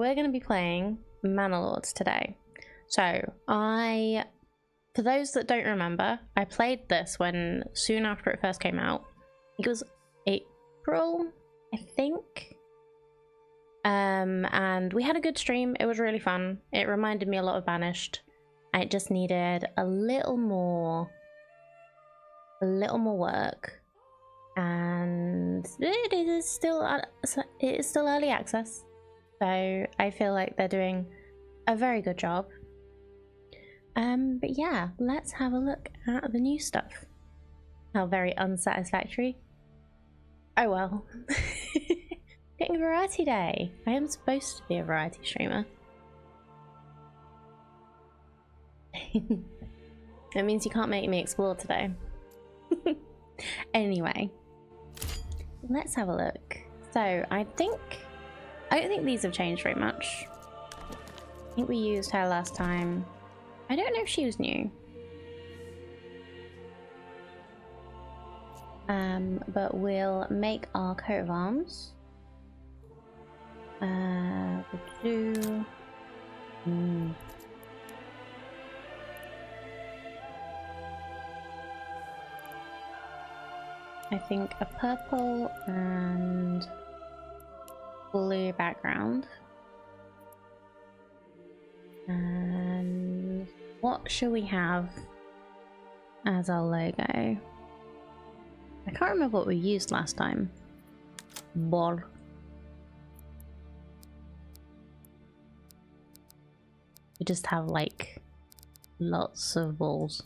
we're going to be playing Manor today. So for those that don't remember, I played this when soon after it first came out. I think it was April, I think. And we had a good stream. It was really fun. It reminded me a lot of Banished. And it just needed a little more work. And it is still early access. So I feel like they're doing a very good job. But yeah, let's have a look at the new stuff. How very unsatisfactory. Oh well. Getting a variety day. I am supposed to be a variety streamer. That means you can't make me explore today. Anyway, let's have a look. So I don't think these have changed very much. I think we used her last time. I don't know if she was new. But we'll make our coat of arms. We'll do... I think a purple and blue background. And what shall we have as our logo? I can't remember what we used last time. Ball. We just have like lots of balls.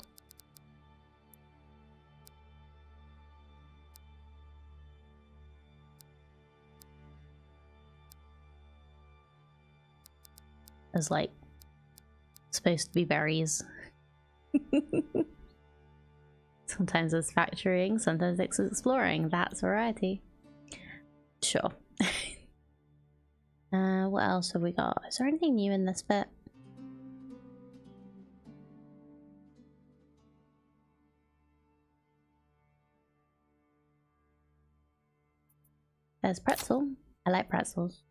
As like supposed to be berries. Sometimes it's factoring, sometimes it's exploring. That's variety. Sure. What else have we got? Is there anything new in this bit? There's pretzel. I like pretzels.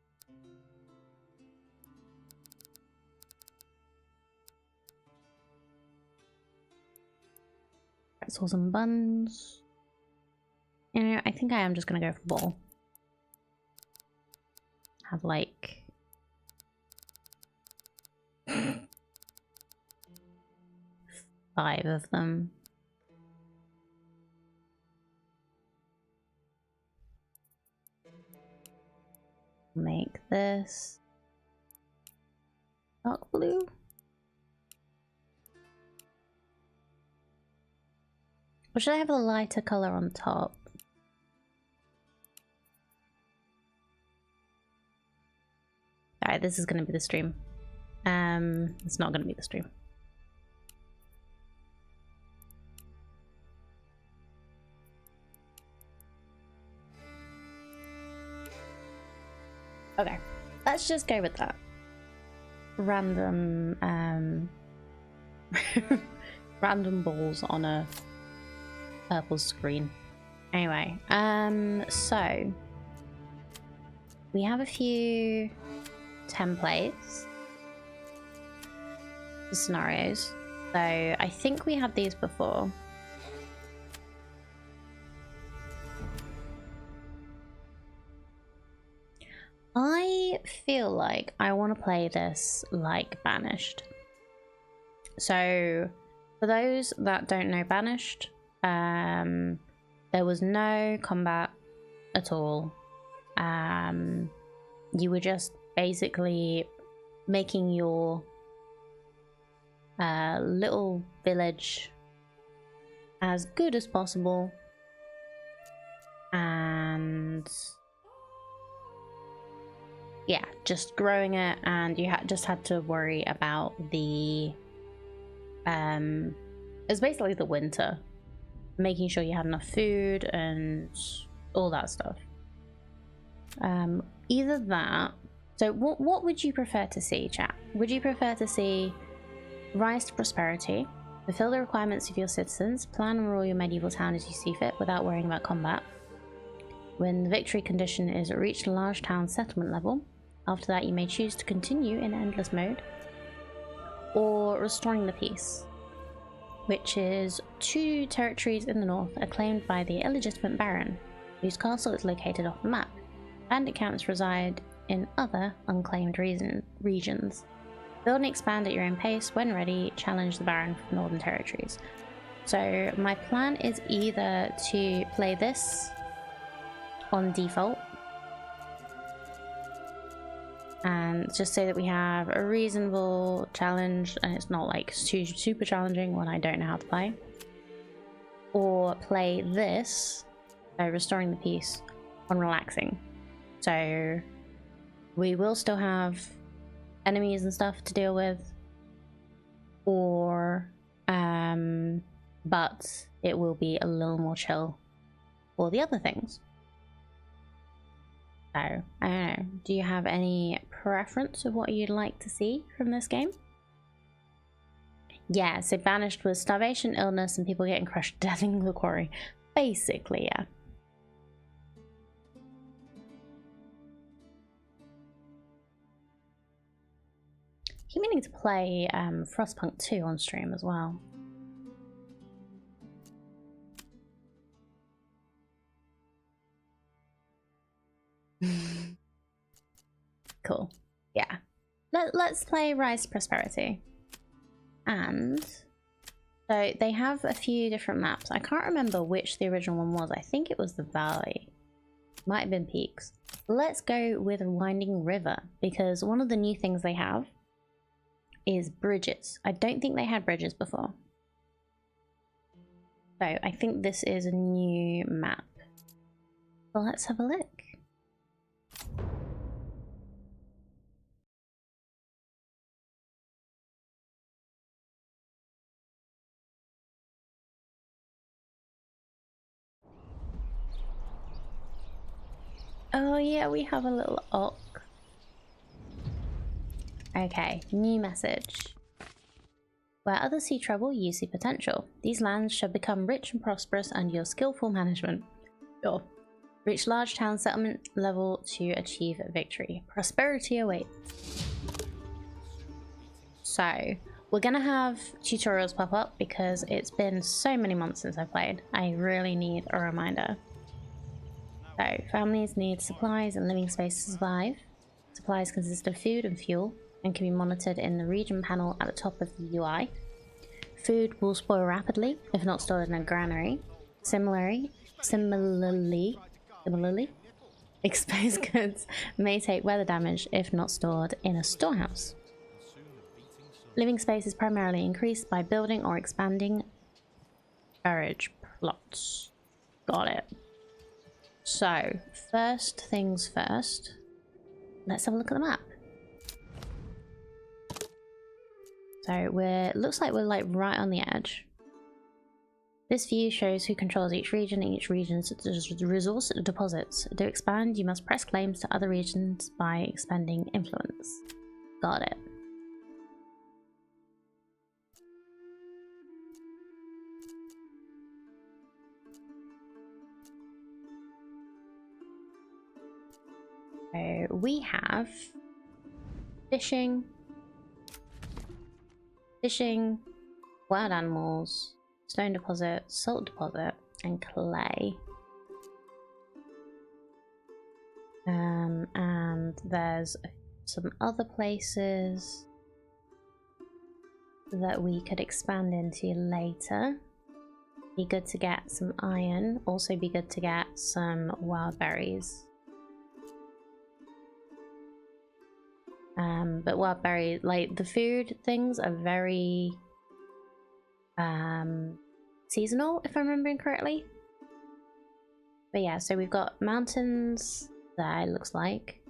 Pretzels and buns. You know, I think I am just gonna go for ball. Have like 5 of them. Make this dark blue. Or should I have a lighter color on top? Alright, this is gonna be the stream. It's not gonna be the stream. Okay, let's just go with that. Random, random balls on a purple screen. Anyway, so we have a few templates for scenarios. So I think we had these before. I feel like I want to play this like Banished. So for those that don't know Banished, there was no combat at all. You were just basically making your little village as good as possible, and yeah, just growing it, and you just had to worry about the it's basically the winter, making sure you had enough food and all that stuff. Either that. So what would you prefer to see, chat? Would you prefer to see rise to prosperity, fulfill the requirements of your citizens, plan and rule your medieval town as you see fit without worrying about combat? When the victory condition is reached a large town settlement level, After that, you may choose to continue in endless mode, or restoring the peace, which is 2 territories in the north are claimed by the illegitimate baron, whose castle is located off the map. Bandit counts reside in other unclaimed regions. Build and expand at your own pace. When ready, challenge the baron for northern territories. So my plan is either to play this on default, and just so that we have a reasonable challenge and it's not like super challenging when I don't know how to play, or play this, so restoring the peace, on relaxing. So we will still have enemies and stuff to deal with, or but it will be a little more chill for the other things. So, I don't know, do you have any preference of what you'd like to see from this game? Yeah, so banished was starvation, illness, and people getting crushed to death in the quarry. Basically, yeah. Keep meaning to play Frostpunk 2 on stream as well. Cool. Yeah. Let's play Rise to Prosperity. And so they have a few different maps. I can't remember which the original one was. I think it was the Valley. Might have been Peaks. Let's go with Winding River, because one of the new things they have is bridges. I don't think they had bridges before. So I think this is a new map. Well, let's have a look. Oh yeah, we have a little ock. Okay, new message. Where others see trouble, you see potential. These lands shall become rich and prosperous under your skillful management. Sure. Reach large town settlement level to achieve victory. Prosperity awaits. So, we're gonna have tutorials pop up because it's been so many months since I played. I really need a reminder. So, families need supplies and living space to survive. Supplies consist of food and fuel and can be monitored in the region panel at the top of the UI. Food will spoil rapidly if not stored in a granary. Similarly, exposed goods may take weather damage if not stored in a storehouse. Living space is primarily increased by building or expanding storage plots. Got it. So, first things first, let's have a look at the map. So looks like we're like right on the edge. This view shows who controls each region and each region's resource deposits. To expand, you must press claims to other regions by expending influence. Got it. So we have fishing, wild animals, stone deposit, salt deposit, and clay. And there's some other places that we could expand into later. Be good to get some iron, also be good to get some wild berries. But wild berry, like the food things are very seasonal, if I'm remembering correctly. But yeah, so we've got mountains there, it looks like,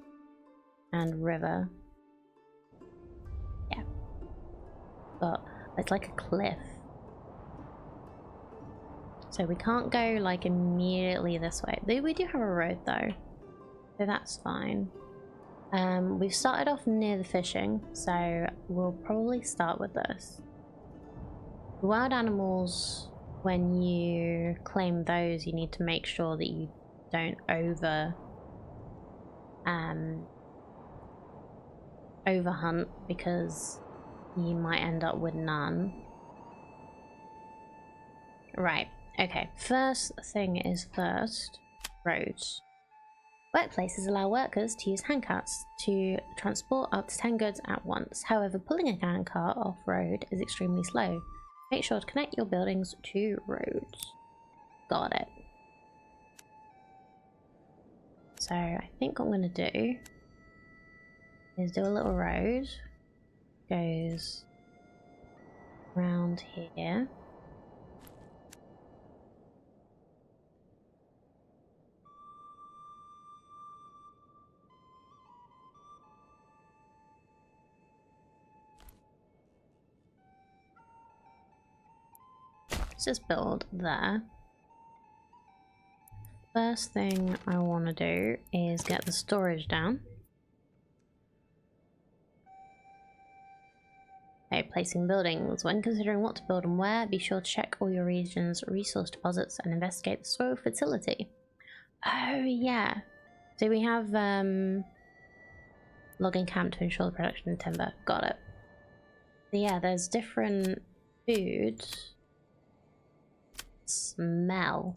and river. Yeah, but it's like a cliff, so we can't go like immediately this way. We do have a road though, so that's fine. We've started off near the fishing, so we'll probably start with this. The wild animals, when you claim those, you need to make sure that you don't overhunt because you might end up with none. Right, okay. First thing is first. Roads. Workplaces allow workers to use handcarts to transport up to 10 goods at once. However, pulling a handcart off-road is extremely slow. Make sure to connect your buildings to roads. Got it. So I think what I'm going to do is do a little road. Goes around here. Let's just build there. First thing I want to do is get the storage down. Okay, placing buildings. When considering what to build and where, be sure to check all your region's resource deposits and investigate the soil fertility. Oh yeah. So we have logging camp to ensure the production of timber. Got it. So yeah, there's different foods. Smell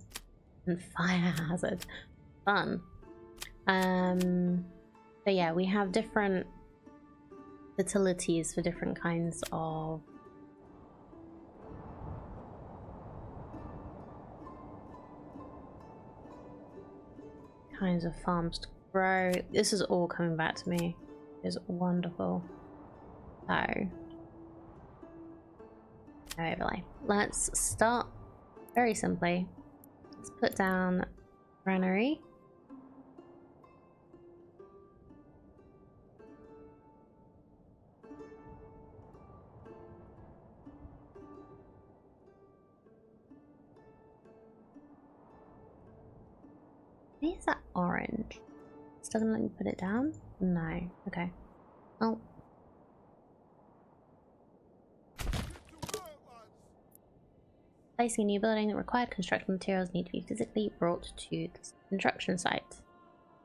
and fire hazard. Fun. But yeah, we have different fertilities for different kinds of farms to grow. This is all coming back to me. It's wonderful. So overlay. Let's start very simply. Let's put down granary. Why is that orange? Still gonna let me put it down? No. Okay. Oh. Placing a new building, required construction materials need to be physically brought to the construction site.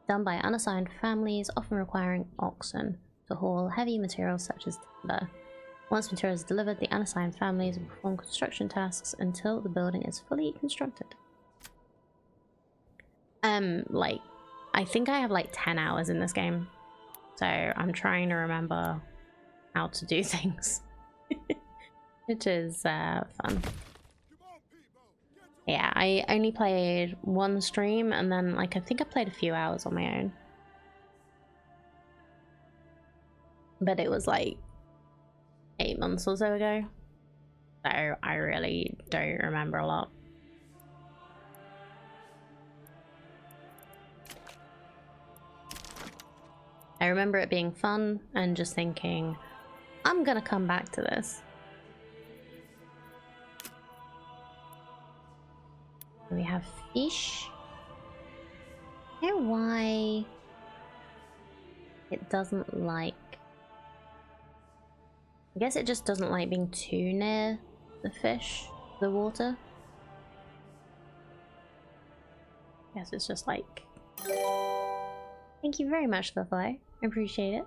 Done by unassigned families, often requiring oxen to haul heavy materials such as timber. Once materials are delivered, the unassigned families will perform construction tasks until the building is fully constructed. Like, I think I have like 10 hours in this game, so I'm trying to remember how to do things, which is fun. Yeah, I only played one stream and then like I think I played a few hours on my own, but it was like 8 months or so ago, so I really don't remember a lot. I remember it being fun and just thinking, I'm gonna come back to this. We have fish. I don't know why it doesn't like... I guess it just doesn't like being too near the fish, the water. I guess it's just like... Thank you very much, Buffalo. I appreciate it.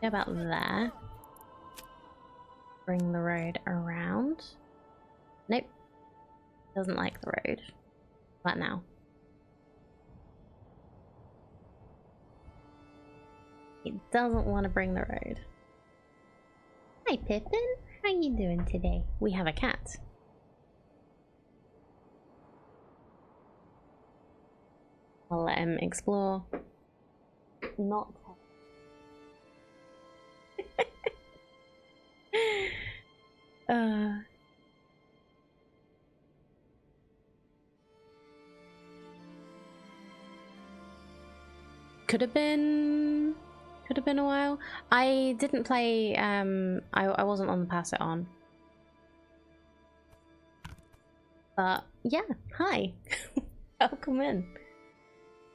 How about there? Bring the road around. Nope. Doesn't like the road. What now? It doesn't want to bring the road. Hi Pippin, how you doing today? We have a cat. I'll let him explore. Not could have been a while. I didn't play I wasn't on the pass it on. But yeah, hi. Welcome in.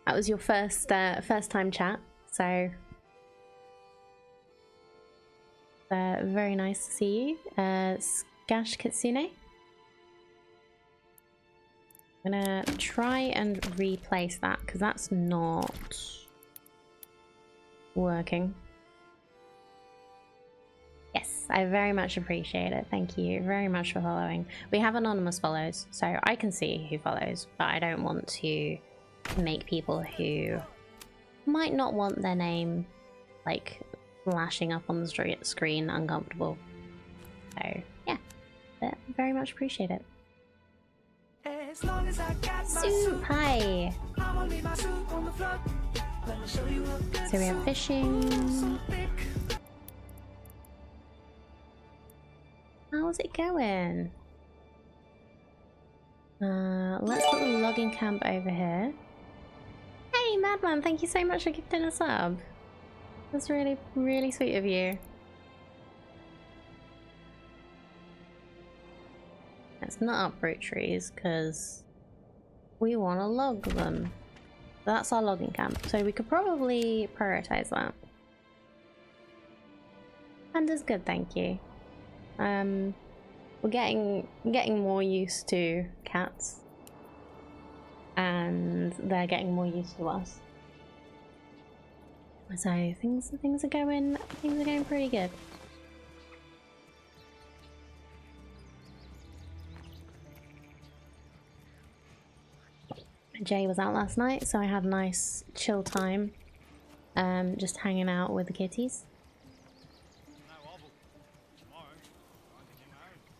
That was your first time chat, so very nice to see you. Skash Kitsune. I'm gonna try and replace that because that's not working. Yes, I very much appreciate it. Thank you very much for following. We have anonymous follows, so I can see who follows, but I don't want to make people who might not want their name like flashing up on the screen uncomfortable. So yeah, but very much appreciate it. Soup, hi! So we have fishing. How's it going? Let's put the logging camp over here. Hey, Madman, thank you so much for gifting a sub. That's really, really sweet of you. Let's not uproot trees, because we want to log them. That's our logging camp, so we could probably prioritize that. Panda's good, thank you. We're getting more used to cats, and they're getting more used to us. So things are going pretty good. Jay was out last night, so I had a nice chill time, just hanging out with the kitties.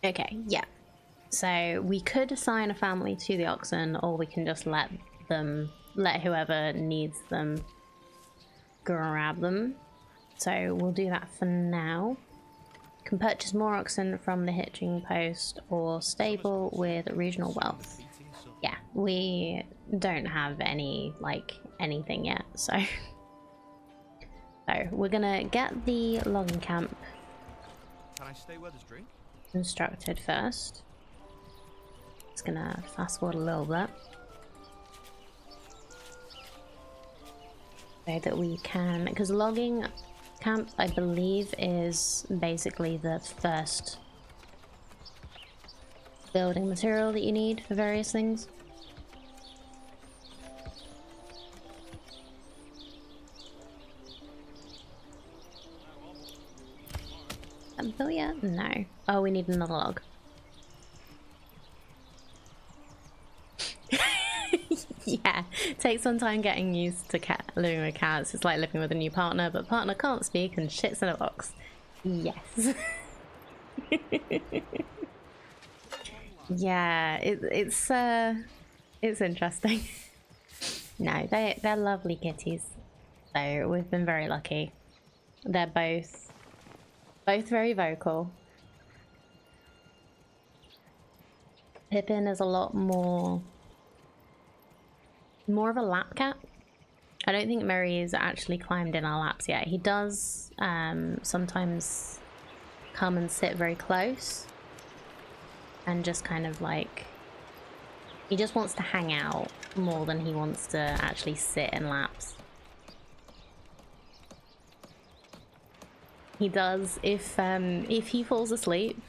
Okay, yeah. So we could assign a family to the oxen, or we can just let whoever needs them grab them. So we'll do that for now. Can purchase more oxen from the hitching post or stable with regional wealth. Yeah, we don't have anything yet, so we're gonna get the logging camp constructed first. Just gonna fast forward a little bit so that we can, because logging camp I believe is basically the first building material that you need for various things. Built yet? No. Oh, we need another log. Yeah, takes some time getting used to living with cats. It's like living with a new partner, but partner can't speak and shits in a box. Yes. Yeah, it's interesting. No, they're lovely kitties. So we've been very lucky. They're both very vocal. Pippin is a lot more of a lap cat. I don't think Murray's actually climbed in our laps yet. He does sometimes come and sit very close and just kind of like, he just wants to hang out more than he wants to actually sit in laps. He does if he falls asleep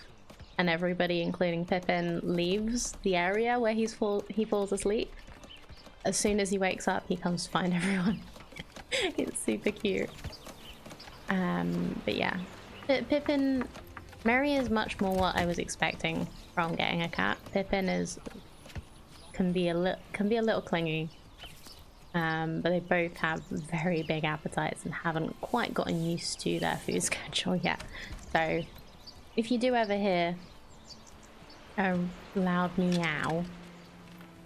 and everybody, including Pippin, leaves the area where he falls asleep. As soon as he wakes up, he comes to find everyone. It's super cute. But yeah, Pippin, Mary is much more what I was expecting from getting a cat. Pippin can be a little clingy, but they both have very big appetites and haven't quite gotten used to their food schedule yet. So if you do ever hear a loud meow,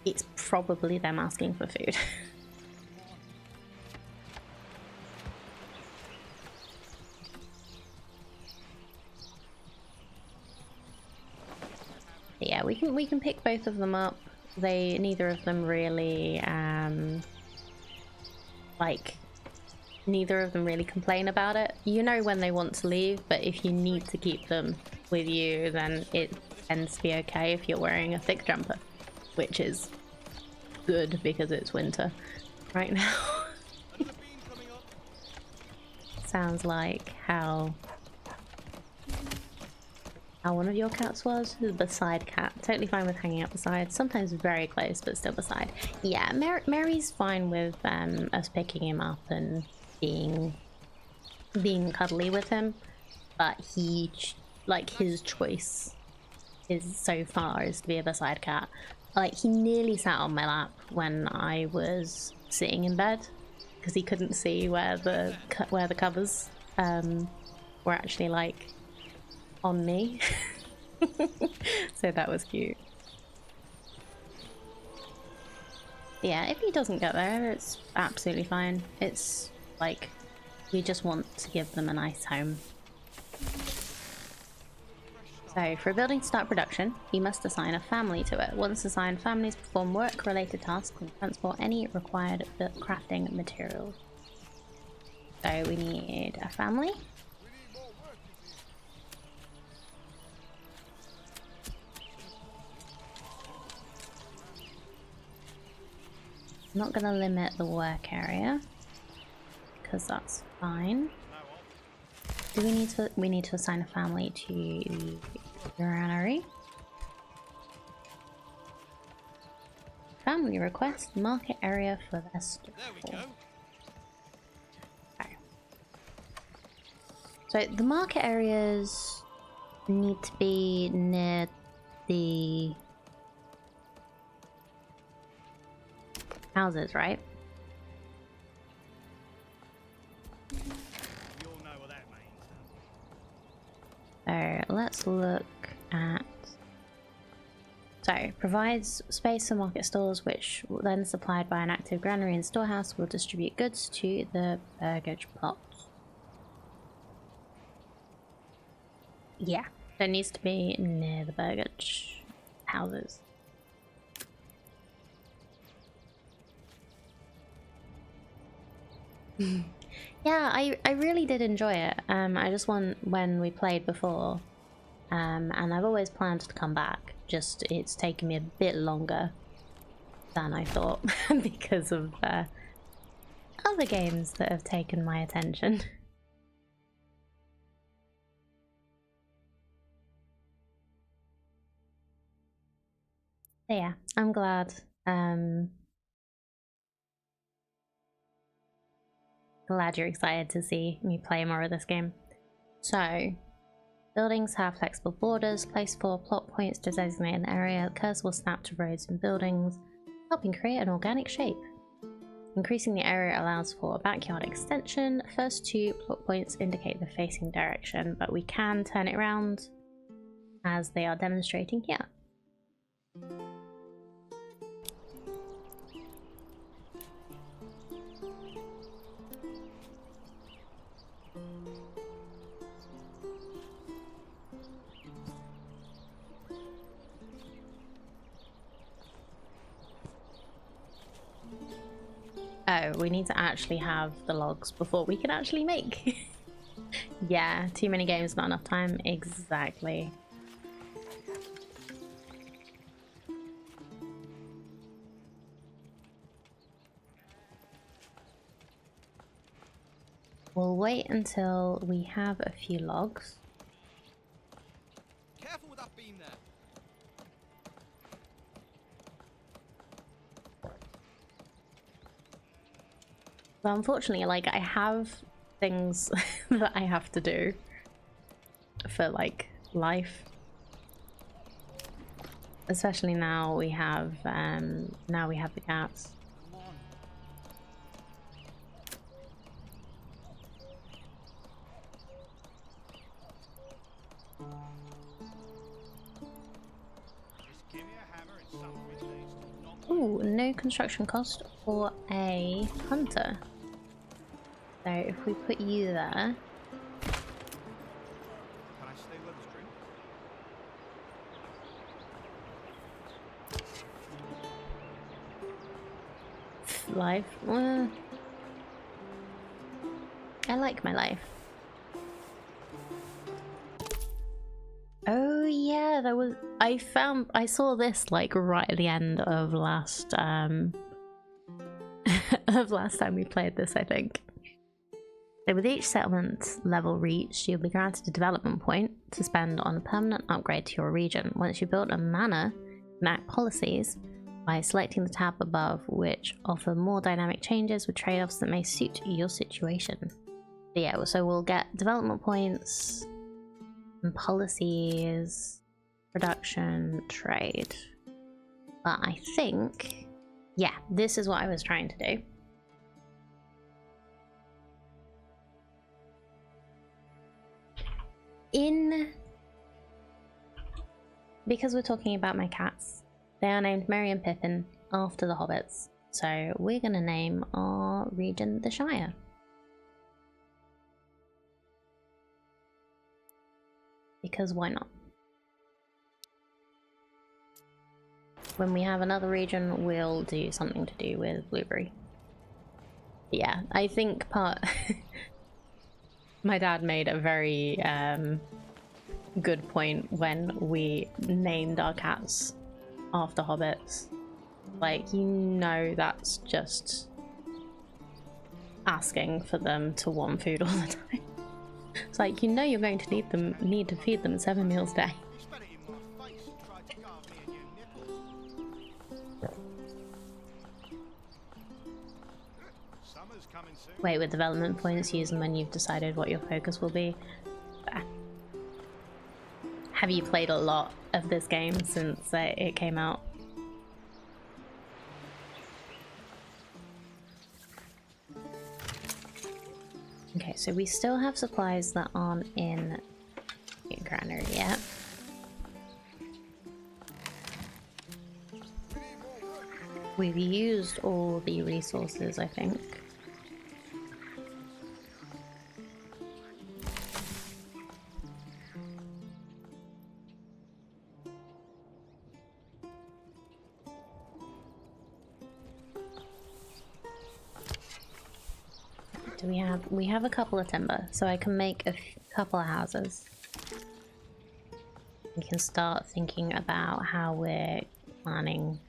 it's probably them asking for food. Yeah, we can pick both of them up. Neither of them really neither of them really complain about it. You know when they want to leave, but if you need to keep them with you, then it tends to be okay if you're wearing a thick jumper, which is good because it's winter right now. Sounds like how how one of your cats was. Beside cat. Totally fine with hanging out beside. Sometimes very close, but still beside. Yeah, Mary's fine with us picking him up and being cuddly with him. But his choice is so far is to be a beside cat. Like, he nearly sat on my lap when I was sitting in bed because he couldn't see where the covers were actually like on me. So that was cute. Yeah, if he doesn't get there, it's absolutely fine. It's like we just want to give them a nice home. So, for a building to start production, you must assign a family to it. Once assigned, families perform work-related tasks and transport any required crafting materials. So, we need a family. I'm not going to limit the work area, because that's fine. Do we need to assign a family to the granary? Family request market area for their store. Okay. So the market areas need to be near the houses, right? So let's look at... So, provides space for market stores, which then supplied by an active granary and storehouse will distribute goods to the burgage plot. Yeah, it needs to be near the burgage houses. Yeah, I really did enjoy it. I just want when we played before, and I've always planned to come back. Just it's taken me a bit longer than I thought because of other games that have taken my attention. So yeah, I'm glad. Glad you're excited to see me play more of this game. So, buildings have flexible borders. Place 4 plot points to designate an area. The cursor will snap to roads and buildings, helping create an organic shape. Increasing the area allows for a backyard extension. First 2 plot points indicate the facing direction, but we can turn it around as they are demonstrating here. Oh, we need to actually have the logs before we can actually make. Yeah, too many games, not enough time. Exactly. We'll wait until we have a few logs. Careful with that beam there. Well, unfortunately, like, I have things that I have to do for, like, life. Especially now we have the cats. Come on. Just give me a hammer and something needs to knock. Ooh, no construction cost for a hunter. So if we put you there. Can I stay with this drink? Life. I like my life. Oh yeah, there was. I saw this like right at the end of last of last time we played this, I think. So with each settlement level reached, you'll be granted a development point to spend on a permanent upgrade to your region. Once you've built a manor, enact policies by selecting the tab above, which offer more dynamic changes with trade-offs that may suit your situation. But yeah, so we'll get development points and policies, production, trade. But I think, yeah, this is what I was trying to do. Because we're talking about my cats, they are named Merry and Pippin after the hobbits. So we're gonna name our region the Shire. Because why not? When we have another region, we'll do something to do with Blueberry. But yeah, I think my dad made a very good point when we named our cats after hobbits. Like, you know, that's just asking for them to want food all the time. It's like, you know, you're going to need to feed them 7 meals a day. Wait, with development points, use them when you've decided what your focus will be. Have you played a lot of this game since it came out? Okay, so we still have supplies that aren't in granary yet. We've used all the resources, I think. We have a couple of timber, so I can make a couple of houses. We can start thinking about how we're planning.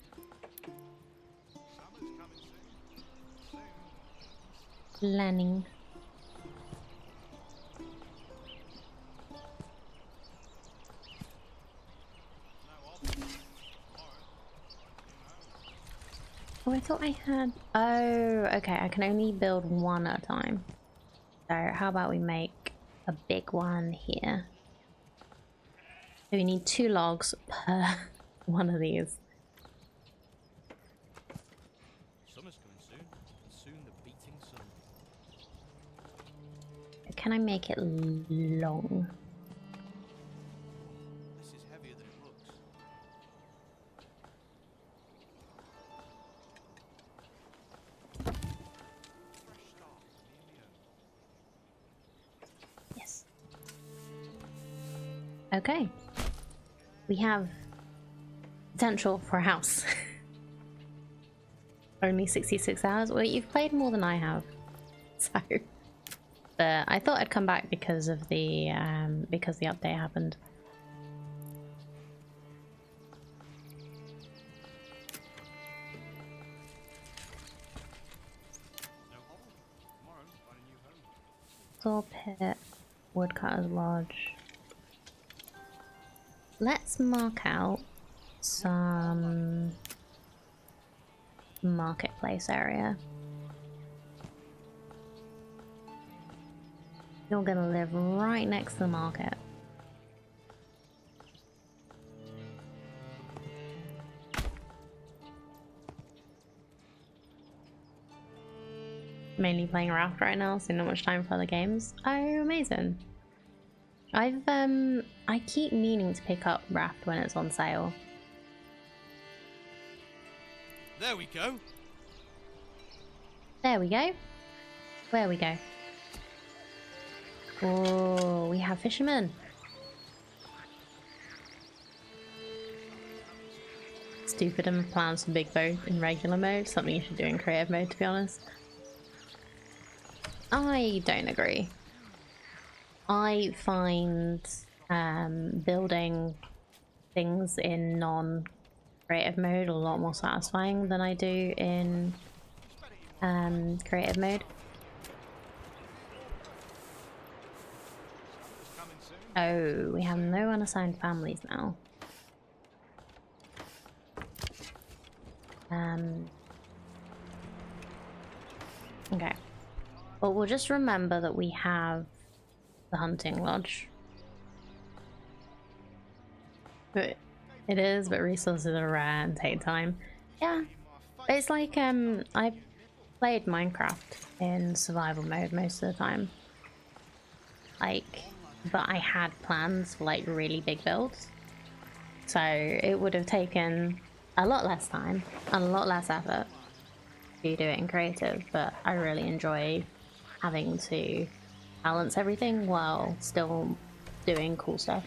Oh, I thought I had... Oh, okay, I can only build one at a time. So how about we make a big one here? So we need 2 logs per one of these. Summer's coming soon, and soon the beating sun. Can I make it long? This is heavier than it looks. Fresh start, Yes. Okay. We have potential for a house. Only 66 hours? Well, you've played more than I have. So... But I thought I'd come back because of the update happened. No hobble. Tomorrow, find a new home. Saw pit, woodcutter's lodge. Let's mark out some marketplace area. You're gonna live right next to the market. Mainly playing Raft right now, so not much time for other games. Oh, amazing. I keep meaning to pick up Raft when it's on sale. There we go. There we go. Where we go? Oh, we have fishermen. Stupid and plans for big boat in regular mode. Something you should do in creative mode, to be honest. I don't agree. I find building things in non-creative mode a lot more satisfying than I do in creative mode. Oh, we have no unassigned families now. Okay. Well, we'll just remember that we have the hunting lodge. But it is, but resources are rare and take time. Yeah. It's like, I played Minecraft in survival mode most of the time. Like, but I had plans for like really big builds. So it would have taken a lot less time and a lot less effort to do it in creative, but I really enjoy having to balance everything while still doing cool stuff.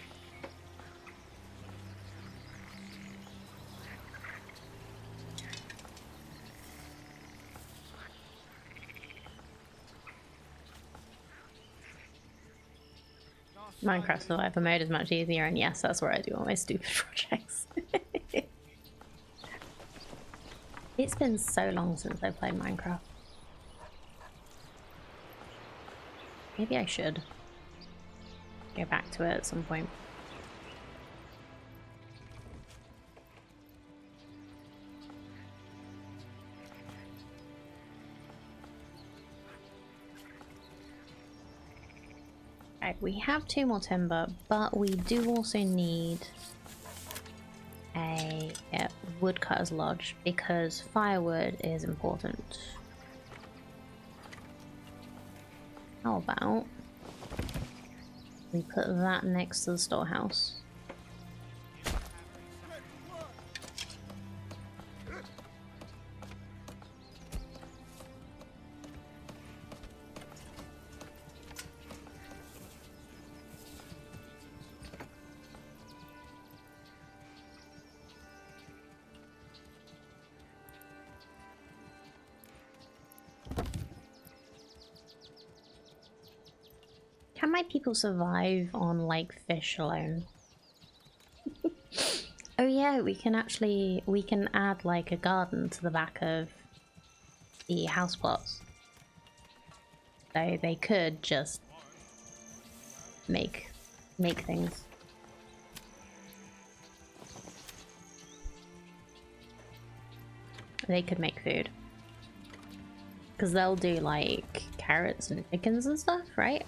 Minecraft Survivor mode is much easier, and yes, that's where I do all my stupid projects. It's been so long since I played Minecraft. Maybe I should go back to it at some point. Right, we have 2 more timber, but we do also need a woodcutter's lodge because firewood is important. How about we put that next to the storehouse? Can my people survive on like fish alone? Oh yeah, we can add like a garden to the back of the house plots. So they could just make things. They could make food. Because they'll do like carrots and chickens and stuff, right?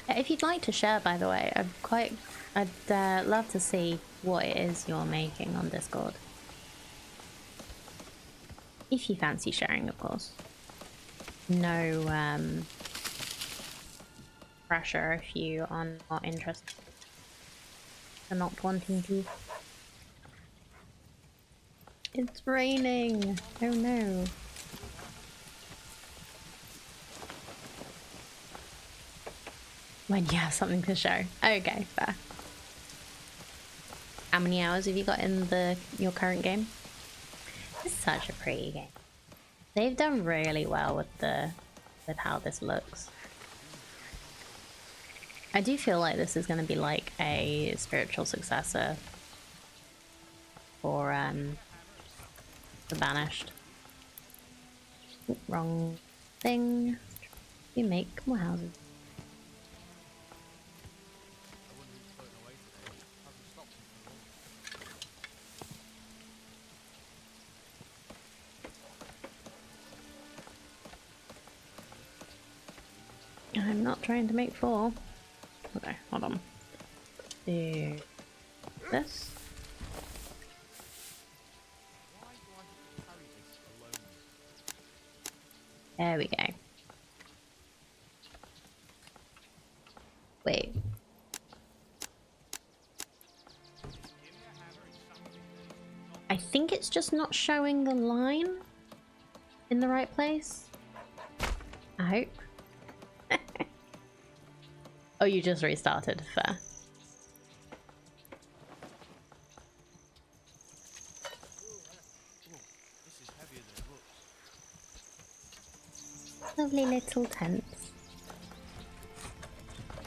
If you'd like to share, by the way, I'd love to see what it is you're making on Discord. If you fancy sharing, of course. No pressure if you are not interested or not wanting to. It's raining! Oh no. When you have something to show. Okay, fair. How many hours have you got in your current game? It's such a pretty game. They've done really well with how this looks. I do feel like this is going to be like a spiritual successor for The Banished. Ooh, wrong thing. You make more houses. I'm not trying to make 4. Okay, hold on. Do this. There we go. Wait. I think it's just not showing the line in the right place. I hope. Oh, you just restarted. Fair. Lovely little tents.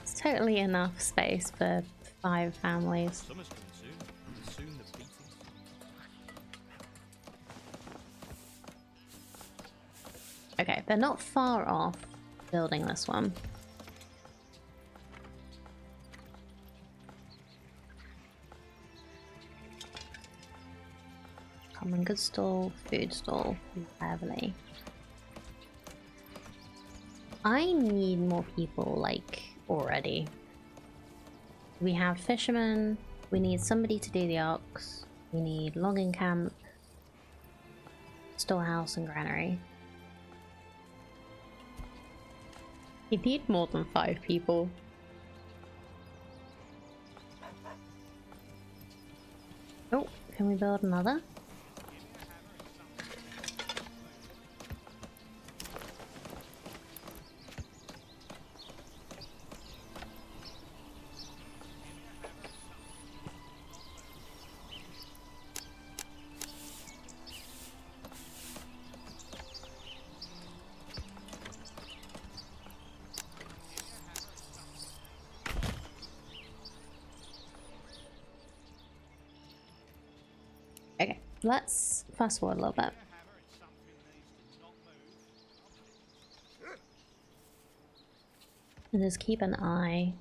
It's totally enough space for 5 families. Summer's coming soon. Soon the beating. Okay, they're not far off building this one. Common goods stall, food stall, lovely. I need more people, like, already. We have fishermen, we need somebody to do the ox, we need logging camp, storehouse and granary. You need more than 5 people. Oh, can we build another? Okay, let's fast forward a little bit. And just keep an eye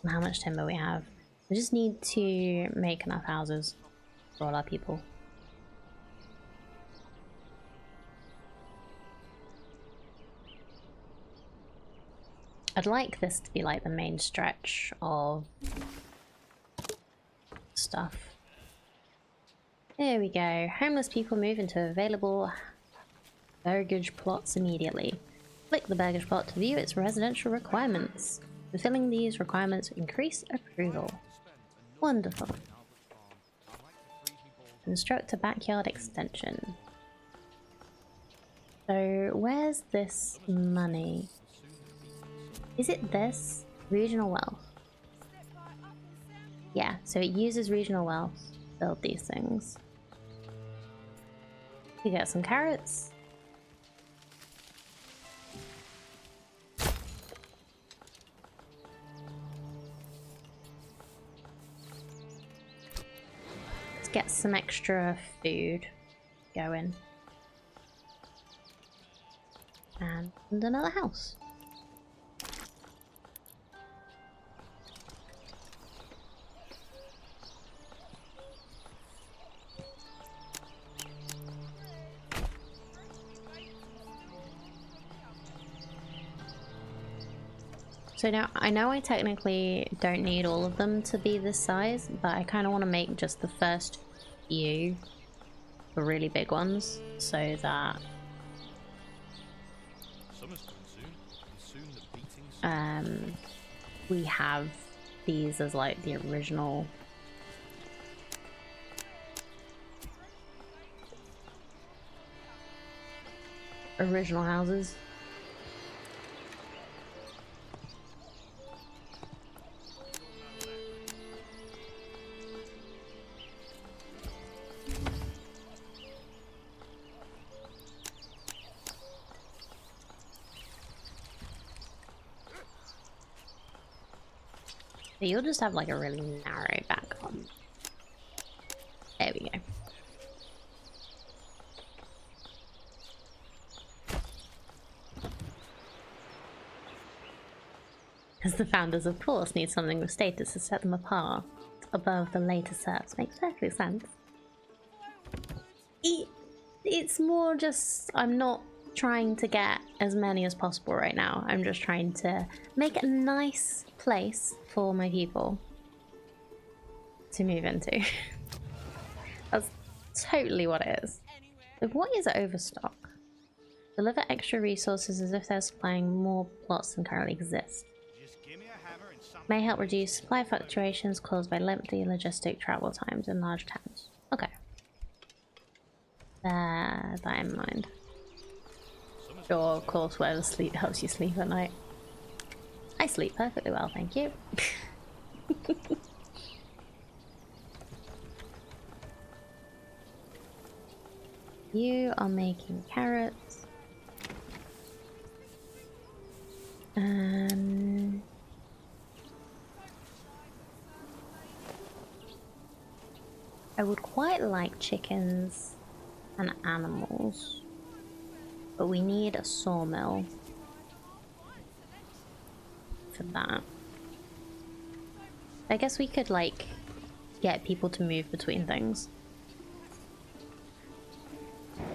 on how much timber we have. We just need to make enough houses for all our people. I'd like this to be like the main stretch of stuff. There we go. Homeless people move into available burgage plots immediately. Click the burgage plot to view its residential requirements. Fulfilling these requirements increase approval. Wonderful. Construct a backyard extension. So where's this money? Is it this? Regional wealth. Yeah, so it uses regional wealth to build these things. You get some carrots. Let's get some extra food going. And another house. So now, I know I technically don't need all of them to be this size, but I kind of want to make just the first few the really big ones, so that we have these as like the original houses. So you'll just have like a really narrow back on. There we go. As the founders, of course, need something with status to set them apart above the later serfs. Makes perfect sense. It's more just, I'm not trying to get as many as possible right now. I'm just trying to make a nice place for my people to move into. That's totally what it is. But what is overstock? Deliver extra resources as if they're supplying more plots than currently exist. May help reduce supply fluctuations caused by lengthy logistic travel times in large towns. Okay. Bear that in mind. Sure, of course, whatever sleep helps you sleep at night. I sleep perfectly well, thank you. You are making carrots. I would quite like chickens and animals, but we need a sawmill for that. I guess we could like get people to move between things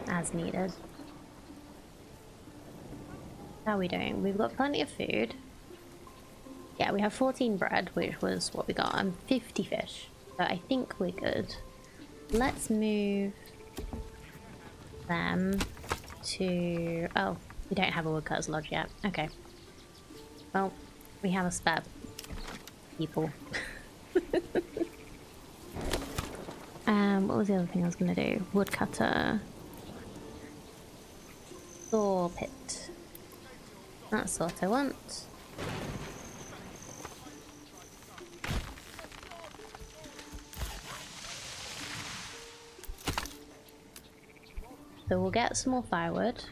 as needed. How are we doing? We've got plenty of food. Yeah, we have 14 bread, which was what we got, and 50 fish. So I think we're good. Let's move them to... Oh, we don't have a woodcutter's lodge yet. Okay. Well, we have a spare people. What was the other thing I was going to do? Woodcutter. Saw pit. That's what I want. So we'll get some more firewood.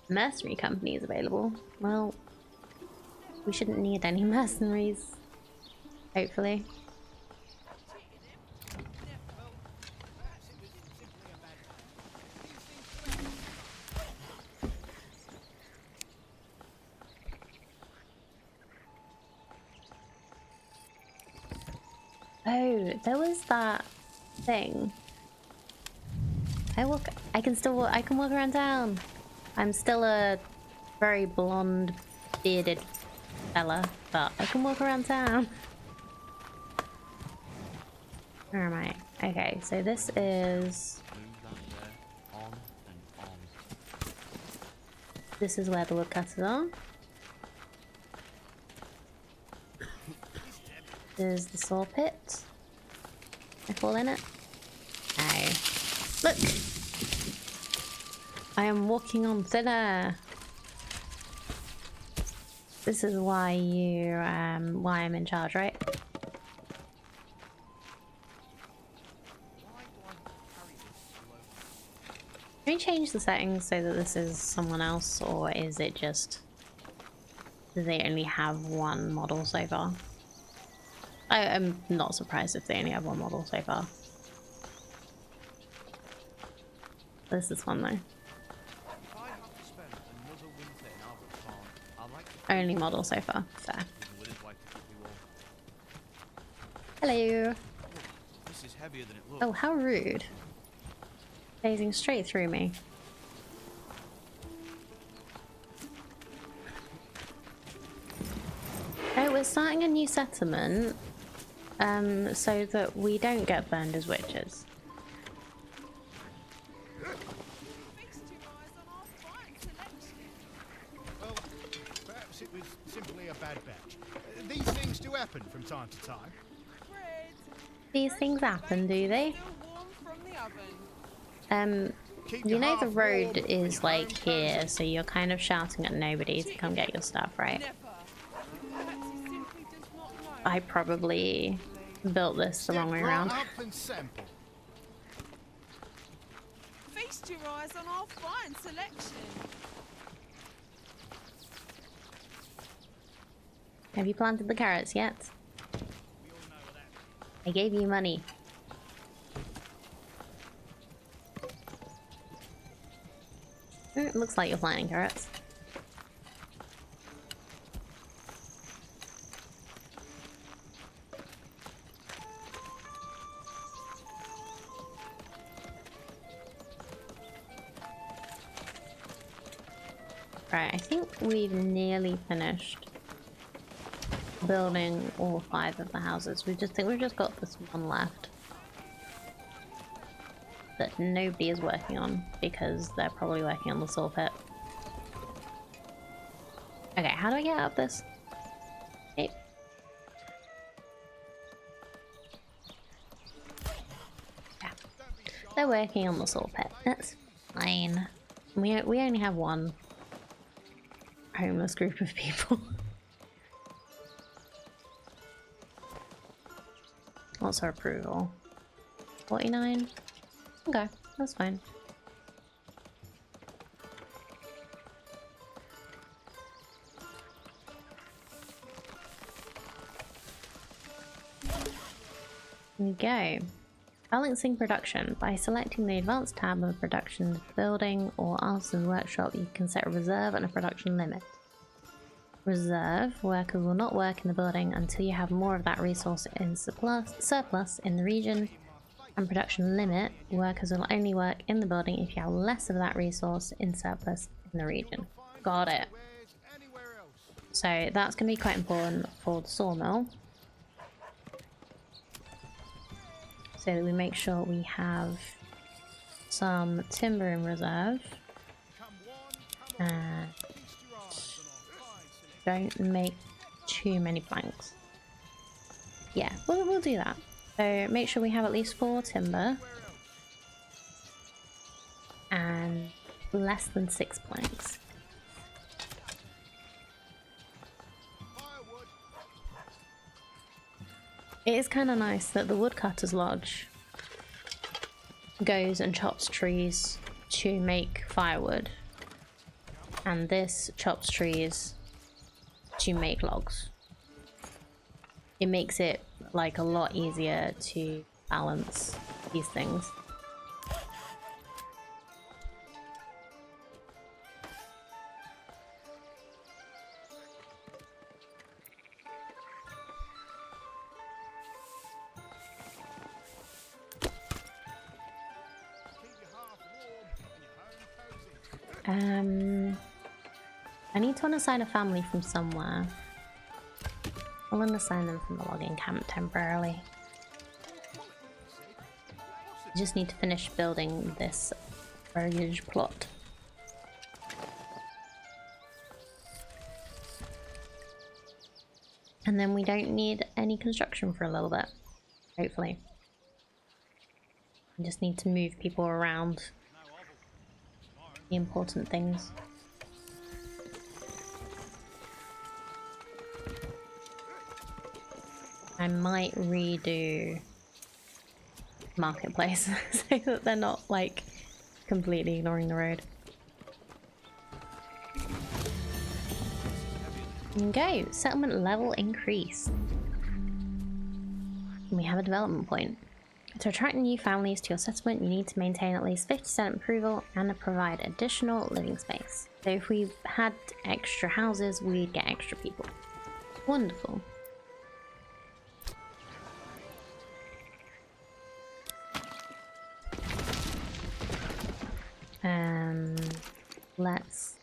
Mercenary company is available. Well, we shouldn't need any mercenaries. Hopefully. Oh, there was that thing. I can still walk, I can walk around town. I'm still a very blonde, bearded fella, but I can walk around town. Where am I? Okay, so this is... This is where the woodcutters are. There's the saw pit. I fall in it. No. Look! I am walking on thin air. This is why you, why I'm in charge, right? Can we change the settings so that this is someone else, or is it just... Do they only have one model so far? I'm not surprised if they only have one model so far. This is fun though. Only model so far. Fair. Hello. This is heavier than it looks. Oh, how rude. Phasing straight through me. Oh, we're starting a new settlement. So that we don't get burned as witches. Well, perhaps it was simply a bad batch. These things do happen from time to time. These things happen, do they? You know the road is like here, so you're kind of shouting at nobody to come get your stuff, right? I probably built this the wrong way around. Feast your eyes on our fine selection. Have you planted the carrots yet? I gave you money. It looks like you're planting carrots. Right, I think we've nearly finished building all 5 of the houses. We've just got this one left that nobody is working on because they're probably working on the saw pit. Okay, how do I get out of this? Okay. Yeah. They're working on the saw pit. That's fine. We only have one homeless group of people. What's our approval? 49? Okay, that's fine. There we go. Balancing production. By selecting the advanced tab of production building or artisan workshop, you can set a reserve and a production limit. Reserve. Workers will not work in the building until you have more of that resource in surplus in the region. And production limit. Workers will only work in the building if you have less of that resource in surplus in the region. Got it. So that's going to be quite important for the sawmill. So that we make sure we have some timber in reserve. And don't make too many planks. Yeah, we'll do that. So make sure we have at least 4 timber. And less than 6 planks. It is kind of nice that the woodcutter's lodge goes and chops trees to make firewood, and this chops trees to make logs. It makes it like a lot easier to balance these things. I need to unassign a family from somewhere. I'll unassign them from the logging camp temporarily. I just need to finish building this foliage plot. And then we don't need any construction for a little bit, hopefully. We just need to move people around the important things. I might redo Marketplace so that they're not like completely ignoring the road. Okay, settlement level increased. We have a development point. To attract new families to your settlement, you need to maintain at least 50% approval and provide additional living space. So if we had extra houses, we'd get extra people. Wonderful. Let's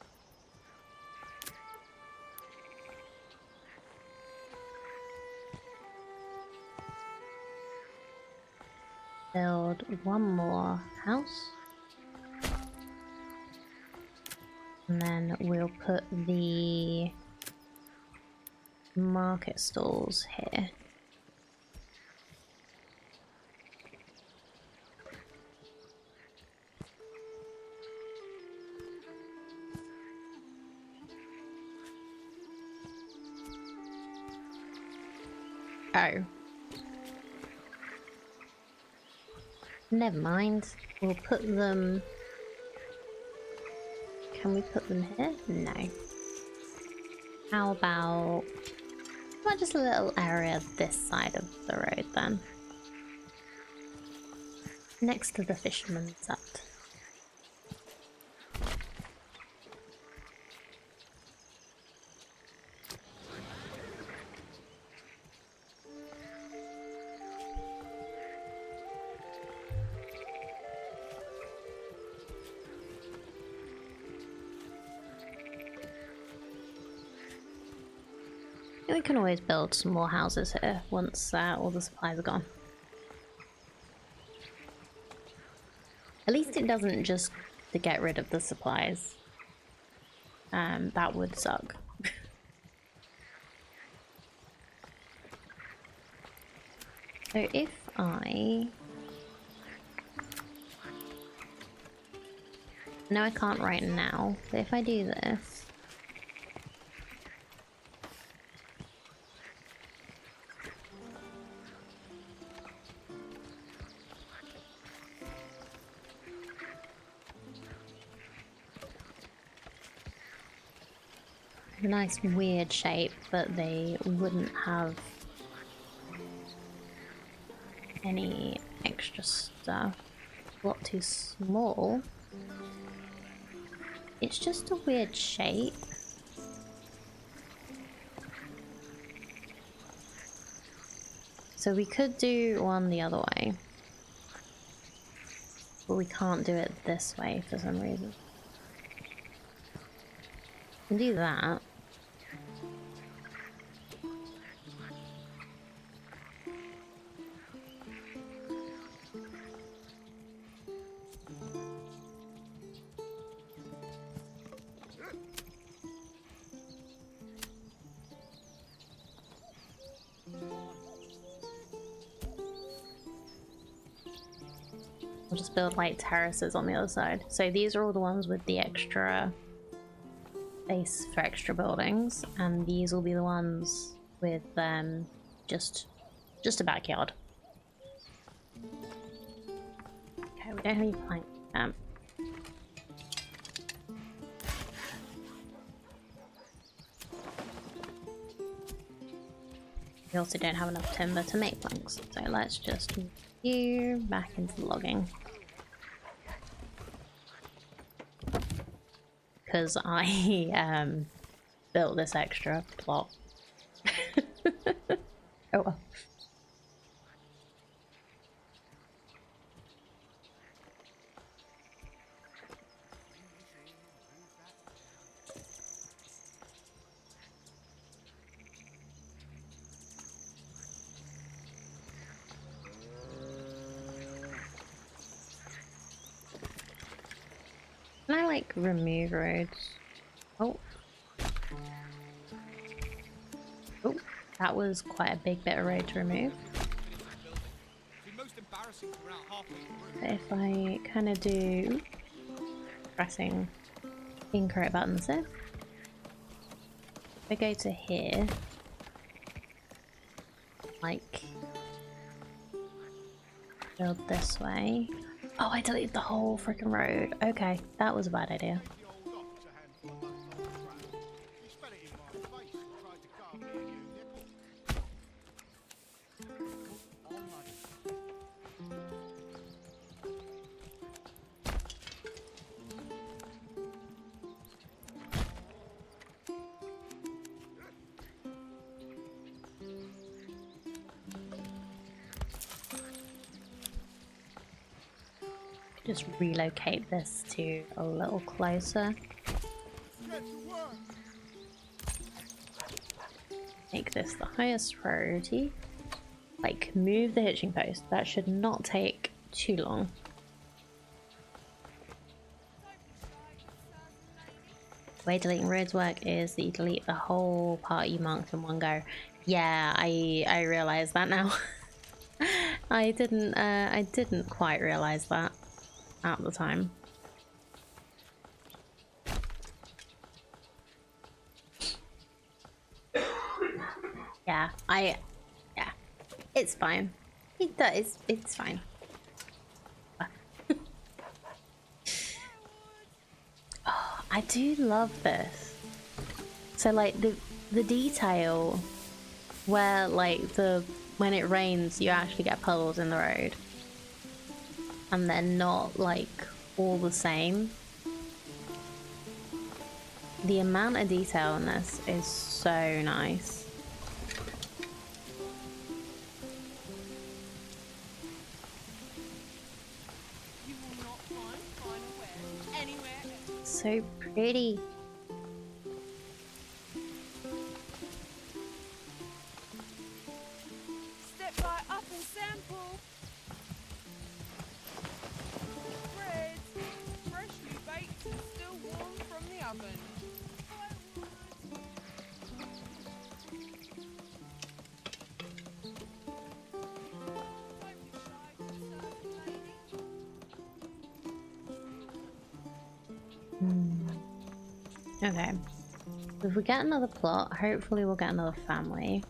build one more house, and then we'll put the market stalls here. Oh. Never mind. We'll put them... Can we put them here? No. How about just a little area this side of the road then? Next to the fisherman's hut. We can always build some more houses here once all the supplies are gone. At least it doesn't just to get rid of the supplies. That would suck. So if I... No, I can't right now, but if I do this... A nice weird shape, but they wouldn't have any extra stuff. A lot too small. It's just a weird shape. So we could do one the other way. But we can't do it this way for some reason. We can do that. We'll just build like terraces on the other side. So these are all the ones with the extra space for extra buildings, and these will be the ones with just a backyard. Okay, we don't have any plank. We also don't have enough timber to make planks, so let's just move you back into the logging. Because I built this extra plot. Oh well. Can I like remove roads? Oh. Oh, that was quite a big bit of road to remove. But if I kind of do pressing incorrect buttons there. If I go to here, like build this way. Oh, I deleted the whole freaking road. Okay, that was a bad idea. Just relocate this to a little closer. Make this the highest priority. Like, move the hitching post. That should not take too long. The way deleting roads work is that you delete the whole part you marked in one go. Yeah, I realize that now. I didn't quite realize that at the time. Yeah, it's fine. It's fine. Oh, I do love this. So like the detail where like when it rains you actually get puddles in the road. And they're not like all the same. The amount of detail in this is so nice. You will not find finer wares anywhere else. So pretty. Step right up and sample. Bread, freshly baked and still warm from the oven. Okay. If we get another plot, hopefully we'll get another family.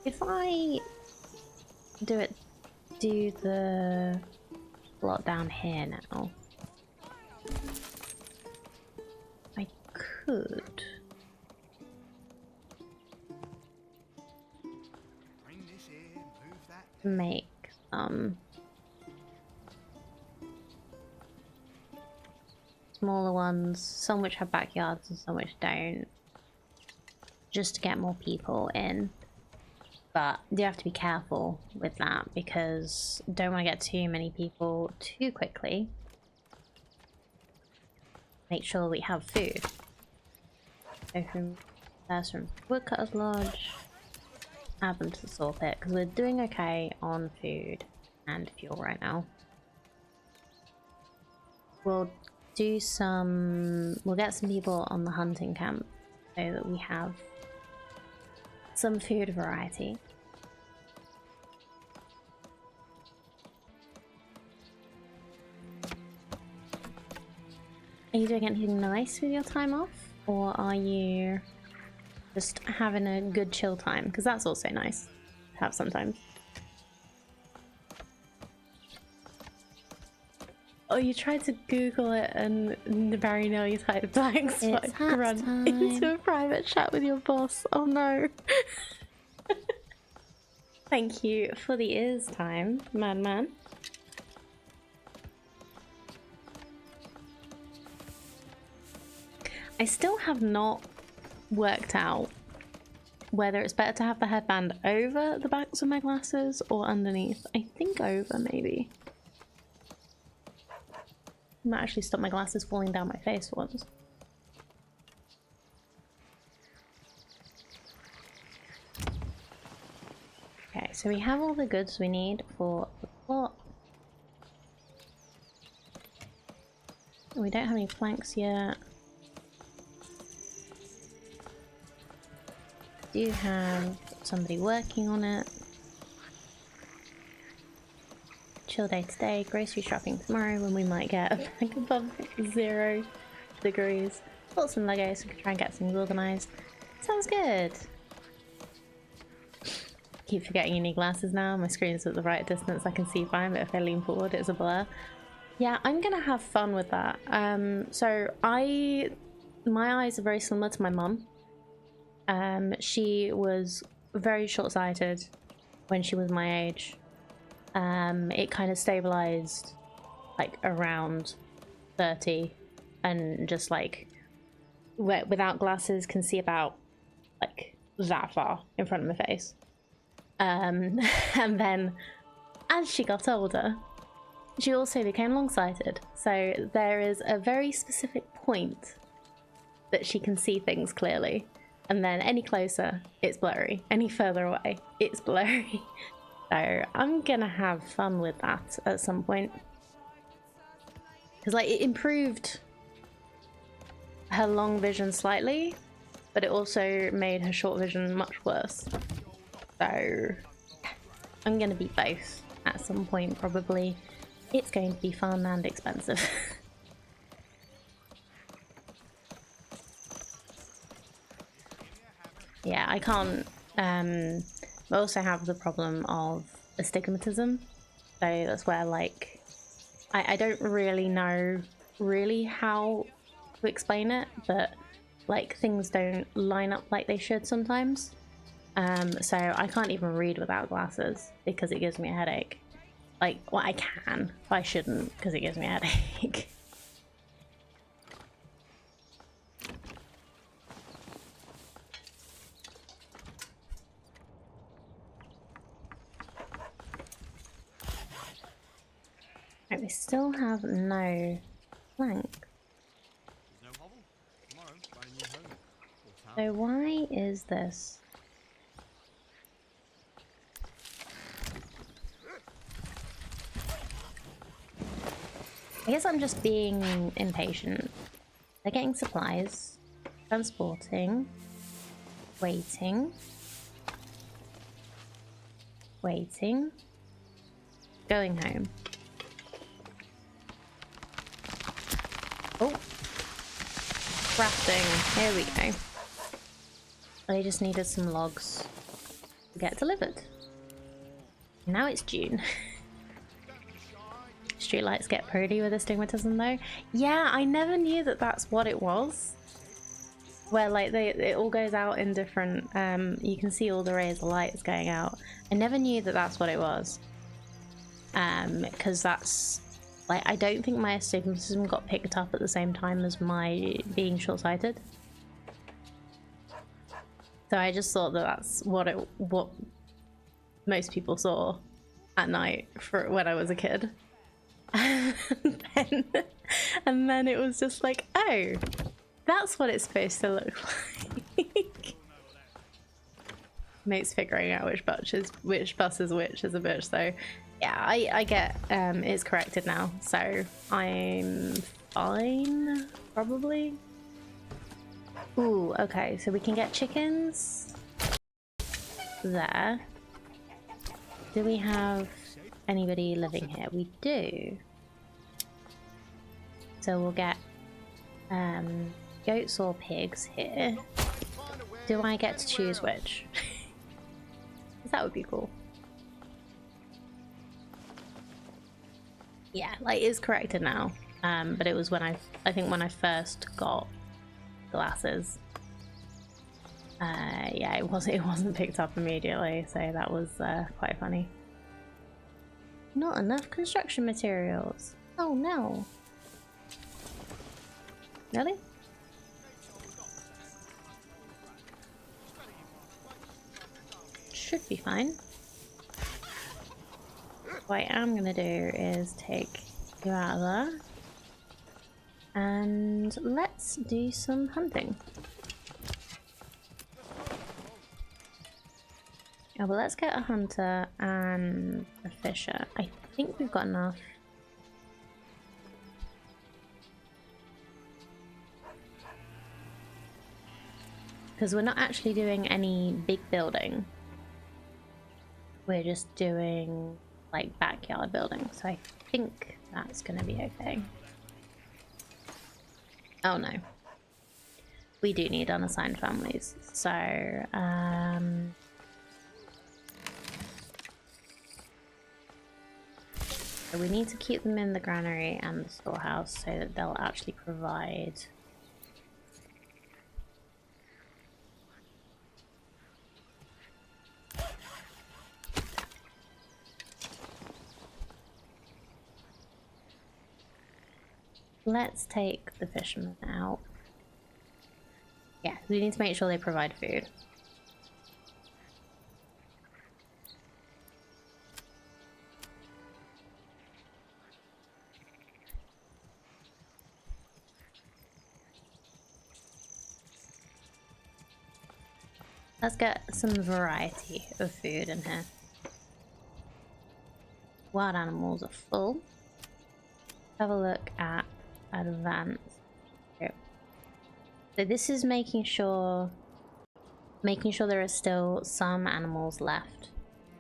If I do the plot down here now, I could. make smaller ones, some which have backyards and some which don't, just to get more people in. But you have to be careful with that because don't want to get too many people too quickly. Make sure we have food. Go from first from Woodcutter's Lodge, add them to the saw pit because we're doing okay on food and fuel right now. We'll do some. We'll get some people on the hunting camp so that we have some food variety. Are you doing anything nice with your time off? Or are you just having a good chill time? Because that's also nice to have sometimes. Oh, you tried to Google it and very nearly typed blank spike run into a private chat with your boss. Oh no. Thank you for the ears time, madman. I still have not worked out whether it's better to have the headband over the backs of my glasses or underneath. I think over, maybe. Might actually stop my glasses falling down my face once. Okay, so we have all the goods we need for the plot. We don't have any planks yet. Do have somebody working on it. Chill day today, grocery shopping tomorrow when we might get back above 0 degrees. Bought some Legos so we can try and get things organised. Sounds good. Keep forgetting you need glasses now. My screen's at the right distance, I can see fine, but if I lean forward it's a blur. Yeah, I'm gonna have fun with that. My eyes are very similar to my mum. She was very short-sighted when she was my age. It kind of stabilized like around 30 and just like without glasses can see about like that far in front of my face. And then as she got older, she also became long-sighted. So there is a very specific point that she can see things clearly. And then any closer, it's blurry. Any further away, it's blurry. So I'm gonna have fun with that at some point. Because like it improved her long vision slightly, but it also made her short vision much worse. So I'm gonna be both at some point probably. It's going to be fun and expensive. Yeah, I can't. I also have the problem of astigmatism, so that's where like I don't really know how to explain it, but like things don't line up like they should sometimes. So I can't even read without glasses because it gives me a headache. Like, well, I can, but I shouldn't because it gives me a headache. Right, we still have no plank. So why is this? I guess I'm just being impatient. They're getting supplies, transporting, waiting, going home. Oh, crafting, here we go. I just needed some logs to get delivered. Now it's June. Streetlights get pretty with astigmatism though. Yeah, I never knew that that's what it was. where like it all goes out in different, you can see all the rays of lights going out. I never knew that that's what it was. Because that's, like, I don't think my astigmatism got picked up at the same time as my being short-sighted. So I just thought that that's what most people saw at night for when I was a kid. And then it was just like, oh, that's what it's supposed to look like. Mate's figuring out which bus is which is a bitch, so yeah, I get it's corrected now, so I'm fine, probably. Ooh, okay, so we can get chickens there. Do we have anybody living here? We do. So we'll get goats or pigs here. Do I get to choose which? That would be cool. Yeah, like it's corrected now. But it was when I think when I first got glasses. Yeah, it wasn't picked up immediately, so that was quite funny. Not enough construction materials. Oh no. Really? Should be fine. What I am gonna do is take you out of there and let's do some hunting. Oh, well, let's get a hunter and a fisher. I think we've got enough. Because we're not actually doing any big building. We're just doing like backyard building, so I think that's gonna be okay. Oh no. We do need unassigned families, so we need to keep them in the granary and the storehouse so that they'll actually provide. Let's take the fishermen out. Yeah, we need to make sure they provide food. Let's get some variety of food in here. Wild animals are full. Have a look at advanced. So this is making sure there are still some animals left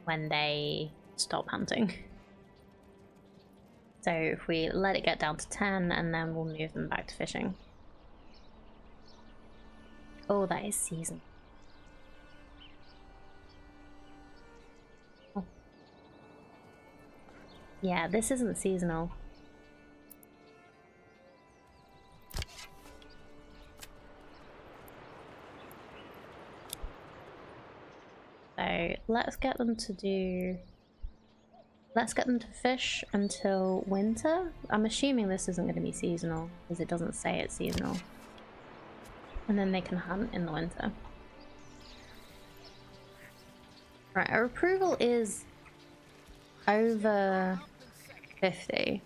when they stop hunting. So if we let it get down to 10 and then we'll move them back to fishing. Oh, that is season. Oh. Yeah, this isn't seasonal. So let's get them to fish until winter. I'm assuming this isn't going to be seasonal because it doesn't say it's seasonal. And then they can hunt in the winter. Right, our approval is over 50.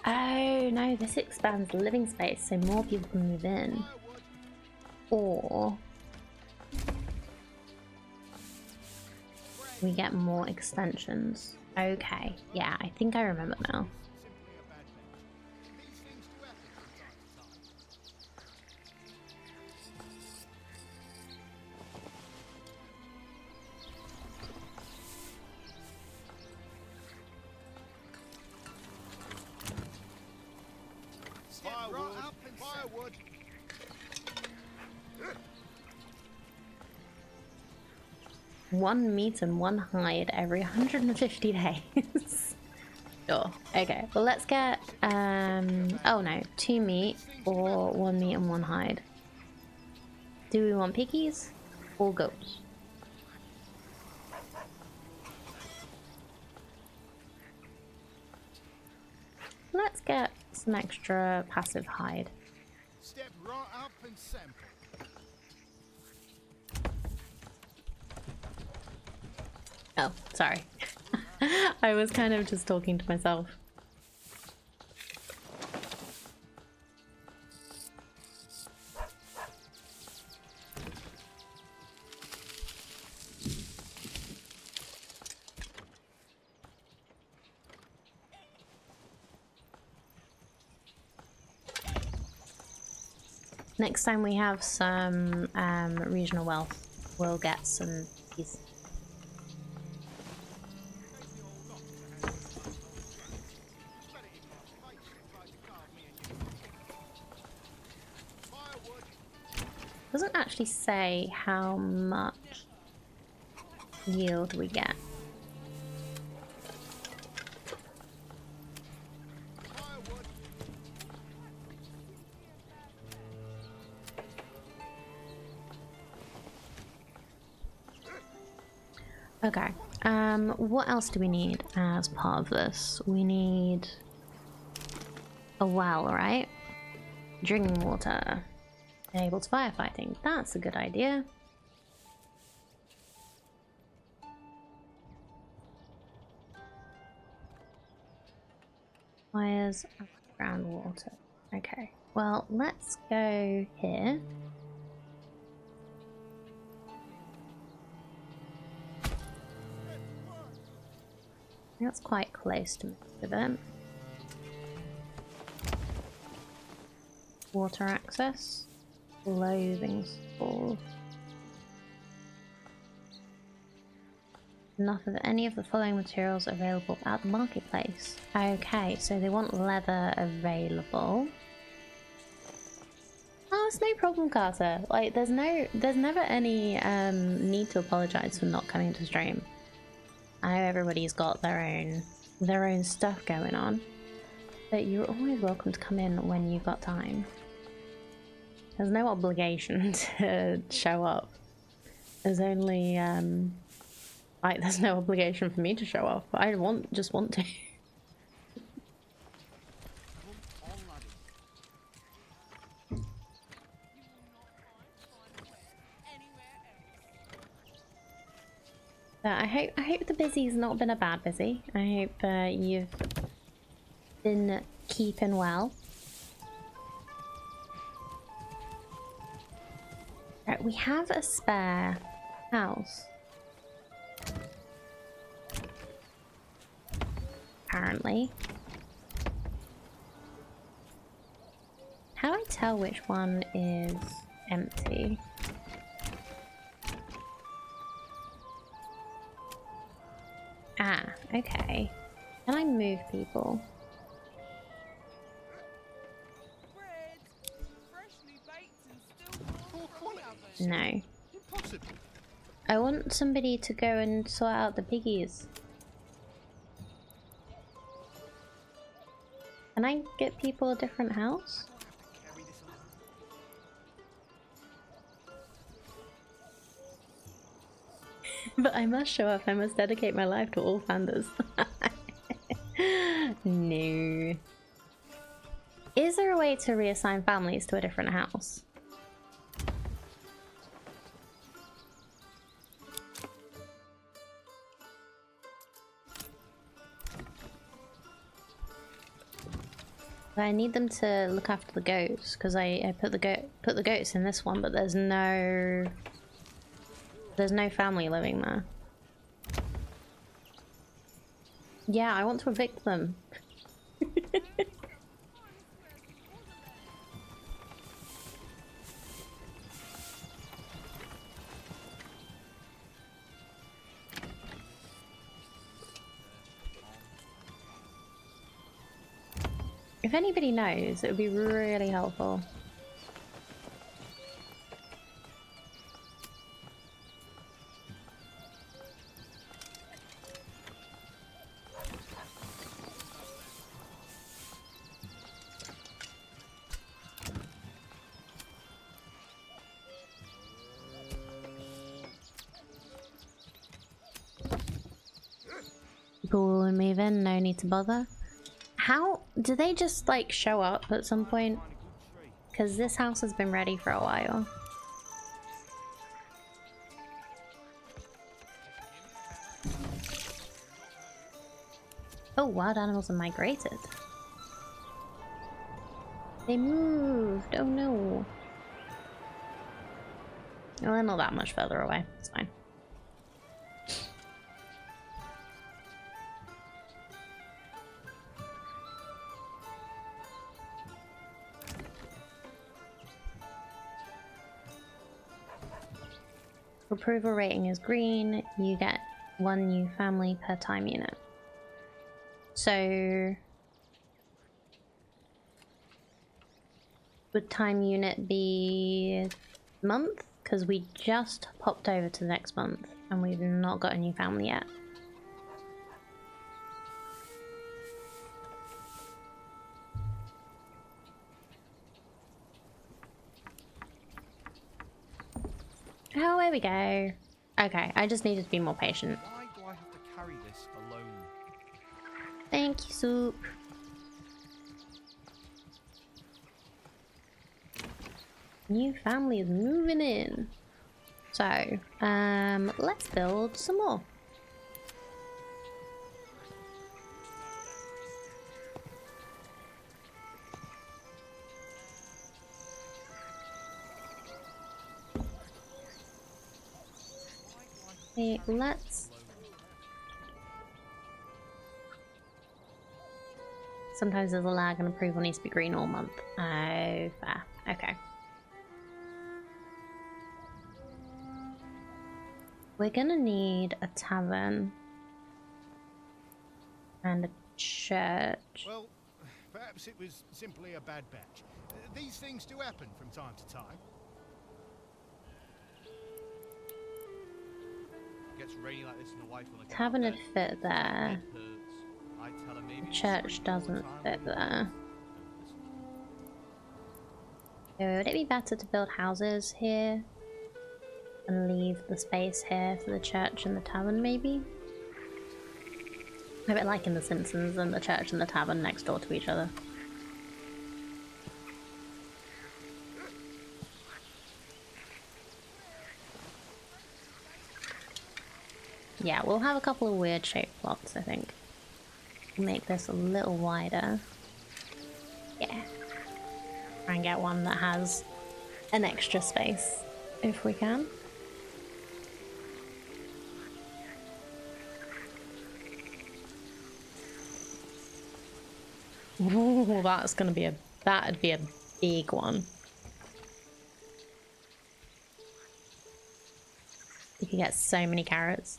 Oh no, this expands the living space so more people can move in. Or we get more extensions. Okay, yeah, I think I remember now. Firewood. One meat and one hide every 150 days. Sure. Okay. Well, let's get oh no, 2 meat or 1 meat and 1 hide. Do we want piggies or goats? Let's get some extra passive hide. Step right up and sample. Oh, sorry. I was kind of just talking to myself. Next time we have some regional wealth, we'll get some pieces. Doesn't actually say how much yield we get. Okay, what else do we need as part of this? We need a well, right? Drinking water. Enables firefighting. That's a good idea. Fires, groundwater. Okay, well, let's go here. That's quite close to most of it. Water access. Clothing store. Enough of any of the following materials available at the marketplace. Okay, so they want leather available. Oh, it's no problem, Carter. Like, there's never any need to apologize for not coming to stream. I know everybody's got their own stuff going on, but you're always welcome to come in when you've got time. There's no obligation to show up. There's only like there's no obligation for me to show up. I just want to. I hope the busy's not been a bad busy. I hope you've been keeping well. Right, we have a spare house. Apparently. How do I tell which one is empty? Ah, okay. Can I move people? Bread, freshly baked and still warm from the oven. No. Impossible. I want somebody to go and sort out the piggies. Can I get people a different house? But I must show up. I must dedicate my life to all pandas. No. Is there a way to reassign families to a different house? I need them to look after the goats because I put the goats in this one, but there's no family living there. Yeah, I want to evict them. If anybody knows, it would be really helpful. People will move in, no need to bother. How do they just like show up at some point? Because this house has been ready for a while. Oh, wild animals have migrated. They moved. Oh no. Well, they're not that much further away. It's fine. Approval rating is green. You get 1 new family per time unit. So would time unit be month? Because we just popped over to the next month and we've not got a new family yet. Oh, there we go. Okay, I just needed to be more patient. Why do I have to carry this alone? Thank you, Soup. New family is moving in. So, let's build some more. Okay, let's... Sometimes there's a lag and approval needs to be green all month. Oh, fair. Okay. We're gonna need a tavern and a church. Well, perhaps it was simply a bad batch. These things do happen from time to time. Gets rainy like this and the wife will Tavern would fit there. The church doesn't fit there. So would it be better to build houses here and leave the space here for the church and the tavern, maybe? A bit like in The Simpsons and the church and the tavern next door to each other. Yeah, we'll have a couple of weird shaped blocks, I think. We'll make this a little wider. Yeah. Try and get one that has an extra space, if we can. Ooh, that's gonna be that'd be a big one. You could get so many carrots.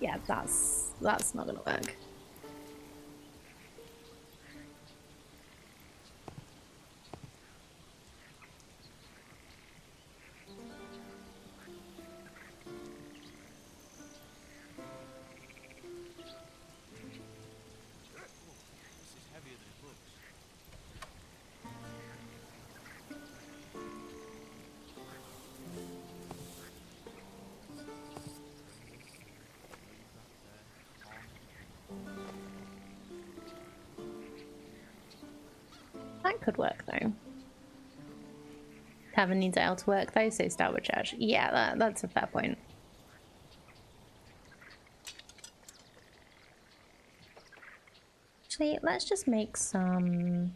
Yeah, that's not gonna work. This is heavier than it looks. That could work though. Tavern needs ale to work though, so start with church. Yeah, that's a fair point. Actually, let's just make some...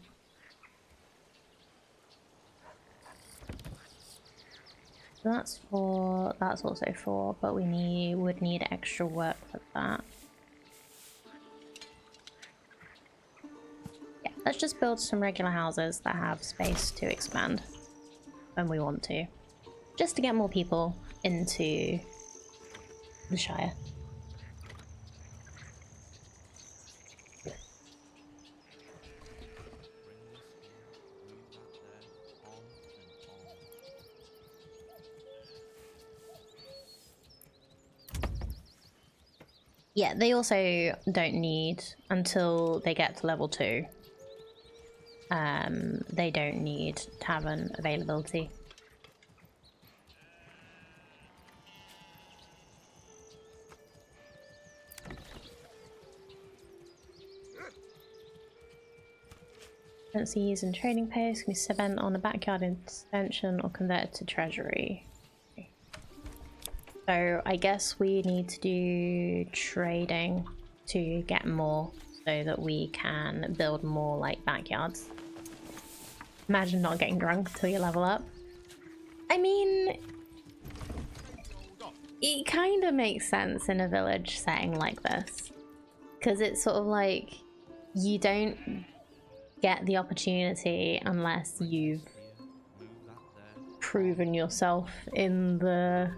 That's 4, that's also 4, but we would need extra work for that. Yeah, let's just build some regular houses that have space to expand when we want to. just to get more people into the Shire. Yeah, they also don't need, until they get to level 2, they don't need tavern availability. Currency used in trading posts can be spent on a backyard extension or converted to treasury. So I guess we need to do trading to get more so that we can build more like backyards. Imagine not getting drunk until you level up. I mean, it kind of makes sense in a village setting like this, because it's sort of like you don't get the opportunity unless you've proven yourself in the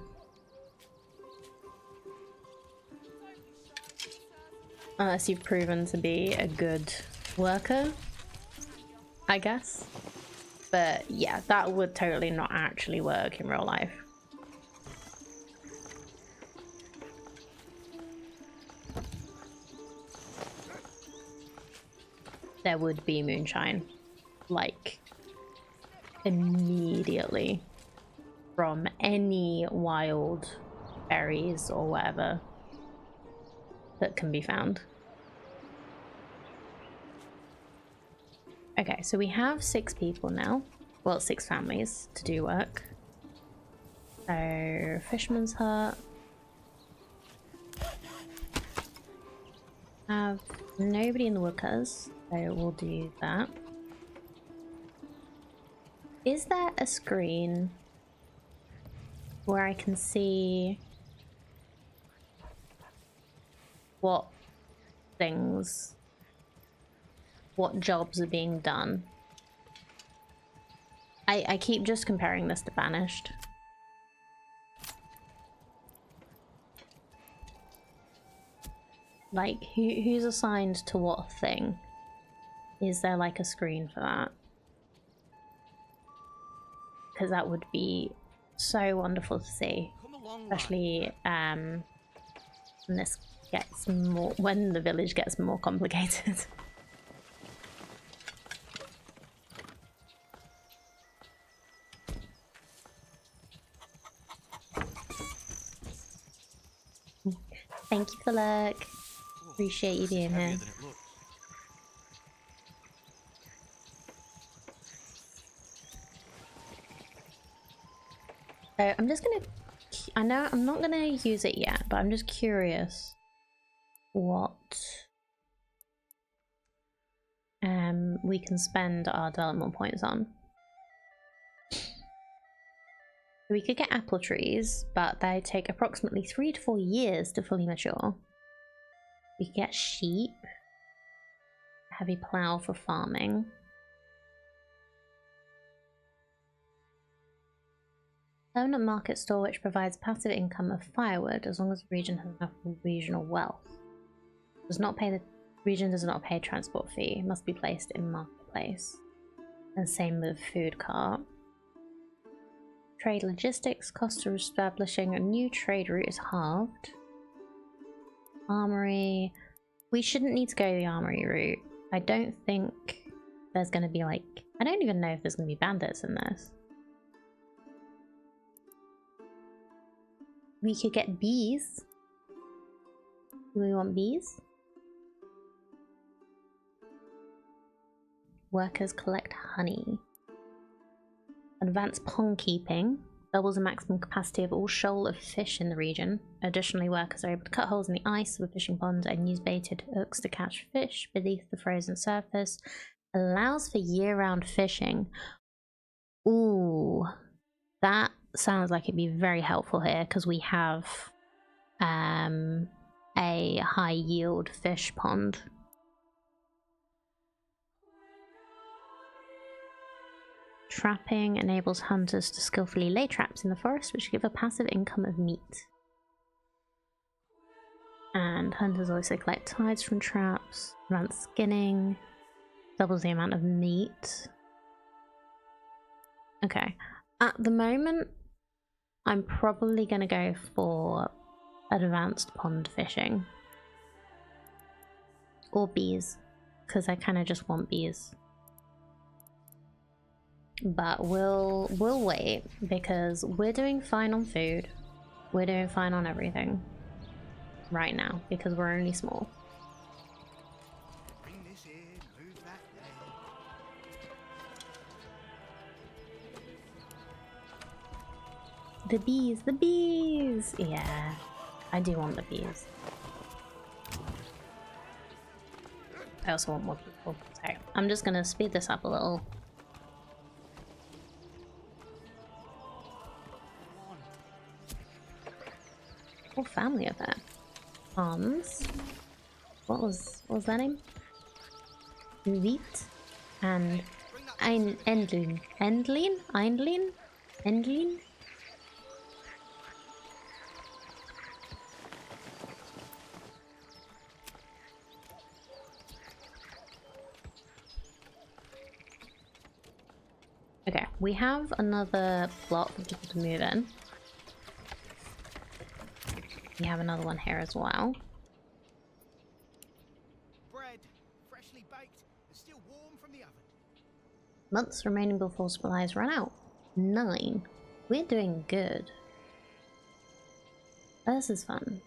unless you've proven to be a good worker, I guess. But yeah, that would totally not actually work in real life. There would be moonshine, like, immediately from any wild berries or whatever that can be found. Okay, so we have 6 people now. Well, 6 families to do work. So, Fisherman's Hut. Have nobody in the woodcutters, so we'll do that. Is there a screen where I can see what things, what jobs are being done? I keep just comparing this to Banished. Like, who's assigned to what thing? Is there like a screen for that? Because that would be so wonderful to see. Especially when this gets more, when the village gets more complicated. Thank you for luck. Appreciate you being here. So I'm just gonna, I know I'm not gonna use it yet, but I'm just curious what we can spend our development points on. We could get apple trees, but they take approximately 3 to 4 years to fully mature. We could get sheep, heavy plow for farming. Permanent market store which provides passive income of firewood as long as the region has enough regional wealth. Region does not pay transport fee. Must be placed in marketplace. And same with food cart. Trade logistics. Cost of establishing a new trade route is halved. Armory. We shouldn't need to go the armory route. I don't think there's going to be like... I don't even know if there's going to be bandits in this. We could get bees. Do we want bees? Workers collect honey. Advanced pond keeping. Doubles the maximum capacity of all shoal of fish in the region. Additionally, workers are able to cut holes in the ice of a fishing pond and use baited hooks to catch fish beneath the frozen surface. Allows for year-round fishing. Ooh, that sounds like it'd be very helpful here because we have a high yield fish pond. Trapping enables hunters to skillfully lay traps in the forest, which give a passive income of meat. And hunters also collect hides from traps, prevent skinning, doubles the amount of meat. Okay, at the moment, I'm probably going to go for advanced pond fishing. Or bees, because I kind of just want bees. But we'll wait, because we're doing fine on food. We're doing fine on everything right now, because we're only small. Bring this in, move that there. The bees, the bees! Yeah, I do want the bees. I also want more people, so I'm just gonna speed this up a little. Whole family of that. Hans. What was their name? Vit and Endlin. Endlin? Eindlin? Endlin? Okay, we have another plot for people to move in. We have another one here as well. Bread, freshly baked, and still warm from the oven. Months remaining before supplies run out. 9. We're doing good. This is fun.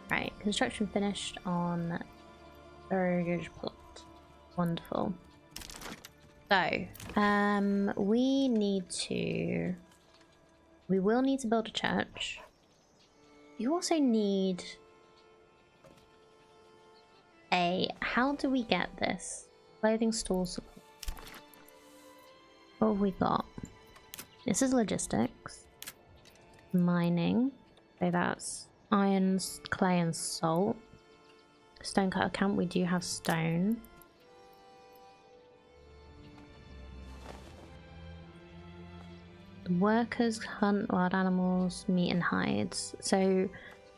Right, construction finished on Burridge Plot. Wonderful. So, we will need to build a church. You also need how do we get this? Clothing store support. What have we got? This is logistics. Mining. So that's iron, clay and salt. Stonecutter camp, we do have stone. Workers hunt wild animals, meat and hides. So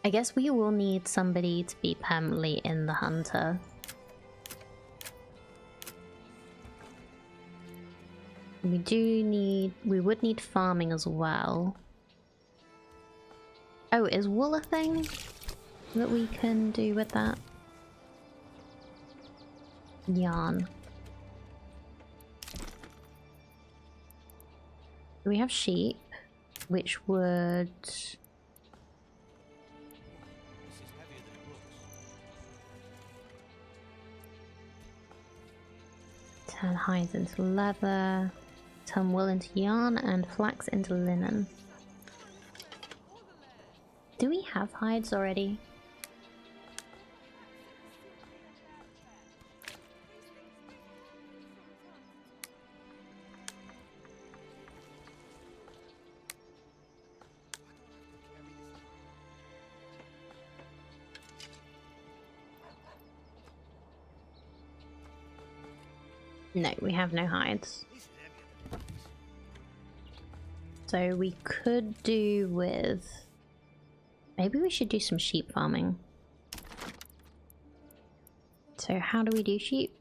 I guess we will need somebody to be permanently in the hunter. We would need farming as well. Oh, is wool a thing that we can do with that? Yarn. We have sheep, which would... This is heavier than it looks. turn hides into leather, turn wool into yarn, and flax into linen. Do we have hides already? No, we have no hides. So we could do with... Maybe we should do some sheep farming. So how do we do sheep?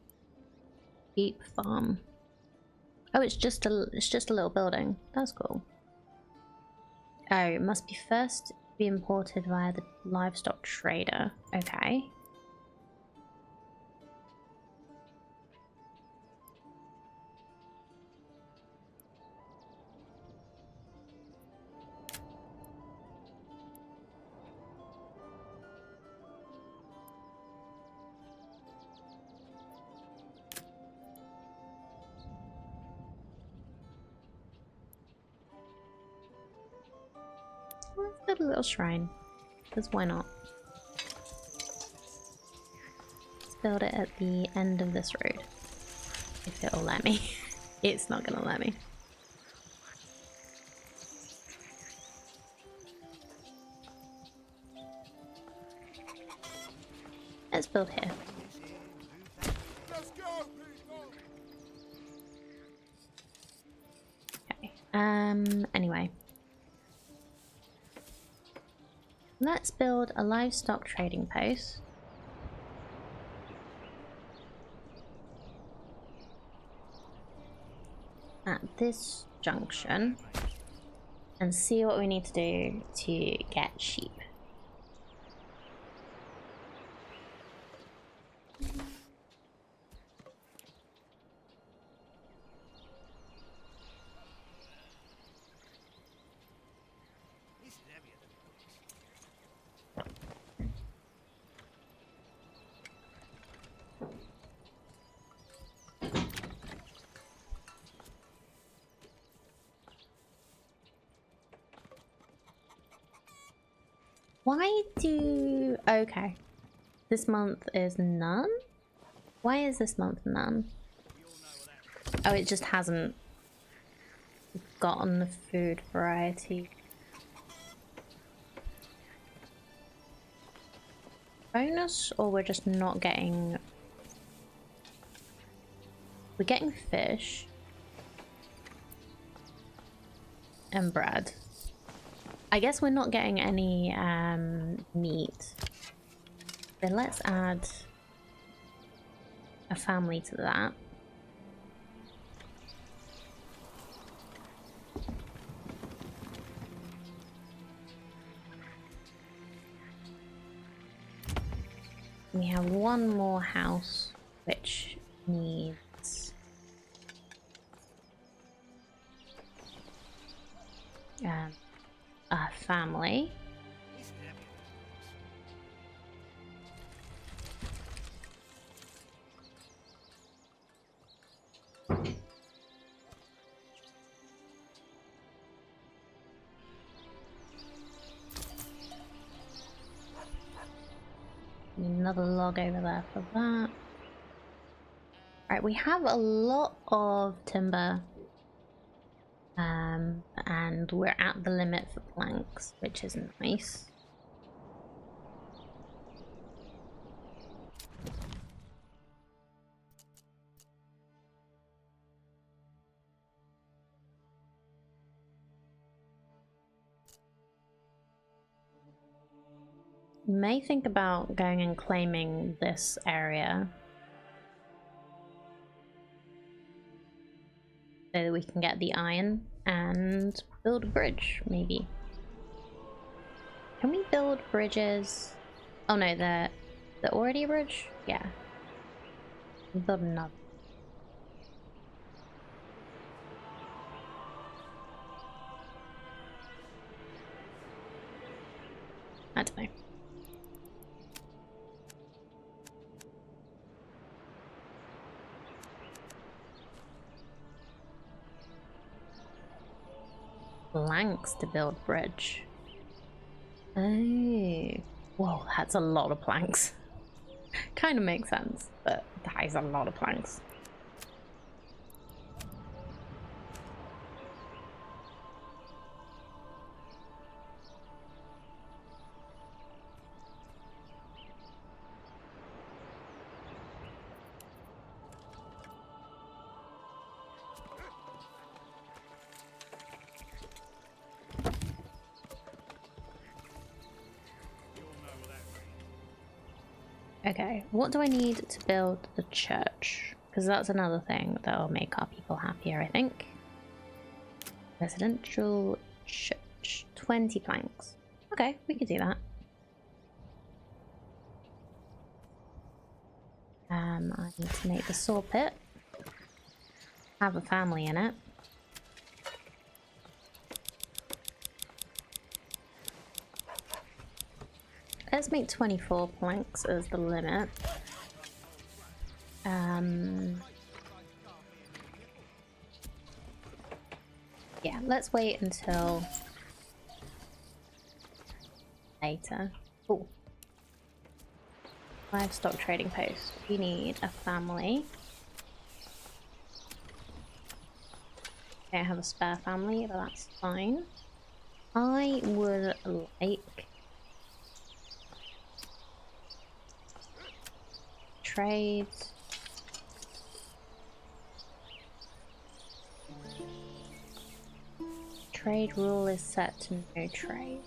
Sheep farm. Oh, it's just a little building. That's cool. Oh, it must be first be imported via the livestock trader. Okay. Let's build a little shrine, because why not? Let's build it at the end of this road. If it'll let me. It's not gonna let me. Let's build here. Let's go, people! Okay. Anyway. Let's build a livestock trading post. At this junction. And see what we need to do to get sheep. This is heavier than Why do... Okay. This month is none? Why is this month none? Oh, it just hasn't gotten the food variety. Bonus, or we're just not getting... We're getting fish. And bread. I guess we're not getting any meat. Then let's add a family to that. We have one more house which needs a family. this is heavier Another log over there for that. Right, we have a lot of timber. And we're at the limit for planks, which is nice. You may think about going and claiming this area so that we can get the iron and build a bridge, maybe. Can we build bridges? Oh no, they're already a bridge? Yeah. We'll build another. I don't know. Planks to build bridge. Oh. Whoa, that's a lot of planks. Kind of makes sense, but that is a lot of planks. Okay, what do I need to build the church? Because that's another thing that will make our people happier, I think. Residential church. 20 planks. Okay, we can do that. I need to make the saw pit. Have a family in it. Let's make 24 planks as the limit. Yeah, let's wait until later. Oh. Livestock trading post. We need a family. Okay, I have a spare family, but that's fine. I would like trade. Trade rule is set to no trade.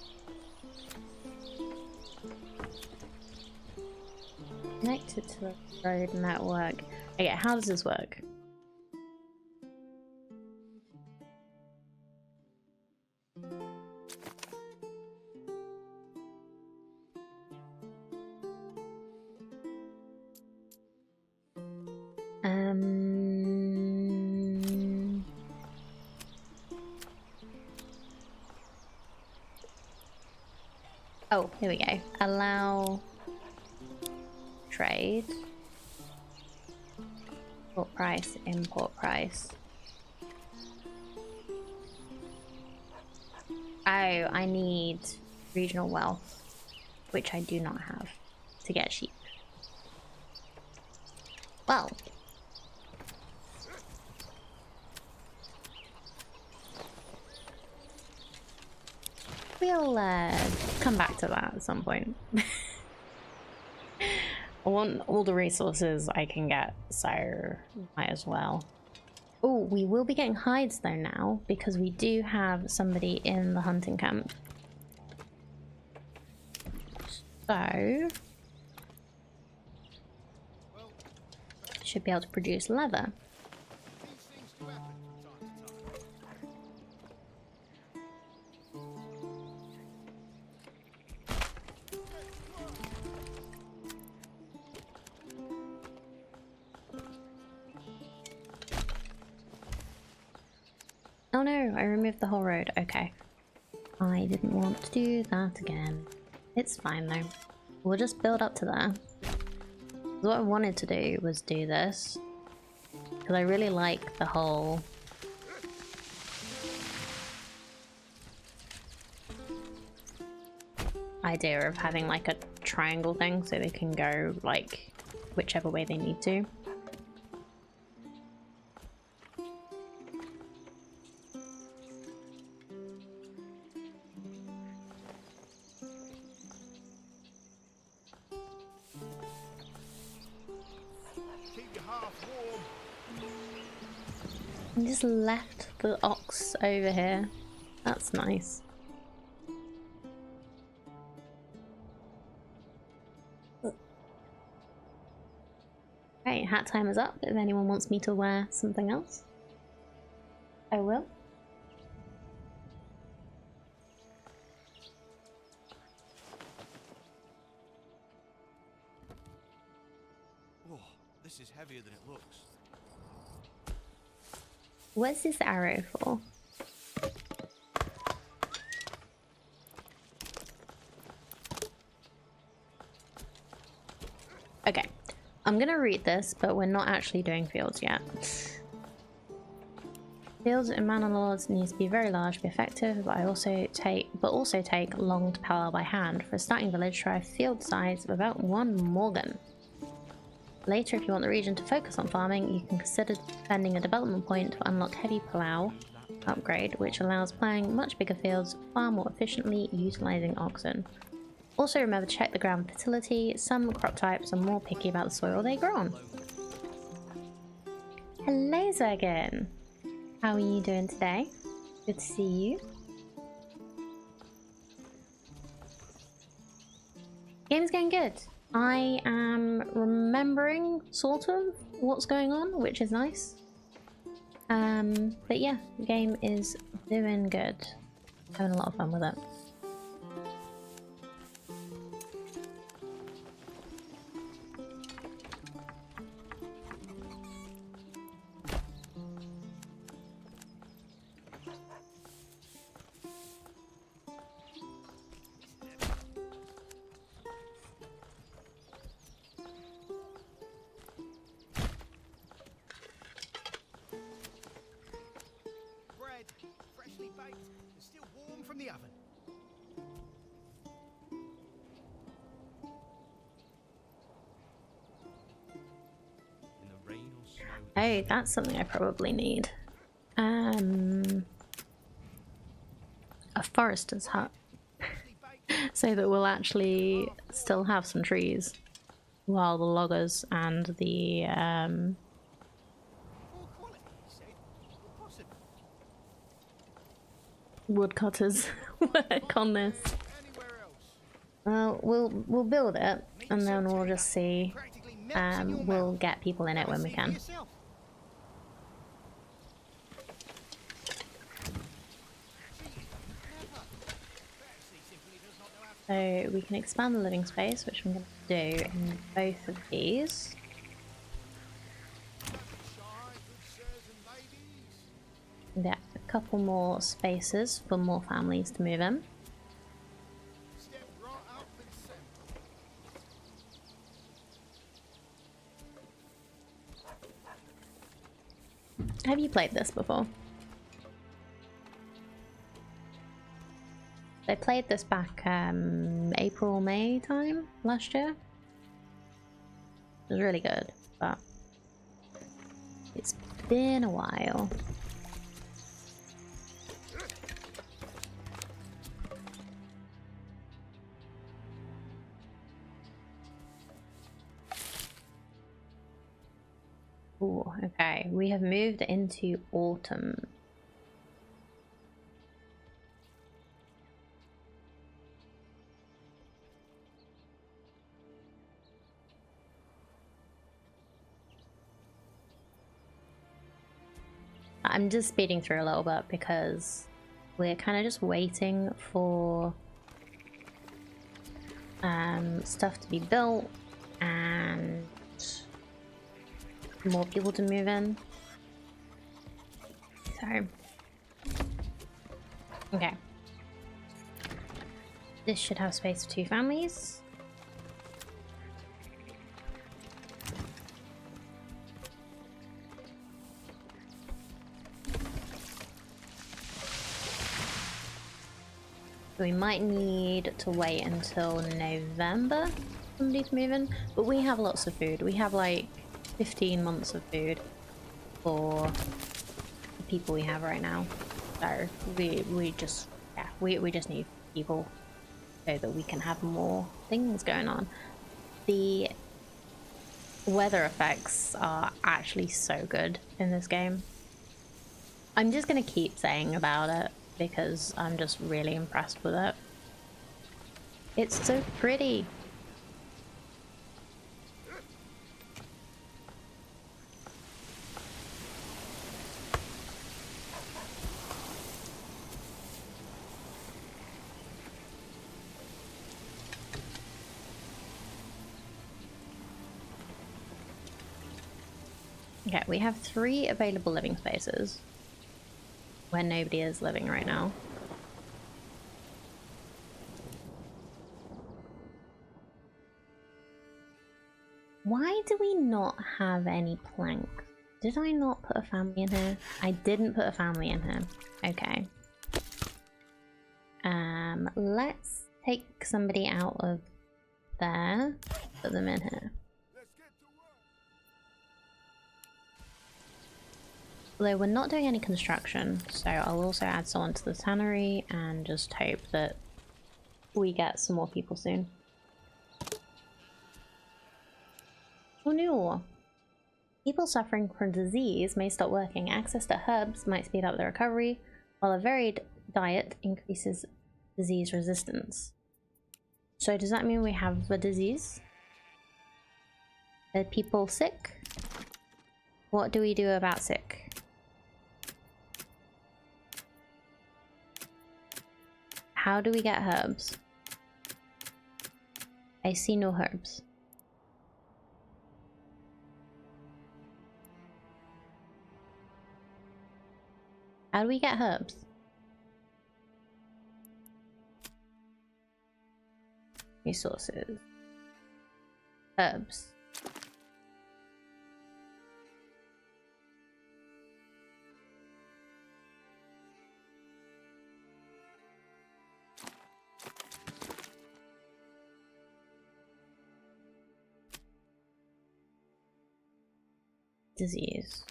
Connected to the road network. Okay, how does this work? Oh, here we go. Allow trade. Import price, import price. Oh, I need regional wealth, which I do not have to get sheep. Well. We'll come back to that at some point. I want all the resources I can get, so might as well. Oh, we will be getting hides though now, because we do have somebody in the hunting camp. So... should be able to produce leather. These things do happen from time to time. Oh no, I removed the whole road. Okay. I didn't want to do that again. It's fine though. We'll just build up to there. What I wanted to do was do this. Because I really like the whole... idea of having like a triangle thing so they can go like whichever way they need to. I just left the ox over here. That's nice. Okay, hat time is up. If anyone wants me to wear something else, I will. Oh, this is heavier than it looks. What's this arrow for? Okay, I'm gonna read this, but we're not actually doing fields yet. Fields in Manor Lords needs to be very large to be effective, but also take long to power by hand. For a starting village, try a field size of about 1 Morgan. Later, if you want the region to focus on farming, you can consider spending a development point to unlock heavy plough upgrade, which allows ploughing much bigger fields far more efficiently utilizing oxen. Also remember to check the ground fertility. Some crop types are more picky about the soil they grow on. Hello Zergen! How are you doing today? Good to see you. Game's going good. I am remembering sort of what's going on, which is nice. But yeah, the game is doing good. Having a lot of fun with it. Freshly baked and still warm from the oven. In the rain or snow. Oh, that's something I probably need. A forester's hut. So that we'll actually still have some trees. while the loggers and the Poor quality, he said. Or possibly. woodcutters work on this. Anywhere else. Well, we'll build it, and then we'll just see. Practically melts in your We'll mouth. get people in it Come when and we see for can. yourself. So we can expand the living space, which I'm going to do in both of these. Get a couple more spaces for more families to move in. Step right up and center. Have you played this before? I played this back April, May time last year. It was really good, but it's been a while. Ooh, okay, we have moved into autumn. I'm just speeding through a little bit because we're kind of just waiting for stuff to be built and more people to move in. So, okay. This should have space for 2 families. We might need to wait until November for somebody to move in, but we have lots of food. We have like 15 months of food for the people we have right now. So we just need people so that we can have more things going on. The weather effects are actually so good in this game. I'm just gonna keep saying about it because I'm just really impressed with it. It's so pretty. Okay, we have 3 available living spaces where nobody is living right now. Why do we not have any planks? Did I not put a family in here? I didn't put a family in here. Okay. Let's take somebody out of there, put them in here. Although we're not doing any construction, so I'll also add someone to the tannery and just hope that we get some more people soon. Oh no! People suffering from disease may stop working. Access to herbs might speed up their recovery, while a varied diet increases disease resistance. So does that mean we have a disease? Are people sick? What do we do about sick? How do we get herbs? I see no herbs. How do we get herbs? Resources. Herbs. Disease.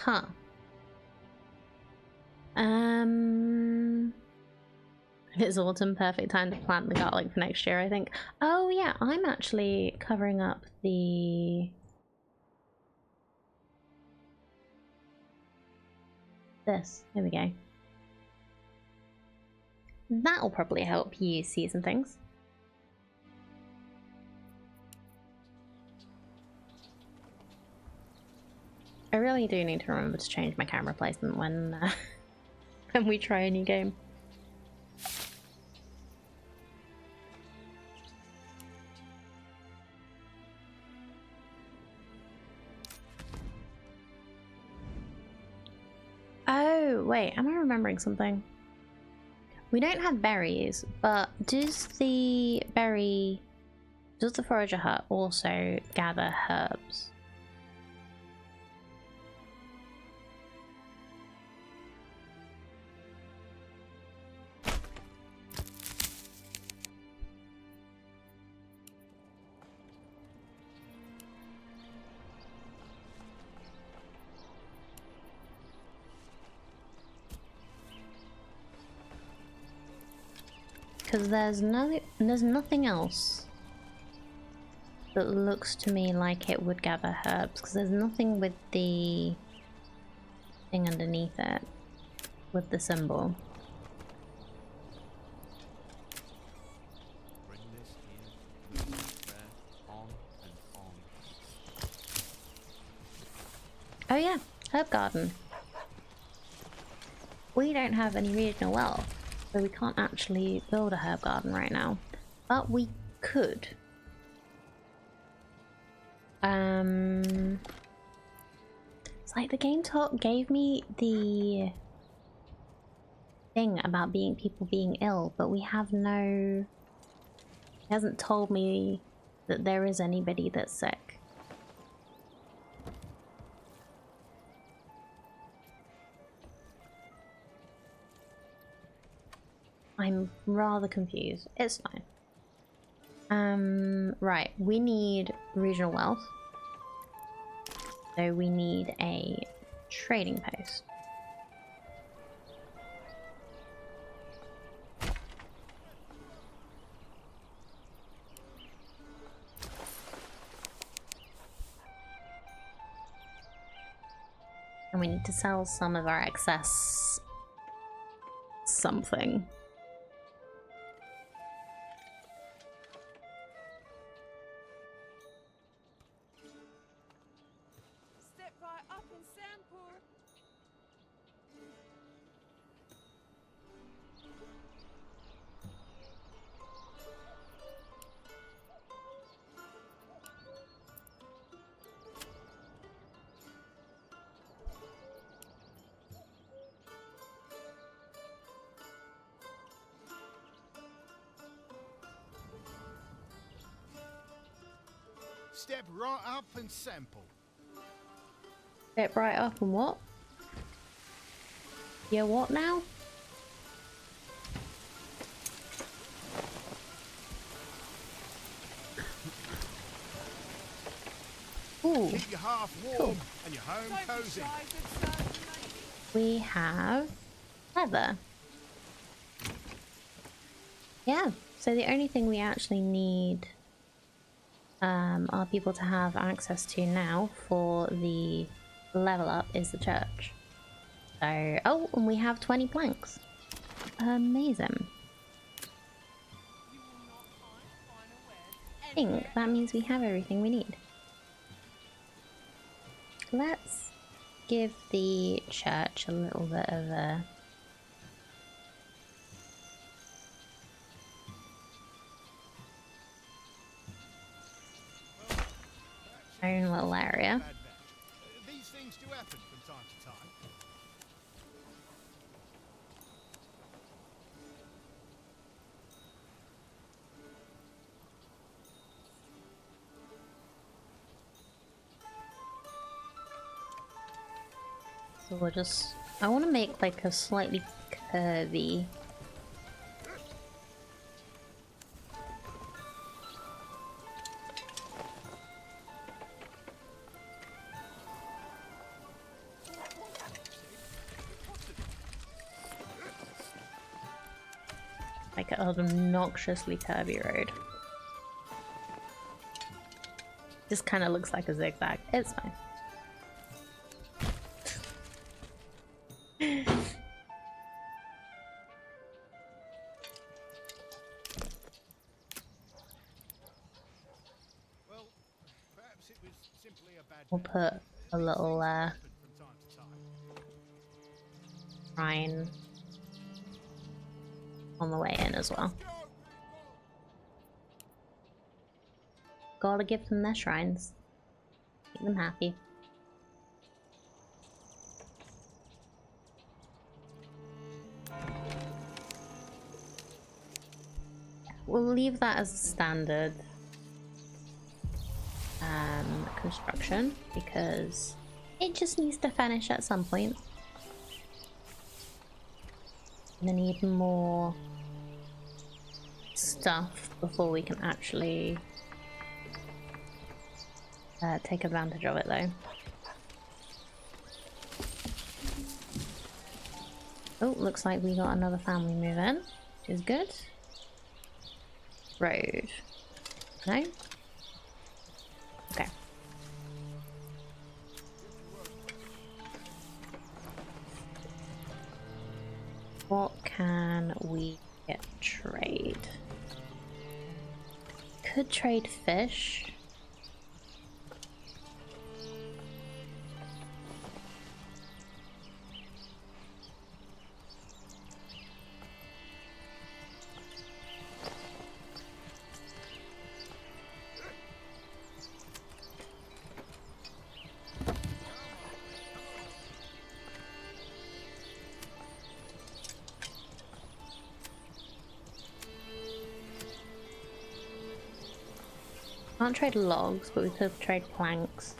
Huh. If it's autumn, perfect time to plant the garlic for next year, I think. Oh yeah, I'm actually covering up the... this. There we go. That'll probably help you see some things. I really do need to remember to change my camera placement when when we try a new game. Oh, wait, am I remembering something? We don't have berries, but does the forager hut also gather herbs? Because there's nothing else that looks to me like it would gather herbs, because there's nothing with the thing underneath it, with the symbol. Bring this here, there, on and on. Oh yeah, herb garden. We don't have any regional wealth, so we can't actually build a herb garden right now, but we could. It's like the game gave me the thing about people being ill, but we have no... It hasn't told me that there is anybody that's sick. I'm rather confused. It's fine. Right, we need regional wealth. So we need a trading post. And we need to sell some of our excess something. Step right up and sample. Step right up and sample. Step right up and what? Yeah, what now? Ooh, Keep your half warm and your home Don't be cozy. shy, good sir, lady. we have leather. Yeah, so the only thing we actually need are people to have access to now for the level up is the church. So, oh, and we have 20 planks. Amazing. You will not find finer wares I think anywhere that means we have everything we need. Let's give the church a little bit of a... own little area. Bad batch. These things do happen from time to time. So we'll just... I want to make like a slightly curvy... like an obnoxiously curvy road. This kind of looks like a zigzag. It's fine. Well, perhaps it was simply a bad We'll bet. put a little Happen from time to time. shrine on the way in as well. Gotta give them their shrines. Keep them happy. We'll leave that as a standard construction because it just needs to finish at some point. I'm gonna need more stuff before we can actually take advantage of it though. Oh, looks like we got another family move in, which is good. Road. No? Okay. What can we trade? Could trade fish. Can't trade logs, but we could trade planks.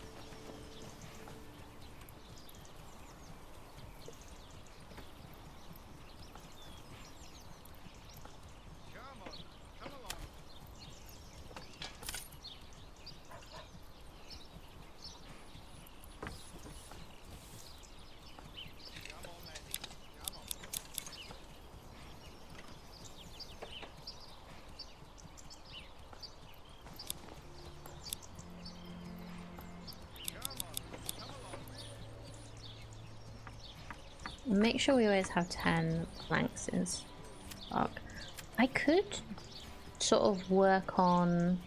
Come on, come along. Come on, laddie. Come on. Come on, come along. Make sure we always have 10 planks in stock. I could sort of work on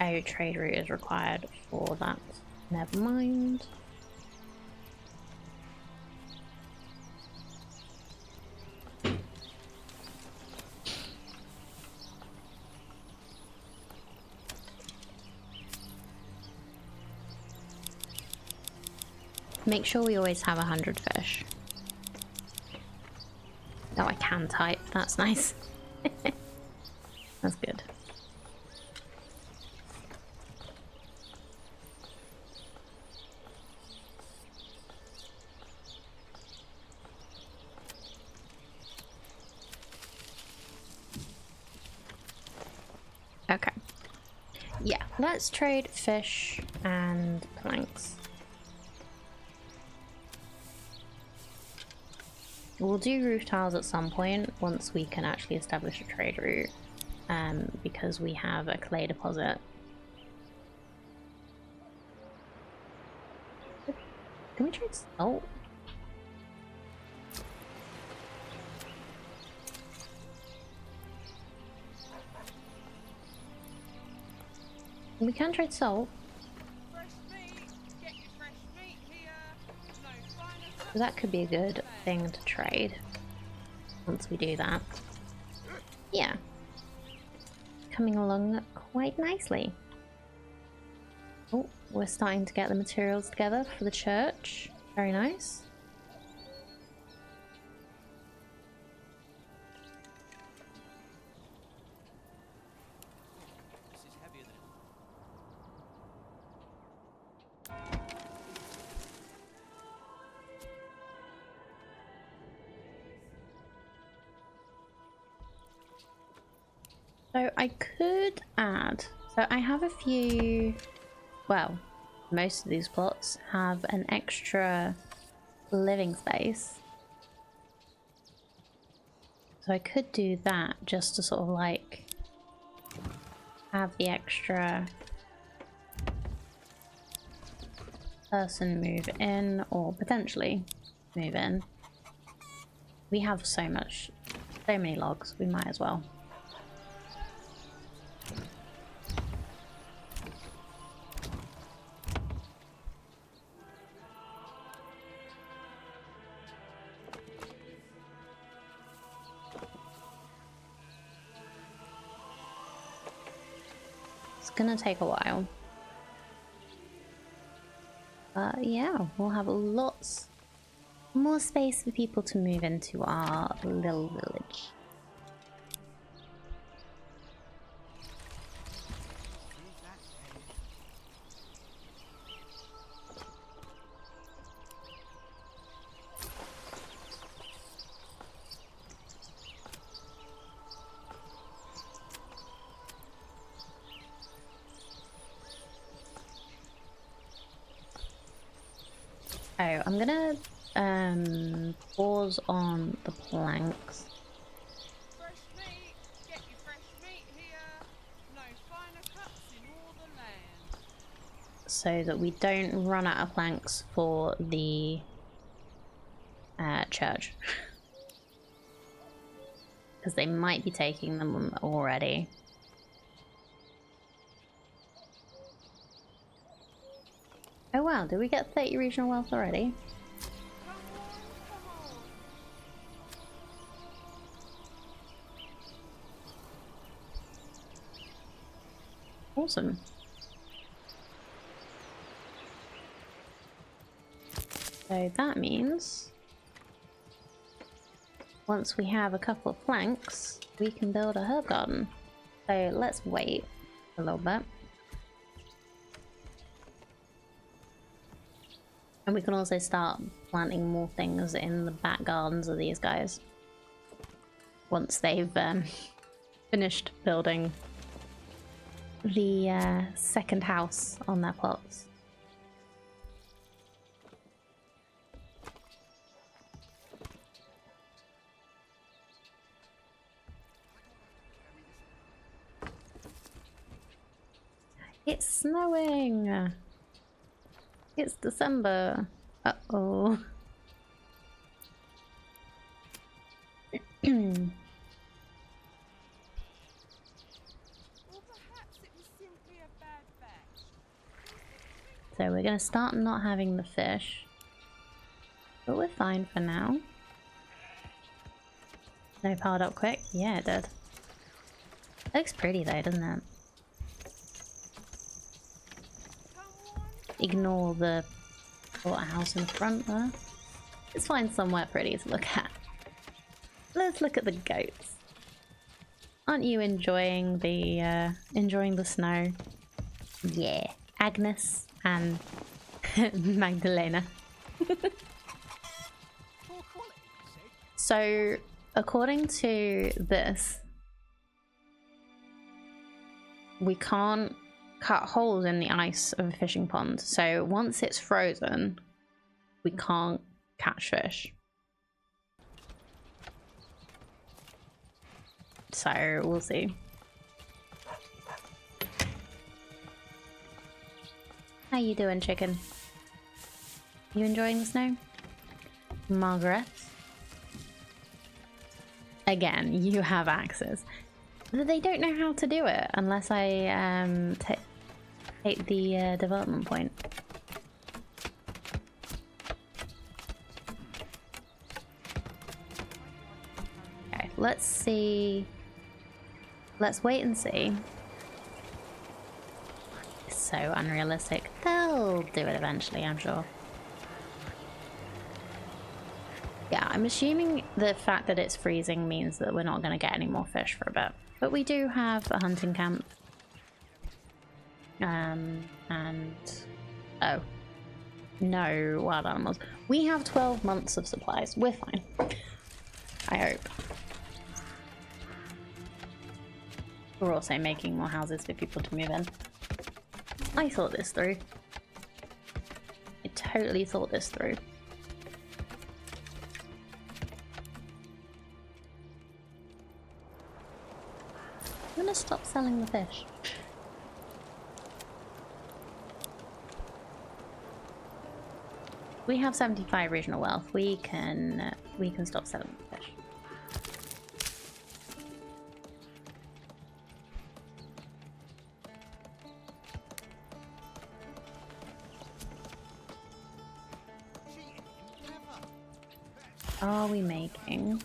a trade route is required for that. Never mind. Make sure we always have 100 fish. Oh, I can type. That's nice. That's good. Okay. Yeah, let's trade fish and planks. We'll do roof tiles at some point once we can actually establish a trade route, because we have a clay deposit. Can we trade salt? We can trade salt. Fresh meat, get your fresh meat here. No finer So that could be a good thing to trade once we do that. Yeah. Coming along quite nicely. Oh, we're starting to get the materials together for the church. Very nice. This is heavier than it So I could add, so I have a few, well, most of these plots have an extra living space. So I could do that just to sort of like have the extra person move in, or potentially move in. We have so many logs, we might as well. It's gonna take a while. But yeah, we'll have lots more space for people to move into our little village. Oh, I'm gonna pause on the planks. Fresh meat, get your fresh meat here. No finer cuts in all the land. So that we don't run out of planks for the church. Because they might be taking them already. Oh wow, did we get 30 regional wealth already? Come on, come on. Awesome. So that means once we have a couple of planks, we can build a herb garden. So let's wait a little bit. And we can also start planting more things in the back gardens of these guys. Once they've finished building the second house on their plots. It's snowing! It's December. Uh-oh. Or perhaps it was simply a bad batch. So we're gonna start not having the fish. But we're fine for now. No piled up quick? Yeah, it did. Looks pretty though, doesn't it? Ignore the house in the front there. Let's find somewhere pretty to look at. Let's look at the goats. Aren't you enjoying the snow? Yeah, Agnes and Magdalena. So, according to this, we can't cut holes in the ice of a fishing pond. So once it's frozen, we can't catch fish. So we'll see. How you doing, chicken? You enjoying the snow? Margaret? Again, you have axes. They don't know how to do it unless I take the development point. Okay, let's see. Let's wait and see. It's so unrealistic. They'll do it eventually, I'm sure. Yeah, I'm assuming the fact that it's freezing means that we're not going to get any more fish for a bit. But we do have a hunting camp. And... oh. No wild animals. We have 12 months of supplies. We're fine. I hope. We're also making more houses for people to move in. I thought this through. I totally thought this through. I'm gonna stop selling the fish. We have 75 regional wealth. We can stop selling the fish. Are we making?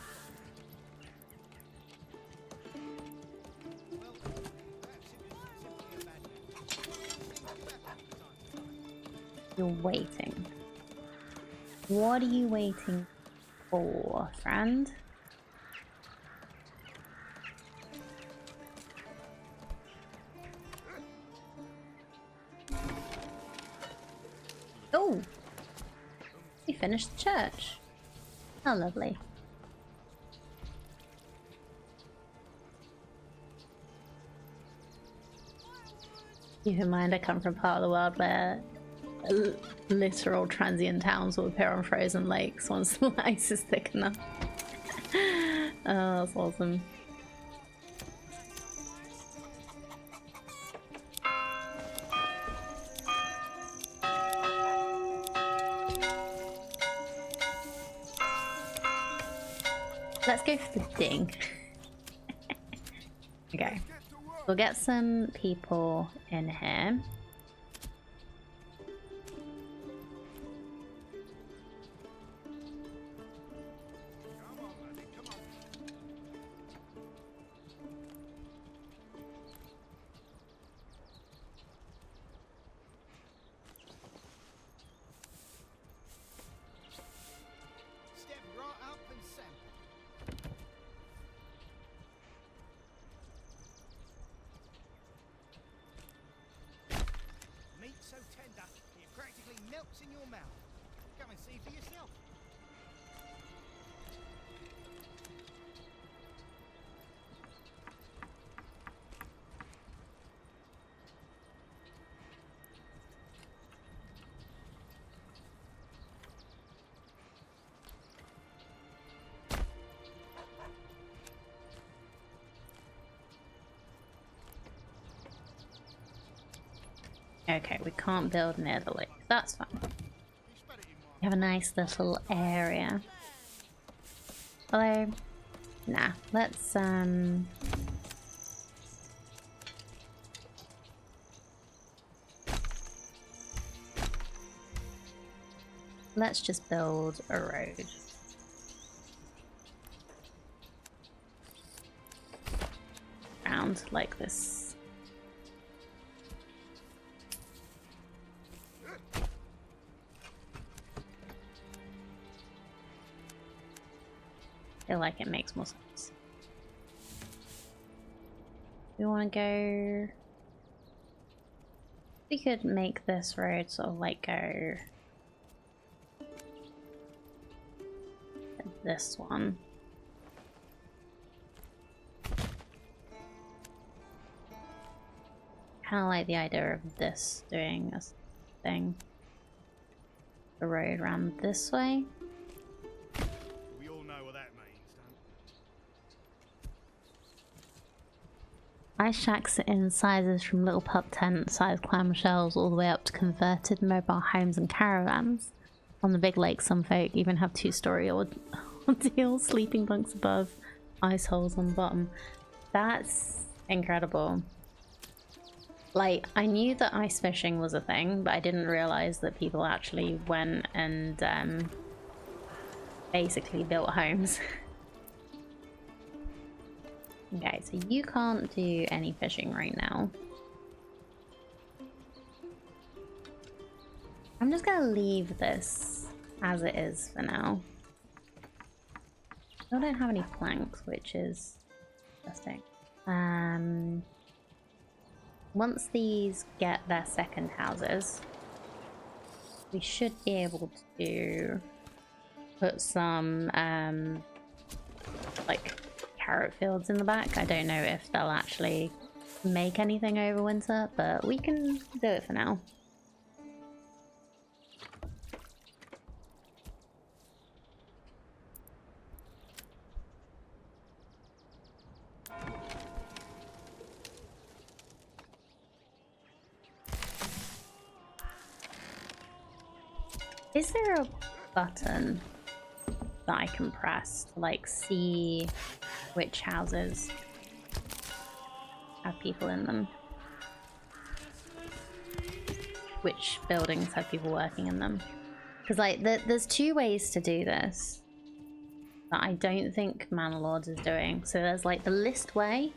You're waiting. What are you waiting for, friend? Oh! We finished the church. How lovely. Keep in mind I come from part of the world where literal transient towns will appear on frozen lakes once the ice is thick enough. Oh, that's awesome. Let's go for the ding. Okay. We'll get some people in here. Step right up and sample. Meat so tender, it practically melts in your mouth. Come and see for yourself. Okay, we can't build near the lake. That's fine. We have a nice little area. Although, nah, let's just build a road. Around like this. I feel like it makes more sense. We want to go... We could make this road sort of like go... this one. Kind of like the idea of this doing this thing. The road around this way. We all know what that means, don't we? Ice shacks are in sizes from little pup tent sized clamshells all the way up to converted mobile homes and caravans. On the big lake, some folk even have two-story ordeals, sleeping bunks above, ice holes on the bottom. That's incredible. Like, I knew that ice fishing was a thing, but I didn't realize that people actually went and basically built homes. Okay, so you can't do any fishing right now. I'm just gonna leave this as it is for now. I don't have any planks, which is interesting. Once these get their second houses, we should be able to put some like carrot fields in the back. I don't know if they'll actually make anything over winter, but we can do it for now. Is there a button that I can press to like see which houses have people in them? Which buildings have people working in them? Because like there's two ways to do this that I don't think Manor Lords is doing. So there's like the list way,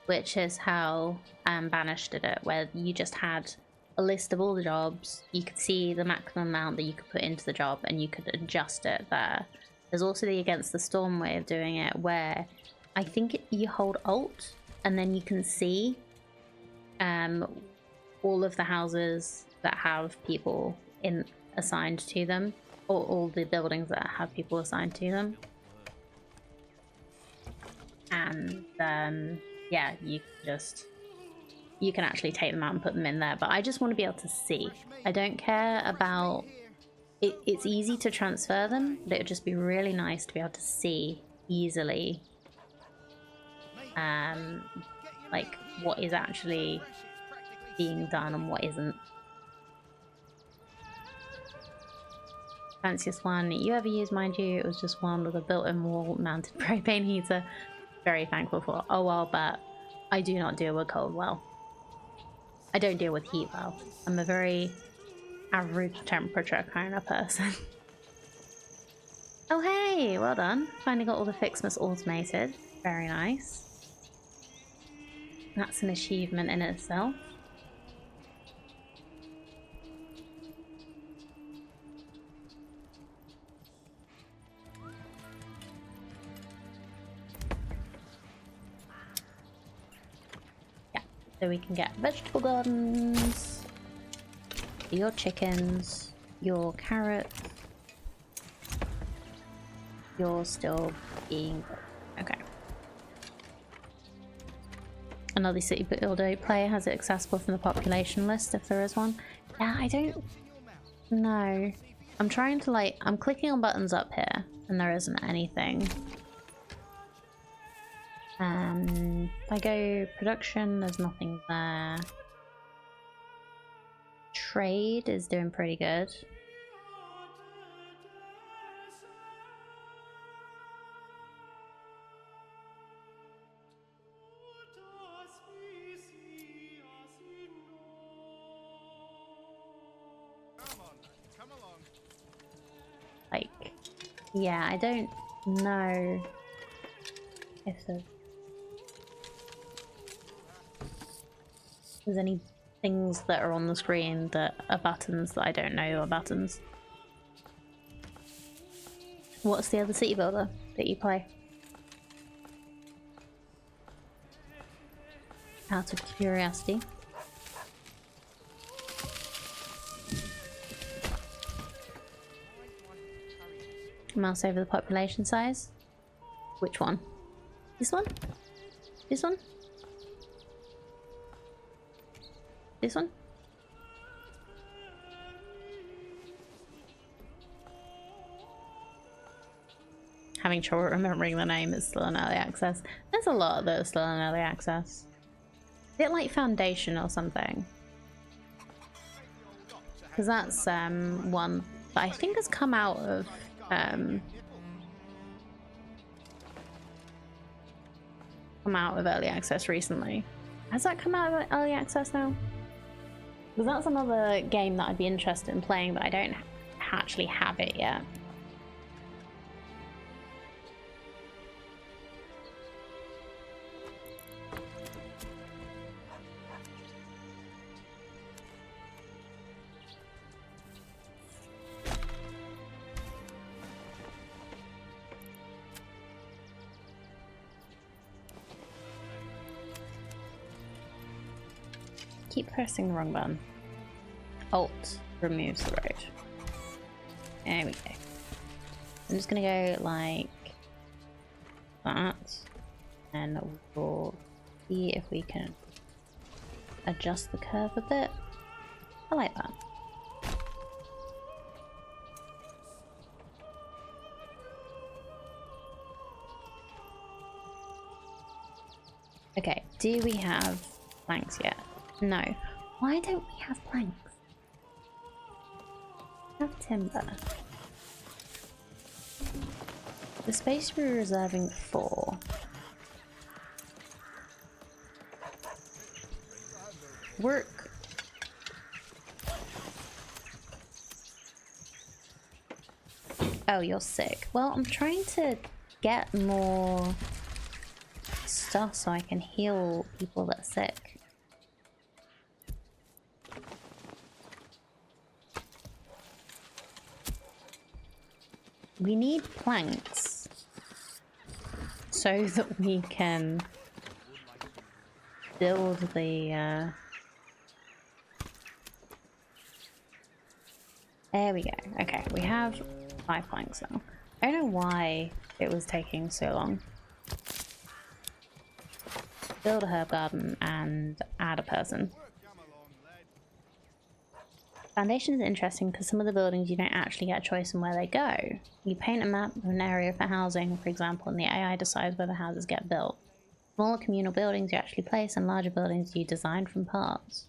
which is how Banished did it, where you just had a list of all the jobs. You could see the maximum amount that you could put into the job and you could adjust it there. There's also the Against the Storm way of doing it, where I think you hold Alt and then you can see all of the houses that have people assigned to them, or all the buildings that have people assigned to them. And yeah, you can actually take them out and put them in there, but I just want to be able to see. I don't care about it. It's easy to transfer them, but it would just be really nice to be able to see easily like what is actually being done and what isn't. Fanciest one you ever used, mind you, it was just one with a built-in wall-mounted propane heater. Very thankful for. Oh well, but I do not deal with cold well. I don't deal with heat well. I'm a very average temperature kind of person. Oh hey, well done. Finally got all the Fixmas automated. Very nice. That's an achievement in itself. So we can get vegetable gardens, your chickens, your carrots. You're still being... Okay. Another city builder player has it accessible from the population list if there is one. Yeah, I don't know. I'm trying to like... I'm clicking on buttons up here and there isn't anything. If I go production, there's nothing there. Trade is doing pretty good. Come along. Like, yeah, I don't know if there's any things that are on the screen that are buttons that I don't know are buttons. What's the other city builder that you play? Out of curiosity. Mouse over the population size. Which one? This one? This one? This one? Having trouble remembering the name. Is still in early access. There's a lot that are still in early access. Is it like Foundation or something? Because that's one that I think has come out of early access recently. Has that come out of early access now? Because that's another game that I'd be interested in playing, but I don't actually have it yet. Keep pressing the wrong button. Alt removes the road. There we go. I'm just gonna go like that, and we'll see if we can adjust the curve a bit. I like that. Okay, do we have planks yet? No. Why don't we have planks? Have timber. The space we're reserving for. Work. Oh, you're sick. Well, I'm trying to get more stuff so I can heal people that are sick. We need planks so that we can build the there we go. Okay, we have 5 planks now. I don't know why it was taking so long. Build a herb garden and add a person. Foundation is interesting because some of the buildings you don't actually get a choice in where they go. You paint a map of an area for housing, for example, and the AI decides where the houses get built. Smaller communal buildings you actually place, and larger buildings you design from parts.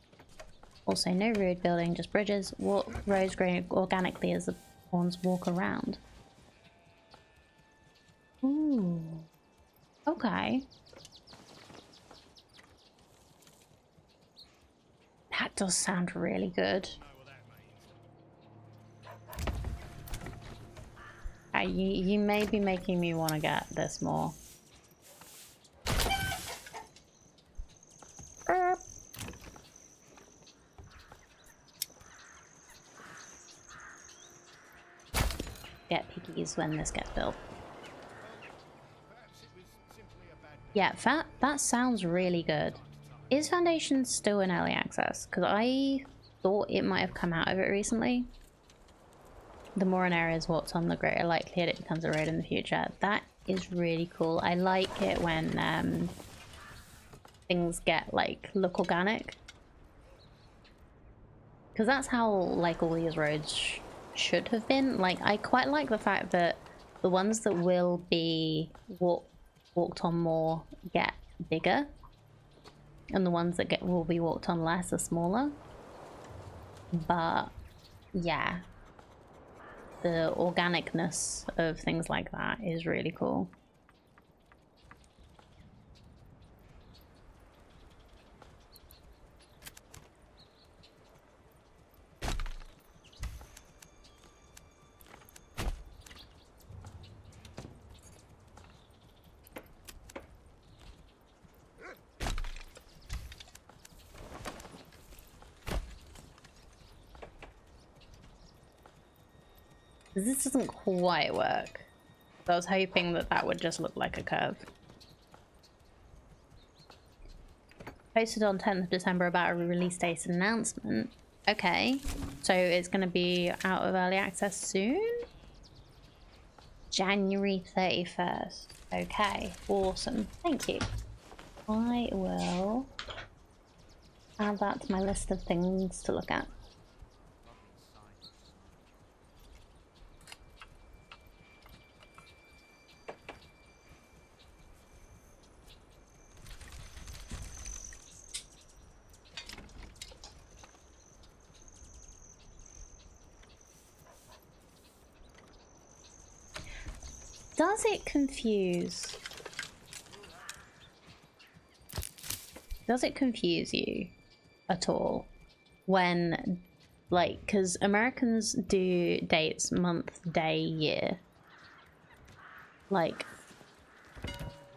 Also, no road building, just bridges. Roads grow organically as the pawns walk around. Ooh. Okay. That does sound really good. You may be making me want to get this more. Get piggies when this gets built. Yeah, that sounds really good. Is Foundation still in early access? Because I thought it might have come out of it recently. The more an area is walked on, the greater likelihood it becomes a road in the future. That is really cool. I like it when things get like look organic. Because that's how like all these roads should have been. Like, I quite like the fact that the ones that will be walked on more get bigger, and the ones that will be walked on less are smaller. But yeah, the organicness of things like that is really cool. This doesn't quite work. I was hoping that that would just look like a curve. Posted on 10th of December about a release date announcement. Okay, so it's going to be out of early access soon? January 31st. Okay, awesome. Thank you. I will add that to my list of things to look at. Does it confuse? Does it confuse you at all when, like, because Americans do dates month, day, year. Like,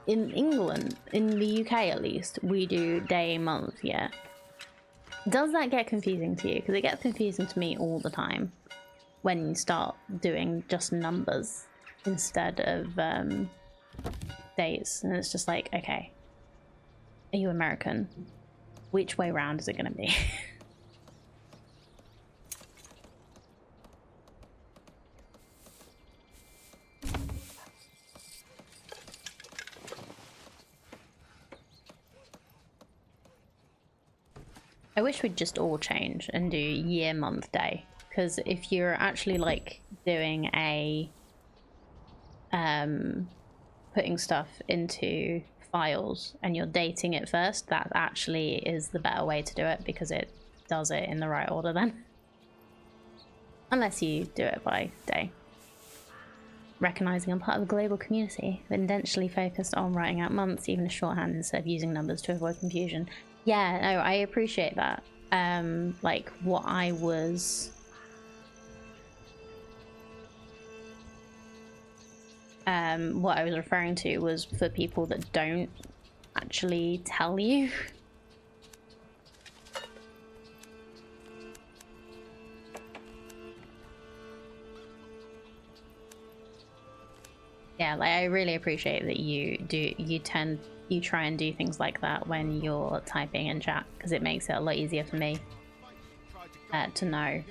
in England, in the UK at least, we do day, month, year. Does that get confusing to you? Because it gets confusing to me all the time when you start doing just numbers instead of dates, and it's just like, okay, are you American? Which way round is it going to be? I wish we'd just all change and do year, month, day, because if you're actually like doing a putting stuff into files and you're dating it first, that actually is the better way to do it because it does it in the right order then. Unless you do it by day. Recognizing I'm part of a global community, but intentionally focused on writing out months, even a shorthand, instead of using numbers to avoid confusion. Yeah, no, I appreciate that. Like what I was referring to was for people that don't actually tell you. Yeah, like I really appreciate that you try and do things like that when you're typing in chat, because it makes it a lot easier for me to know.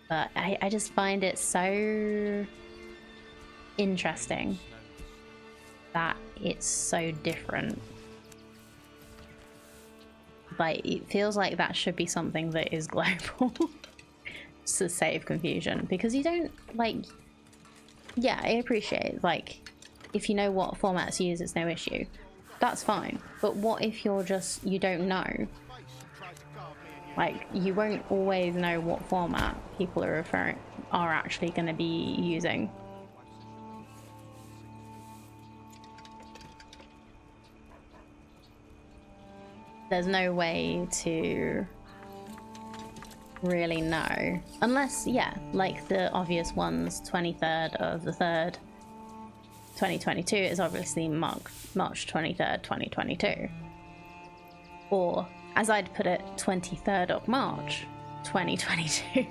But I just find it so interesting that it's so different. Like, it feels like that should be something that is global to save confusion, because you don't, like, yeah, I appreciate, like, if you know what formats to use, it's no issue. That's fine. But what if you're just, you don't know? Like, you won't always know what format people are actually going to be using. There's no way to really know. Unless, yeah, like the obvious ones, 23rd of the 3rd, 2022 is obviously March 23rd, 2022. Or, as I'd put it, 23rd of March, 2022.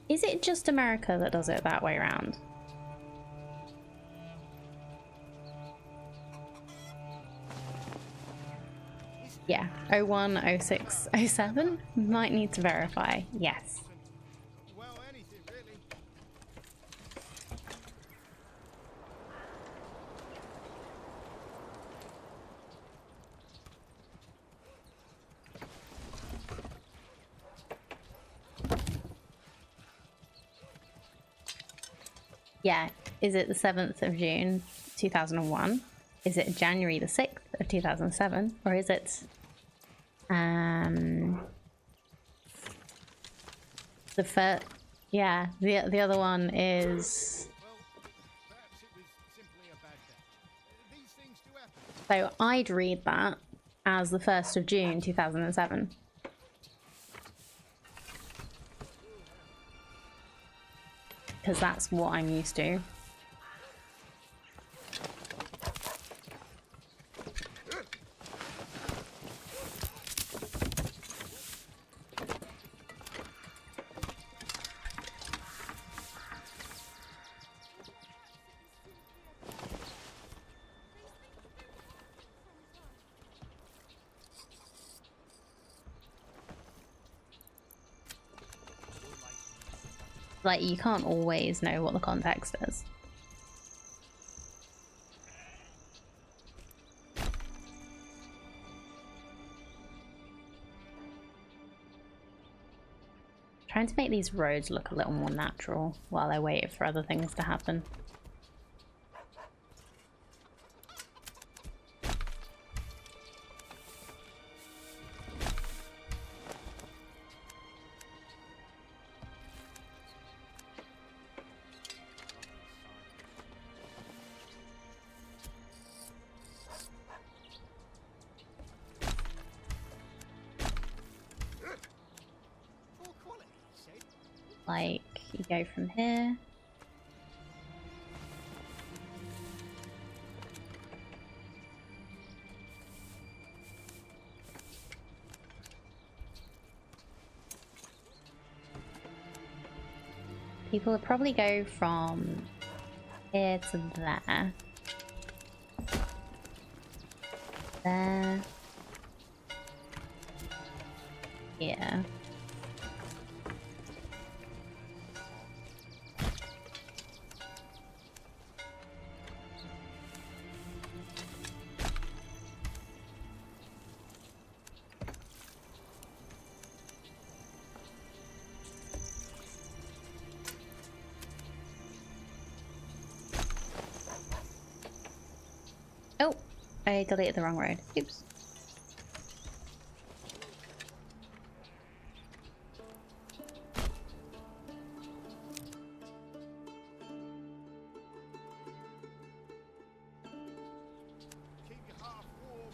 Is it just America that does it that way around? Yeah, 01, 06, 07? Might need to verify. Yes. Well, anything really. Yeah, is it the 7th of June 2001? Is it January the 6th of 2007? Or is it the first? Yeah, the other one is, Perhaps it was simply a bad bet. These things do happen. so I'd read that as the 1st of June 2007. Because that's what I'm used to. Like, you can't always know what the context is. Trying to make these roads look a little more natural while I wait for other things to happen. Poor quality, you said? Like, you go from here. People would probably go from here to there. There. Here. I deleted the wrong road. Oops. Keep your half warm.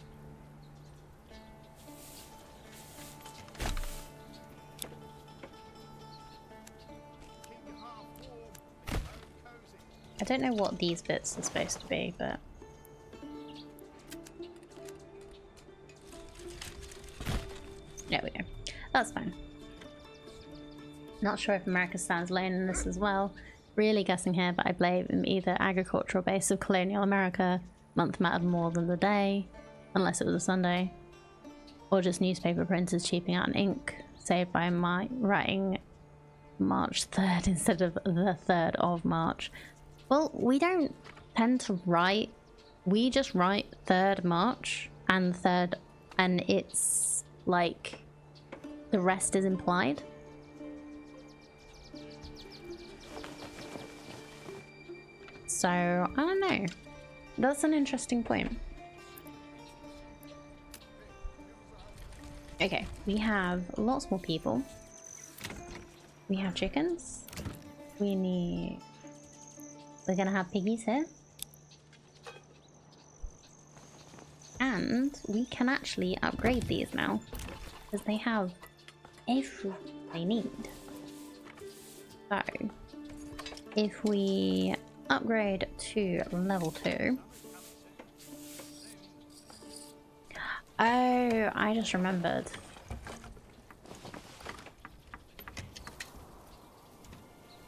Keep your half warm. It's home cozy. I don't know what these bits are supposed to be, but... There we go. That's fine. Not sure if America stands alone in this as well. Really guessing here, but I blame either agricultural base of colonial America, month mattered more than the day, unless it was a Sunday, or just newspaper printers cheaping out on ink, saved by my writing March 3rd instead of the 3rd of March. Well, we don't tend to write, we just write 3rd March and 3rd, and it's like the rest is implied. So, I don't know. That's an interesting point. Okay, we have lots more people. We have chickens. We're gonna have piggies here. And we can actually upgrade these now, because they have everything they need. So, if we upgrade to level 2. Oh, I just remembered.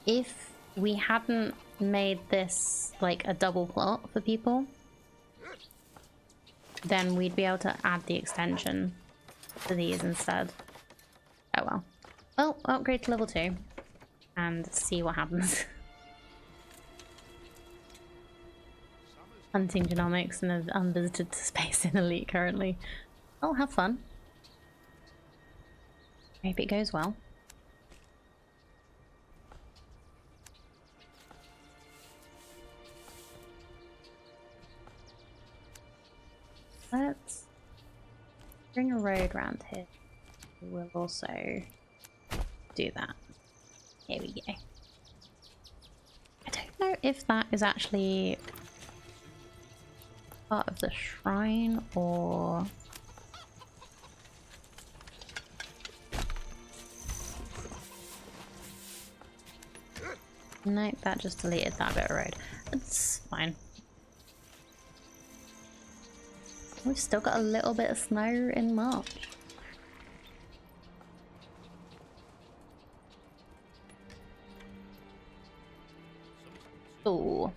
If we hadn't made this like a double plot for people, then we'd be able to add the extension to these instead. Oh well. Well, upgrade to level 2 and see what happens. Hunting genomics in an unvisited space in Elite currently. I'll have fun. Hope it goes well. Let's bring a road round here. We'll also do that. Here we go. I don't know if that is actually part of the shrine or... Nope, that just deleted that bit of road. It's fine. We've still got a little bit of snow in March. Ooh.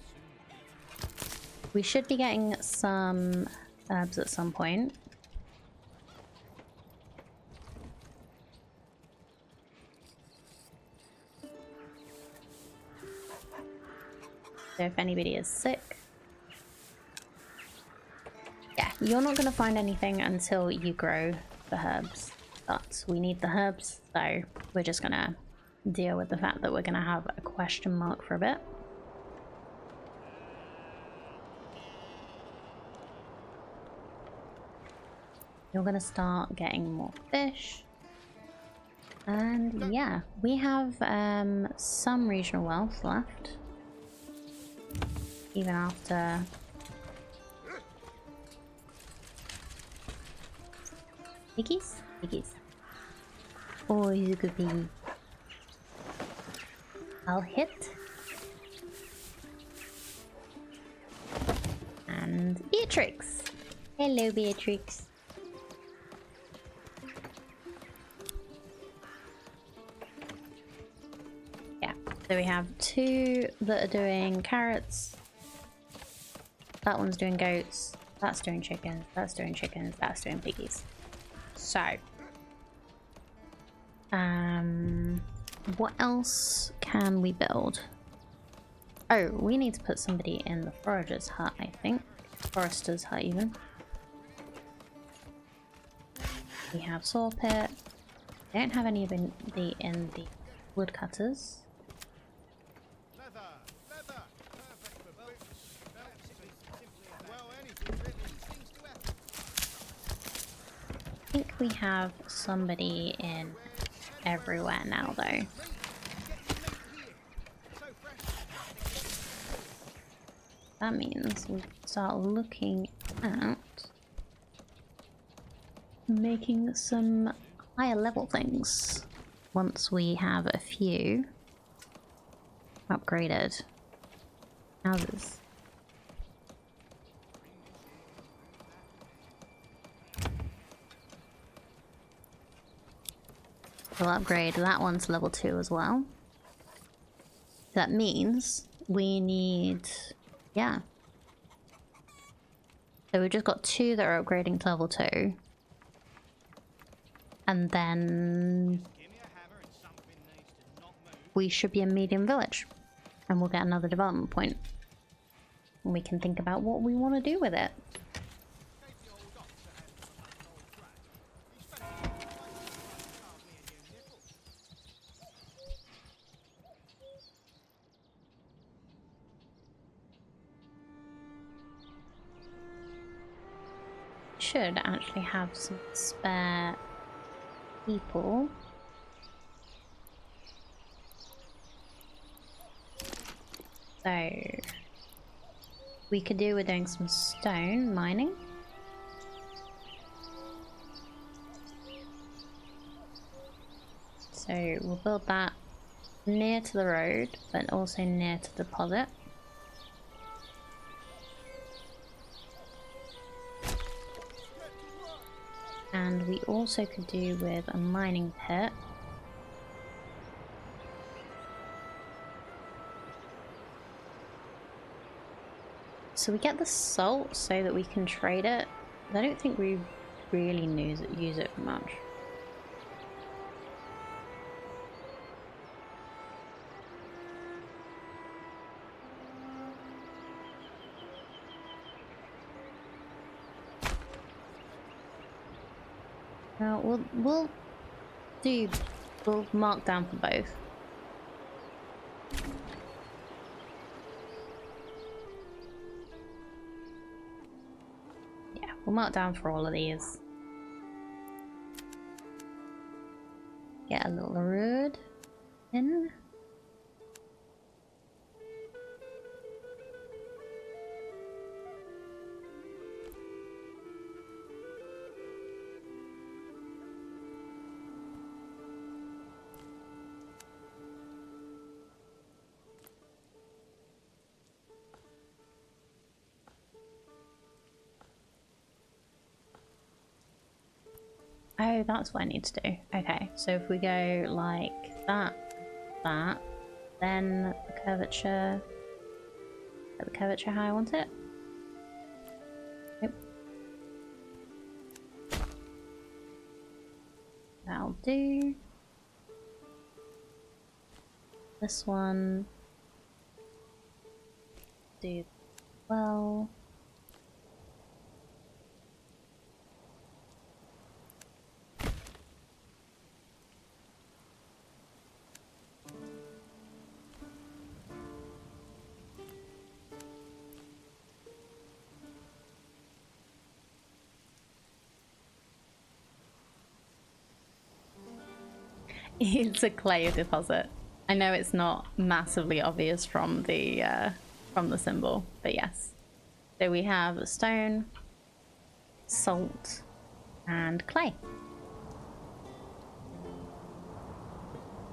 We should be getting some herbs at some point. So if anybody is sick, yeah, you're not going to find anything until you grow the herbs. But we need the herbs, so we're just going to deal with the fact that we're going to have a question mark for a bit. You're going to start getting more fish. And yeah, we have some regional wealth left. Even after... Piggies? Piggies. Oh, he's a good piggy. I'll hit. And Beatrix! Hello, Beatrix. Yeah, so we have 2 that are doing carrots. That one's doing goats. That's doing chickens. That's doing chickens. That's doing piggies. So, what else can we build? Oh, we need to put somebody in the forager's hut, I think. Forester's hut, even. We have saw pit. We don't have any in the woodcutters. Leather, leather, perfect for boots. Well, anything really seems to we have somebody in everywhere now, though. That means we start looking at making some higher level things once we have a few upgraded houses. We'll upgrade that one to level 2 as well. That means we need... yeah. So we've just got 2 that are upgrading to level 2. And then... we should be a medium village. And we'll get another development point. And we can think about what we want to do with it. Should actually have some spare people. So we could do with doing some stone mining. So we'll build that near to the road, but also near to the deposit. And we also could do with a mining pit. So we get the salt so that we can trade it. I don't think we really use it much. Well, we'll mark down for both. Yeah, we'll mark down for all of these. Get a little road in. Oh, that's what I need to do. Okay, so if we go like that, then the curvature how I want it. Yep. That'll do. This one. Do well. It's a clay deposit. I know it's not massively obvious from the symbol, but yes. So we have stone, salt, and clay.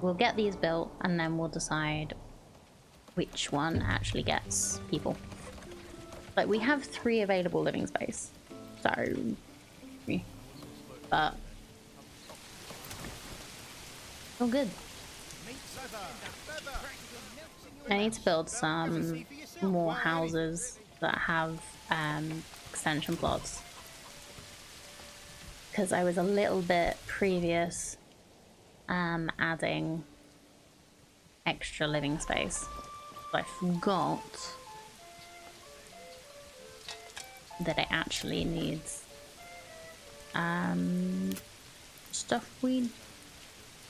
We'll get these built and then we'll decide which one actually gets people. Like, we have 3 available living space, so but oh, good. I need to build some more houses that have extension plots, because I was a little bit previous adding extra living space, but I forgot that it actually needs stuff we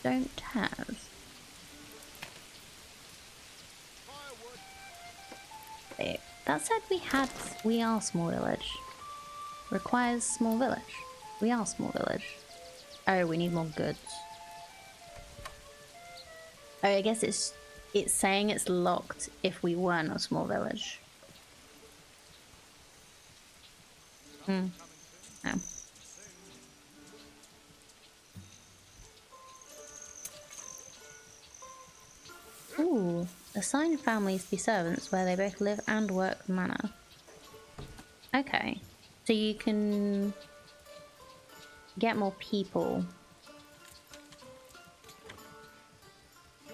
don't have. Wait, that said we are small village. Requires small village. We are small village. Oh, we need more goods. Oh, I guess it's saying it's locked if we weren't a small village. Hmm. No. Ooh, assign families to be servants where they both live and work the manor. Okay, so you can get more people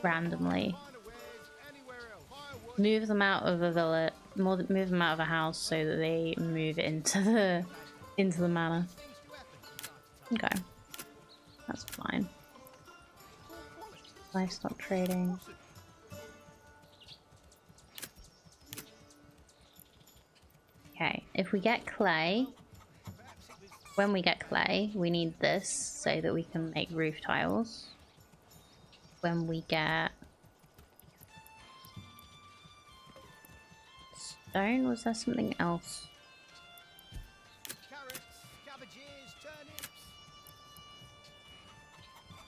randomly. Move them out of a villa, move them out of a house so that they move into the manor. Okay, that's fine. Livestock trading. Okay, if we get clay, when we get clay, we need this so that we can make roof tiles. When we get stone, was there something else? Carrots, cabbages, turnips.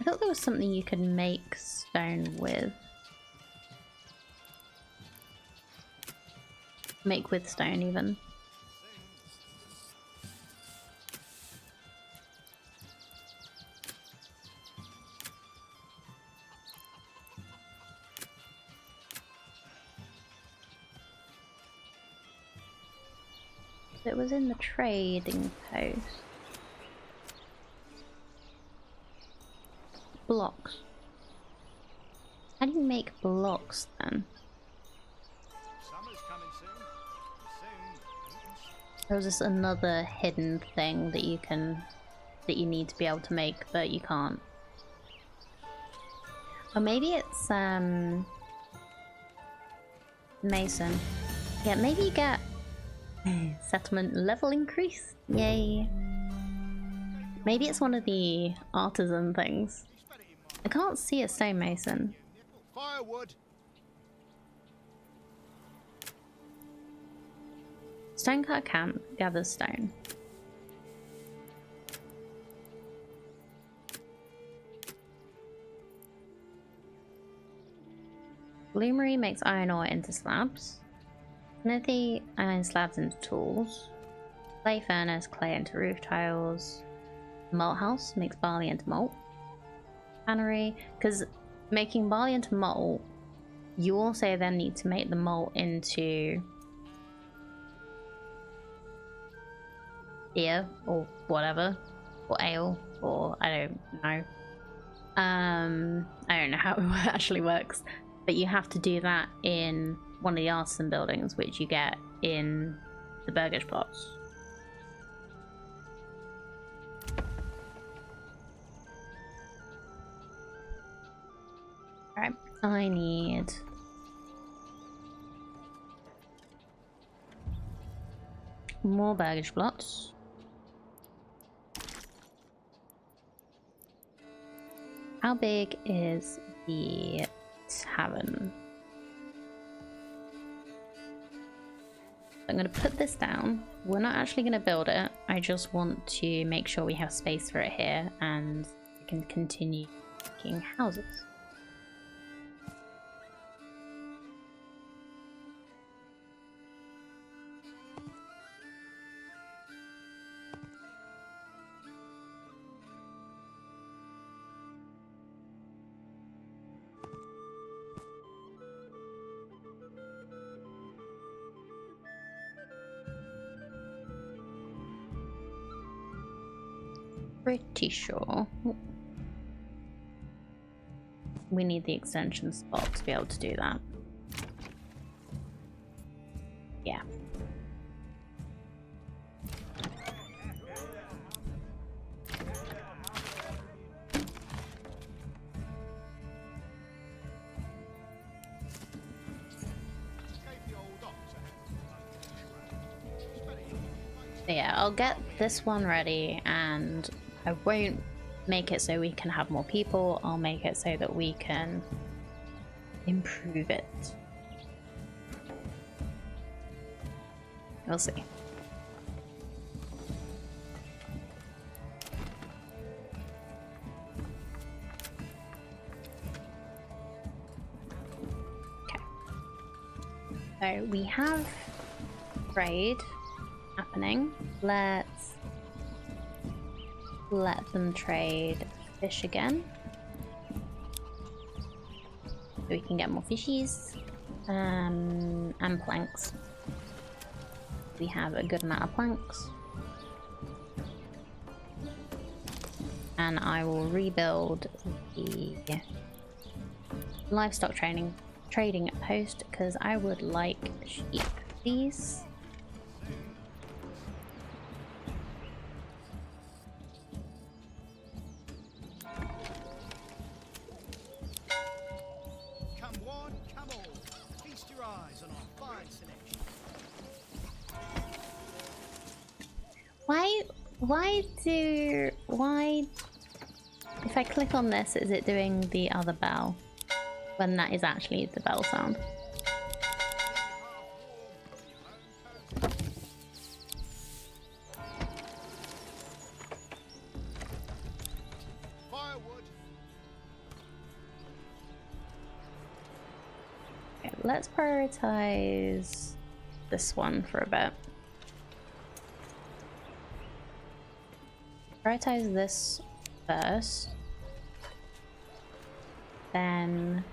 I thought there was something you could make stone with. Make with stone even. It was in the trading post. Blocks. How do you make blocks then? Summer's coming soon. There was just another hidden thing that you need to be able to make, but you can't. Or maybe it's Mason. Yeah, maybe you get settlement level increase. Yay. Maybe it's one of the artisan things. I can't see a stonemason. Firewood. Stonecutter camp gathers stone. Bloomery makes iron ore into slabs. Smithy iron slabs into tools. Clay furnace, clay into roof tiles. Malt house makes barley into malt. Cannery, because making barley into malt, you also then need to make the malt into beer or whatever, or ale, or I don't know. I don't know how it actually works, but you have to do that in one of the artisan buildings, which you get in the burgage plots. Alright, I need more baggage plots. How big is the tavern? I'm going to put this down. We're not actually going to build it. I just want to make sure we have space for it here and we can continue making houses. Pretty sure we need the extension spot to be able to do that. Yeah. So yeah, I'll get this one ready and I won't make it so we can have more people. I'll make it so that we can improve it. We'll see. So we have trade happening. Let's let them trade fish again. So we can get more fishies. And planks. We have a good amount of planks. And I will rebuild the livestock trading post because I would like sheep, please. Come one, come all. Feast your eyes on our fine selection. Why if I click on this, is it doing the other bell when that is actually the bell sound? Firewood. Okay, let's prioritize this one for a bit. Prioritize this first, then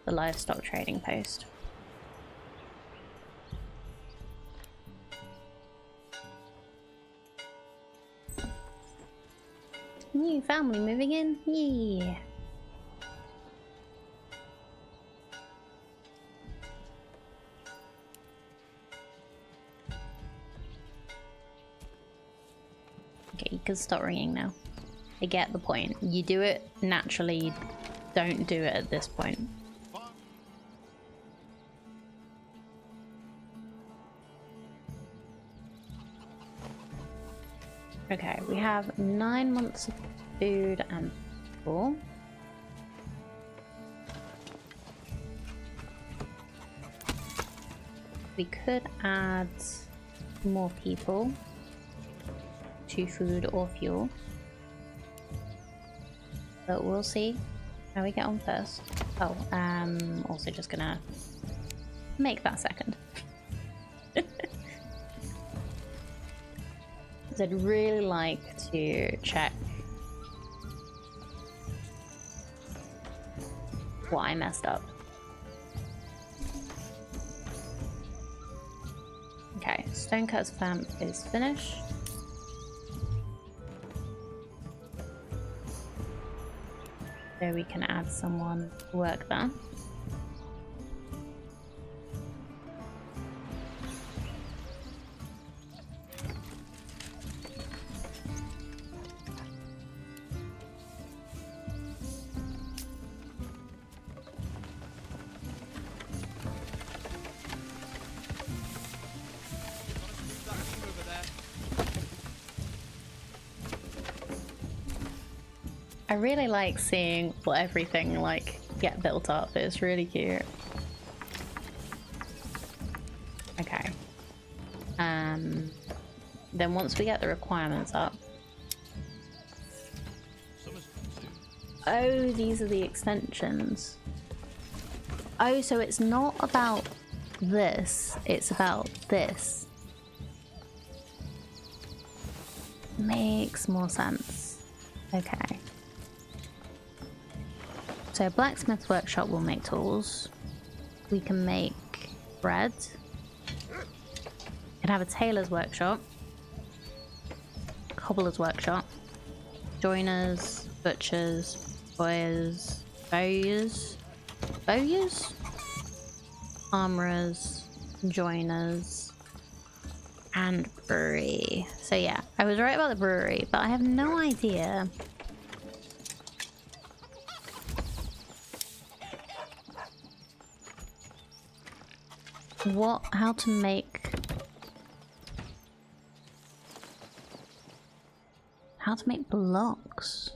the livestock trading post. New family moving in? Yeah. Okay, you can stop ringing now. I get the point. You do it naturally, you don't do it at this point. Okay, we have 9 months of food and fuel. We could add more people to food or fuel, but we'll see how we get on first. Oh, also just gonna make that second. I'd really like to check what I messed up. Okay, Stonecut's Vamp is finished. So we can add someone to work there. I really like seeing what everything like get built up. It's really cute. Okay. Then once we get the requirements up. Oh, these are the extensions. Oh, so it's not about this, it's about this. Makes more sense. Okay. So blacksmith's workshop will make tools. We can make bread. We can have a tailor's workshop. Cobbler's workshop. Joiners, butchers, bowyers, bowyers, armorers, joiners, and brewery. So yeah, I was right about the brewery, but I have no idea how to make blocks.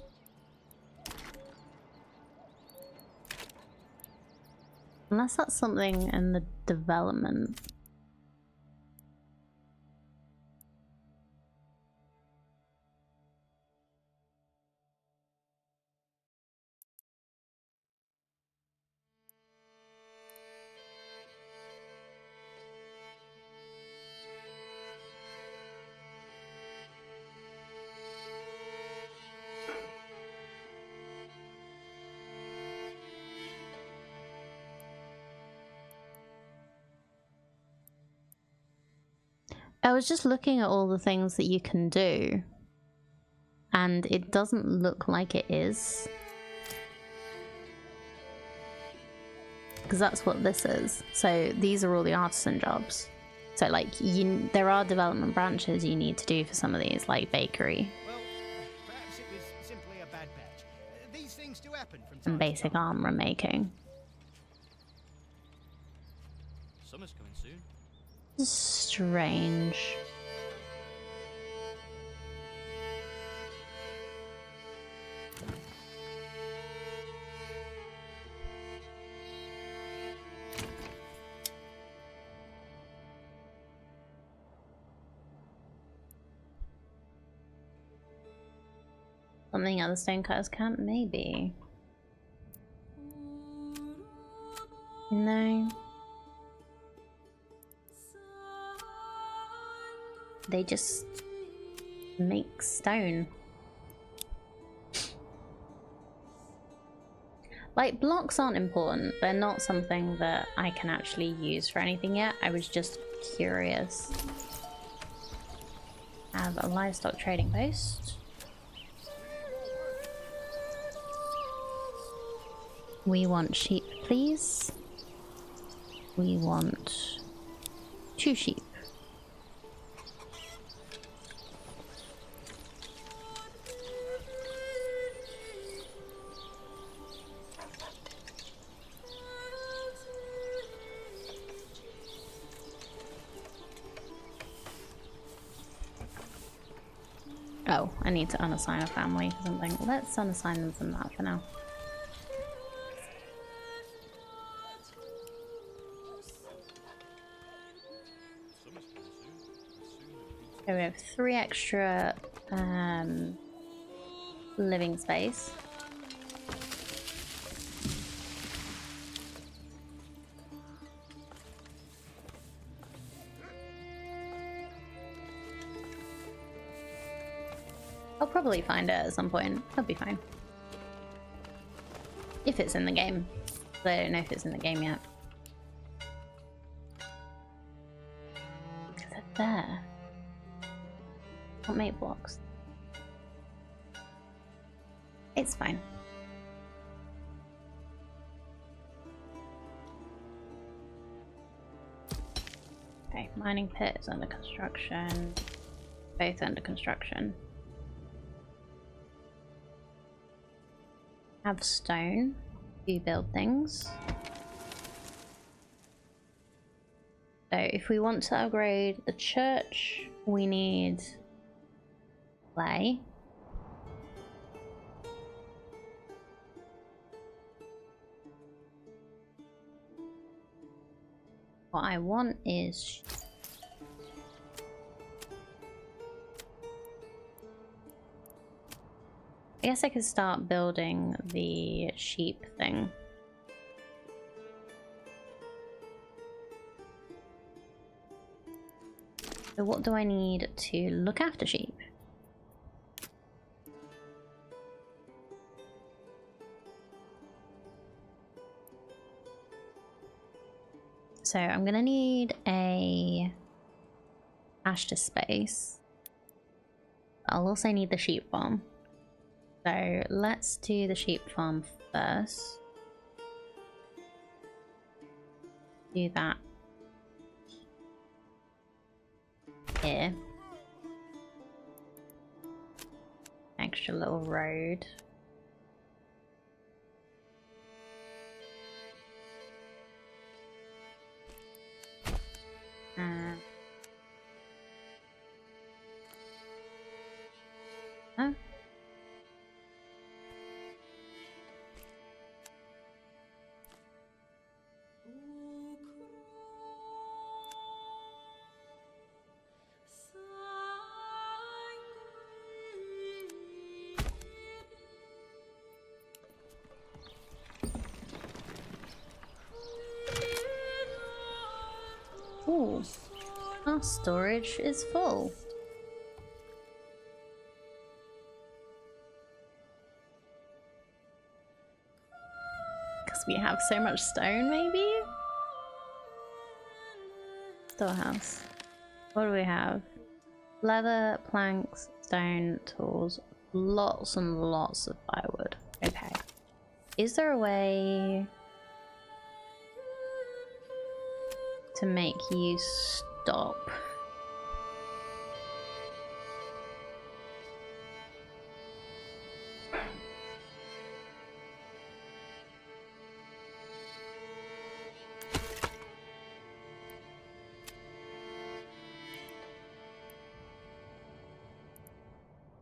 Unless that's something in the development. I was just looking at all the things that you can do, and it doesn't look like it is. Because that's what this is. So these are all the artisan jobs. So like, there are development branches you need to do for some of these, like bakery. Well, perhaps it was simply a bad batch. These things do happen from time And to basic time. armor making. Summer's coming soon. Strange. Something at the Stonecutters camp? Maybe. No. They just make stone. Like, blocks aren't important. They're not something that I can actually use for anything yet. I was just curious. Have a livestock trading post. We want sheep, please. We want 2 sheep. Oh, I need to unassign a family for something. Let's unassign them from that for now. So we have 3 extra living space. I'll probably find it at some point. That'll be fine. If it's in the game. But I don't know if it's in the game yet. Is it there? Can't make blocks. It's fine. Okay, mining pit is under construction. Both under construction. Have stone to build things. So if we want to upgrade the church, we need clay. What I want is I guess I could start building the sheep thing. So what do I need to look after sheep? So I'm gonna need a pasture space. I'll also need the sheep farm. So let's do the sheep farm first. Do that here. Extra little road. Huh? Ooh, our storage is full. Because we have so much stone, maybe? Storehouse. What do we have? Leather, planks, stone, tools, lots and lots of firewood. Okay. Is there a way to make you stop?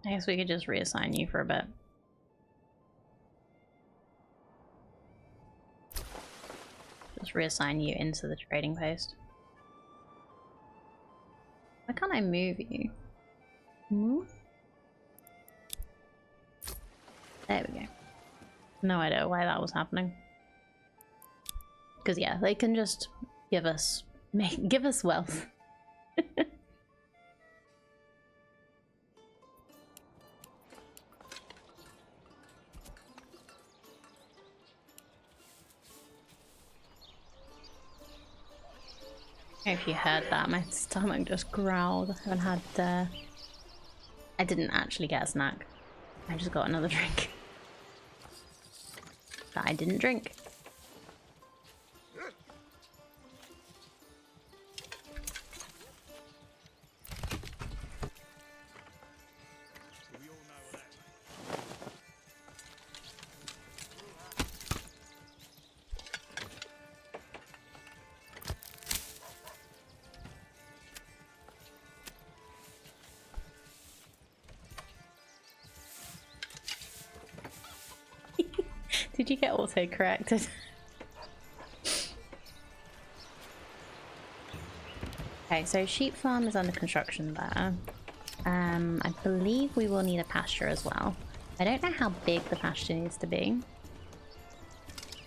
I guess we could just reassign you for a bit. Just reassign you into the trading post. Why can't I move you? Hmm? There we go. No idea why that was happening. Because yeah, they can just give us wealth. If you heard that, my stomach just growled. I haven't had, I didn't actually get a snack. I just got another drink. That I didn't drink. Did you get auto-corrected? Okay, so sheep farm is under construction there. I believe we will need a pasture as well. I don't know how big the pasture needs to be.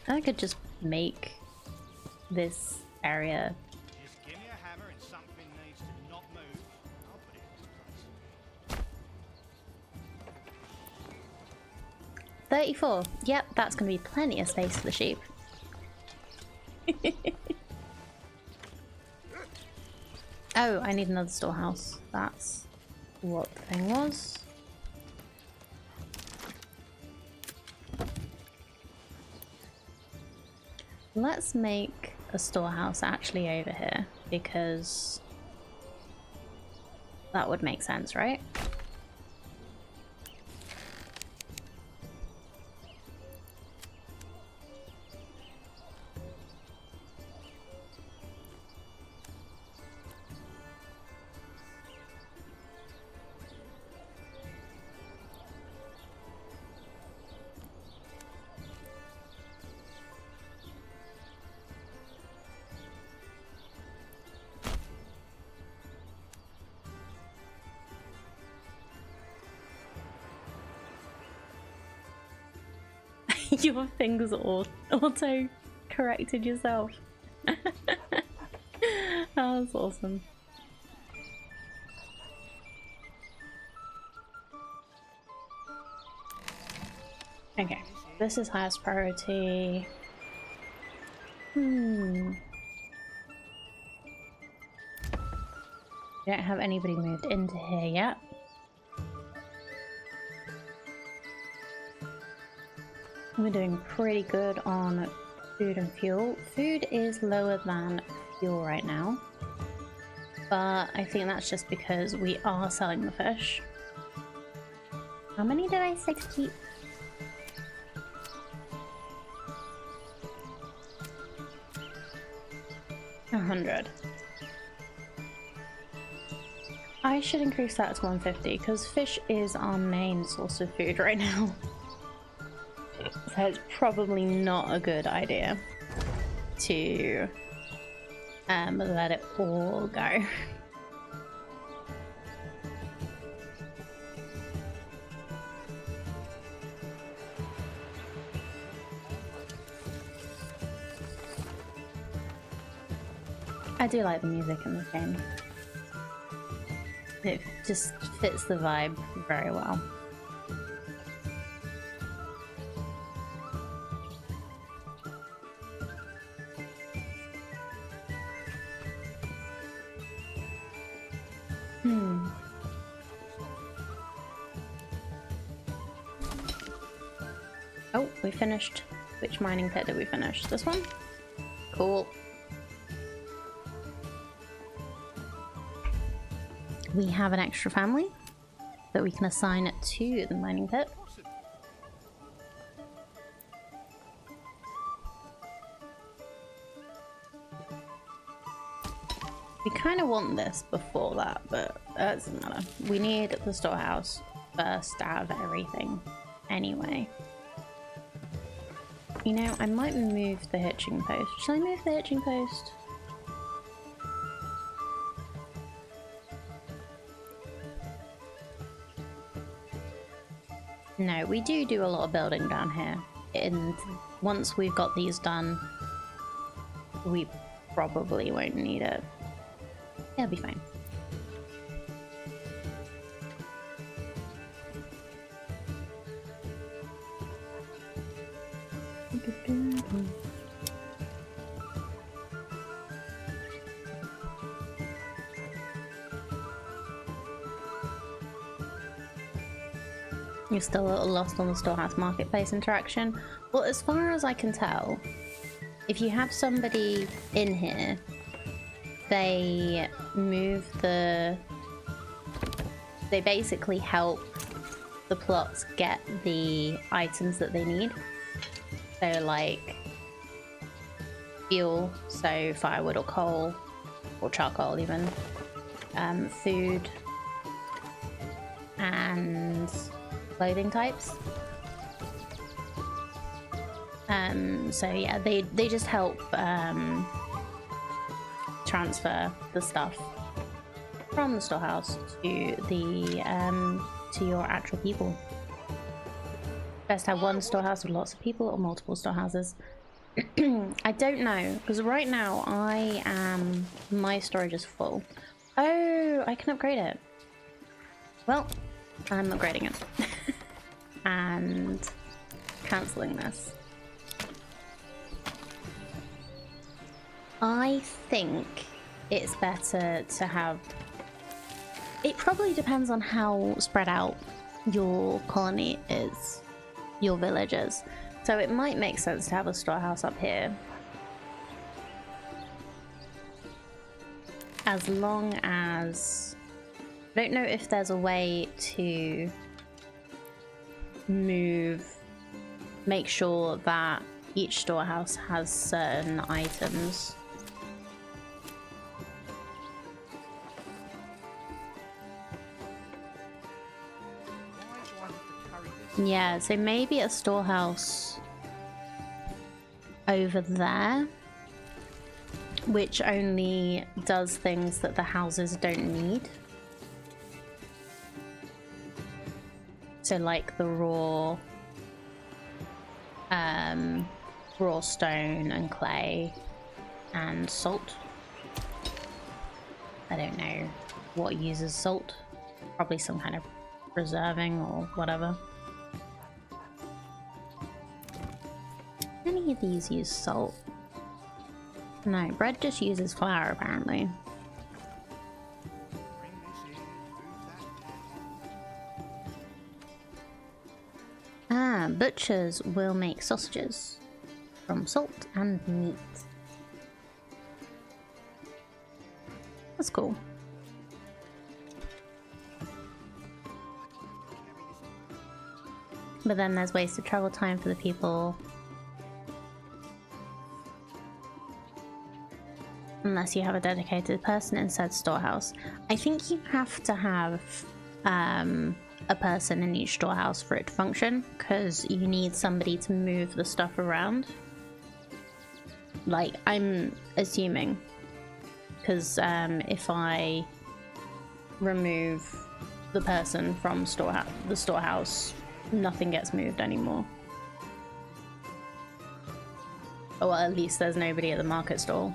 I could just make this area. Just give me a hammer and something needs to not move. I'll put it into place. 34. Yep, that's going to be plenty of space for the sheep. Oh, I need another storehouse. That's what the thing was. Let's make a storehouse actually over here, because that would make sense, right? Your things auto corrected yourself. That was awesome. Okay, this is highest priority. We don't have anybody moved into here yet. We're doing pretty good on food and fuel. Food is lower than fuel right now, but I think that's just because we are selling the fish. How many did I say to keep? 100. I should increase that to 150 because fish is our main source of food right now. So it's probably not a good idea to let it all go. I do like the music in this game. It just fits the vibe very well. Hmm. Oh, we finished. Which mining pit did we finish? This one? Cool. We have an extra family that we can assign it to the mining pit. We kind of want this before that, but that doesn't matter. We need the storehouse first out of everything anyway. You know, I might move the hitching post. Should I move the hitching post? No, we do a lot of building down here. And once we've got these done, we probably won't need it. It'll be fine. You're still a little lost on the storehouse marketplace interaction. Well, as far as I can tell, if you have somebody in here, they move the... They basically help the plots get the items that they need. So like fuel, so firewood or coal, or charcoal even, food, and clothing types. So yeah, they just help transfer the stuff from the storehouse to the to your actual people. Best have one storehouse with lots of people or multiple storehouses. I don't know, because right now my storage is full. Oh, I can upgrade it. Well, I'm upgrading it. And cancelling this. I think it's better to have... It probably depends on how spread out your colony is, your village is. So it might make sense to have a storehouse up here. As long as... I don't know if there's a way to make sure that each storehouse has certain items. Yeah, so maybe a storehouse over there, which only does things that the houses don't need. So like the raw stone and clay and salt. I don't know what uses salt. Probably some kind of preserving or whatever. Any of these use salt? No, bread just uses flour apparently. Ah, butchers will make sausages from salt and meat. That's cool. But then there's wasted travel time for the people. Unless you have a dedicated person in said storehouse. I think you have to have a person in each storehouse for it to function, because you need somebody to move the stuff around. Like, I'm assuming, because if I remove the person from the storehouse, nothing gets moved anymore. Or well, at least there's nobody at the market stall.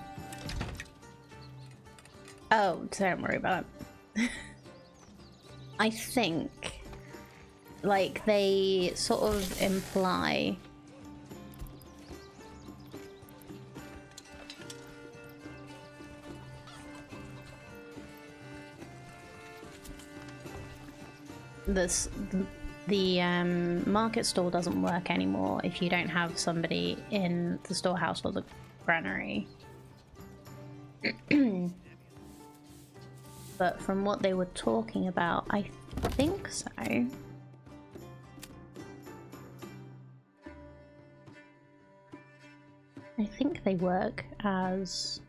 Oh, don't worry about it. I think, like, they sort of imply the market stall doesn't work anymore if you don't have somebody in the storehouse or the granary. But from what they were talking about, I think so. I think they work as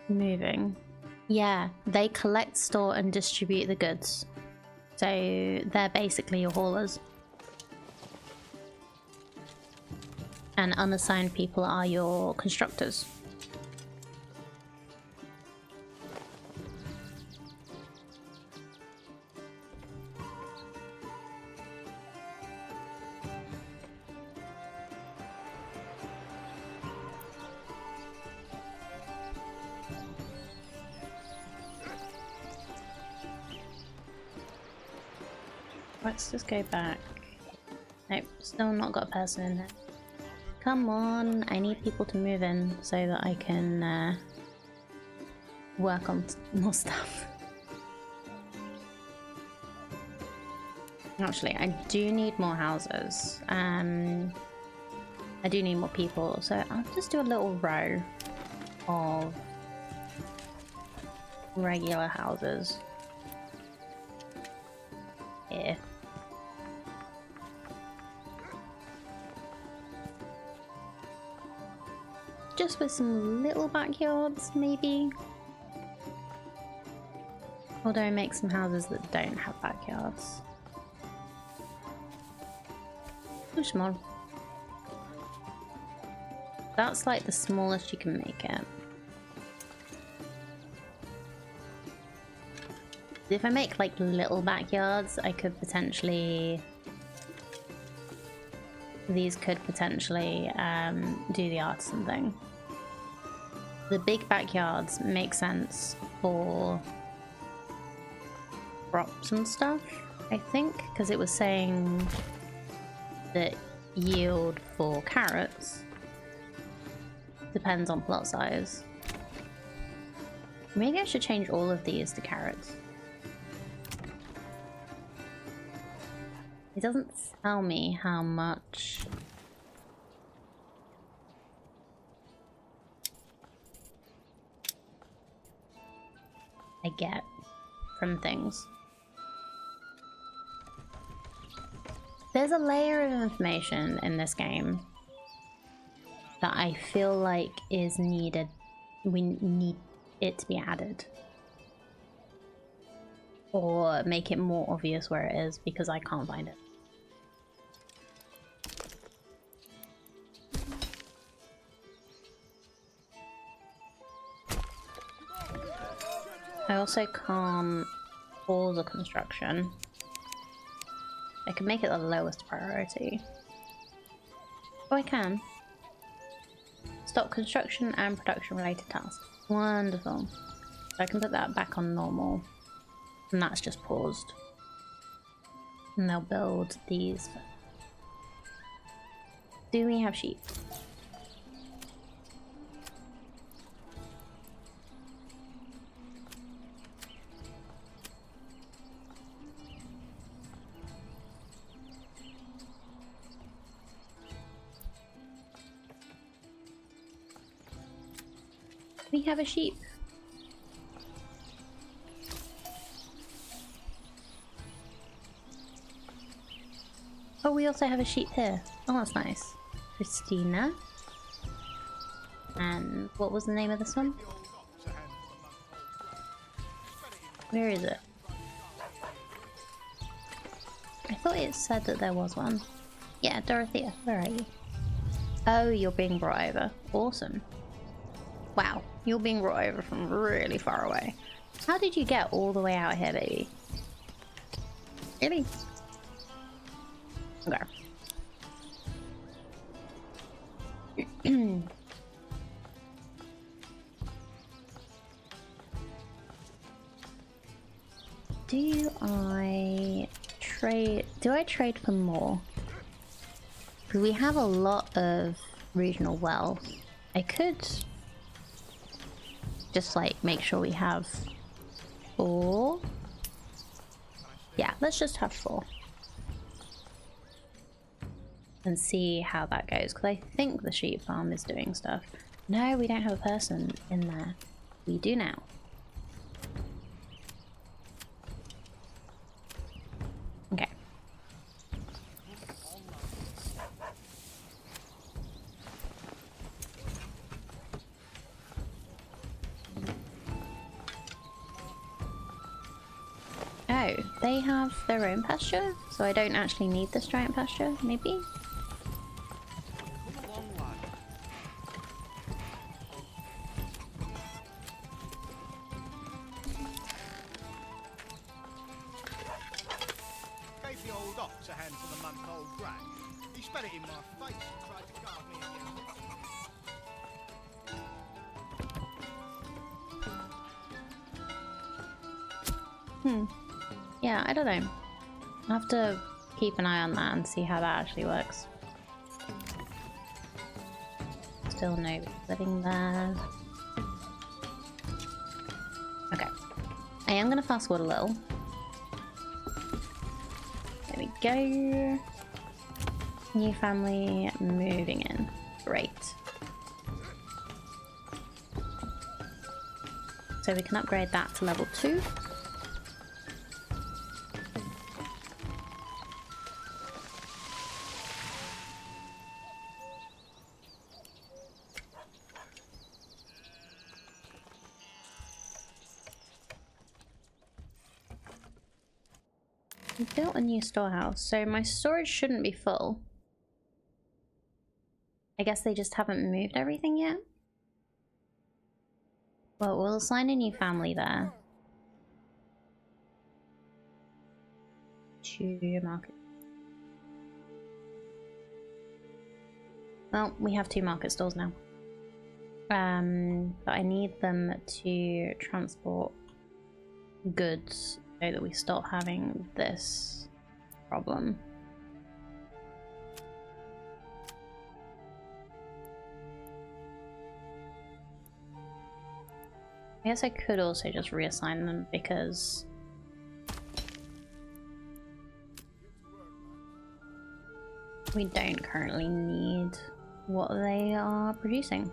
moving. Yeah, they collect, store, and distribute the goods. So they're basically your haulers. And unassigned people are your constructors. Let's just go back. Nope, still not got a person in there. Come on, I need people to move in so that I can work on more stuff. Actually, I do need more houses. I do need more people, so I'll just do a little row of regular houses here. Just with some little backyards, maybe. Although make some houses that don't have backyards. Push them on. That's like the smallest you can make it. If I make like little backyards, I could potentially... These could potentially do the artisan thing. The big backyards make sense for crops and stuff, I think, because it was saying that yield for carrots depends on plot size. Maybe I should change all of these to carrots. It doesn't tell me how much I get from things. There's a layer of information in this game that I feel like is needed. We need it to be added. Or make it more obvious where it is, because I can't find it. I also can't pause the construction. I can make it the lowest priority. Oh, I can. Stop construction and production related tasks. Wonderful. So I can put that back on normal. And that's just paused. And they'll build these. Do we have sheep? We have a sheep. Oh, we also have a sheep here. Oh, that's nice. Christina. And what was the name of this one? Where is it? I thought it said that there was one. Yeah, Dorothea, where are you? Oh, you're being brought over. Awesome. Wow, you're being brought over from really far away. How did you get all the way out here, baby? Really? Okay. Do I trade for more? Because we have a lot of regional wealth. I could just like make sure we have 4. Yeah, let's just have 4. And see how that goes, because I think the sheep farm is doing stuff. No, we don't have a person in there. We do now. Okay. Oh, they have their own pasture, so I don't actually need this giant pasture, maybe? Come along, lad. Gave the old ox a handful of month-old grain. He spat it in my face and tried to guard me against it. Yeah, I don't know. I'll have to keep an eye on that and see how that actually works. Still nobody living there. Okay. I am going to fast forward a little. There we go. New family moving in. Great. So we can upgrade that to level 2. We built a new storehouse, so my storage shouldn't be full. I guess they just haven't moved everything yet. Well, we'll assign a new family there. To market. Well, we have 2 market stalls now. But I need them to transport goods so that we stop having this problem. I guess I could also just reassign them because we don't currently need what they are producing.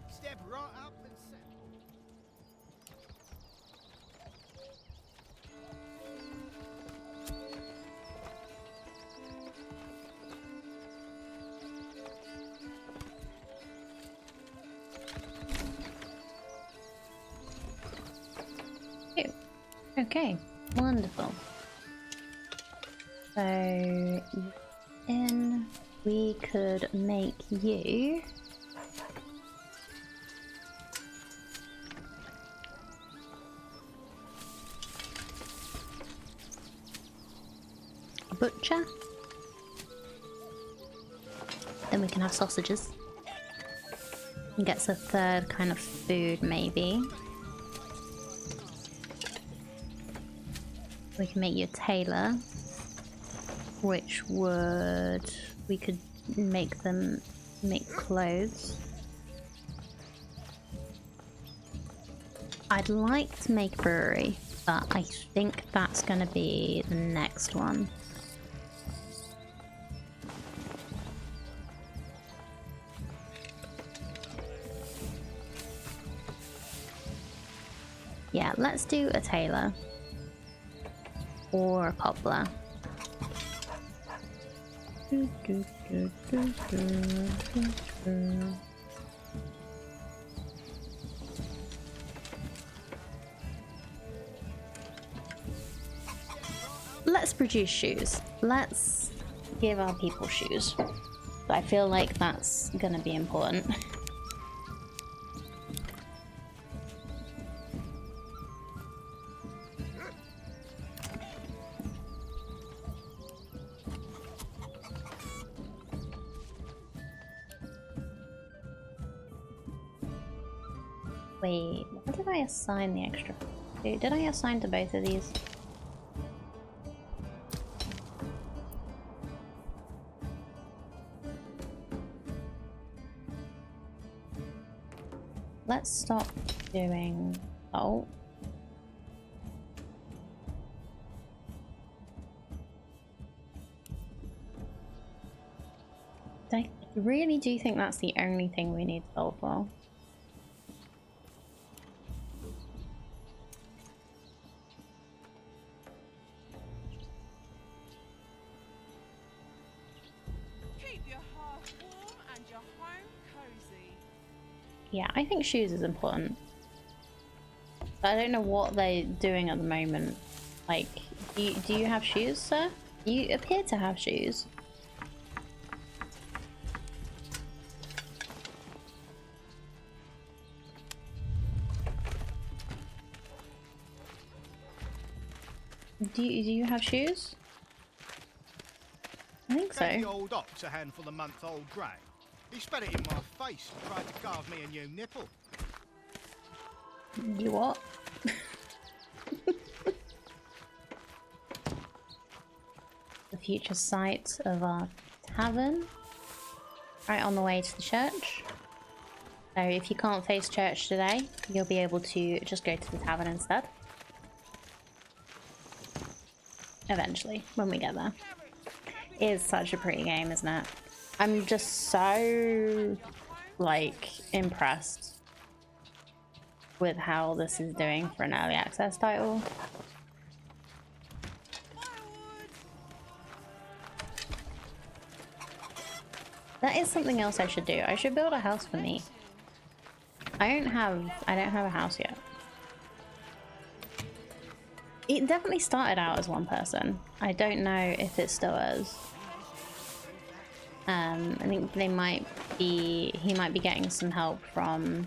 Step right up and set. Okay, wonderful. So, then we could make you a butcher. Then we can have sausages. And gets a 3rd kind of food, maybe. We can make you a tailor, which would... we could make them make clothes. I'd like to make a brewery, but I think that's going to be the next one. Yeah, let's do a tailor. Or a cobbler. Let's produce shoes. Let's give our people shoes. I feel like that's gonna be important. Wait, what did I assign the extra? Did I assign to both of these? Let's stop doing... Oh. I really do think that's the only thing we need to solve for. Keep your heart warm and your home cozy. Yeah, I think shoes is important. I don't know what they're doing at the moment. Like, do you have shoes, sir? You appear to have shoes. Do you have shoes? I think so. Gave the old ox a handful of month-old grain. He spat it in my face and tried to carve me a new nipple. You what? The future site of our tavern. Right on the way to the church. So if you can't face church today, you'll be able to just go to the tavern instead. Eventually, when we get there. It is such a pretty game, isn't it? I'm just so, like, impressed with how this is doing for an early access title. That is something else I should do. I should build a house for me. I don't have a house yet. It definitely started out as one person. I don't know if it still is. I think he might be getting some help from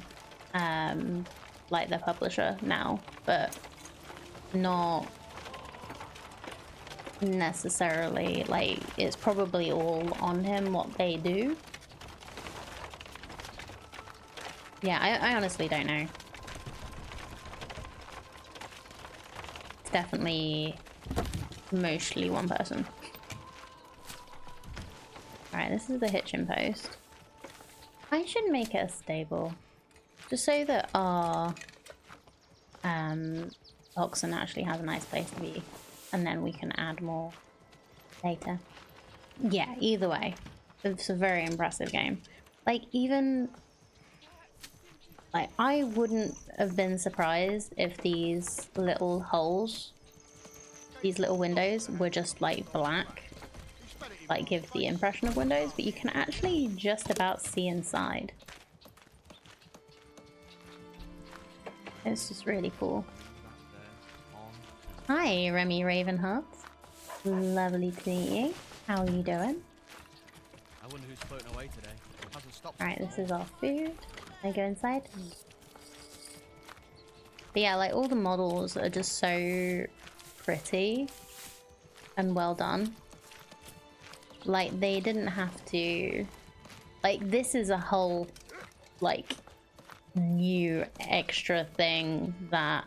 like the publisher now, but not necessarily, like, it's probably all on him what they do. Yeah, I honestly don't know. It's definitely mostly one person. Alright, this is the hitching post. I should make it a stable. Just so that our oxen actually has a nice place to be. And then we can add more later. Yeah, either way. It's a very impressive game. Like, even... like, I wouldn't have been surprised if these little holes, these little windows, were just, like, black. Like, give the impression of windows, but you can actually just about see inside. It's just really cool. Hi, Remy Ravenheart. Lovely to meet you. How are you doing? I wonder who's floating away today. Hasn't stopped. Alright, this is our food. Can I go inside? But yeah, like, all the models are just so pretty and well done. Like, they didn't have to... like, this is a whole, like, new extra thing that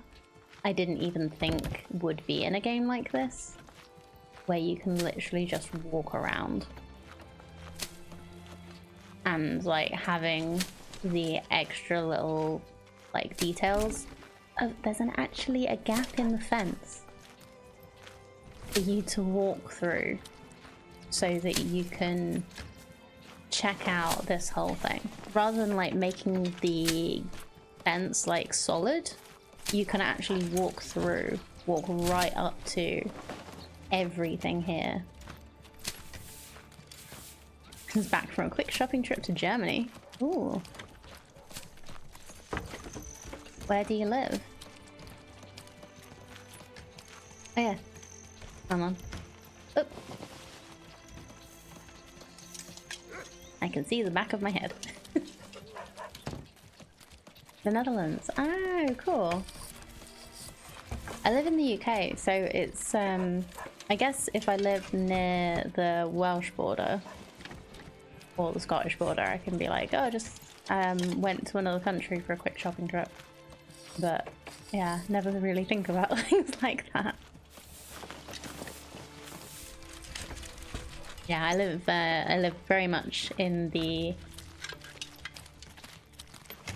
I didn't even think would be in a game like this, where you can literally just walk around. And, like, having the extra little, like, details of, there's actually a gap in the fence for you to walk through so that you can check out this whole thing. Rather than, like, making the fence, like, solid, you can actually walk right up to everything here. Comes back from a quick shopping trip to Germany. Ooh. Where do you live? Oh yeah. Come on. Oh. I can see the back of my head. The Netherlands. Oh, cool. I live in the UK, so it's, I guess if I live near the Welsh border, or the Scottish border, I can be like, oh, just went to another country for a quick shopping trip. But yeah, never really think about things like that. Yeah, I live very much in the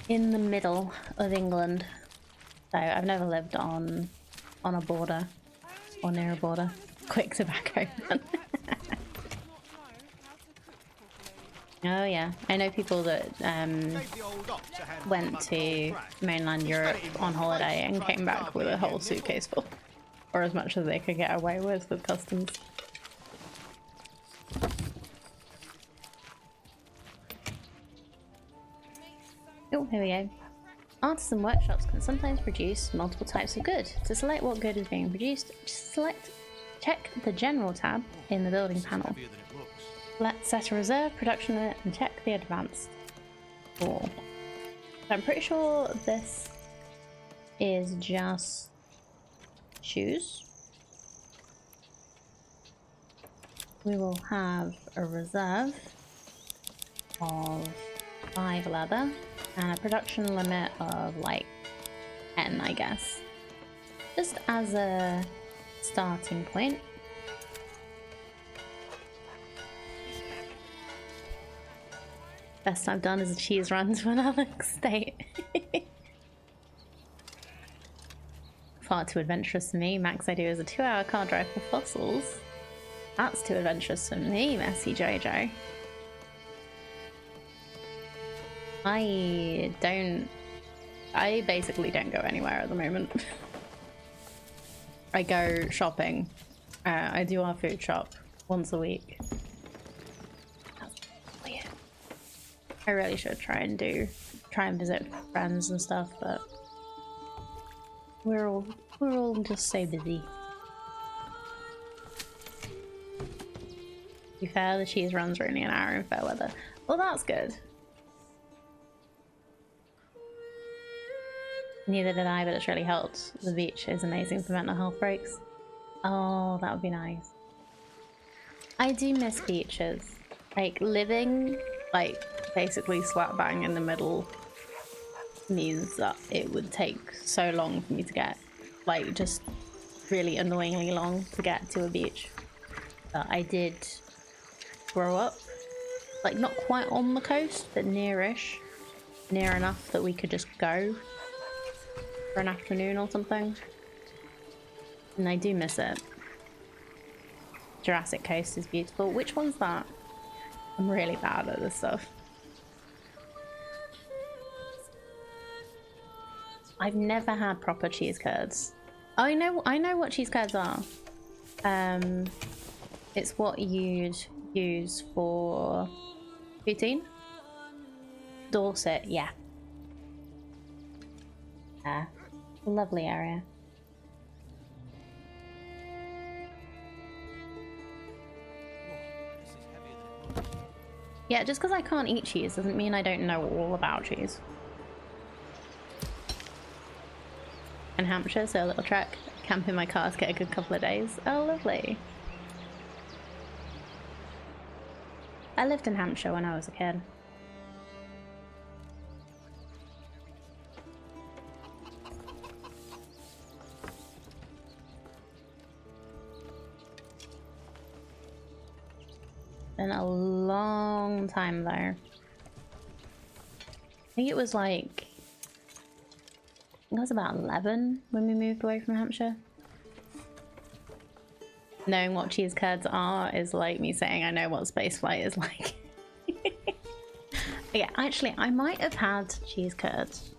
middle of England. So I've never lived on a border or near a border. Quick tobacco. Oh yeah, I know people that went to mainland Europe on holiday and came back with a whole suitcase full, or as much as they could get away with customs. Oh, here we go. Artisan workshops can sometimes produce multiple types of good. To select what good is being produced, check the General tab in the building panel. Let's set a reserve production limit and check the advanced. Cool. So I'm pretty sure this is just shoes. We will have a reserve of 5 leather and a production limit of like 10, I guess. Just as a starting point. Best I've done is a cheese run to another state. Far too adventurous for me. Max I do is a 2-hour car drive for fossils. That's too adventurous for me, Messy Jojo. I basically don't go anywhere at the moment. I go shopping. I do our food shop once a week. I really should try and visit friends and stuff, but we're all just so busy. To be fair, the cheese runs are only an hour in fair weather. Well, that's good. Neither did I, but it's really helped. The beach is amazing for mental health breaks. Oh, that would be nice. I do miss beaches. Like, living, like, basically slap bang in the middle means that it would take so long for me to get, like, just really annoyingly long to get to a beach. But I did grow up, like, not quite on the coast, but near-ish. Near enough that we could just go for an afternoon or something. And I do miss it. Jurassic Coast is beautiful. Which one's that? I'm really bad at this stuff. I've never had proper cheese curds. Oh, I know what cheese curds are. It's what you'd use for poutine. Dorset, yeah. Lovely area. Yeah, just because I can't eat cheese doesn't mean I don't know all about cheese. In Hampshire, so a little trek. Camp in my car to get a good couple of days. Oh, lovely. I lived in Hampshire when I was a kid. Been a long time there. I think it was like, I think I was about 11 when we moved away from Hampshire. Knowing what cheese curds are is like me saying I know what spaceflight is like. Yeah, actually, I might have had cheese curds.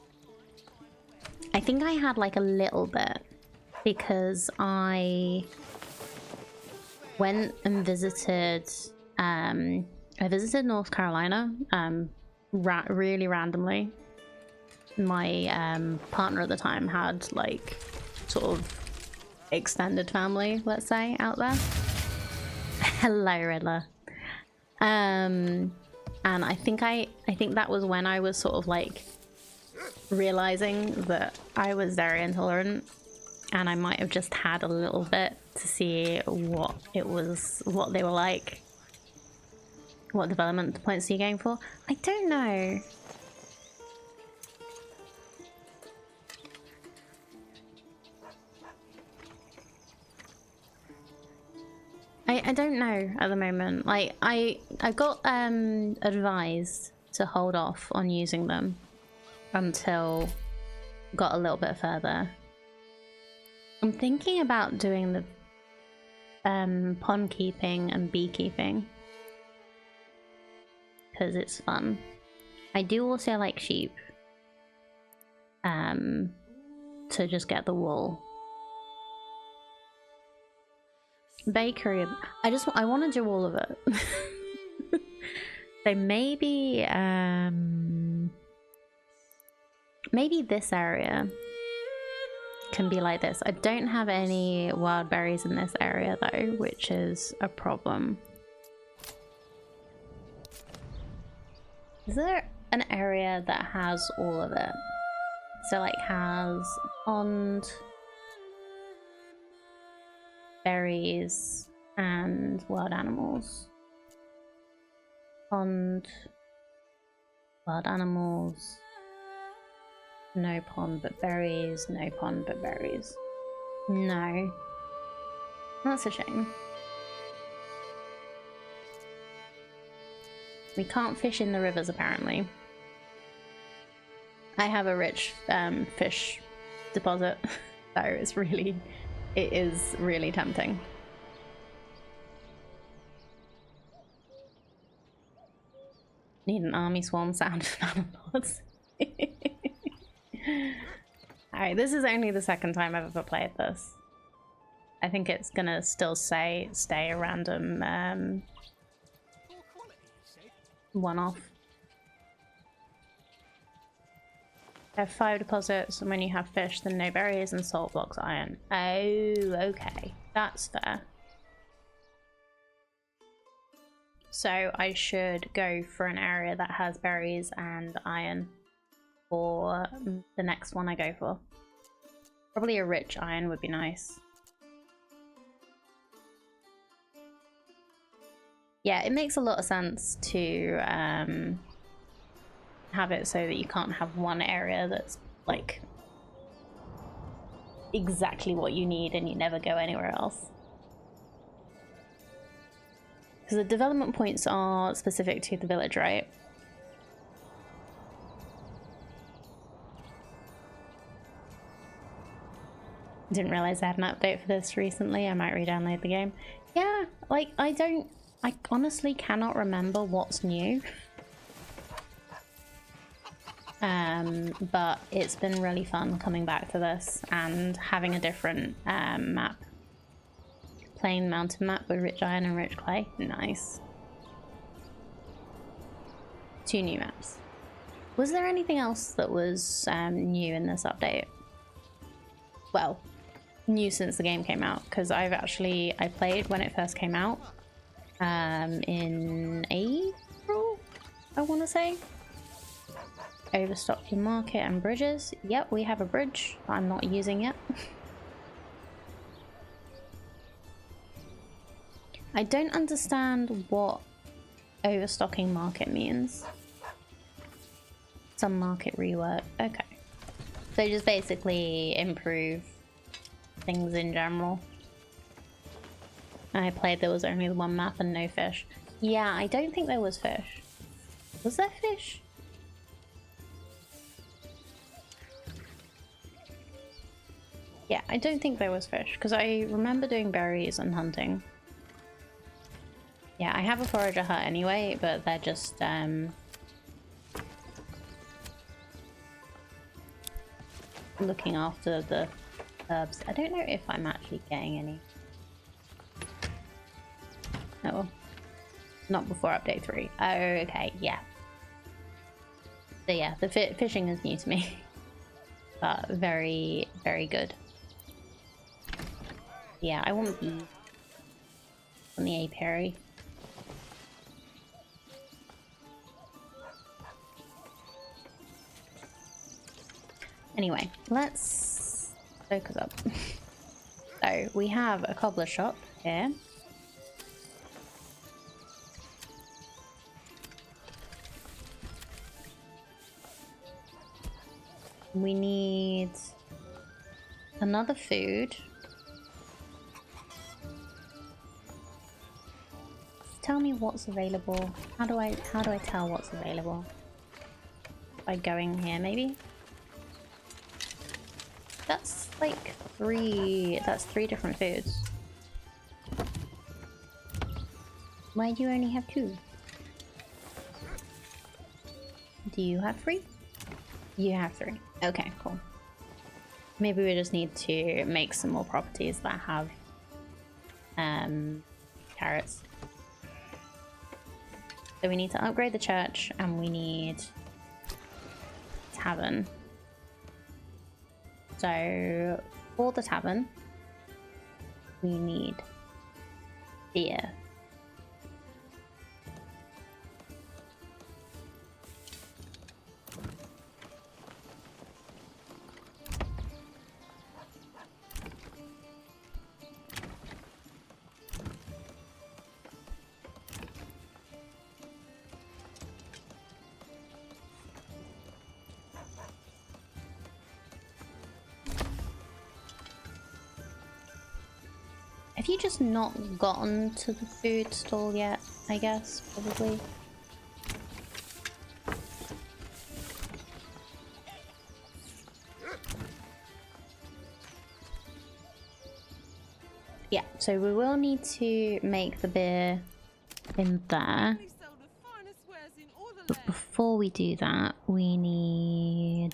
I think I had like a little bit because I went and visited. I visited North Carolina really randomly. My partner at the time had like sort of extended family, let's say, out there. Hello, Riddler. And I think that was when I was sort of like realizing that I was very intolerant, and I might have just had a little bit to see what they were like. What development points are you going for? I don't know. I don't know at the moment. Like I got advised to hold off on using them until got a little bit further. I'm thinking about doing the pond keeping and beekeeping because it's fun. I do also like sheep to just get the wool. Bakery, I want to do all of it. So maybe maybe this area can be like this. I don't have any wild berries in this area though, which is a problem. Is there an area that has all of it? So like has pond, berries, and wild animals. Pond, wild animals, no pond but berries, no pond but berries. No. That's a shame. We can't fish in the rivers apparently. I have a rich fish deposit, so it is really tempting. Need an army swarm sound for Manor. Alright, this is only the second time I've ever played this. I think it's gonna still stay a random one-off. I have 5 deposits, and when you have fish, then no berries and salt blocks iron. Oh, okay. That's fair. So I should go for an area that has berries and iron for the next one I go for. Probably a rich iron would be nice. Yeah, it makes a lot of sense to have it so that you can't have one area that's like exactly what you need and you never go anywhere else. Because the development points are specific to the village, right? Didn't realize I had an update for this recently. I might re-download the game. Yeah, like I honestly cannot remember what's new. But it's been really fun coming back to this and having a different map. Plain mountain map with rich iron and rich clay. Nice. 2 new maps. Was there anything else that was new in this update? Well, new since the game came out, because I played when it first came out in April, I want to say. Overstock your market and bridges. Yep, we have a bridge I'm not using yet. I don't understand what overstocking market means. Some market rework. Okay. So just basically improve things in general. I played, there was only the one map and no fish. Yeah, I don't think there was fish. Was there fish? Yeah, I don't think there was fish, because I remember doing berries and hunting. Yeah, I have a forager hut anyway, but they're just looking after the herbs. I don't know if I'm actually getting any. No, not before update 3. Oh, okay, yeah. So yeah, the fishing is new to me, but very, very good. Yeah, I want the apiary. Anyway, let's focus up. So we have a cobbler shop here. We need another food. tell me what's available? How do I tell what's available? By going here, maybe? That's like that's three different foods. Why do you only have two? Do you have three? You have three. Okay, cool. Maybe we just need to make some more properties that have carrots. So we need to upgrade the church and we need tavern. So for the tavern, we need beer. Have you just not gotten to the food stall yet? I guess, probably. Yeah, so we will need to make the beer in there. But before we do that, we need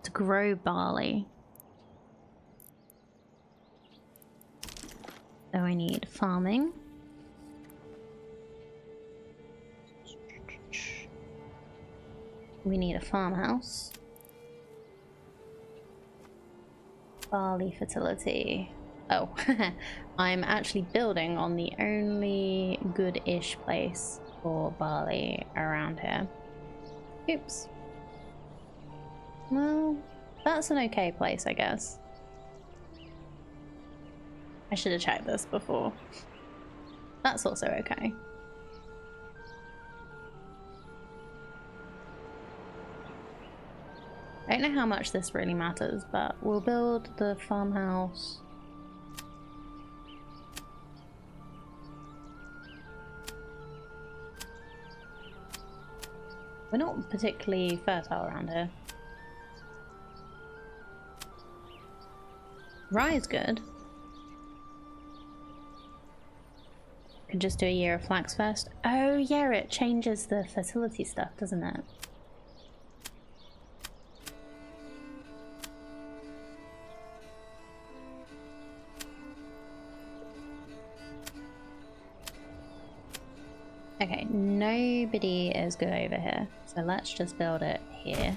to grow barley. So I need farming. We need a farmhouse. Barley fertility. Oh, I'm actually building on the only good-ish place for barley around here. Oops. Well, that's an okay place, I guess. I should have checked this before. That's also okay. I don't know how much this really matters, but we'll build the farmhouse. We're not particularly fertile around here. Rye is good. Could just do a year of flax first. Oh yeah, it changes the fertility stuff, doesn't it? Okay, nobody is good over here, so let's just build it here.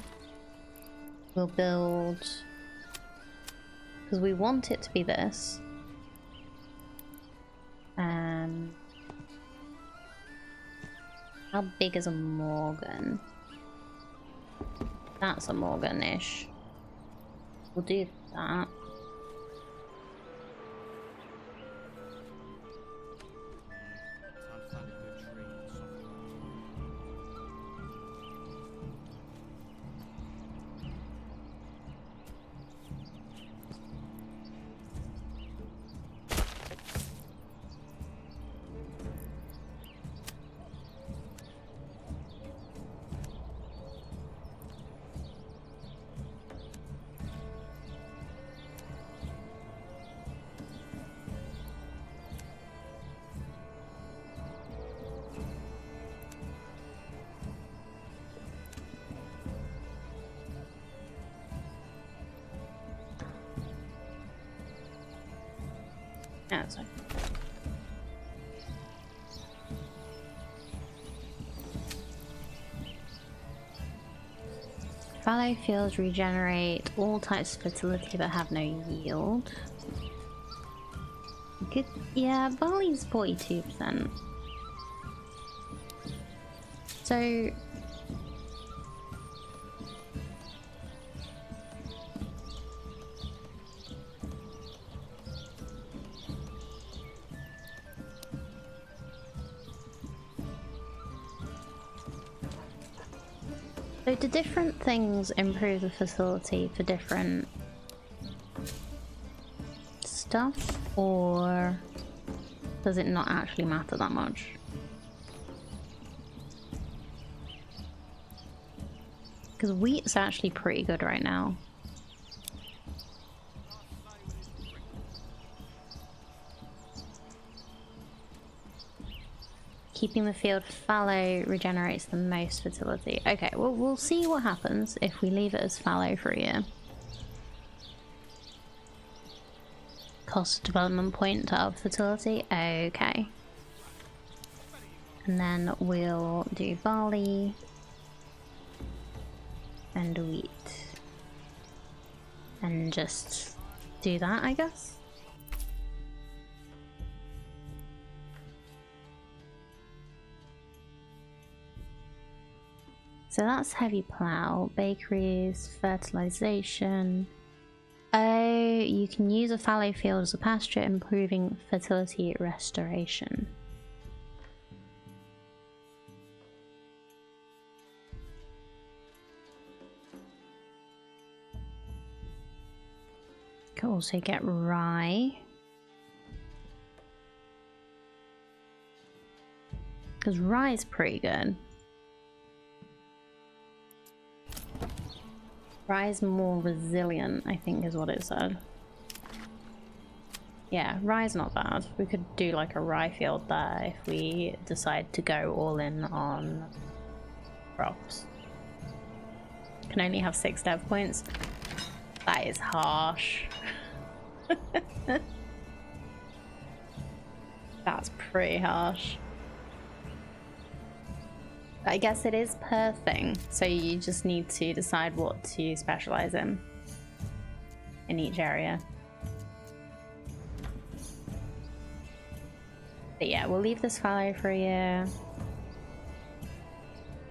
We'll build, because we want it to be this. How big is a Morgan? That's a Morgan-ish. We'll do that. That's fine. Fallow fields regenerate all types of fertility but have no yield. Good. Yeah, barley's 42%. So do different things improve the facility for different stuff? Or does it not actually matter that much? Because wheat's actually pretty good right now. Keeping the field fallow regenerates the most fertility. Okay, well, we'll see what happens if we leave it as fallow for a year. Cost development point to up fertility. Okay. And then we'll do barley and wheat. And just do that, I guess. So that's heavy plow, bakeries, fertilization. Oh, you can use a fallow field as a pasture, improving fertility restoration. Can also get rye. Because rye is pretty good. Rye is more resilient, I think is what it said. Yeah, rye's not bad. We could do like a rye field there if we decide to go all in on crops. Can only have 6 dev points. That is harsh. That's pretty harsh. I guess it is per thing, so you just need to decide what to specialize in each area. But yeah, we'll leave this fallow for a year.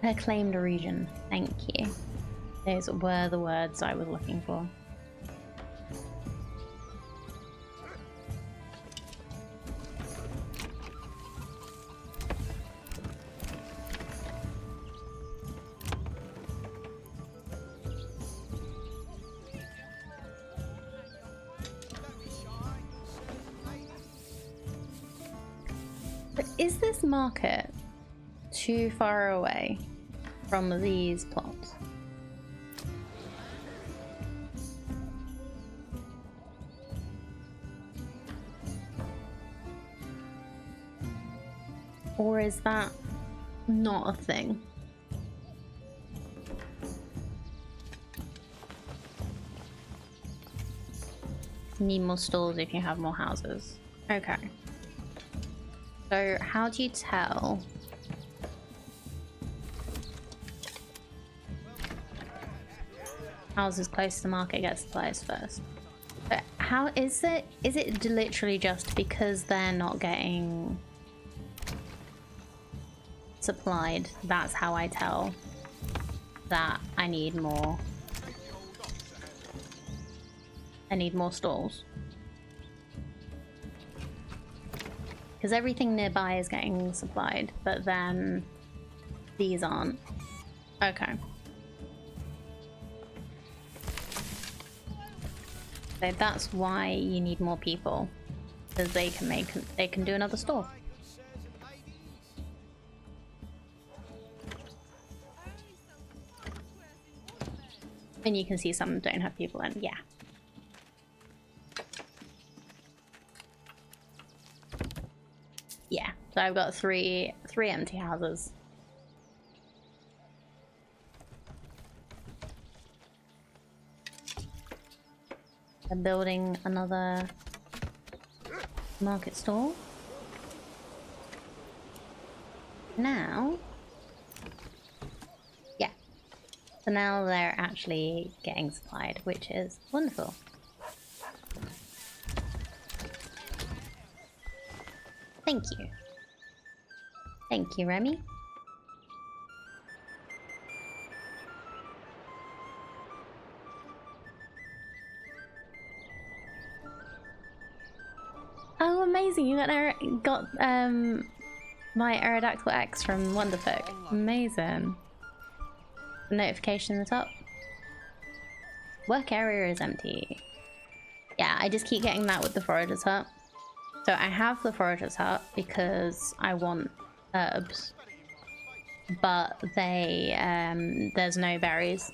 Acclaimed region, thank you. Those were the words I was looking for. Is this market too far away from these plots? Or is that not a thing? Need more stalls if you have more houses. Okay. So how do you tell? Houses close to the market get supplies first. But how is it? Is it literally just because they're not getting supplied? That's how I tell that I need more. I need more stalls. Because everything nearby is getting supplied, but then these aren't. Okay. So that's why you need more people, because they can do another store. And you can see some don't have people in. Yeah. Yeah, so I've got three empty houses. I'm building another market stall. Now, yeah. So now they're actually getting supplied, which is wonderful. Thank you. Thank you, Remy. Oh, amazing! You got my Aerodactyl X from Wonderfolk. Amazing. The notification at the top. Work area is empty. Yeah, I just keep getting that with the Forager's Hut. So I have the forager's hut because I want herbs, but there's no berries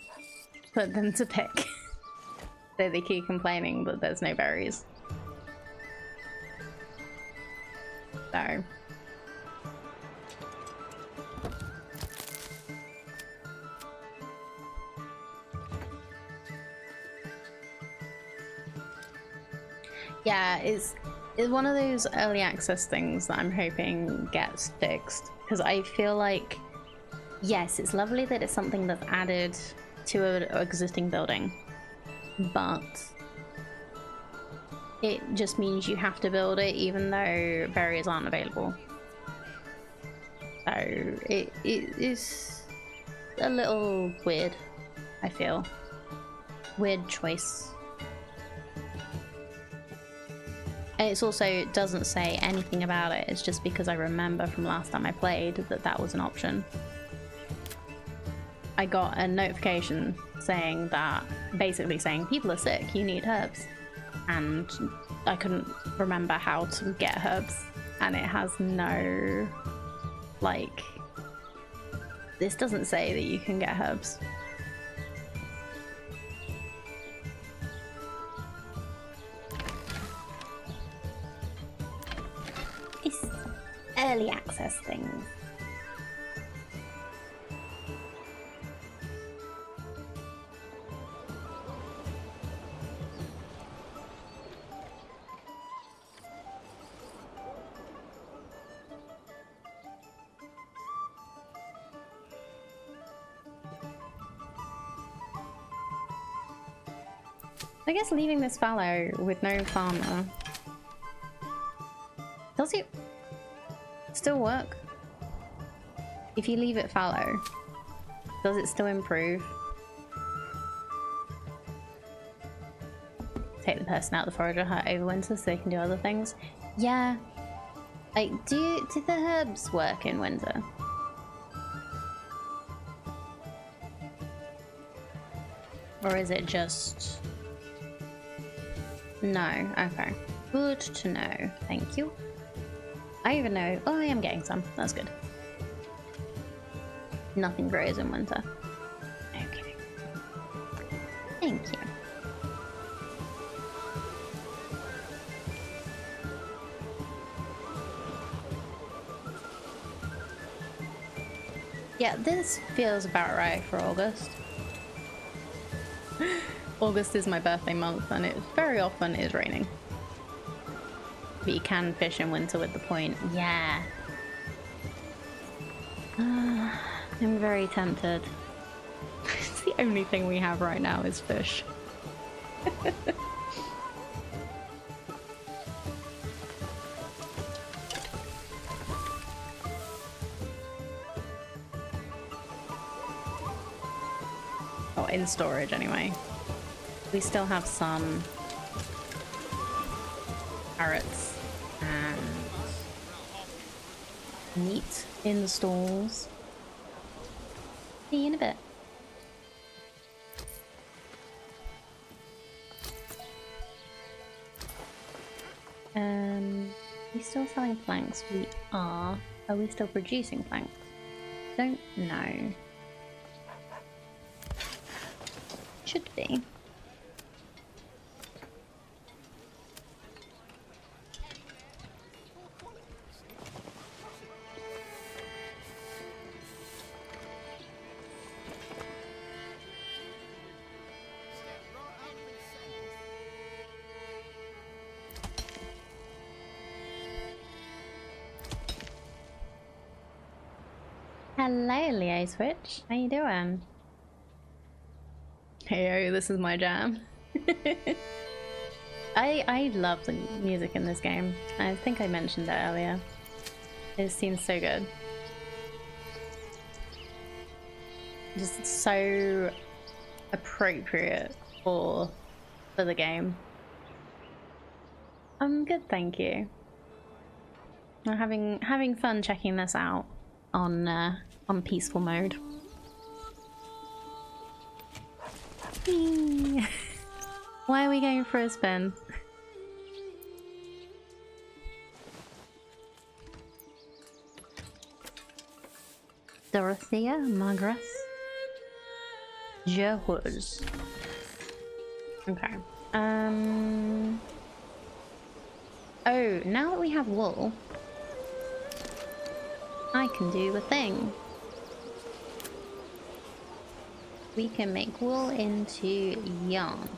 for them to pick. So they keep complaining that there's no berries. So yeah, it's one of those early access things that I'm hoping gets fixed, because I feel like, yes, it's lovely that it's something that's added to an existing building, but it just means you have to build it even though berries aren't available. So it is a little weird, I feel. Weird choice. And it's also, it doesn't say anything about it, it's just because I remember from last time I played that that was an option. I got a notification saying that, basically saying people are sick, you need herbs. And I couldn't remember how to get herbs. And it has no, like, this doesn't say that you can get herbs. It's early access things. I guess leaving this fallow with no farmer, does it still work? If you leave it fallow, does it still improve? Take the person out of the forager hut over winter so they can do other things. Yeah. Like, do the herbs work in winter? Or is it just... No, okay. Good to know. Thank you. I even know. Oh, I am getting some. That's good. Nothing grows in winter. Okay. Thank you. Yeah, this feels about right for August. August is my birthday month and it very often is raining. But you can fish in winter with the point. Yeah. I'm very tempted. It's the only thing we have right now is fish. Oh, in storage anyway. We still have some carrots and meat in the stalls. See you in a bit. We still selling planks? We are. Are we still producing planks? Don't know. Should be. Hello, Leo Switch. How you doing? Heyo, this is my jam. I love the music in this game. I think I mentioned it earlier. It seems so good. Just so appropriate for the game. I'm good, thank you. I'm having fun checking this out on peaceful mode. Why are we going for a spin? Dorothea, Margaret, Jehuz. Okay. Oh, now that we have wool, I can do a thing. We can make wool into yarn.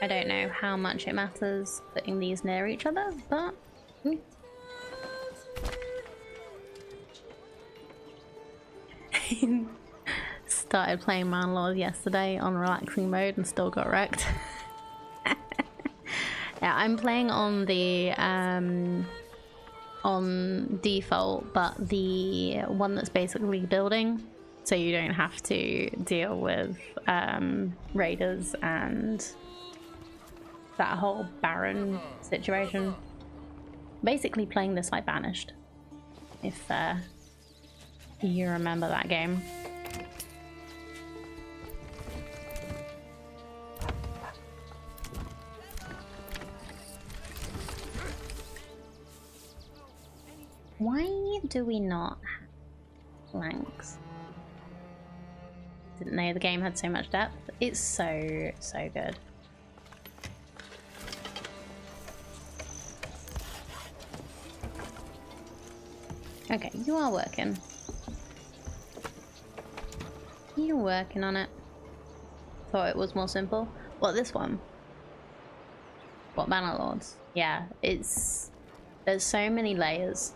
I don't know how much it matters putting these near each other, but... Started playing Manor yesterday on relaxing mode and still got wrecked. Yeah, I'm playing on the on default, but the one that's basically building, so you don't have to deal with raiders and that whole barren situation. Basically playing this like Banished, if you remember that game. Why do we not have flanks? Didn't know the game had so much depth. It's so good. Okay, you are working. You're working on it. Thought it was more simple. What, this one? What, Manor Lords? Yeah, there's so many layers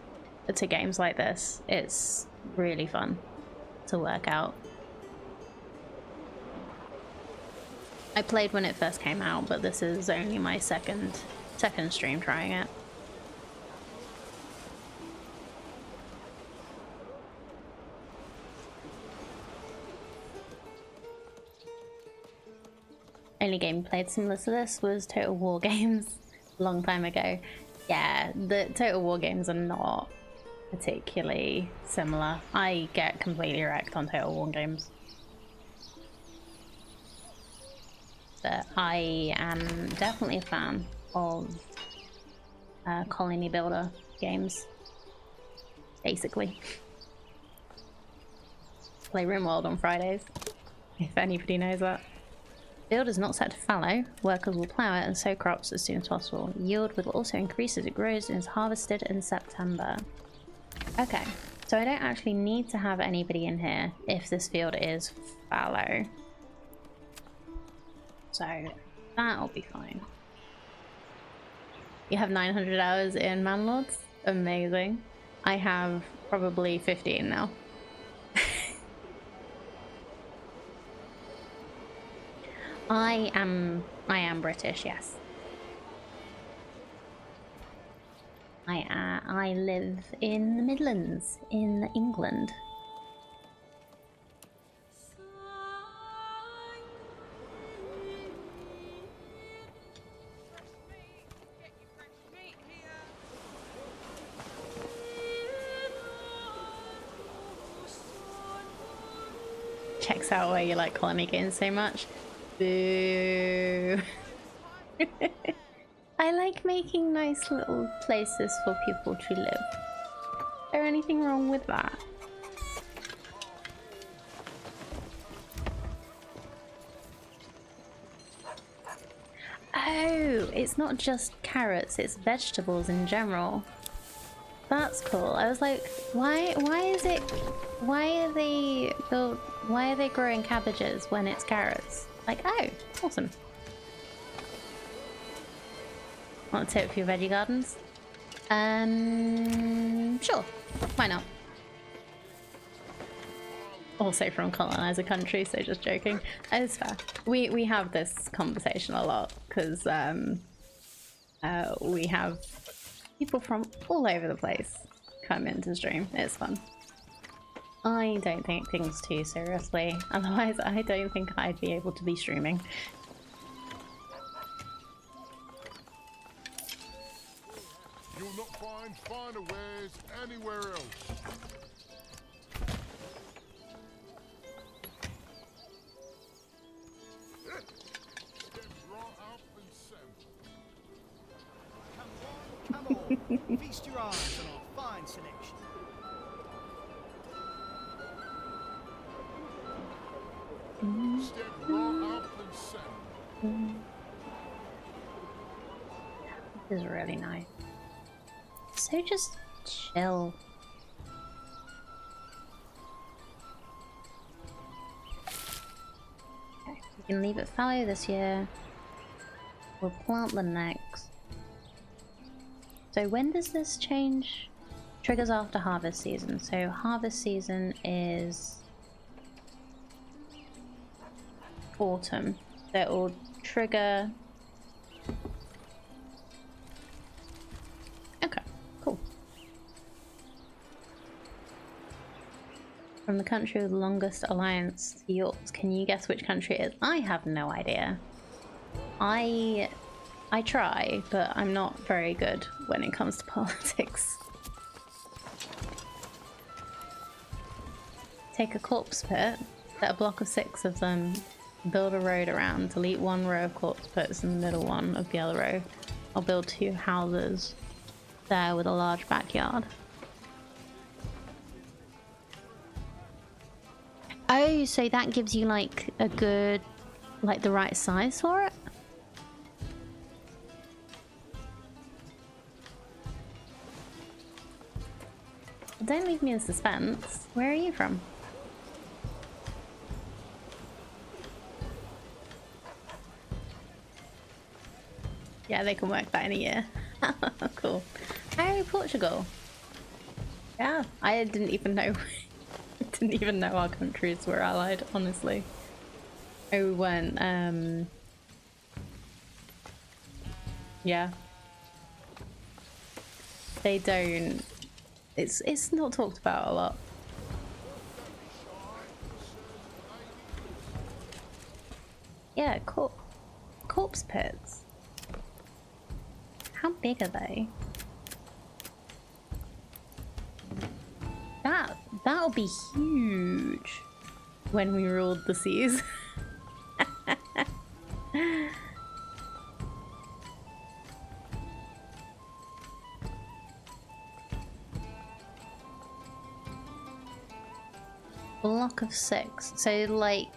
to games like this. It's really fun to work out. I played when it first came out, but this is only my second stream trying it. Only game played similar to this was Total War games a long time ago. Yeah, the Total War games are not particularly similar. I get completely wrecked on Total War games. But I am definitely a fan of colony builder games, basically. Play RimWorld on Fridays, if anybody knows that. Field is not set to fallow. Workers will plough it and sow crops as soon as possible. Yield will also increase as it grows and is harvested in September. Okay, so I don't actually need to have anybody in here if this field is fallow. So that'll be fine. You have 900 hours in Manlords? Amazing. I have probably 15 now. I am British, yes. I live in the Midlands, in England. Checks out why you like colony games so much. Boo. I like making nice little places for people to live. Is there anything wrong with that? Oh, it's not just carrots, it's vegetables in general. That's cool. I was like, why are they growing cabbages when it's carrots? Like, oh, awesome. Want a tip for your veggie gardens? Sure. Why not? Also from colonizer country, so just joking. It's fair. We have this conversation a lot because we have people from all over the place come into stream. It's fun. I don't take things too seriously, otherwise I don't think I'd be able to be streaming. You'll not find finer wares anywhere else. Step right up and sample. Come one, come Feast your eyes on our fine selection. Step right up and settle. This is really nice. So just chill. Okay, we can leave it fallow this year. We'll plant the next. So when does this change? Triggers after harvest season. So harvest season is autumn. So it will trigger. Okay, cool. From the country with the longest alliance to yours, can you guess which country it is? I have no idea. I try, but I'm not very good when it comes to politics. Take a corpse pit, set a block of 6 of them, build a road around, delete 1 row of corpse pits in the middle one of the other row. I'll build 2 houses there with a large backyard. Oh, so that gives you like a good, like the right size for it? Don't leave me in suspense. Where are you from? Yeah, they can work that in a year. Cool. Hey, Portugal. Yeah, I didn't even know. Didn't even know our countries were allied. Honestly, oh, we weren't. Yeah, they don't. It's not talked about a lot. Yeah, corpse pits. How big are they? That'll be huge when we ruled the seas. Block of 6. So like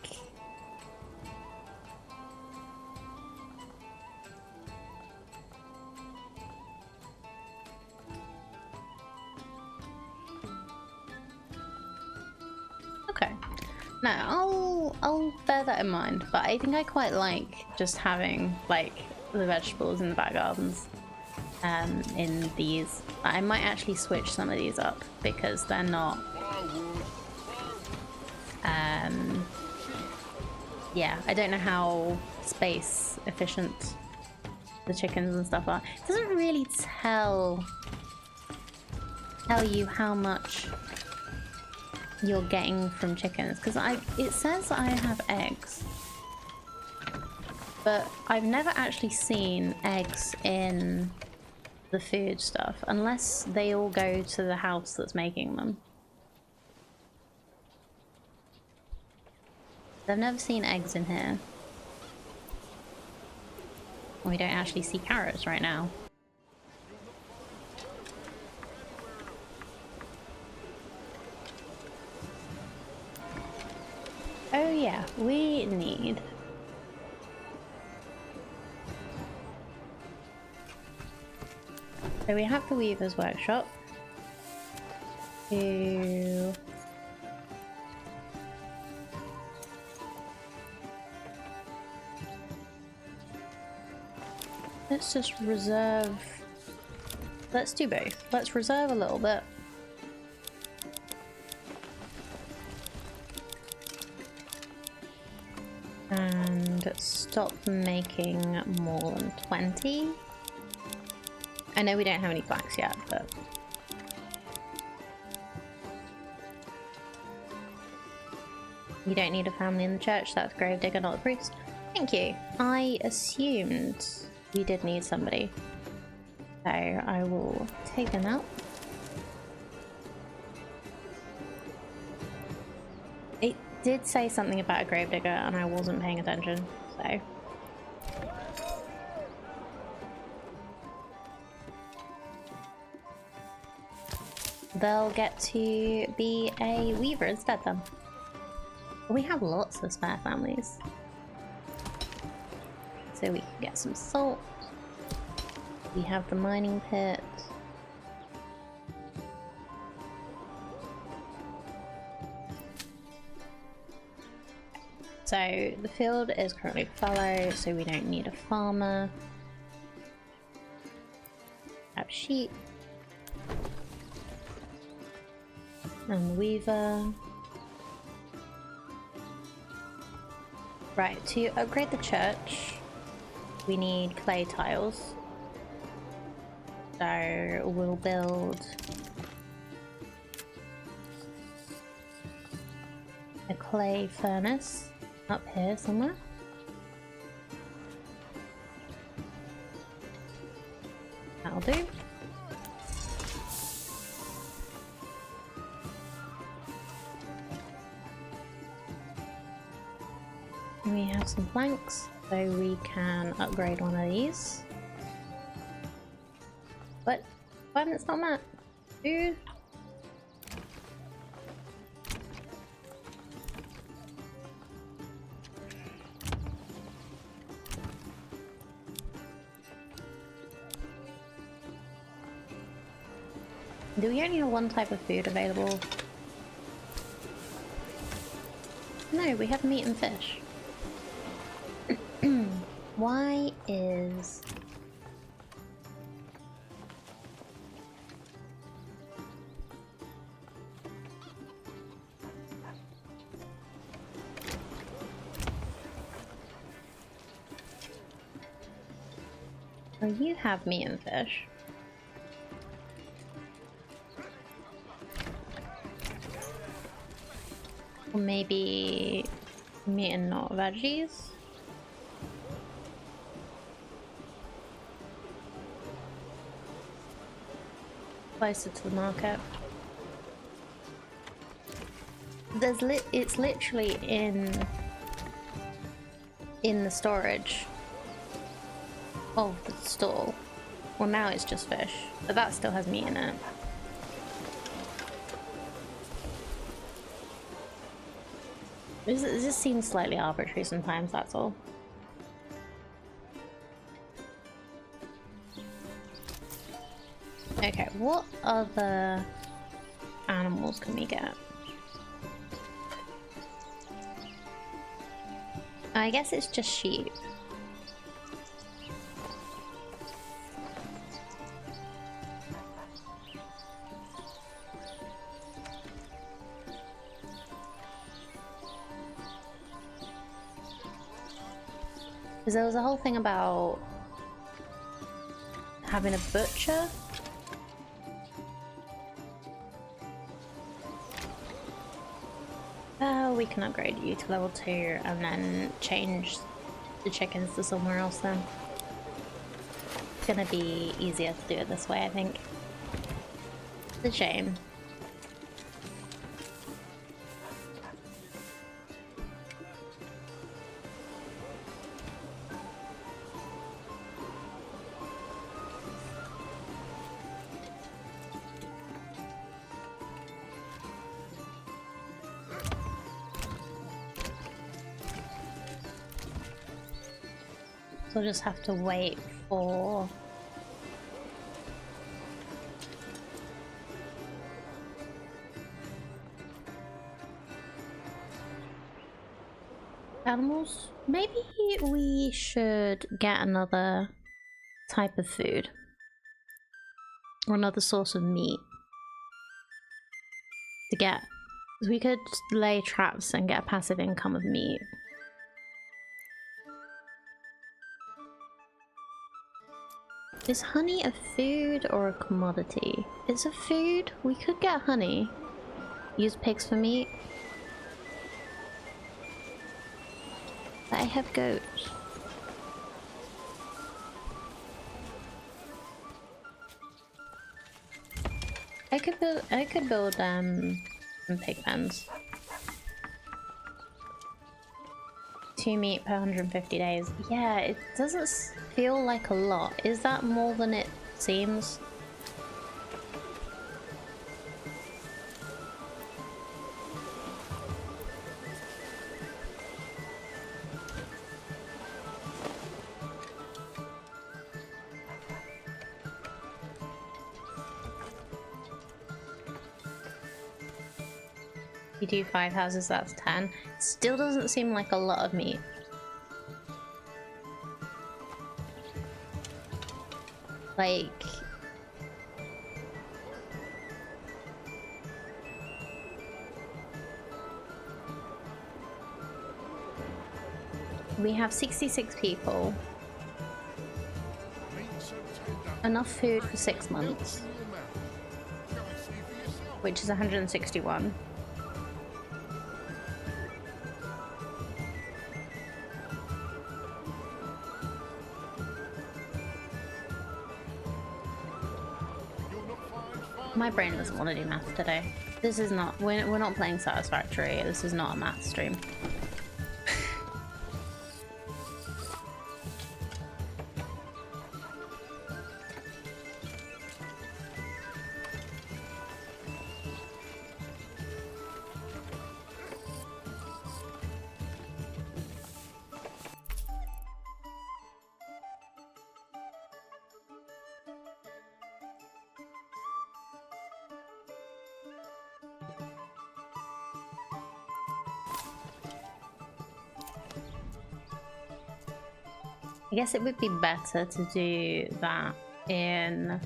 okay. No, I'll bear that in mind, but I think I quite like just having like the vegetables in the back gardens in these. I might actually switch some of these up because they're not yeah, I don't know how space efficient the chickens and stuff are. It doesn't really tell you how much you're getting from chickens, because it says I have eggs, but I've never actually seen eggs in the food stuff unless they all go to the house that's making them. I've never seen eggs in here. We don't actually see carrots right now. Oh yeah, we need... So we have the Weaver's Workshop. To... Let's just reserve... Let's do both. Let's reserve a little bit. And stop making more than 20. I know we don't have any blacks yet, but... You don't need a family in the church, that's Gravedigger, not the priest. Thank you. I assumed we did need somebody. So I will take them out. It did say something about a Gravedigger and I wasn't paying attention, so... they'll get to be a weaver instead then. We have lots of spare families. So we can get some salt. We have the mining pit. So the field is currently fallow, so we don't need a farmer. Have sheep. And the weaver. Right, to upgrade the church, we need clay tiles. So we'll build a clay furnace up here somewhere. That'll do. We have some planks, so we can upgrade one of these. But why didn't it stop that? Dude. Do we only have one type of food available? No, we have meat and fish. Why is... Oh, you have meat and fish. Or maybe meat and not veggies? Closer to the market. It's literally in the storage of the stall. Well, now it's just fish, but that still has meat in it. It just seems slightly arbitrary sometimes, that's all. Okay, what other animals can we get? I guess it's just sheep. Because there was a whole thing about having a butcher. We can upgrade you to level 2 and then change the chickens to somewhere else then. It's gonna be easier to do it this way, I think. It's a shame. So we'll just have to wait for... animals? Maybe we should get another type of food. Or another source of meat. To get... We could lay traps and get a passive income of meat. Is honey a food or a commodity? It's a food. We could get honey. Use pigs for meat. But I have goats. I could build some pig pens. 2 meat per 150 days. Yeah, it doesn't feel like a lot. Is that more than it seems? You do 5 houses, that's 10. Still doesn't seem like a lot of meat. Like... we have 66 people. Meat so tender. Enough food for 6 months, Melts in your mouth. Go and see for yourself. which is 161. You'll not find My brain doesn't want to do math today. This is not, we're not playing Satisfactory. This is not a math stream. I guess it would be better to do that in...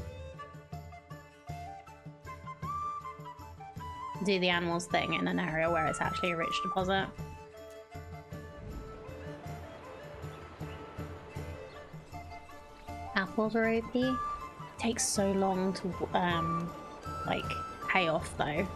do the animals thing in an area where it's actually a rich deposit. Apples are OP. It takes so long to, like, pay off though.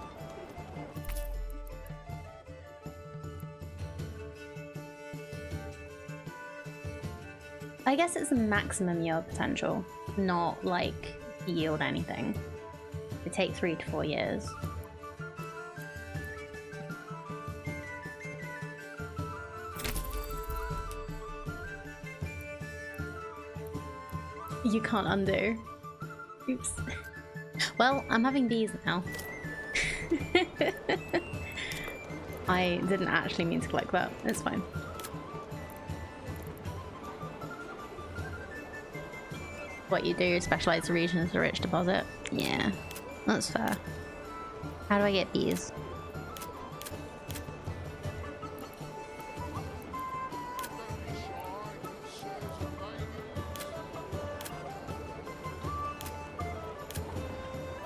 I guess it's a maximum yield potential, not like yield anything. It takes 3 to 4 years. You can't undo. Oops. Well, I'm having bees now. I didn't actually mean to click that. It's fine. What you do, specialize the region as a rich deposit. Yeah, that's fair. How do I get bees?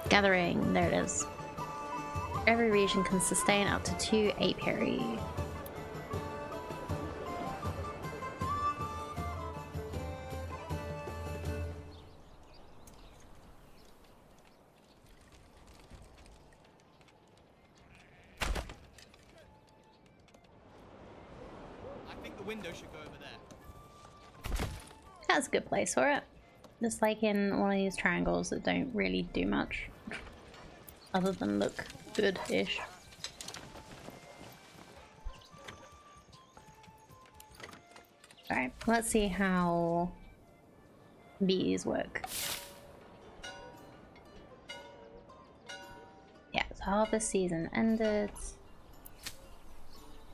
Gathering, there it is. Every region can sustain up to 2 apiary. I think the window should go over there. That's a good place for it. Just like in one of these triangles that don't really do much. Other than look good-ish. Alright, let's see how bees work. Yeah, so harvest season ended.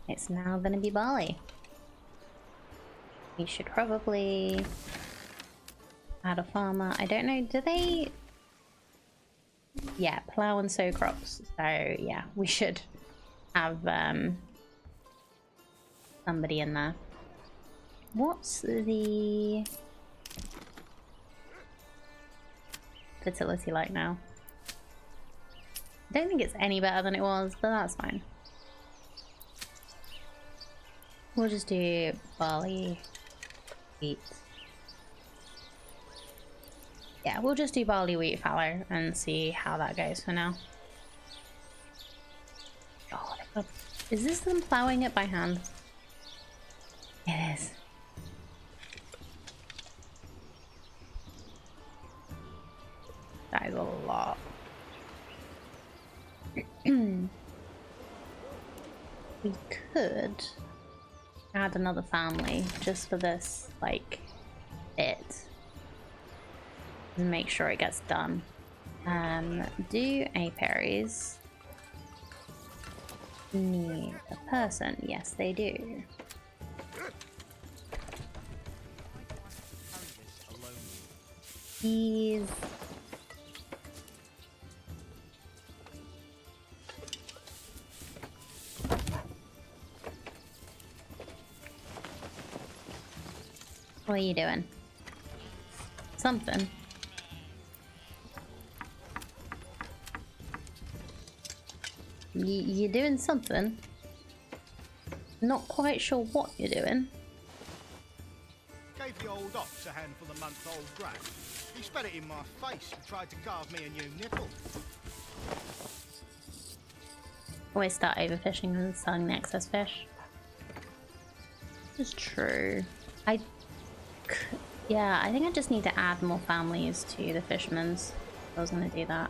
It's now gonna be barley. We should probably add a farmer. I don't know, do they... yeah, plow and sow crops. So yeah, we should have somebody in there. What's the fertility like now? I don't think it's any better than it was, but that's fine. We'll just do barley, wheat. Yeah, we'll just do barley, wheat, fallow and see how that goes for now. Oh, is this them ploughing it by hand? It is. That is a lot. We could add another family just for this, like, bit. And make sure it gets done. Do apiaries need a person? Yes, they do. Bees. What are you doing? Something. You're doing something. Not quite sure what you're doing. Gave the old ox a handful of month-old grass. He spat it in my face and tried to carve me a new nipple. Always start overfishing and selling the excess fish. It's true. Yeah, I think I just need to add more families to the fishermen's. I was gonna do that.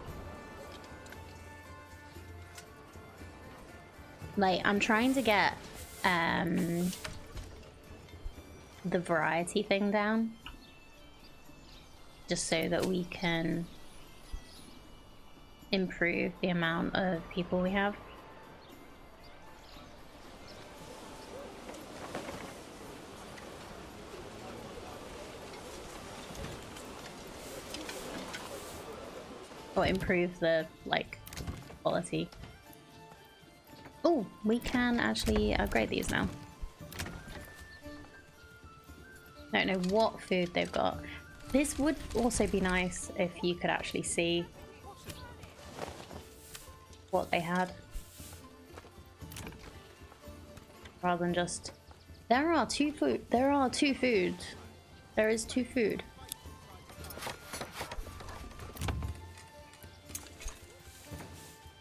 Like, I'm trying to get the variety thing down, just so that we can improve the amount of people we have. Or improve the, like, quality. Oh, we can actually upgrade these now. Don't know what food they've got. This would also be nice if you could actually see what they had. Rather than just, there are two food. There are two food. There is two food.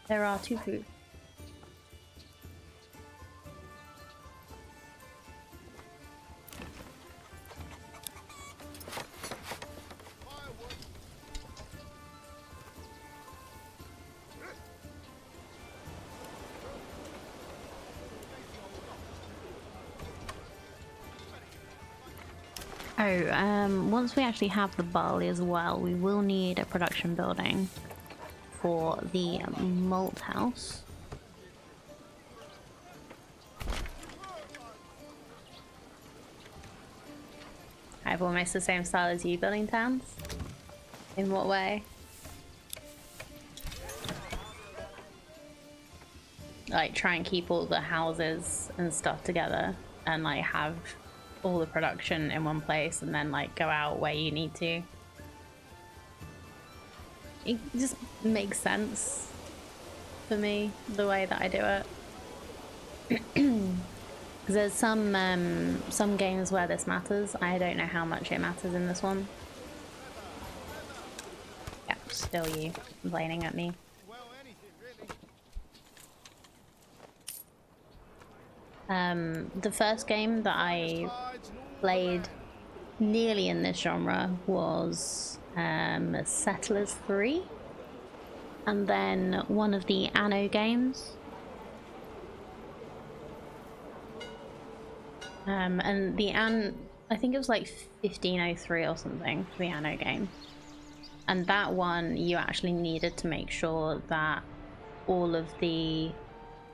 There are two food. Once we actually have the barley as well, we will need a production building for the malt house. I have almost the same style as you building towns. In what way? Like, try and keep all the houses and stuff together and like have all the production in one place and then like go out where you need to. It just makes sense for me, the way that I do it. Because there's some games where this matters. I don't know how much it matters in this one. Yeah, still you complaining at me. Well, anything really. The first game that I played nearly in this genre was Settlers 3, and then one of the Anno games. And I think it was like 1503 or something, the Anno game. And that one, you actually needed to make sure that all of the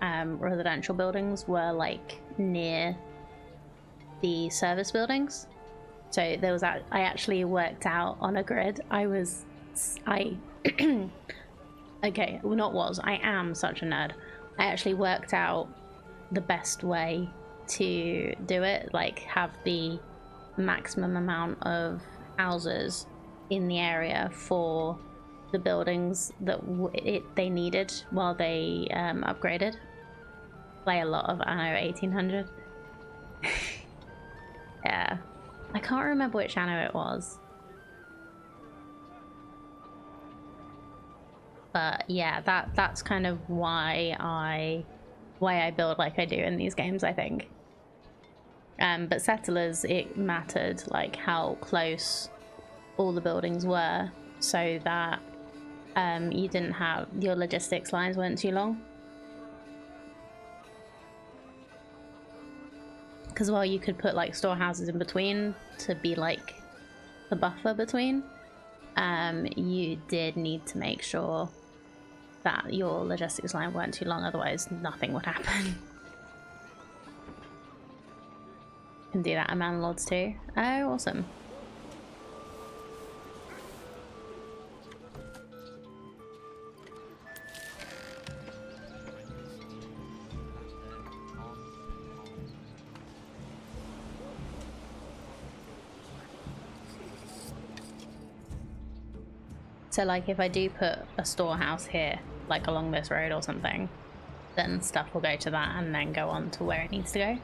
residential buildings were like near the service buildings. So there was I actually worked out on a grid. I okay, well, not was, I am such a nerd. I actually worked out the best way to do it, like have the maximum amount of houses in the area for the buildings that they needed while they upgraded. Play a lot of Anno 1800. Yeah, I can't remember which Anno it was, but yeah, that's kind of why I build like I do in these games, I think. But Settlers, it mattered like how close all the buildings were, so that you didn't have, your logistics lines weren't too long. Because while you could put like storehouses in between to be like the buffer between, you did need to make sure that your logistics line weren't too long, otherwise nothing would happen. Can do that in Manlords too. Oh, awesome. So like if I do put a storehouse here, like along this road or something, then stuff will go to that and then go on to where it needs to go.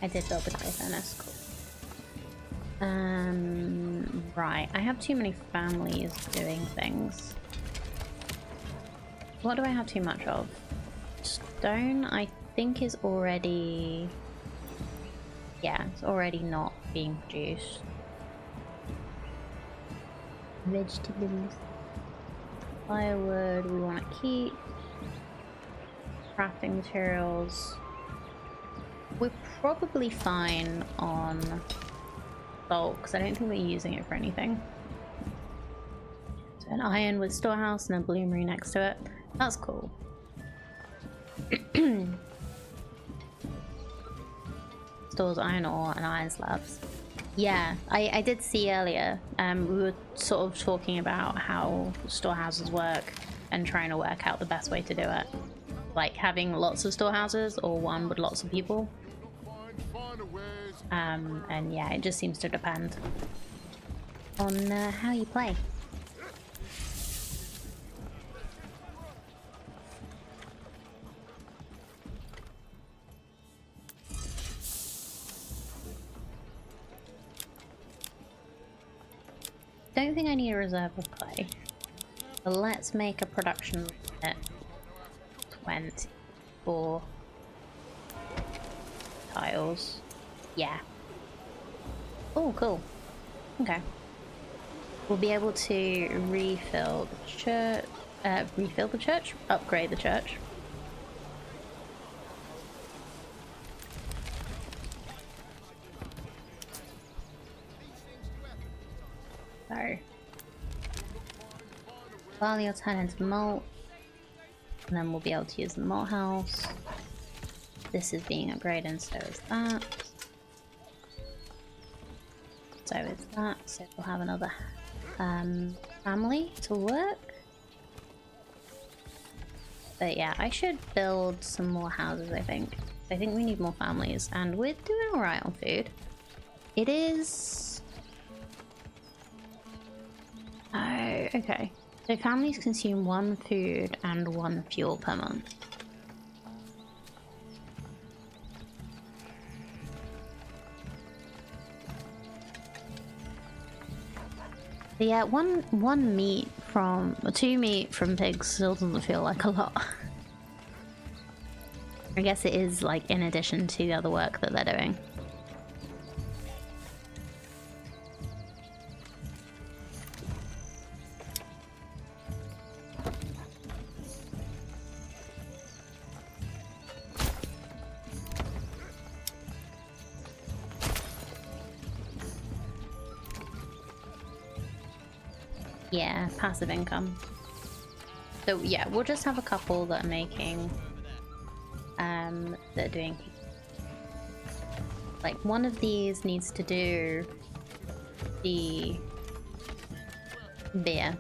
I did build the clay furnace, cool. Right, I have too many families doing things. What do I have too much of? Stone, I think, is already... Yeah, it's already not being produced. Vegetables. Firewood, we want to keep. Crafting materials. We're probably fine on salt, because I don't think we're using it for anything. So an iron with storehouse and a bloomery next to it. That's cool. Stores iron ore and iron slabs. Yeah, I did see earlier, we were sort of talking about how storehouses work and trying to work out the best way to do it. Like having lots of storehouses or one with lots of people. And yeah, it just seems to depend on how you play. Don't think I need a reserve of clay, but let's make a production limit 20 for tiles. Yeah. Oh, cool. Okay. We'll be able to refill the church. Upgrade the church. So, barley will turn into malt, and then we'll be able to use the malt house. This is being upgraded, and so is that. So is that. So we'll have another family to work. But yeah, I should build some more houses, I think. I think we need more families, and we're doing alright on food. It is... Oh, okay. So families consume 1 food and 1 fuel per month. But yeah, one meat from... 2 meat from pigs still doesn't feel like a lot. I guess it is like in addition to the other work that they're doing. Yeah, passive income. So yeah, we'll just have a couple that are making, that are doing, like one of these needs to do the beer.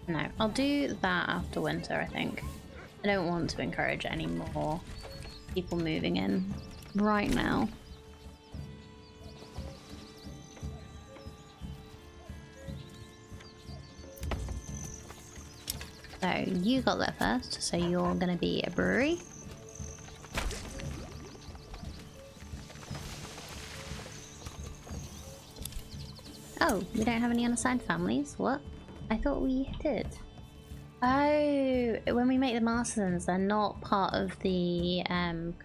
No, I'll do that after winter, I think. I don't want to encourage any more people moving in right now. So you got there first, so you're gonna be a brewery. Oh, we don't have any unassigned families? What? I thought we did. Oh, when we make the Marsons, they're not part of the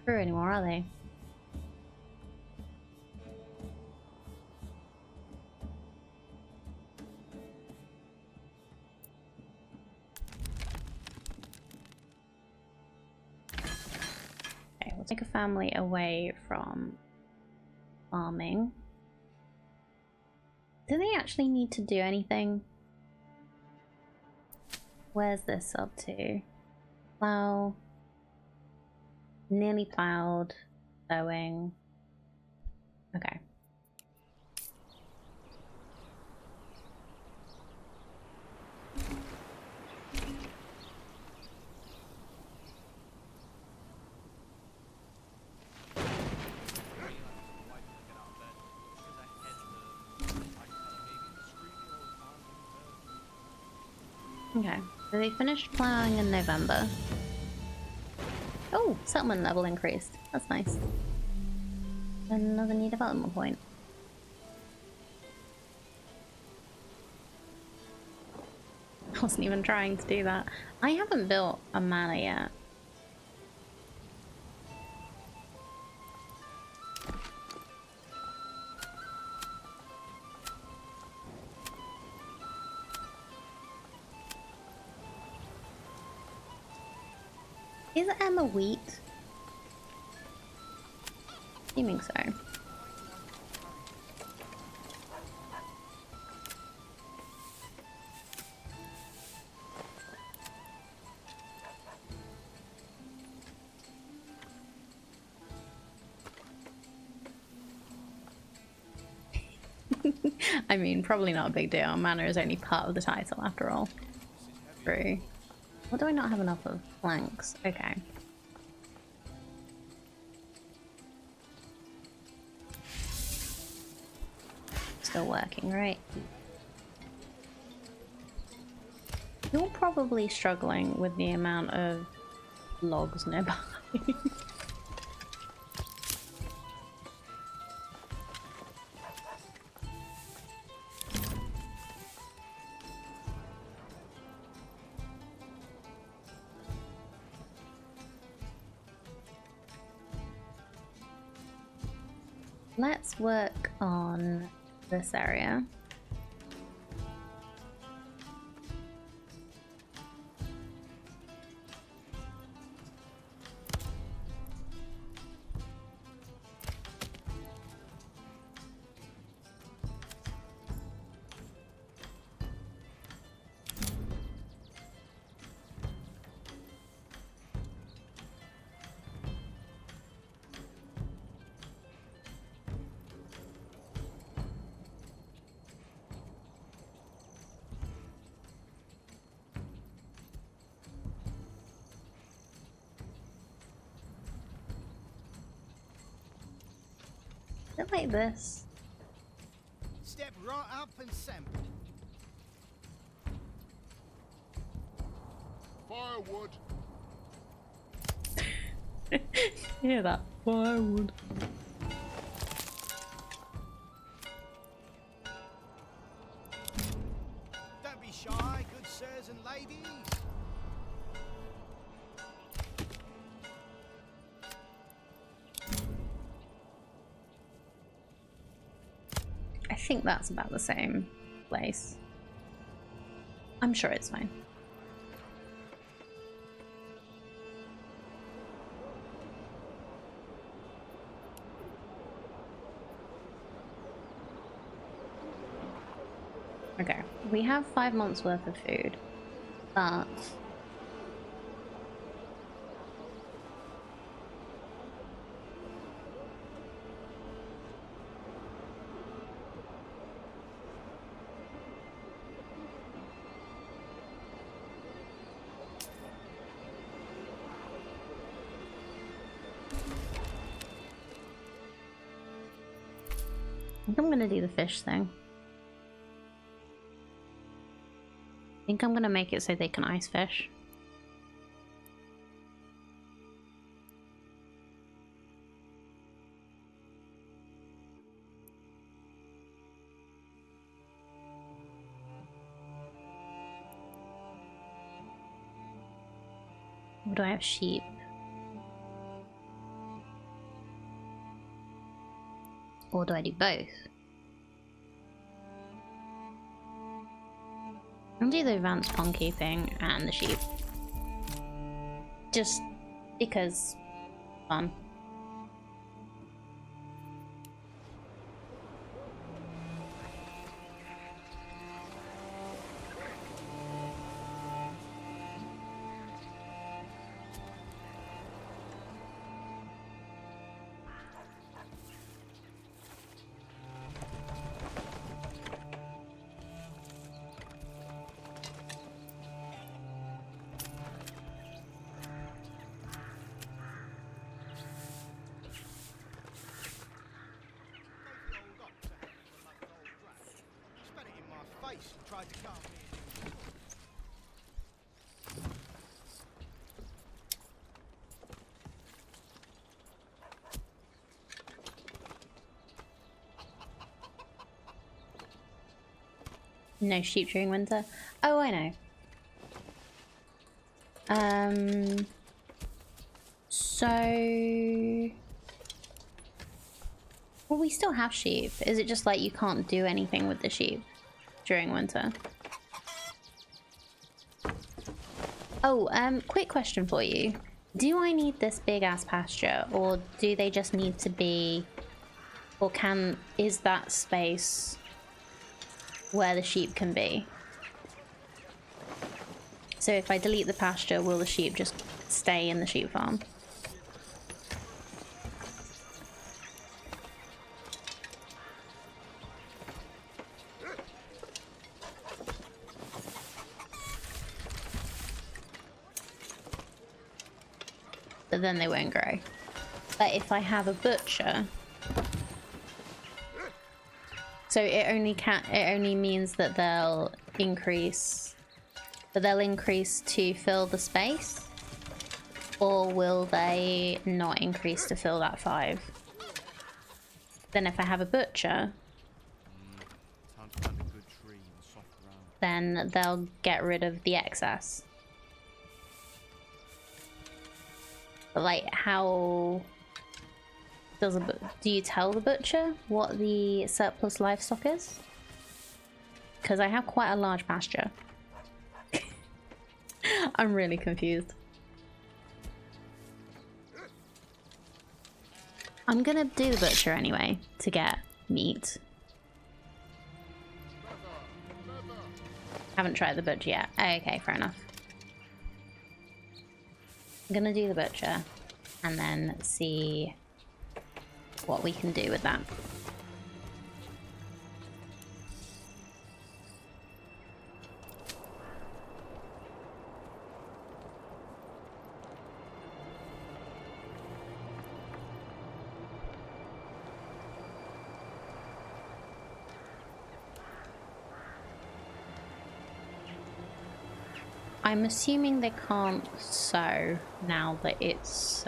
crew anymore, are they? Okay, we'll take a family away from farming. Do they actually need to do anything? Where's this up to? Plow. Nearly plowed. Sowing. Okay. Okay, so they finished plowing in November. Oh, settlement level increased. That's nice. Another new development point. I wasn't even trying to do that. I haven't built a manor yet. Is Emma wheat? Assuming so. I mean, probably not a big deal. Manor is only part of the title after all. True. What do I not have enough of? Planks. Okay. Still working, right? You're probably struggling with the amount of logs nearby. Let's work on this area. Is it like this? Step right up and sample. Firewood. Hear that? Firewood. Don't be shy, good sirs and ladies. I think that's about the same place. I'm sure it's fine. Okay, we have 5 months worth of food, but I think I'm gonna do the fish thing. I think I'm gonna make it so they can ice fish. Or do I have sheep? Or do I do both? I'll do the advanced pond keeping and the sheep. Just because fun. Tried to calm me. No sheep during winter. Oh, I know. So... Well, we still have sheep. Is it just like you can't do anything with the sheep during winter? Oh, quick question for you. Do I need this big ass pasture, or do they just need to be, or is that space where the sheep can be? So if I delete the pasture, will the sheep just stay in the sheep farm? But then they won't grow. But if I have a butcher, so it only means that they'll increase, but they'll increase to fill the space, or will they not increase to fill that 5? Then if I have a butcher, Time to find a good tree and soft ground. then they'll get rid of the excess. But like, how does do you tell the butcher what the surplus livestock is? Because I have quite a large pasture. I'm really confused. I'm gonna do the butcher anyway to get meat. Haven't tried the butcher yet. Okay, fair enough. I'm gonna do the butcher and then see what we can do with that. I'm assuming they can't sow now that it's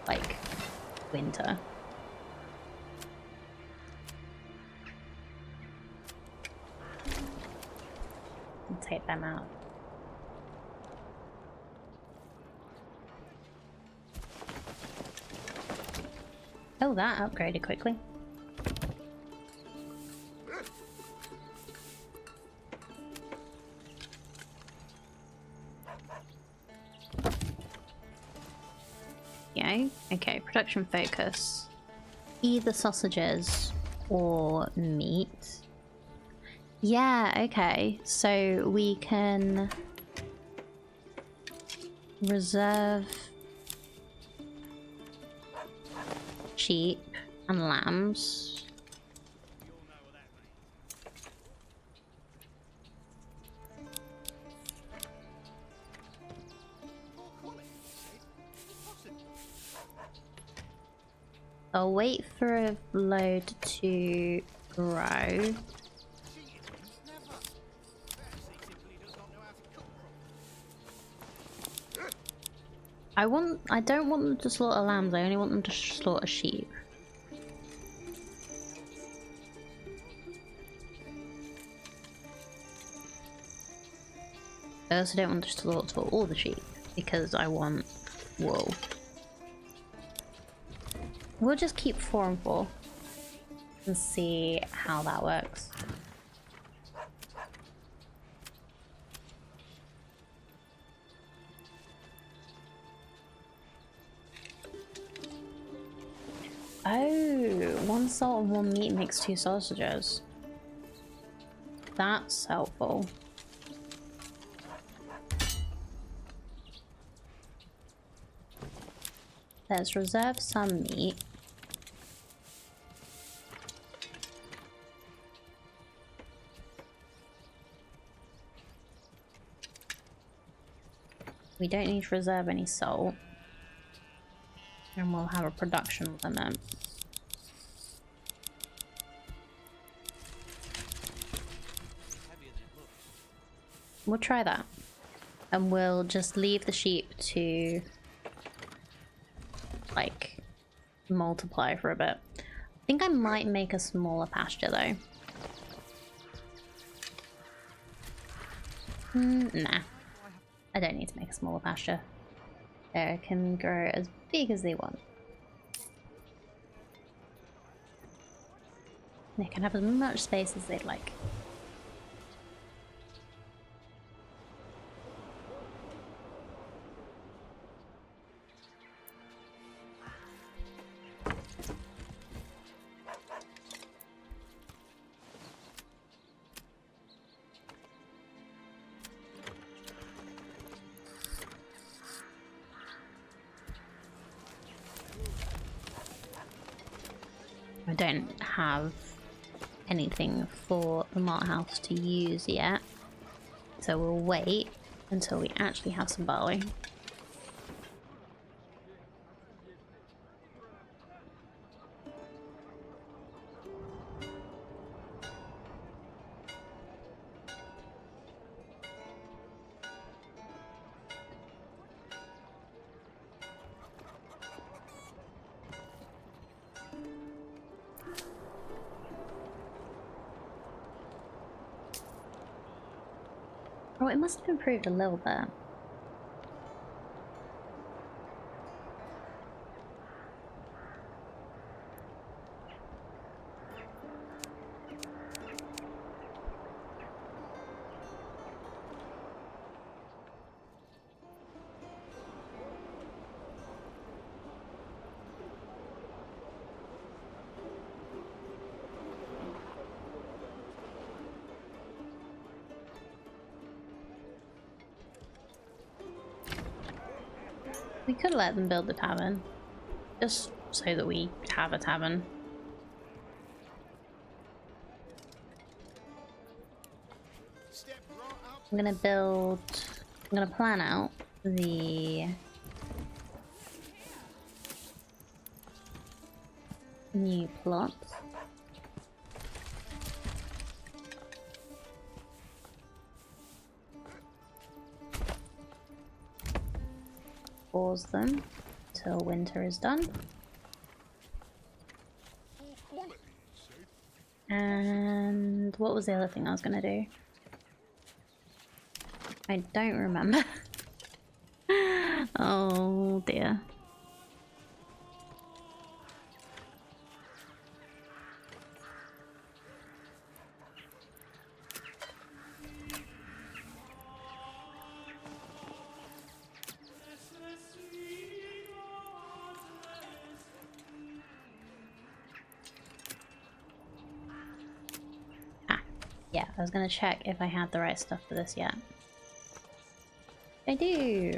like winter. I'll take them out. Oh, that upgraded quickly. Yeah, okay, production focus. Either sausages or meat. Yeah, okay, so we can reserve sheep and lambs. I'll wait for a load to grow. I don't want them to slaughter lambs, I only want them to slaughter sheep. I also don't want to slaughter all the sheep. because I want wool. We'll just keep 4 and 4 and see how that works. Oh, 1 salt and 1 meat makes 2 sausages. That's helpful. Let's reserve some meat. We don't need to reserve any salt. And we'll have a production limit. We'll try that. And we'll just leave the sheep to like multiply for a bit. I think I might make a smaller pasture though. Nah. I don't need to make a smaller pasture. They can grow as big as they want. They can have as much space as they'd like. I don't have anything for the malt house to use yet, so we'll wait until we actually have some barley. Oh, it must have improved a little bit. We could let them build the tavern, just so that we have a tavern. I'm gonna plan out the new plot. Pause them till winter is done. And what was the other thing I was gonna do? I don't remember. Oh dear. Yeah, I was gonna check if I had the right stuff for this yet. I do!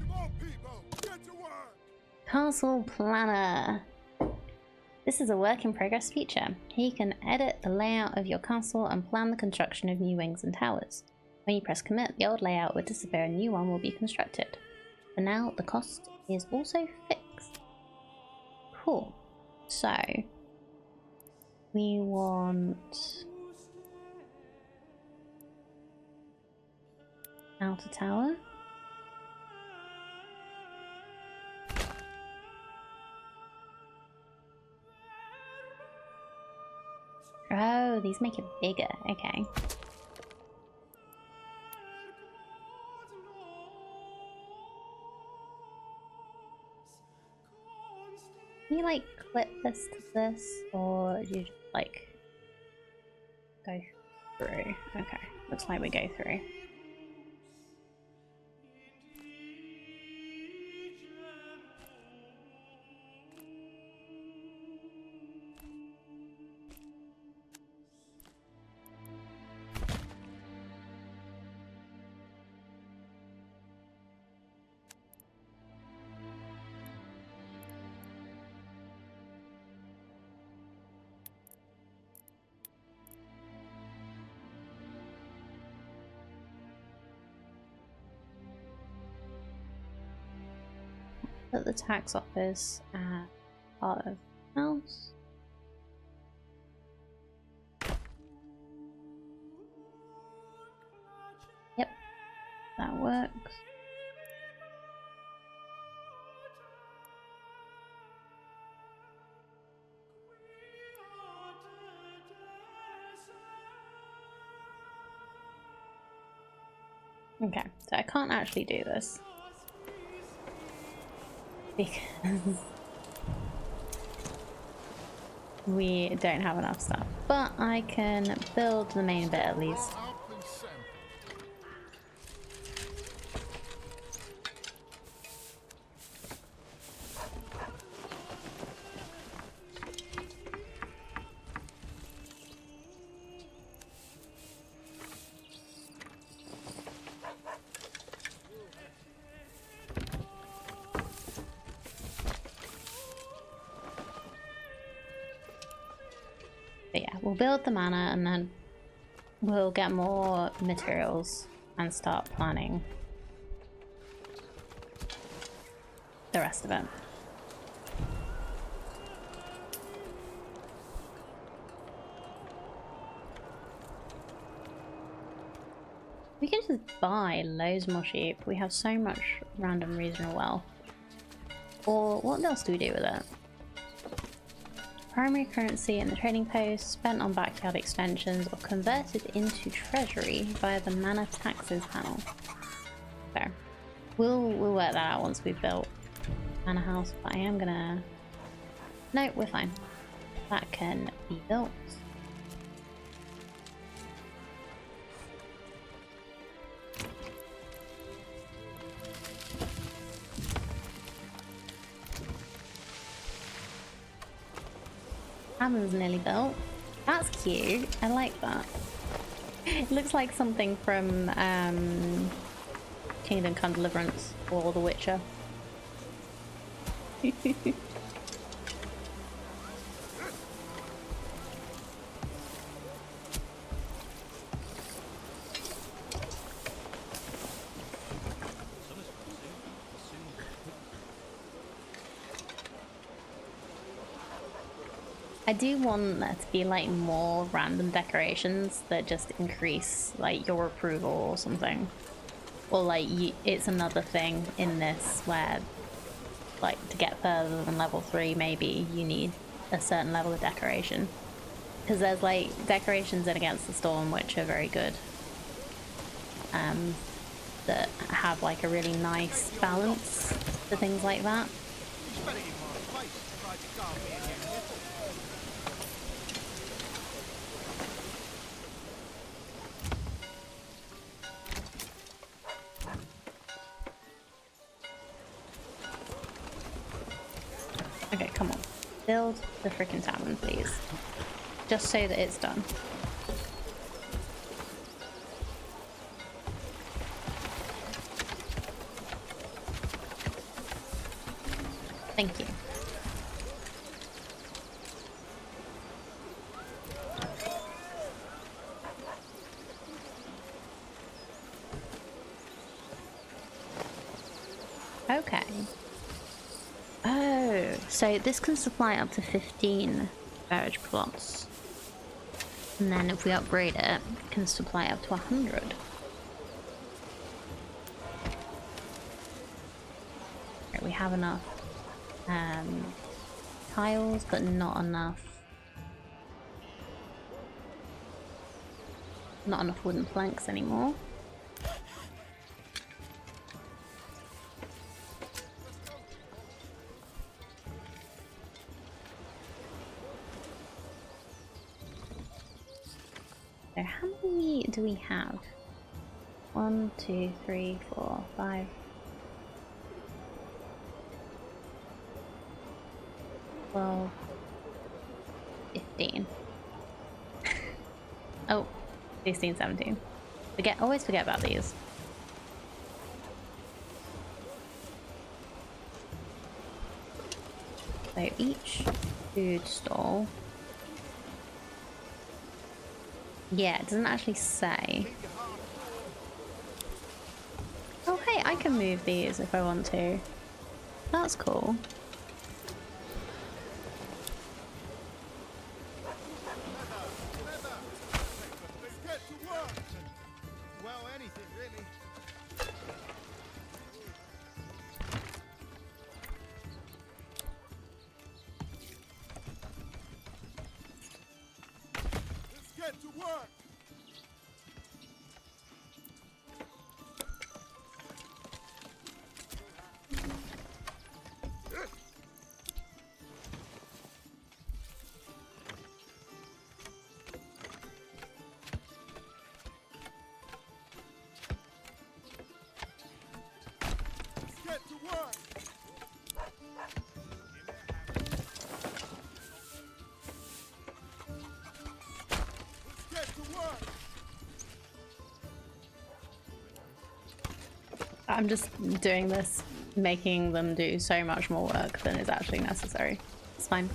Come on, people, get to work. Castle Planner! This is a work in progress feature. Here you can edit the layout of your castle and plan the construction of new wings and towers. When you press commit, the old layout will disappear and a new one will be constructed. For now, the cost is also fixed. Cool. So, we want outer tower. Oh, these make it bigger. Okay. Can you like clip this to this, or do you just like go through? Okay, looks like we go through. At the tax office part of the house. Yep, that works. Okay, so I can't actually do this because we don't have enough stuff, but I can build the main bit at least. Up and sample. But yeah, we'll build the manor and then we'll get more materials and start planning the rest of it. We can just buy loads more sheep. We have so much random regional wealth. Or what else do we do with it? Primary currency in the trading post, spent on backyard extensions or converted into treasury via the manor taxes panel. So we'll work that out once we've built manor house, but I am gonna... No, we're fine. That can be built. Cabin's nearly built. That's cute. I like that. It looks like something from Kingdom Come Deliverance or The Witcher. I do want there to be like more random decorations that just increase like your approval or something, or like it's another thing in this where like to get further than level 3 maybe you need a certain level of decoration, because there's like decorations in Against the Storm which are very good, that have like a really nice balance for things like that. He spat it in my face and tried to guard me against it. Okay, come on. Build the freaking tavern, please. Just so that it's done. Thank you. Okay. Oh, so this can supply up to 15 marriage plots. And then if we upgrade it, it can supply up to 100. Right, we have enough tiles, but not enough Not enough wooden planks anymore. So how many do we have? 1, 2, 3, 4, 5. 12, 15. Oh, 16, 17. Always forget about these. So each food stall. Yeah, it doesn't actually say. Oh hey, I can move these if I want to. That's cool. Let's get to work. Well, anything really. Let's get to work. Let's get to work. Let's get to work. I'm just doing this, making them do so much more work than is actually necessary. It's fine.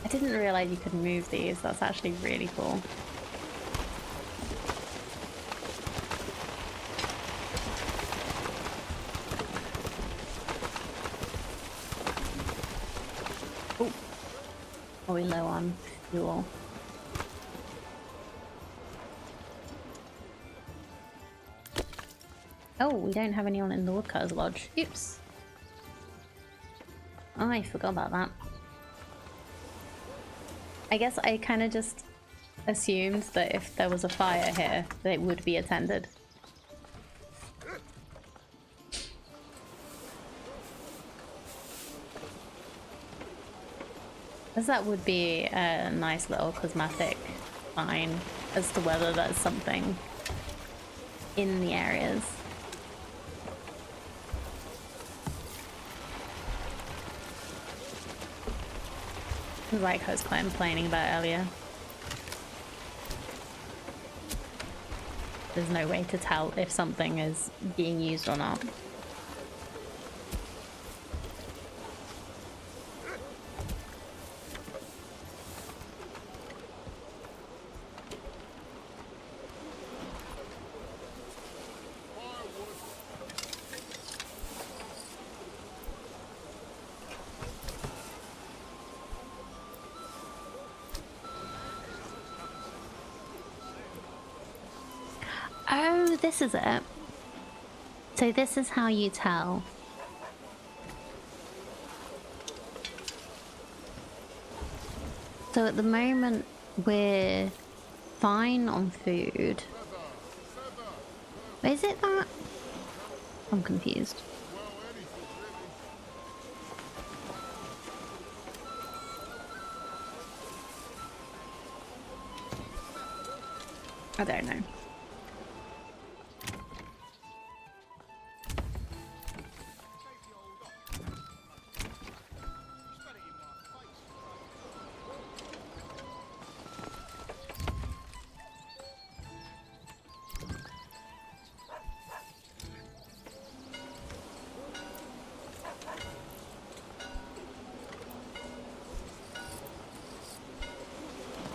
I didn't realize you could move these. That's actually really cool. Oh, are we low on fuel? Oh, we don't have anyone in the Woodcutter's Lodge. Oops. Oh, I forgot about that. I guess I kind of just assumed that if there was a fire here, that it would be attended. As that would be a nice little cosmetic sign as to whether there's something in the areas. Like I was complaining about earlier. There's no way to tell if something is being used or not. Oh, this is it. So this is how you tell. So at the moment we're fine on food. Is it that? I'm confused. I don't know.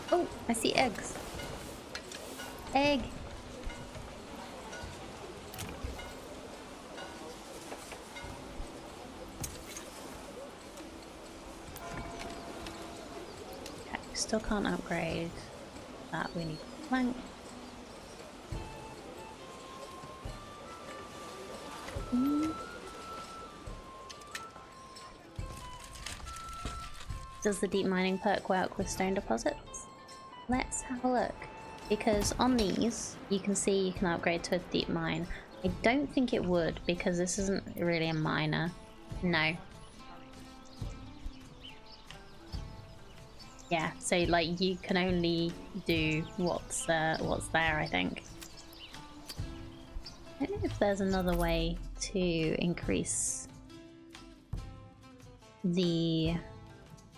Oh, I see eggs. Egg. Okay, still can't upgrade that. We need plank. Does the deep mining perk work with stone deposits? let's have a look. Because on these, you can see you can upgrade to a deep mine. I don't think it would because this isn't really a miner. No. Yeah, so like you can only do what's there, I think. I don't know if there's another way to increase the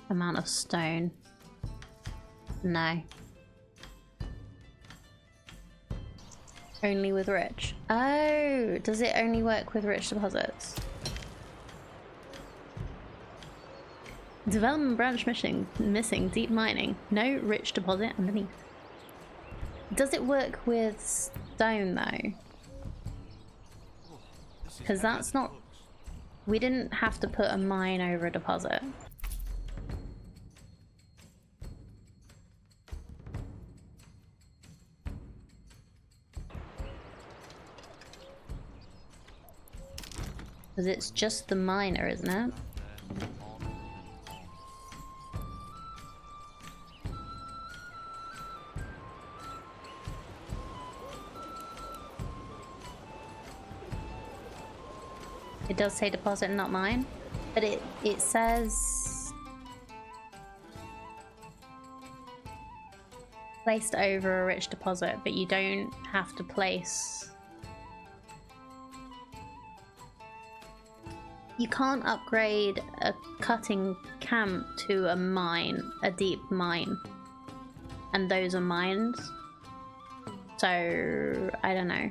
amount of stone. No. Only with rich. Oh, does it only work with rich deposits? Development branch missing deep mining. No rich deposit underneath. Does it work with stone though? Because that's not... We didn't have to put a mine over a deposit. Because it's just the miner, isn't it? It does say deposit, not mine, but it says placed over a rich deposit, but you don't have to place. You can't upgrade a cutting camp to a mine, a deep mine, and those are mines. So I don't know.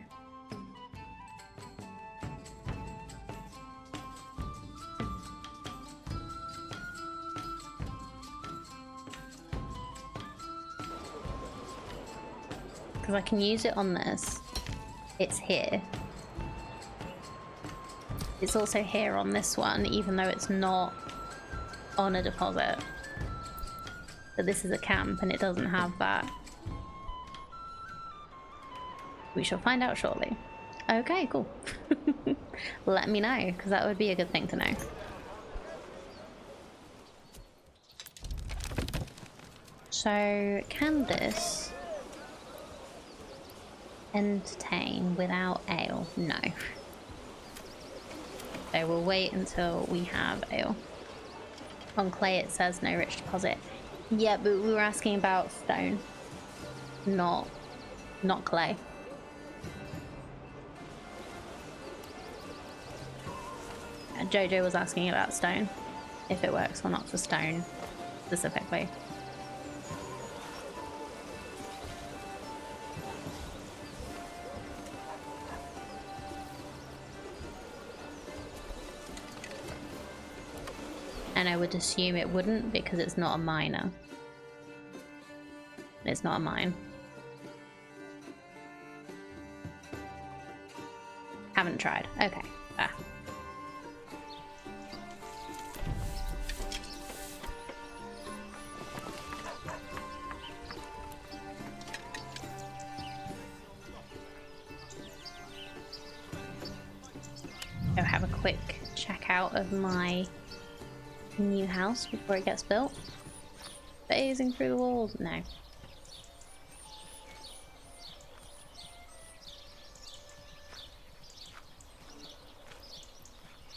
Because I can use it on this. It's here. It's also here on this one, even though it's not on a deposit. But this is a camp and it doesn't have that. We shall find out shortly. Okay, cool. Let me know, because that would be a good thing to know. So, can this entertain without ale? No. So we'll wait until we have ale. On clay it says no rich deposit. Yeah, but we were asking about stone, not clay. Jojo was asking about stone, if it works or not for stone specifically. And I would assume it wouldn't because it's not a miner. It's not a mine. Haven't tried. Okay. Ah. I'll have a quick check out of my new house before it gets built. Phasing through the walls? No.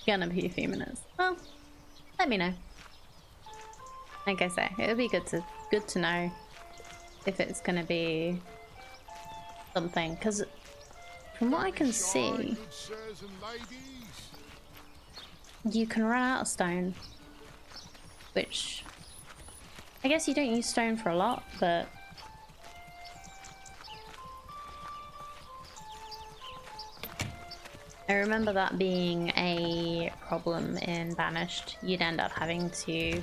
Gonna be a few minutes. Well, let me know. Like I say, it would be good to know if it's gonna be something, because from what I can see, you can run out of stone. Which, I guess you don't use stone for a lot, but I remember that being a problem in Banished. You'd end up having to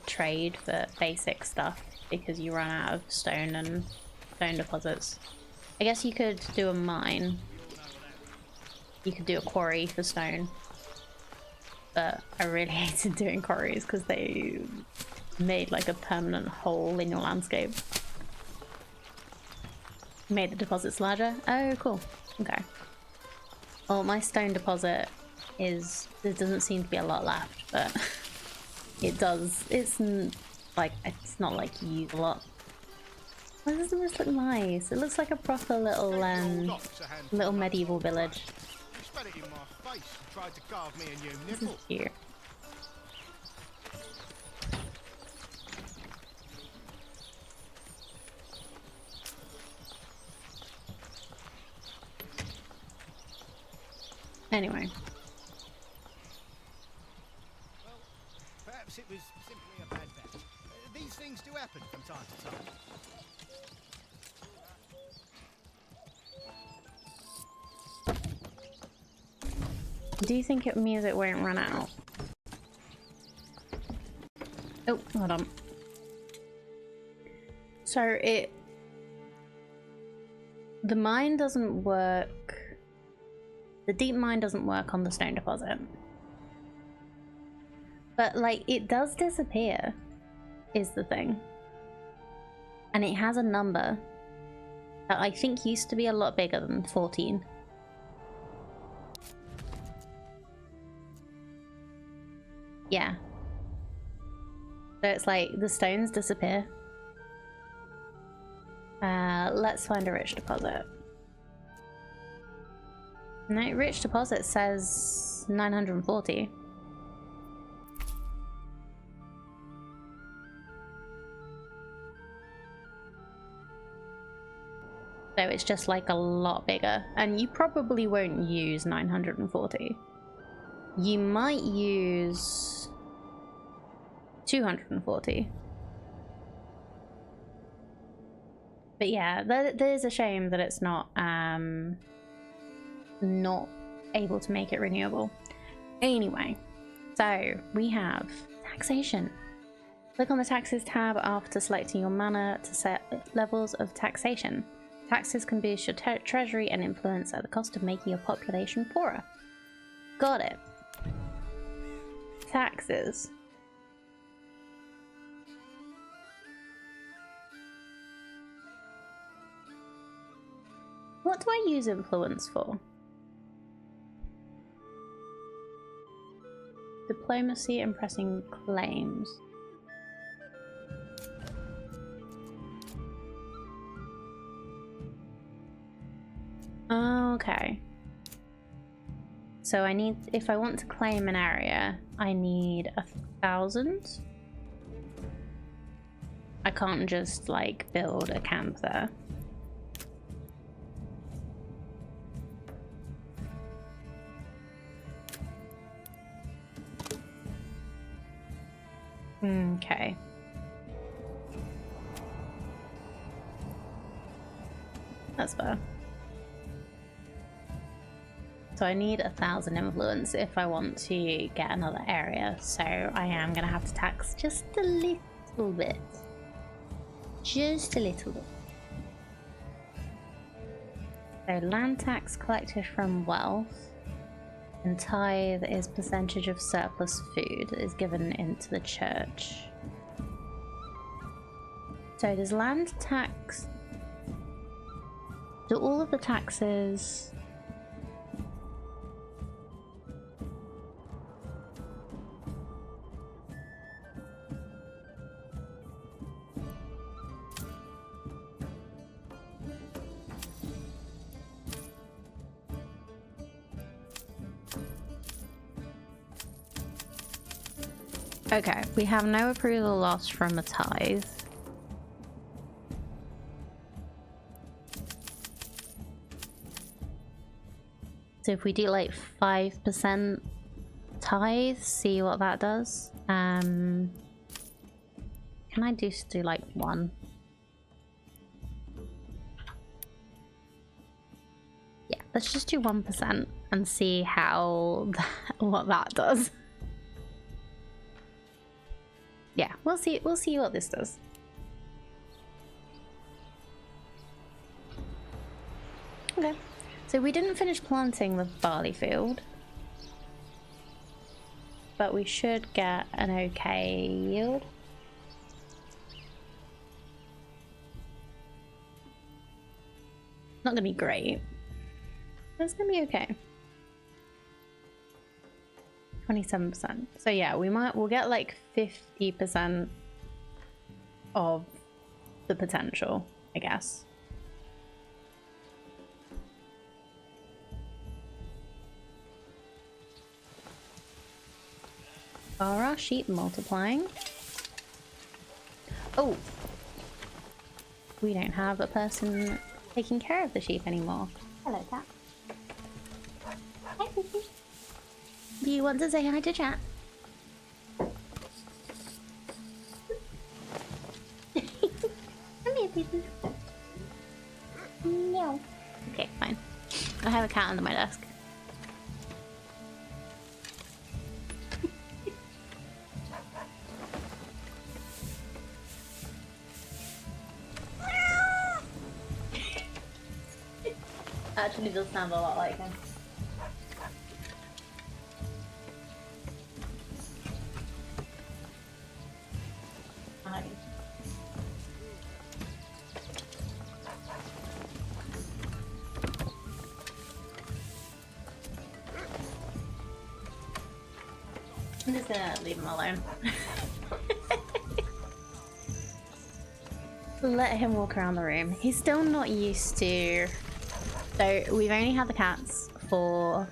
trade for basic stuff because you run out of stone and stone deposits. I guess you could do a mine. You could do a quarry for stone. But I really hated doing quarries because they made like a permanent hole in your landscape. Made the deposits larger. Oh, cool. Okay. Well, my stone deposit is... There doesn't seem to be a lot left, but it does. It's like... It's not like you use a lot. Why doesn't this look nice? It looks like a proper little little medieval village. You spat it in my face and tried to carve me a new This is nipple. cute. Anyway. Well, perhaps it was simply a bad bet. These things do happen from time to time. Do you think music won't run out? Oh, hold on. So the mine doesn't work. The deep mine doesn't work on the stone deposit. But like it does disappear is the thing. And it has a number that I think used to be a lot bigger than 14. Yeah. So it's like the stones disappear. Let's find a rich deposit. No, rich deposit says 940. So it's just like a lot bigger. And you probably won't use 940. You might use 240. But yeah, there's a shame that it's not able to make it renewable. Anyway, so we have taxation. Click on the taxes tab after selecting your manor to set levels of taxation. Taxes can boost your treasury and influence at the cost of making your population poorer. Got it. Taxes. What do I use influence for? Diplomacy and pressing claims. Okay. So I need, if I want to claim an area, I need 1,000. I can't just like build a camp there. Okay. That's fair. So I need 1,000 influence if I want to get another area. So I am gonna have to tax just a little bit. Just a little bit. So land tax collected from wealth. And tithe is percentage of surplus food that is given into the church. So does land tax... Do all of the taxes... Okay, we have no approval lost from a tithe. So if we do like 5% tithe, see what that does. Can I just do like 1? Yeah, let's just do 1% and see how what that does. Yeah, we'll see what this does. Okay. So we didn't finish planting the barley field. But we should get an okay yield. Not gonna be great. But it's gonna be okay. 27%. So yeah, we'll get like 50% of the potential. I guess. Are our sheep multiplying? Oh! We don't have a person taking care of the sheep anymore. Hello, cat. Hi, Pookie. Do you want to say hi to chat? Come here, Pookie. No. Okay, fine. I have a cat under my desk. Actually does sound a lot like him. Hi. I'm just gonna leave him alone. Let him walk around the room. He's still not used to... So we've only had the cats for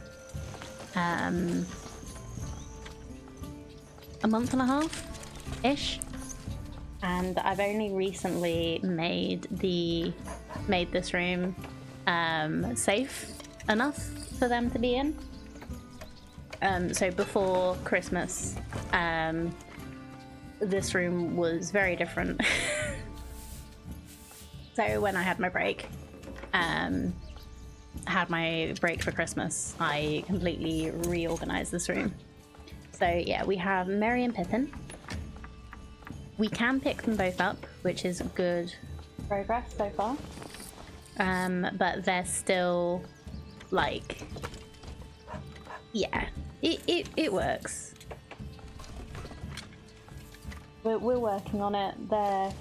a month and a half-ish. And I've only recently made this room safe enough for them to be in. So before Christmas, this room was very different. So when I had my break, for Christmas, I completely reorganized this room. So yeah, we have Merry and Pippin. We can pick them both up, which is good progress so far. But they're still like, yeah, it works. We're working on it. They're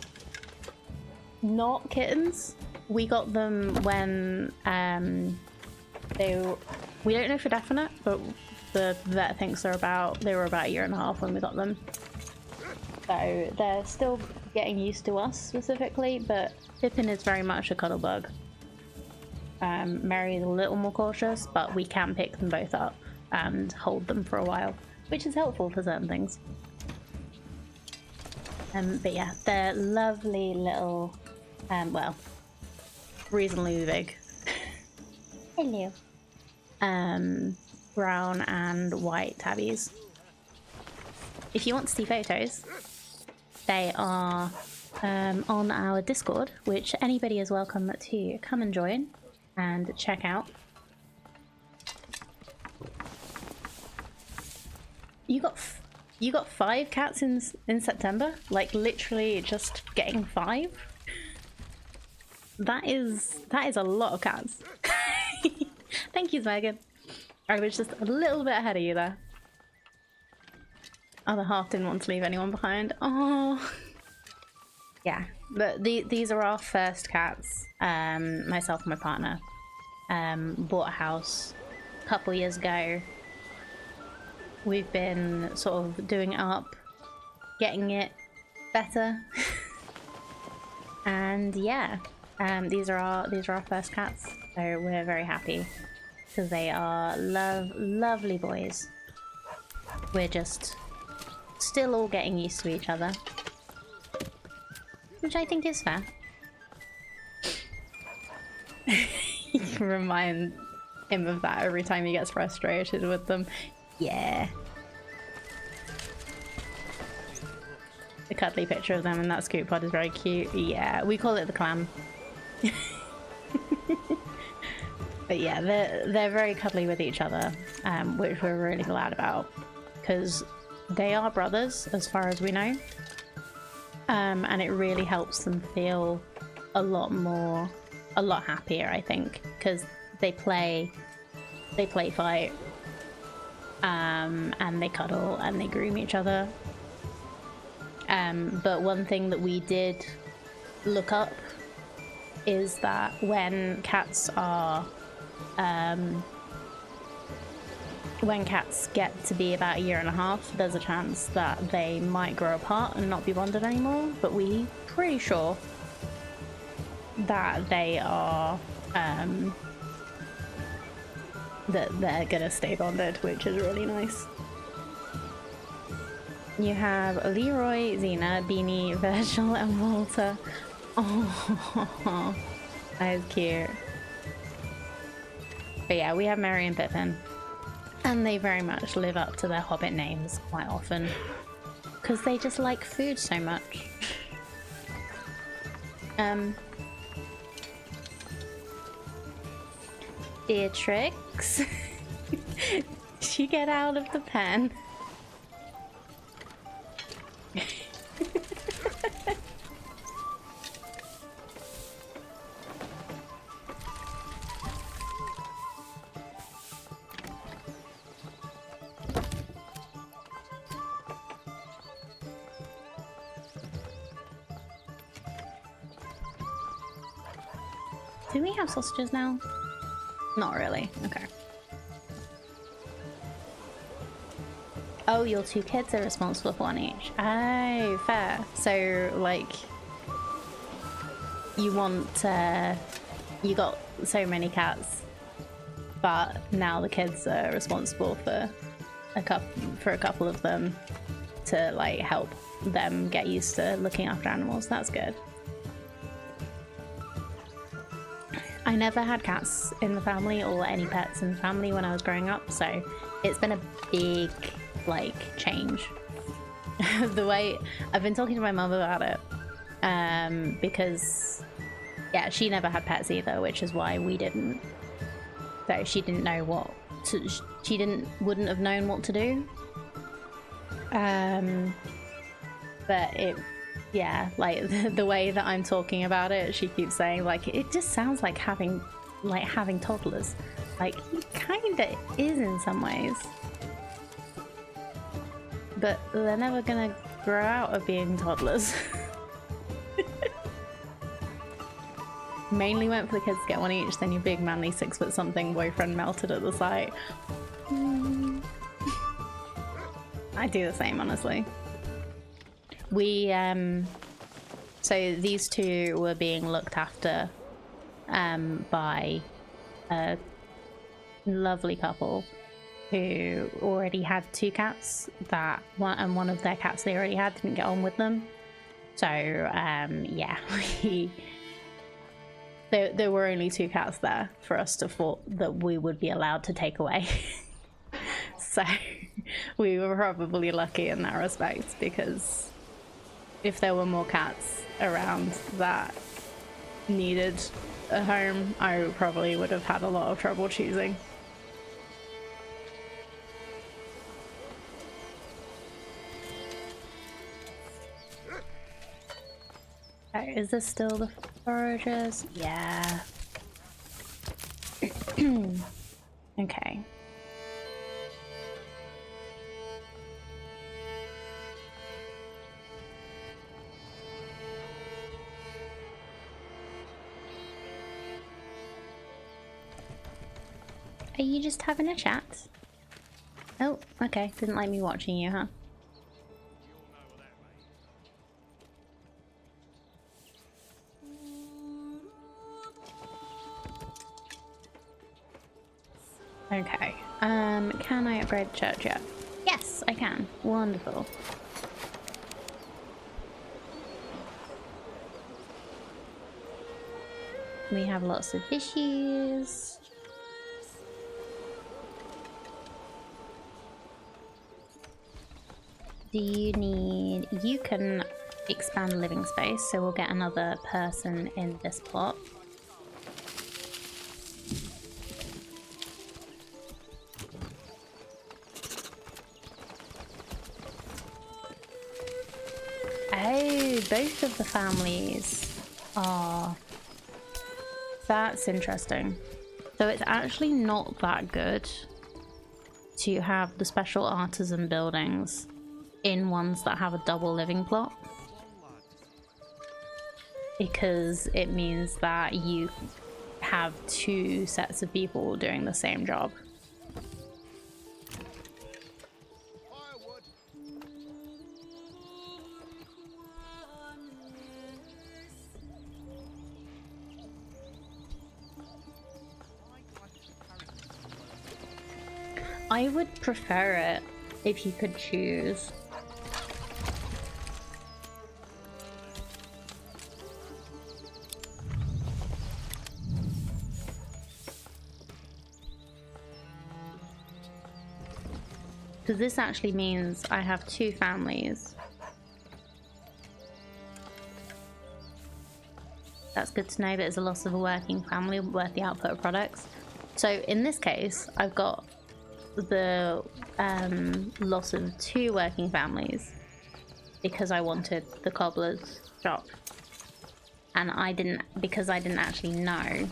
not kittens. We got them when we don't know for definite, but the vet thinks they were about a year and a half when we got them. So they're still getting used to us specifically, but Pippin is very much a cuddle bug. Mary is a little more cautious, but we can pick them both up and hold them for a while, which is helpful for certain things. But yeah, they're lovely little, well, reasonably big. Hello. Brown and white tabbies. If you want to see photos, they are on our Discord, which anybody is welcome to come and join and check out. You got 5 cats in September? Like literally just getting 5? That is a lot of cats. Thank you, Megan. I was just a little bit ahead of you there. Other half didn't want to leave anyone behind. Oh, yeah. But these are our first cats. Myself and my partner bought a house a couple years ago. We've been sort of doing it up, getting it better, and yeah, these are our first cats. So we're very happy because they are lovely boys. We're just still all getting used to each other, which I think is fair. You can remind him of that every time he gets frustrated with them. Yeah. A cuddly picture of them in that scoop pod is very cute. Yeah, we call it the clam. But yeah, they're very cuddly with each other, which we're really glad about, because they are brothers as far as we know, and it really helps them feel a lot happier, I think, because they play fight, and they cuddle and they groom each other. But one thing that we did look up is that when cats get to be about a year and a half, there's a chance that they might grow apart and not be bonded anymore, but we're pretty sure that they are that they're gonna stay bonded, which is really nice. You have Leroy, Xena, Beanie, Virgil, and Walter. Oh, that is cute. But yeah, we have Merry and Pippin, and they very much live up to their Hobbit names quite often because they just like food so much. Beatrix, did you get out of the pen? Do we have sausages now? Not really. Okay. Oh, your two kids are responsible for one each. Oh, fair. So, like, you want, you got so many cats, but now the kids are responsible for a couple of them to, like, help them get used to looking after animals. That's good. I never had cats in the family or any pets in the family when I was growing up, so it's been a big, like, change. The way I've been talking to my mum about it, because yeah, she never had pets either, which is why we didn't. So she didn't know what to, wouldn't have known what to do. But it, yeah, like the way that I'm talking about it, she keeps saying like it just sounds like having toddlers. Like it kinda is in some ways, but they're never gonna grow out of being toddlers. Mainly went for the kids to get one each, then your big manly 6 foot something boyfriend melted at the sight. I do the same, honestly. We so these two were being looked after by a lovely couple who already had 2 cats that one of their cats they already had didn't get on with them. So yeah, there were only 2 cats there for us to thought that we would be allowed to take away. So we were probably lucky in that respect, because if there were more cats around that needed a home, I probably would have had a lot of trouble choosing. Okay, is this still the foragers? Yeah. Okay. Are you just having a chat? Oh, okay. Didn't like me watching you, huh? Okay. Can I upgrade the church yet? Yes, I can. Wonderful. We have lots of issues. Do you need... You can expand living space, so we'll get another person in this plot. Oh, both of the families are... That's interesting. So it's actually not that good to have the special artisan buildings in ones that have a double living plot, because it means that you have 2 sets of people doing the same job. Firewood. I would prefer it if you could choose. Because this actually means I have 2 families. That's good to know, but it's a loss of a working family worth the output of products. So in this case, I've got the loss of 2 working families because I wanted the cobbler's shop. And because I didn't actually know.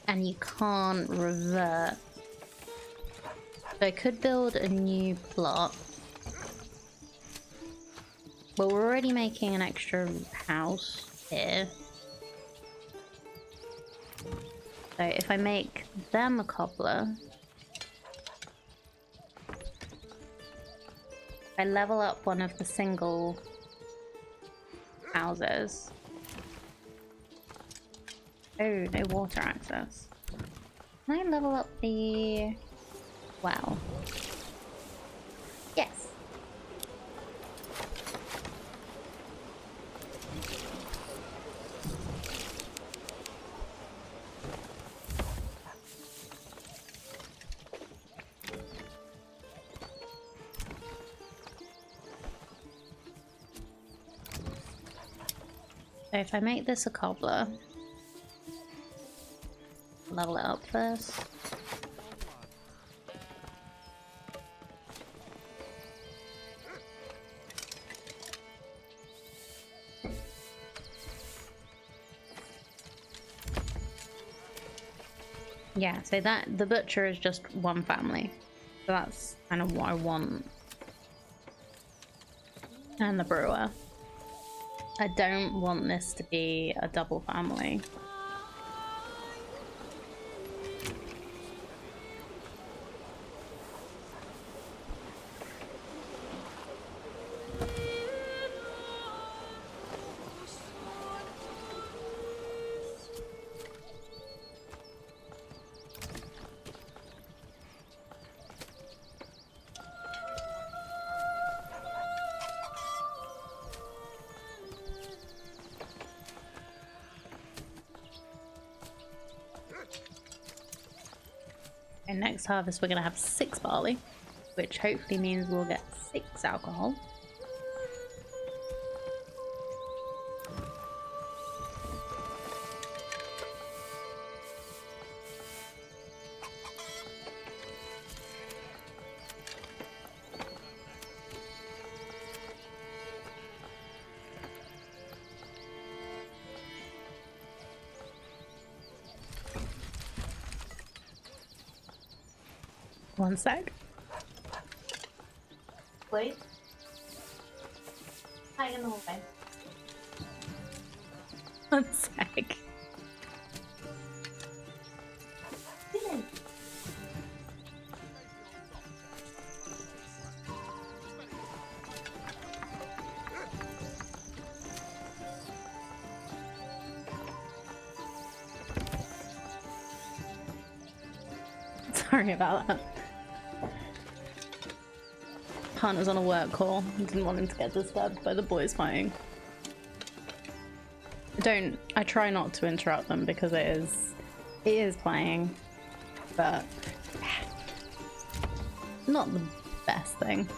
And you can't revert. So I could build a new plot. Well, we're already making an extra house here. So if I make them a cobbler, I level up one of the single houses. Oh, no water access. Can I level up the well? Yes. So if I make this a cobbler, level it up first. Yeah, so the butcher is just one family. So that's kind of what I want. And the brewer. I don't want this to be a double family. And next harvest we're going to have 6 barley, which hopefully means we'll get 6 alcohol. One sec. Wait. Hi, in the hallway. One sec. Sorry about that. Partner's on a work call. I didn't want him to get disturbed by the boys fighting. I try not to interrupt them because it is playing, but not the best thing.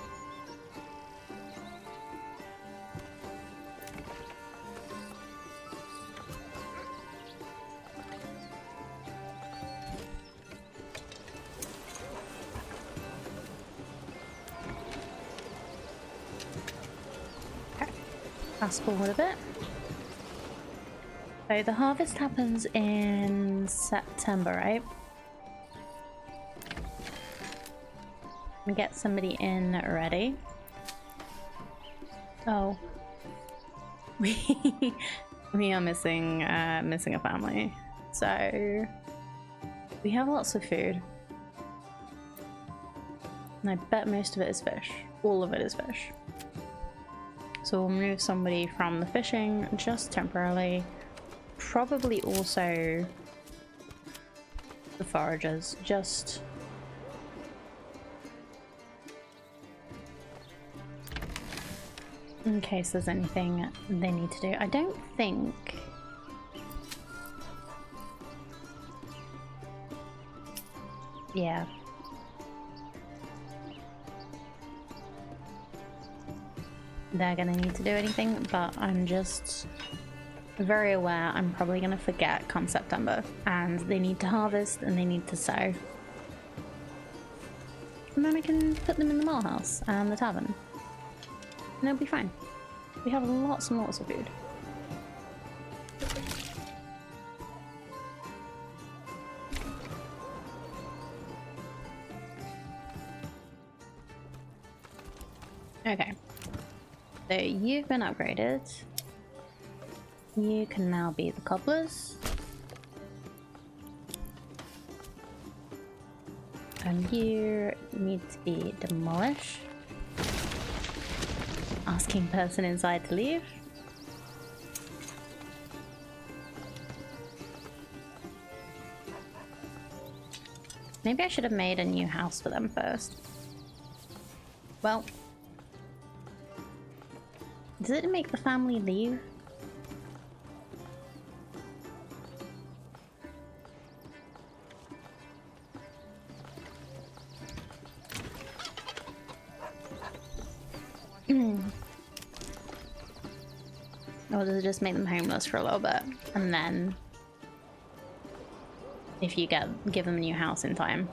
Fast forward a bit. So the harvest happens in September, right? We get somebody in ready. Oh, we are missing a family. So we have lots of food, and I bet most of it is fish. All of it is fish. So we'll move somebody from the fishing just temporarily probably also the foragers, just in case there's anything they need to do. I don't think... Yeah. They're gonna need to do anything, but I'm just very aware I'm probably gonna forget come September, and they need to harvest and they need to sow. And then I can put them in the mole house and the tavern. And it'll be fine. We have lots and lots of food. Okay. So you've been upgraded. You can now be the cobblers. And you need to be demolish. Asking person inside to leave. Maybe I should have made a new house for them first. Well, does it make the family leave? Or does it just make them homeless for a little bit? And then if you give them a new house in time.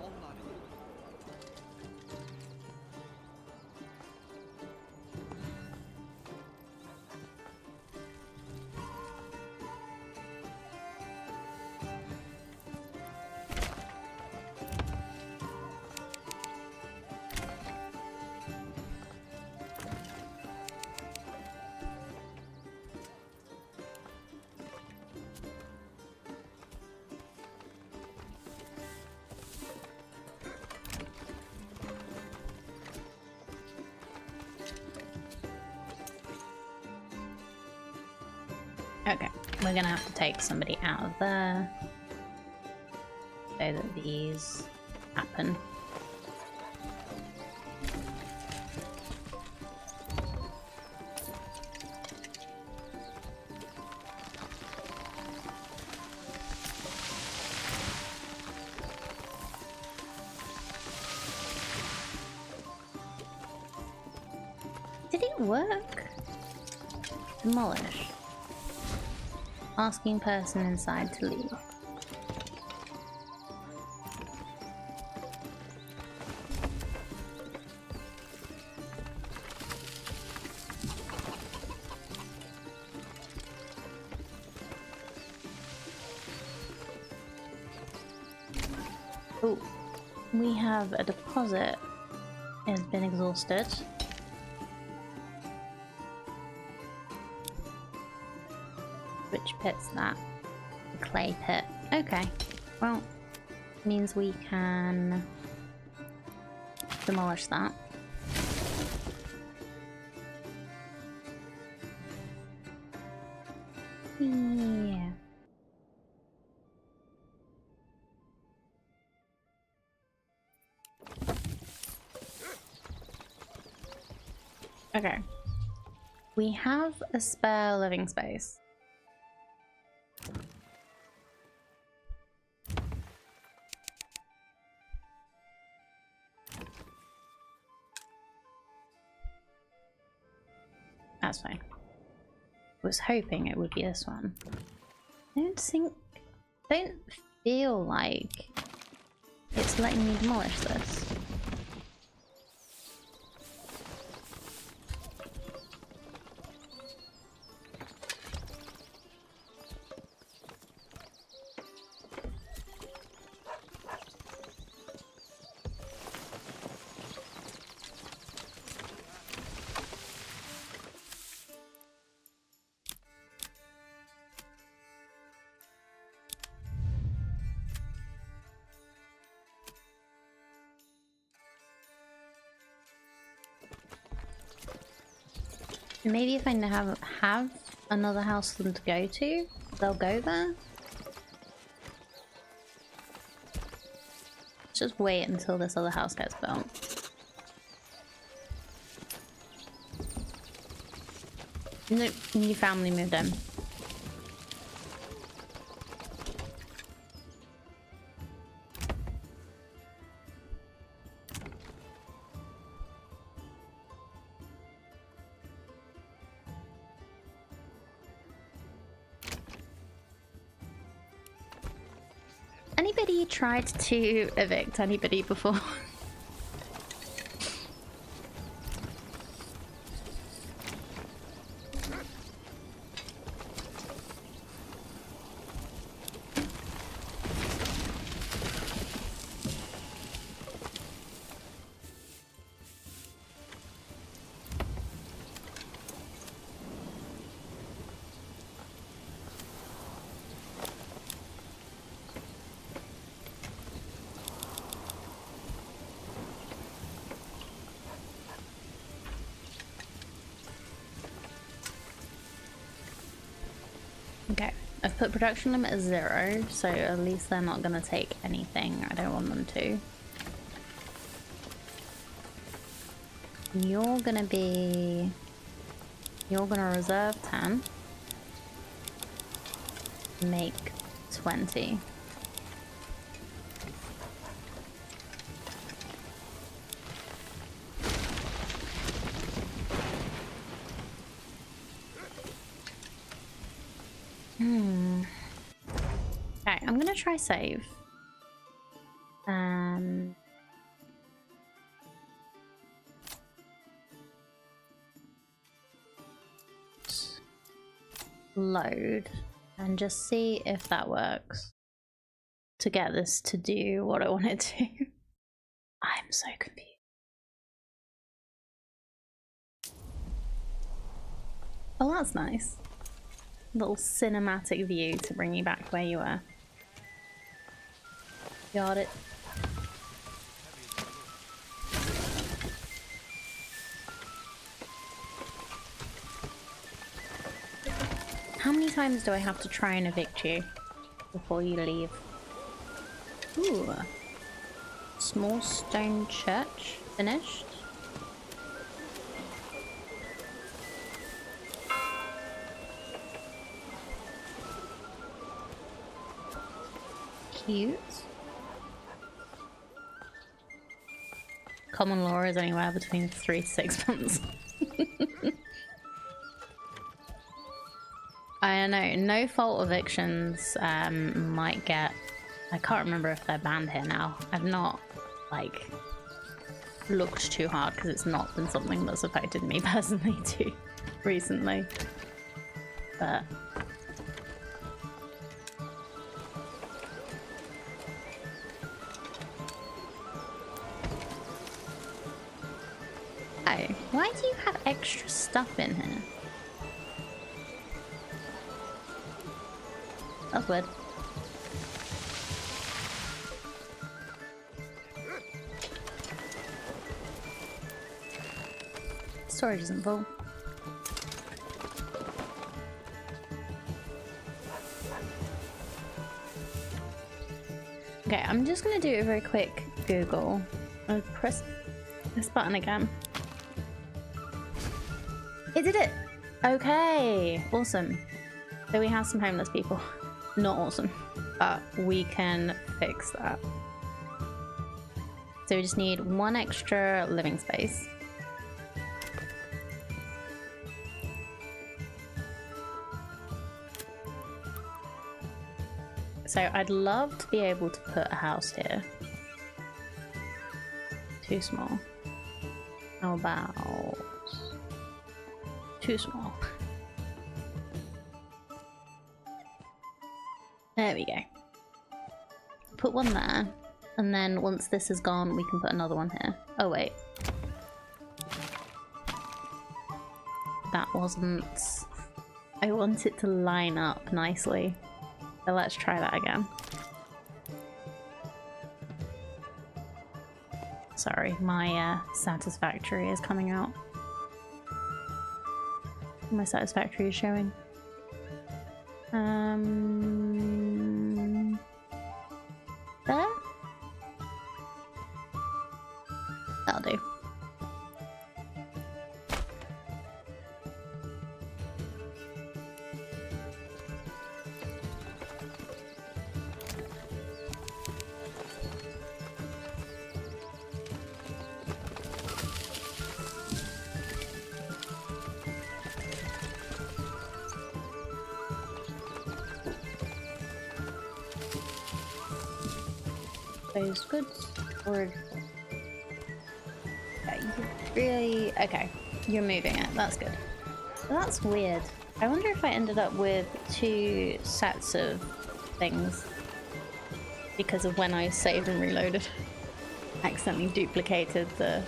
Okay, we're gonna have to take somebody out of there so that these happen. Did it work? Demolish. Asking person inside to leave. Oh, we have a deposit. It has been exhausted. Which pit's that? The clay pit. Okay. Well, means we can demolish that. Yeah. Okay. We have a spare living space. That's fine. I was hoping it would be this one. I don't feel like it's letting me demolish this. Maybe if I have another house for them to go to, they'll go there. Just wait until this other house gets built. No, new family moved in. Anybody tried to evict anybody before? Okay, I've put production limit as 0, so at least they're not gonna take anything I don't want them to. You're gonna reserve 10. Make 20. Okay, I'm gonna try save. Load and just see if that works to get this to do what I want it to. I'm so confused. Oh, that's nice. Little cinematic view to bring you back where you were. Got it. How many times do I have to try and evict you before you leave? Ooh. Small stone church finished. Cute. Common law is anywhere between 3 to 6 months. I don't know. No fault evictions might get. I can't remember if they're banned here now. I've not like looked too hard because it's not been something that's affected me personally too recently. But oh, why do you have extra stuff in here? That's weird. Storage isn't full. Okay, I'm just gonna do a very quick Google. I'll press this button again. It did it! Okay, awesome. So we have some homeless people. Not awesome, but we can fix that. So we just need 1 extra living space. So I'd love to be able to put a house here. Too small. How about too small? There we go. Put one there, and then once this is gone, we can put another one here. Oh wait. That wasn't... I want it to line up nicely. So let's try that again. Sorry, my satisfactory is coming out. My satisfactory is showing. There? That'll do. Those goods storage. Okay, really? Okay, you're moving it. That's good. That's weird. I wonder if I ended up with 2 sets of things because of when I saved and reloaded. Accidentally duplicated the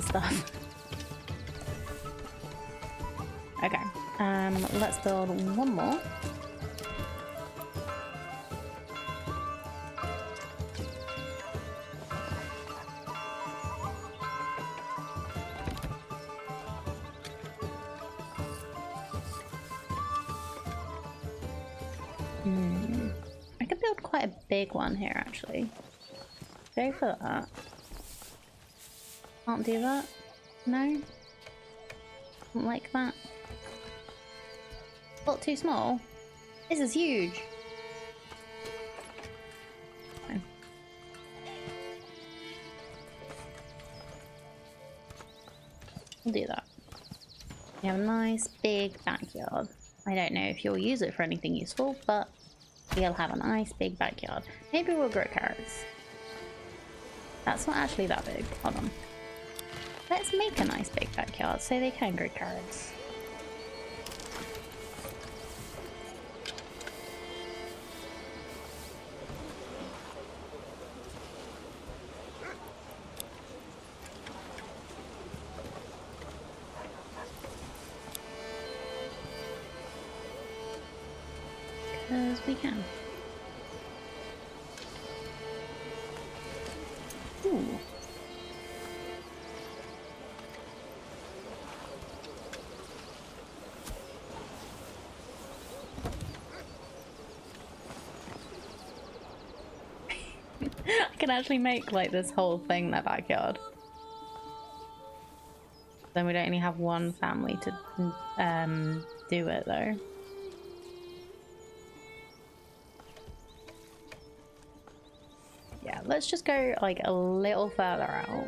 stuff. Okay. Let's build one more. I could build quite a big one here, actually. Go for that. Can't do that? No? Don't like that. Not too small. This is huge. Fine. We'll do that. We have a nice big backyard. I don't know if you'll use it for anything useful, but we'll have a nice big backyard. Maybe we'll grow carrots. That's not actually that big. Hold on. Let's make a nice big backyard so they can grow carrots. Because we can. Ooh. I can actually make like this whole thing their backyard. Then we don't only have one family to do it though. Yeah, let's just go like a little further out.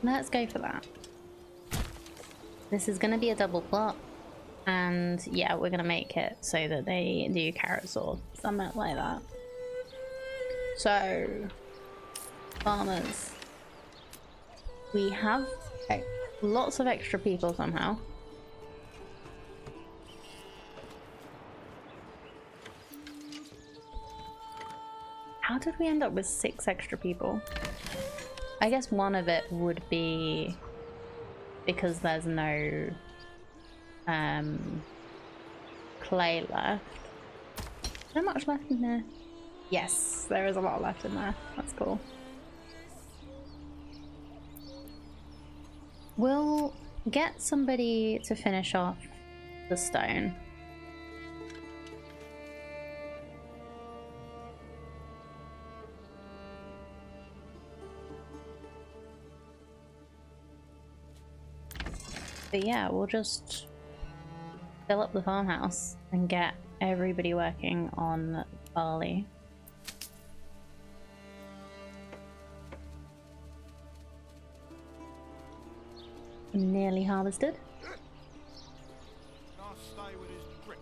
Let's go for that. This is going to be a double plot. And yeah, we're going to make it so that they do carrots or something like that. So, farmers. We have lots of extra people somehow. How did we end up with 6 extra people? I guess one of it would be because there's no clay left. Is there much left in there? Yes, there is a lot left in there. That's cool. We'll get somebody to finish off the stone. But yeah, we'll just fill up the farmhouse and get everybody working on barley. Nearly harvested. Nice stay with his grip.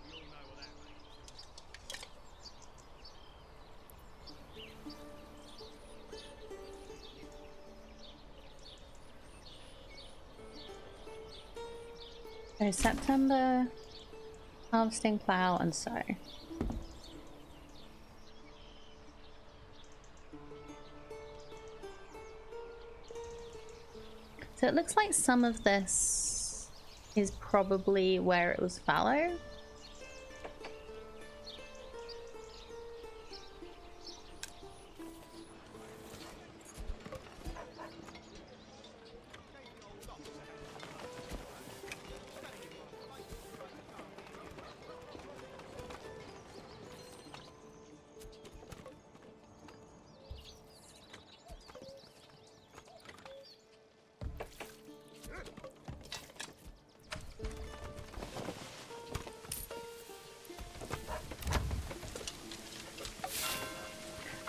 We all know what that means. So September, harvesting, plow, and sow. So it looks like some of this is probably where it was fallow.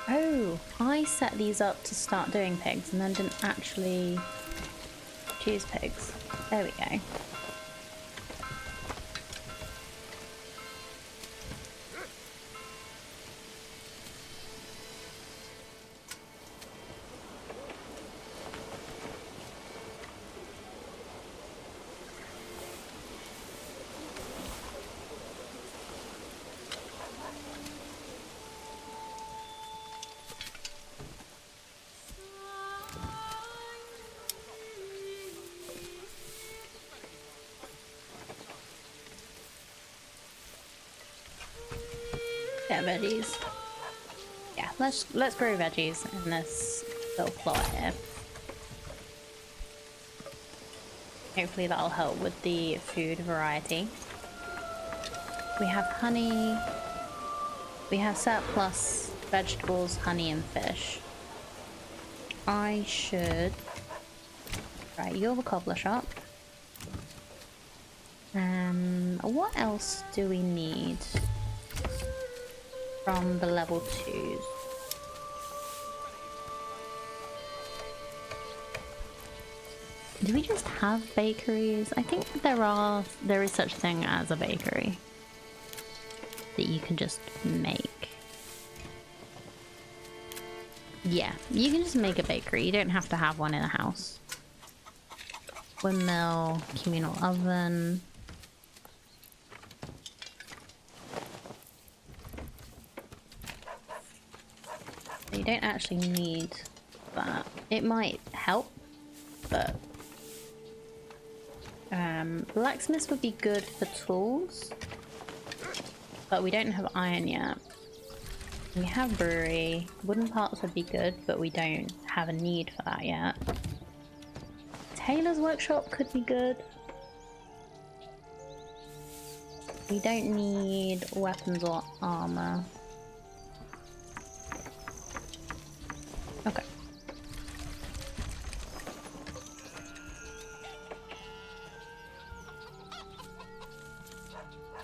Oh, I set these up to start doing pigs and then didn't actually choose pigs. There we go. Yeah, veggies. Yeah, let's grow veggies in this little plot here. Hopefully that'll help with the food variety. We have honey. We have surplus vegetables, honey, and fish. I should... Right, you're the cobbler shop. What else do we need from the level 2s? Do we just have bakeries? I think there is such a thing as a bakery that you can just make. Yeah, you can just make a bakery. You don't have to have one in a house. Windmill, communal oven. You don't actually need that. It might help, but blacksmiths would be good for tools, but we don't have iron yet. We have brewery. Wooden parts would be good, but we don't have a need for that yet. Tailor's workshop could be good. We don't need weapons or armor. Okay.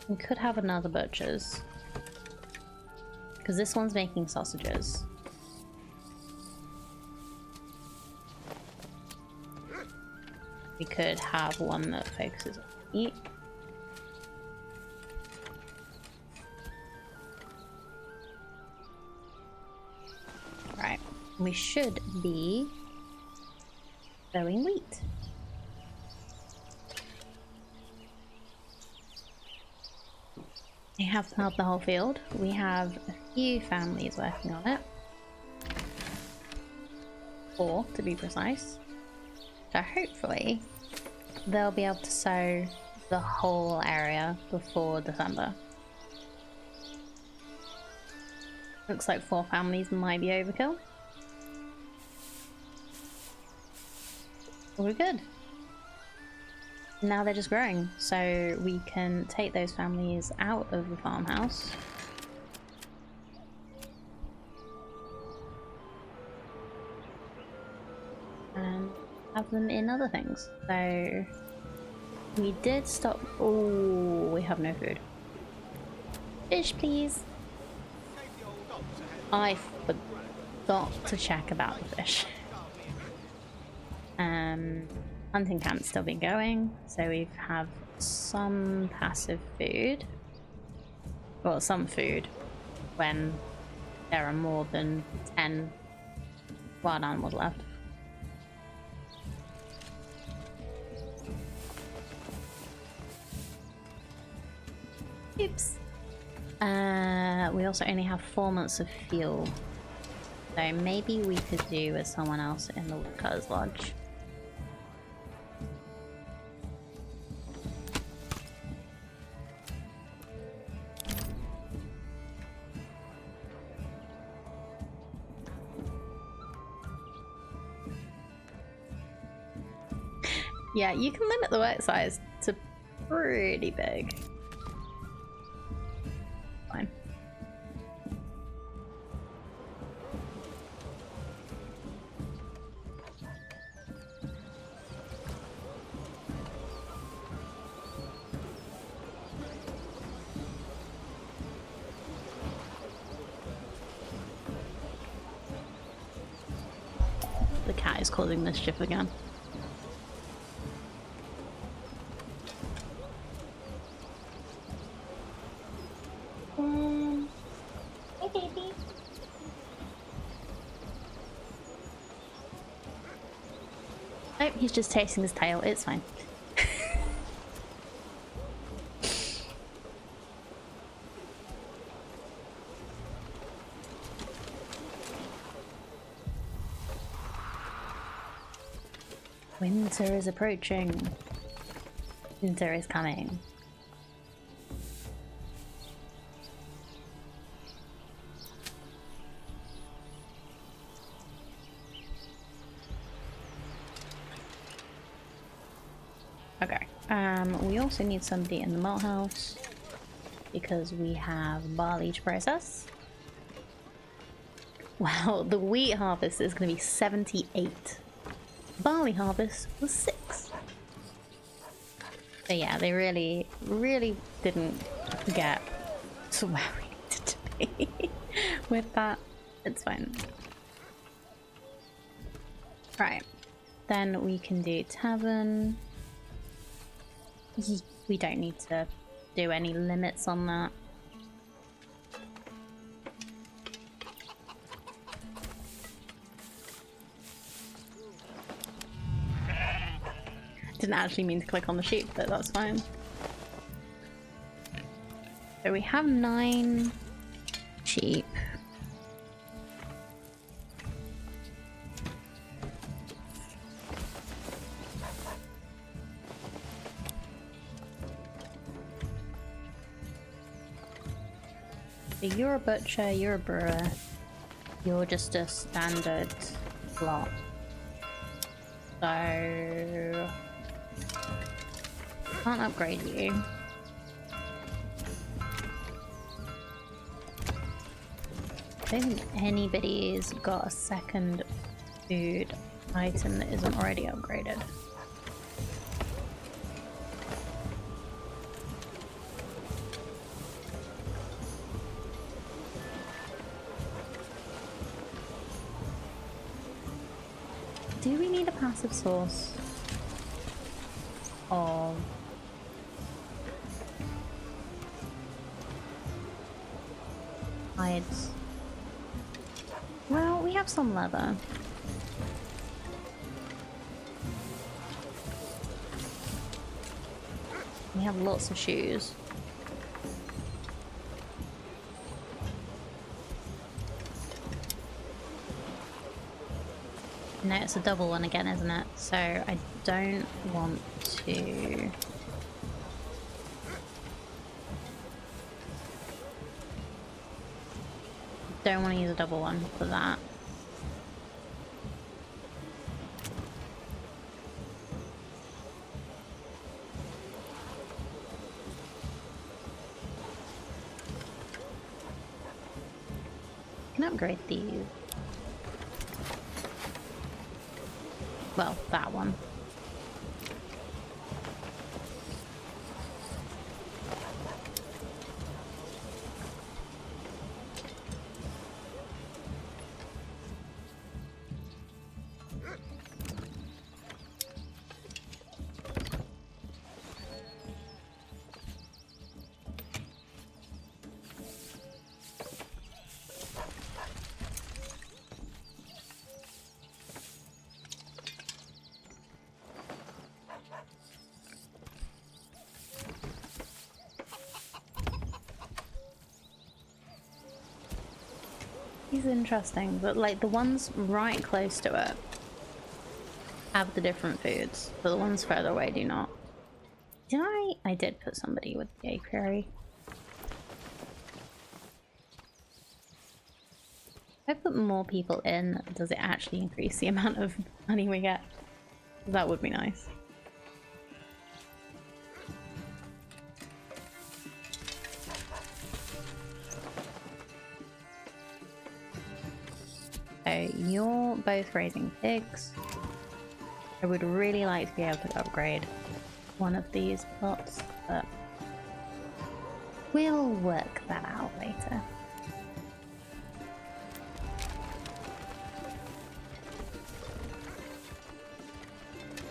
We could have another butcher's. Because this one's making sausages. We could have one that focuses on meat. Right. We should be sowing wheat. We have plowed the whole field. We have a few families working on it. 4 to be precise. So hopefully they'll be able to sow the whole area before December. Looks like 4 families might be overkill. We're good. Now they're just growing, so we can take those families out of the farmhouse. And have them in other things. So we did stop. Oh, we have no food. Fish, please. I forgot to check about the fish. Hunting camp's still been going, so we have some passive food. Well, some food when there are more than 10 wild animals left. Oops. We also only have 4 months of fuel, so maybe we could do with someone else in the Woodcutter's Lodge. Yeah, you can limit the work size to pretty big. Fine. The cat is causing mischief again. Hey, baby. Nope, he's just tasting his tail. It's fine. Winter is approaching. Winter is coming. Okay. We also need somebody in the malt house because we have barley to process. Wow, the wheat harvest is going to be 78. Barley harvest was 6. So yeah, they really, really didn't get to where we needed to be with that. It's fine. Right. Then we can do tavern. We don't need to do any limits on that. Didn't actually mean to click on the sheep, but that's fine. So we have 9 sheep. So you're a butcher, you're a brewer, you're just a standard slot. So can't upgrade you. I don't think anybody's got a second food item that isn't already upgraded. Do we need a passive source of hides? Well, we have some leather. We have lots of shoes. No, it's a double one again, isn't it? So I don't want to... Don't want to use a double one for that. I can upgrade these. Well, that one. He's interesting, but like the ones right close to it have the different foods, but the ones further away do not. Did I? I did put somebody with the apiary. If I put more people in, does it actually increase the amount of money we get? That would be nice. So you're both raising pigs. I would really like to be able to upgrade one of these plots, but we'll work that out later.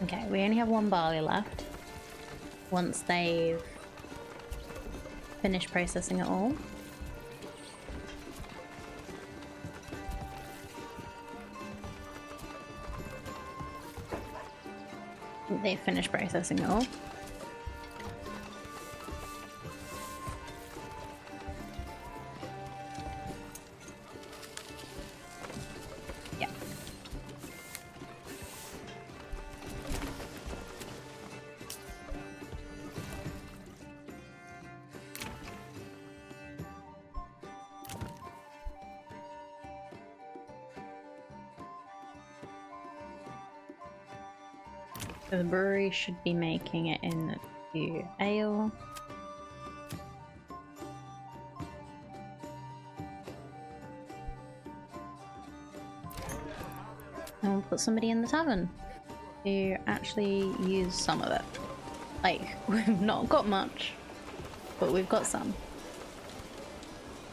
Okay, we only have one barley left. Once they've finished processing it all. They've finished processing it all. Yeah. So the brewery should be making it into ale. And we'll put somebody in the tavern to actually use some of it. Like, we've not got much, but we've got some.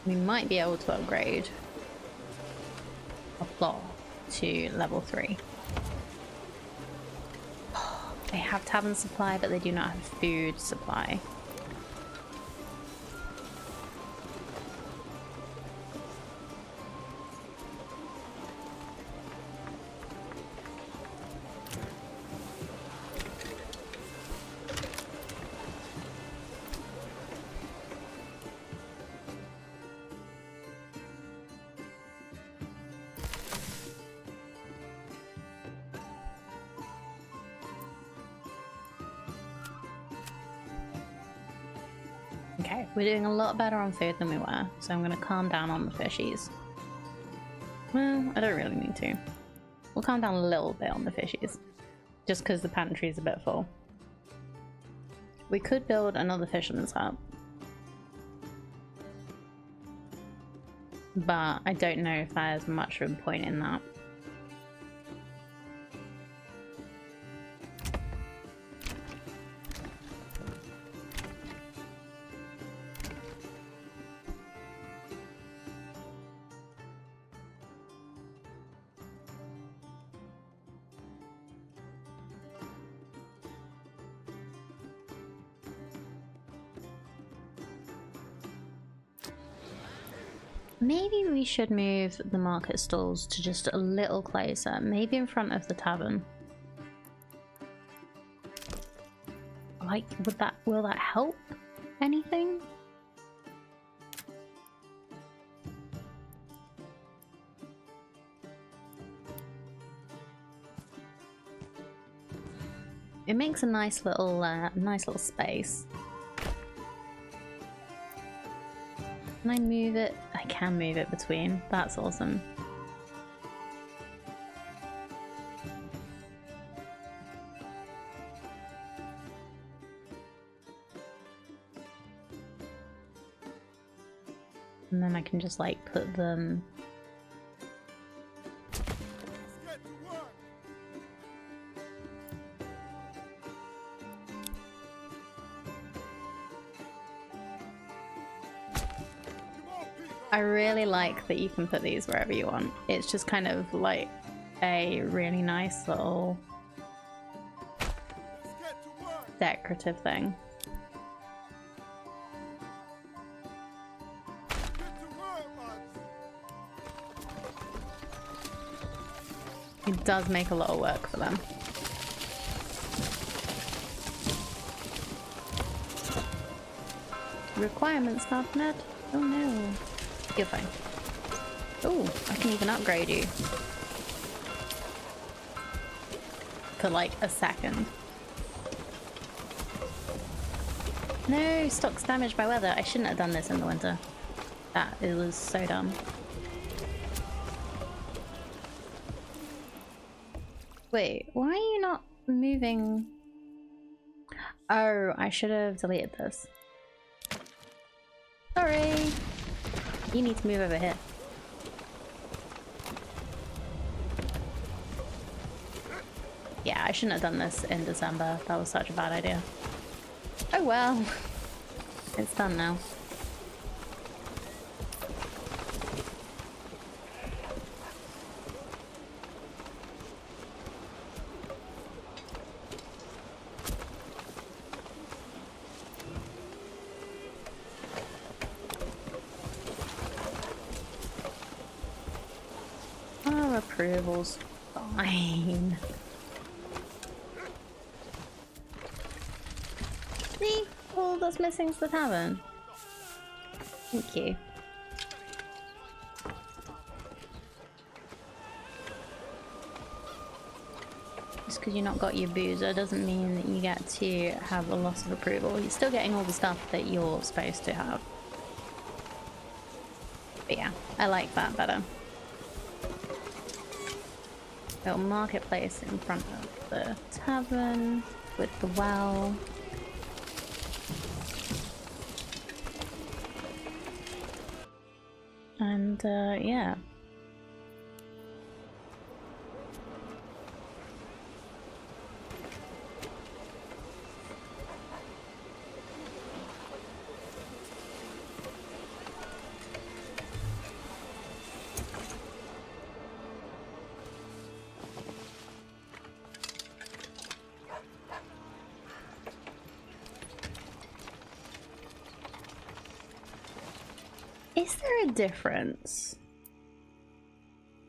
We might be able to upgrade a plot to level 3. They have tavern supply, but they do not have food supply. Okay, we're doing a lot better on food than we were, so I'm going to calm down on the fishies. Well, I don't really need to. We'll calm down a little bit on the fishies, just because the pantry's a bit full. We could build another fisherman's hut, but I don't know if there's much of a point in that. Maybe we should move the market stalls to just a little closer, maybe in front of the tavern. Like, will that help anything? It makes a nice little space. Can I move it? I can move it between. That's awesome. And then I can just like put them. Let's get to work. I really like that you can put these wherever you want. It's just kind of like a really nice little decorative thing. It does make a lot of work for them. Requirements not met. Oh no. You're fine. Oh, I can even upgrade you. For like a second. No, stock's damaged by weather. I shouldn't have done this in the winter. It was so dumb. Wait, why are you not moving? Oh, I should have deleted this. Sorry. You need to move over here. Yeah, I shouldn't have done this in December. That was such a bad idea. Oh well. It's done now. Our approval's fine. See? All that's missing is the tavern. Thank you. Just because you've not got your boozer doesn't mean that you get to have a loss of approval. You're still getting all the stuff that you're supposed to have. But yeah, I like that better. Little marketplace in front of the tavern with the well. And yeah. Is there a difference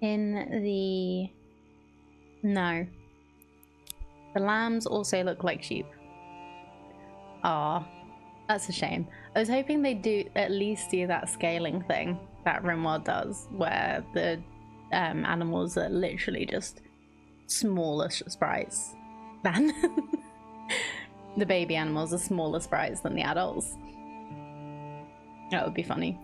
in the... No. The lambs also look like sheep. Ah, that's a shame. I was hoping they'd do at least do that scaling thing that Rimworld does, where the animals are literally just smaller sprites than... the baby animals are smaller sprites than the adults. That would be funny.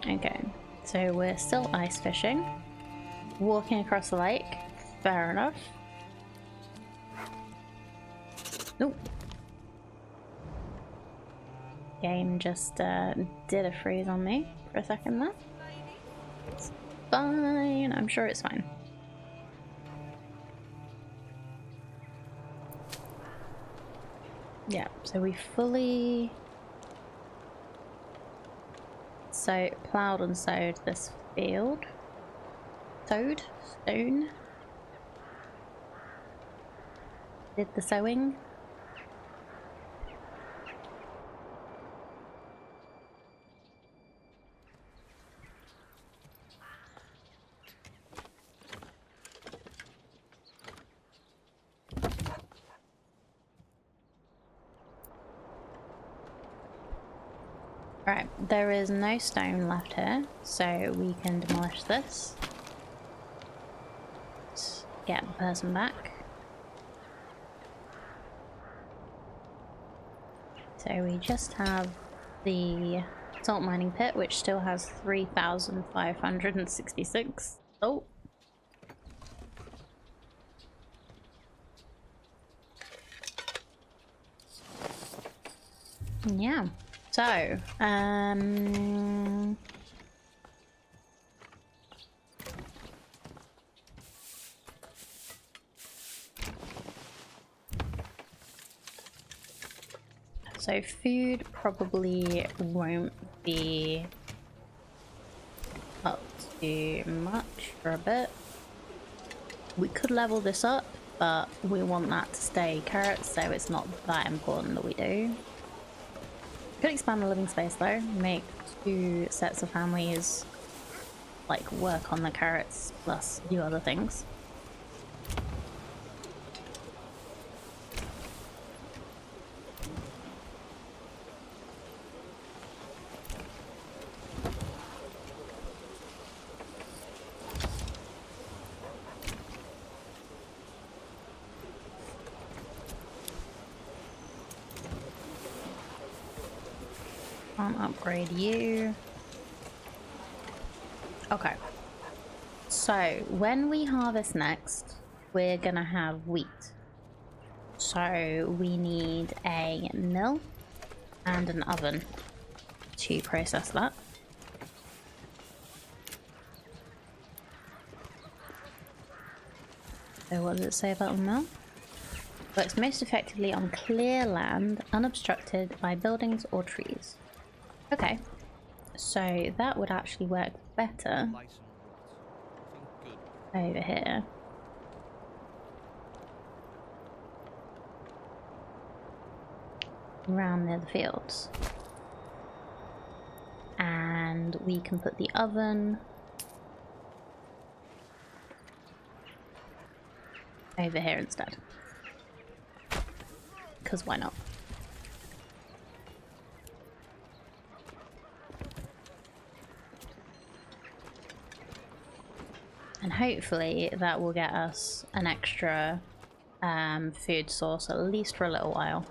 Okay, so we're still ice fishing. Walking across the lake. Fair enough. Nope. Game just did a freeze on me for a second there. It's fine. I'm sure it's fine. Yeah, so we fully plowed and sowed this field. Stone. Did the sowing. Right, there is no stone left here, so we can demolish this. Let's get the person back. So we just have the salt mining pit, which still has 3,566. Oh. Yeah. So, so food probably won't be up to much for a bit. We could level this up, but we want that to stay carrots, so it's not that important that we do. Could expand the living space though, make 2 sets of families like work on the carrots plus do other things. Can't upgrade you. Okay. So when we harvest next, we're gonna have wheat. So we need a mill and an oven to process that. So what does it say about the mill? Works most effectively on clear land, unobstructed by buildings or trees. Okay, so that would actually work better Lace and rot. Nothing good. over here. Around near the fields. And we can put the oven over here instead. Because why not? And hopefully that will get us an extra food source, at least for a little while.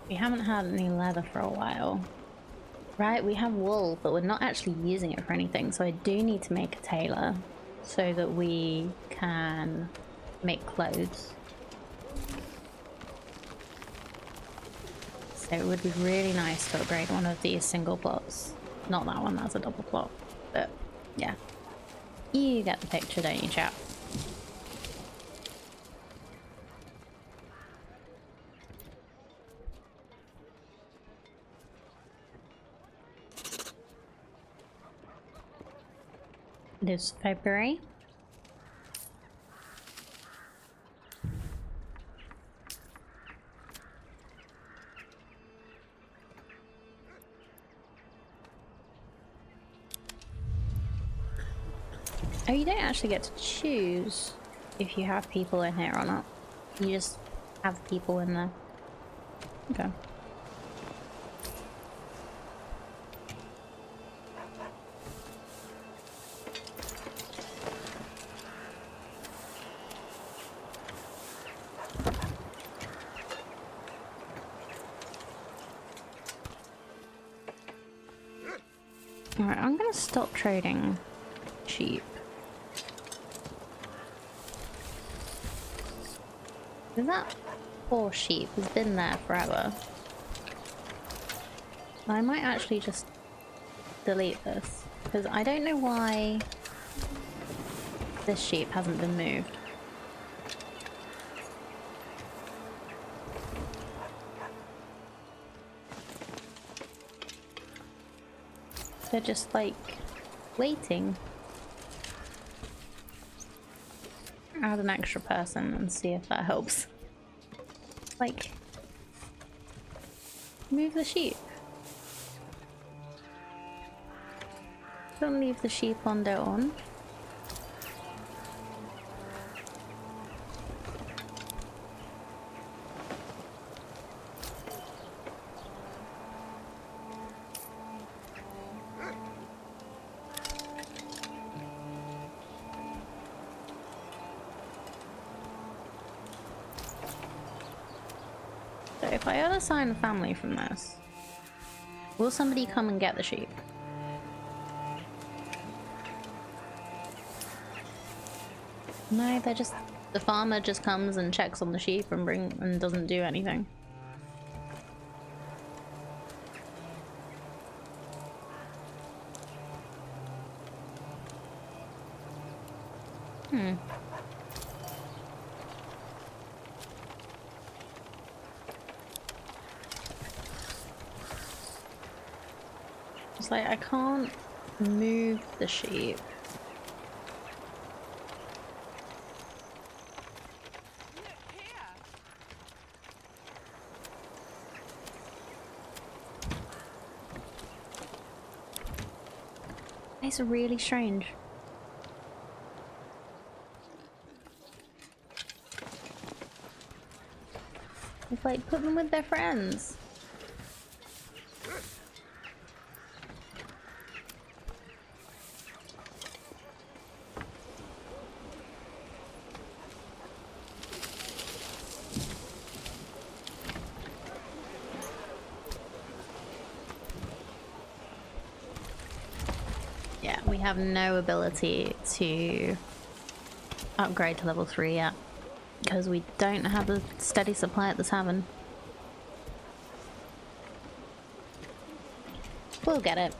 We haven't had any leather for a while. Right, we have wool, but we're not actually using it for anything, so I do need to make a tailor so that we can make clothes. So it would be really nice to upgrade one of these single plots. Not that one, that's a double plot. But yeah. You get the picture, don't you, chap? It is February. Oh, you don't actually get to choose if you have people in here or not. You just have people in there. Okay. Alright, I'm gonna stop trading sheep. That poor sheep has been there forever. I might actually just delete this, because I don't know why this sheep hasn't been moved. They're just like waiting. Add an extra person and see if that helps. Like, move the sheep. Don't leave the sheep on their own. So if I unassign a family from this, will somebody come and get the sheep? No, they're just... The farmer just comes and checks on the sheep and doesn't do anything. It's like I can't move the sheep. Look here. It's really strange. It's like, put them with their friends. Yeah, we have no ability to upgrade to level 3 yet because we don't have a steady supply at the tavern. We'll get it.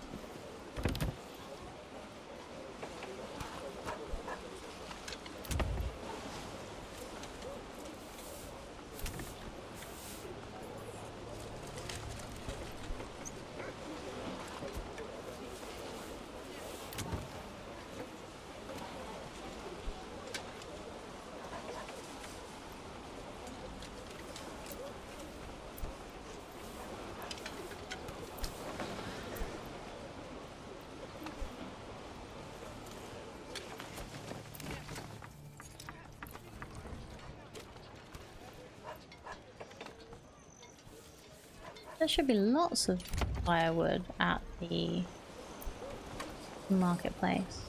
There should be lots of firewood at the marketplace.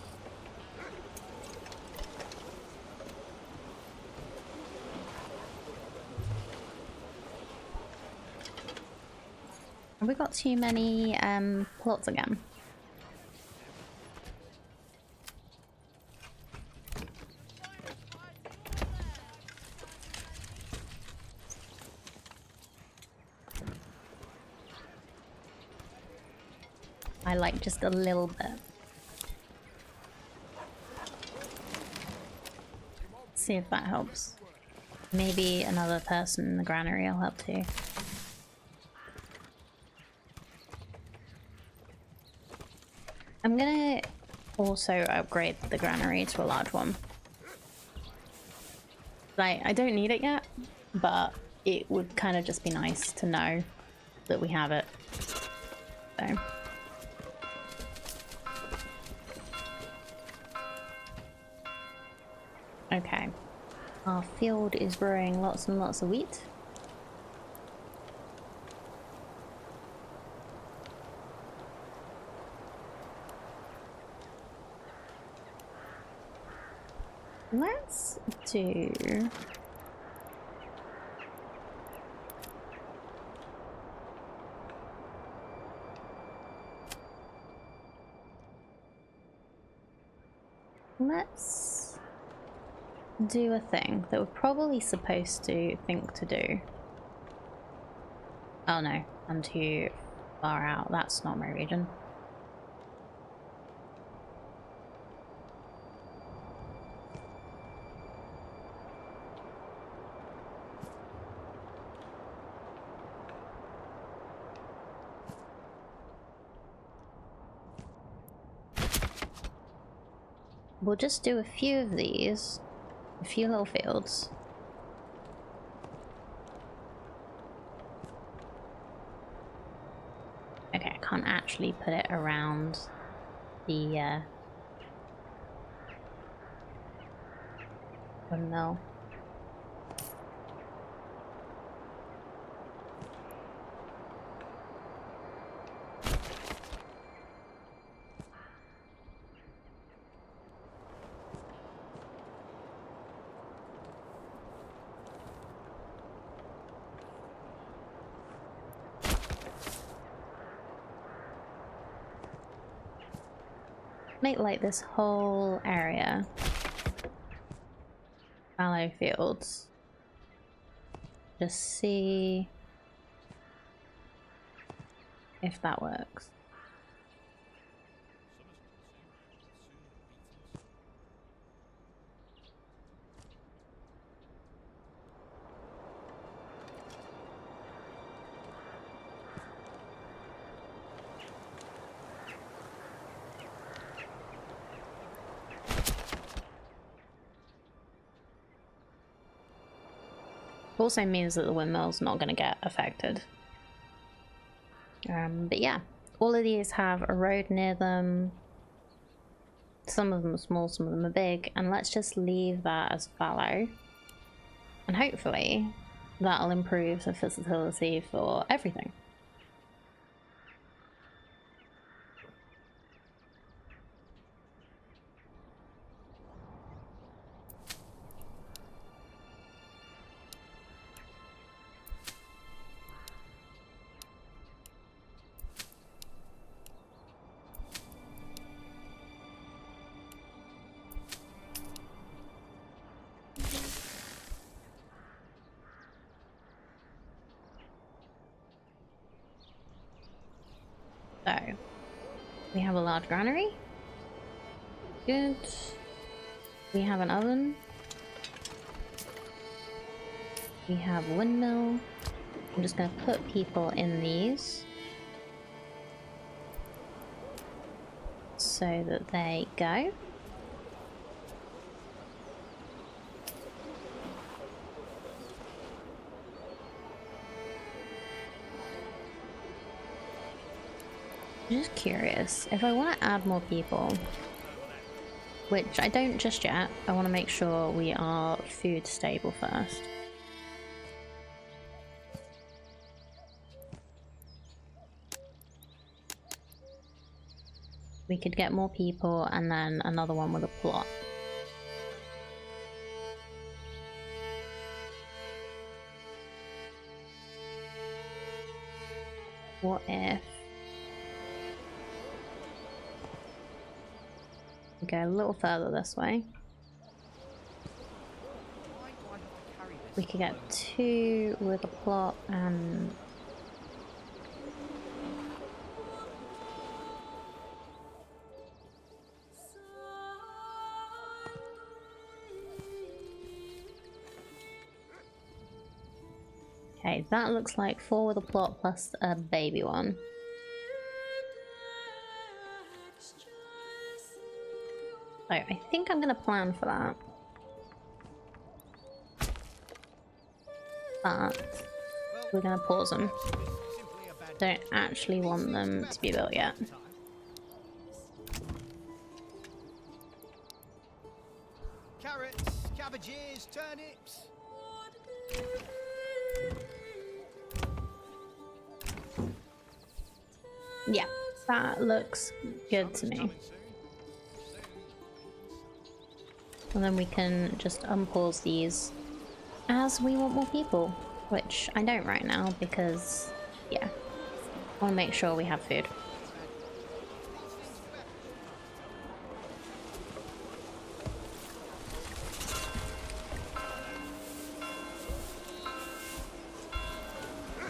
Have we got too many plots again? I like just a little bit. See if that helps. Maybe another person in the granary will help too. I'm gonna also upgrade the granary to a large one. Like, I don't need it yet, but it would kind of just be nice to know that we have it. So. Okay, our field is growing lots and lots of wheat. Let's do... Let's do a thing that we're probably supposed to think to do. Oh no, I'm too far out. That's not my region. We'll just do a few of these, a few little fields. Okay, I can't actually put it around the windmill. Make like this whole area fallow fields. Just see if that works. Also means that the windmill's not going to get affected. But yeah, all of these have a road near them. Some of them are small, some of them are big, and let's just leave that as fallow. And hopefully that'll improve the facility for everything. So, we have a large granary. Good. We have an oven. We have a windmill. I'm just going to put people in these so that they go. I'm just curious, if I want to add more people, which I don't just yet, I want to make sure we are food stable first. We could get more people and then another one with a plot. What if we go a little further this way? Why do I have to carry this? We could get 2 with a plot and okay, that looks like 4 with a plot plus a baby one. So I think I'm gonna plan for that. But we're gonna pause them. Don't actually want them to be built yet. Carrots, cabbages, turnips. Yeah, that looks good to me. And then we can just unpause these as we want more people, which I don't right now because, yeah, I want to make sure we have food.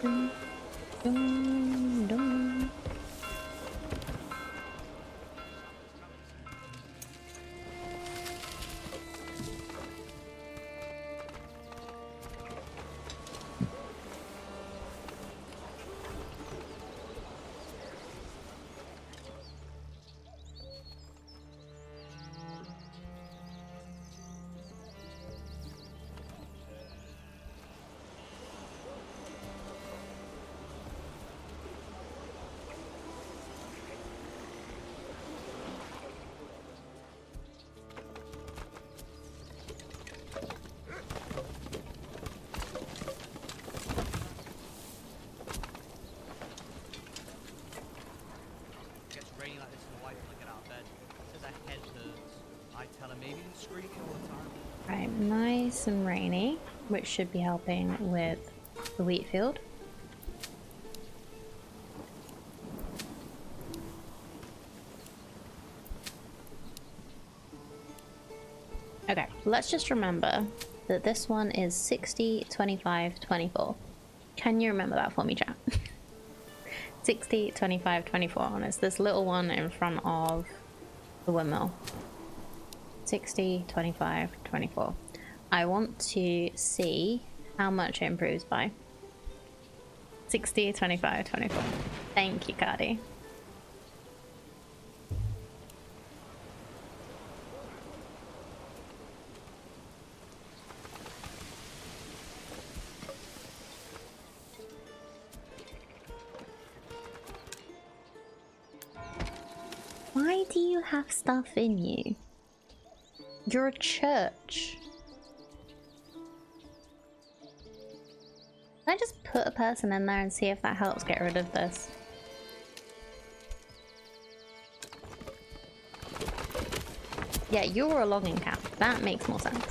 Dum, dum, dum. It gets raining like this and my wife when I get out of bed. Says her head hurts. I tell her maybe I'm screaming all the time. Right, nice and rainy, which should be helping with the wheat field. Okay, let's just remember that this one is 60, 25, 24. Can you remember that for me, chat? 60, 25, 24, and it's this little one in front of the windmill. 60, 25, 24. I want to see how much it improves by. 60, 25, 24. Thank you, Cardi. Why do you have stuff in you? You're a church. Can I just put a person in there and see if that helps get rid of this? Yeah, you're a logging camp. That makes more sense.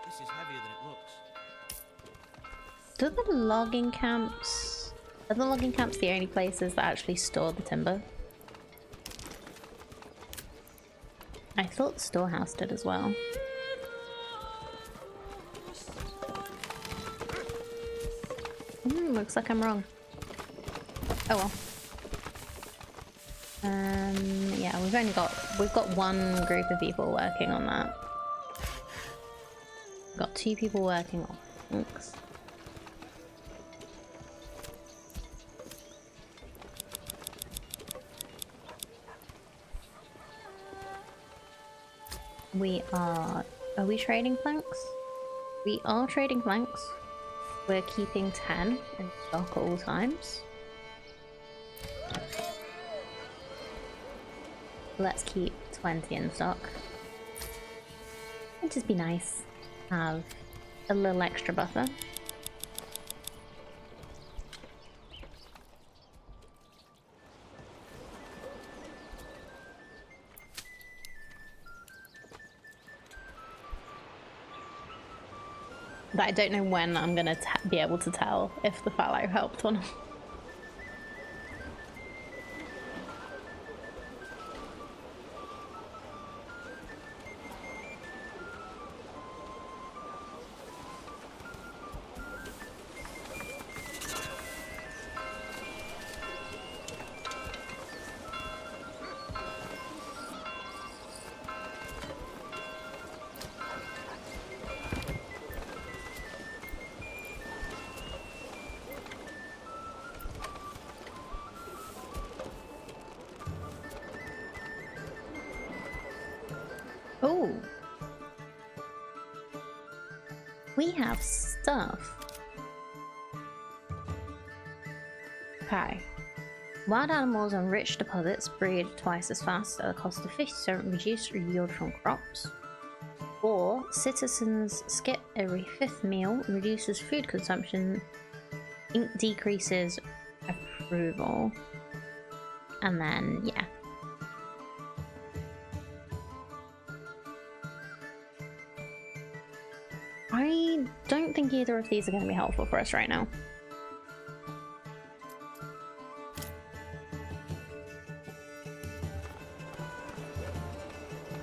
This is heavier than it looks. Do the logging camps... Are the logging camps the only places that actually store the timber? I thought the storehouse did as well. Looks like I'm wrong. Oh well. Yeah, we've got one group of people working on that. Got 2 people working on planks. Are we trading planks? We are trading planks. We're keeping 10 in stock at all times. Let's keep 20 in stock. It'd just be nice to have a little extra buffer. But I don't know when I'm gonna be able to tell if the fallow helped or not. Oh, we have stuff. Okay. Wild animals and rich deposits breed twice as fast at a cost of 50% reduced yield from crops. Or citizens skip every 5th meal, reduces food consumption, decreases approval. And then, yeah. I don't think either of these are going to be helpful for us right now.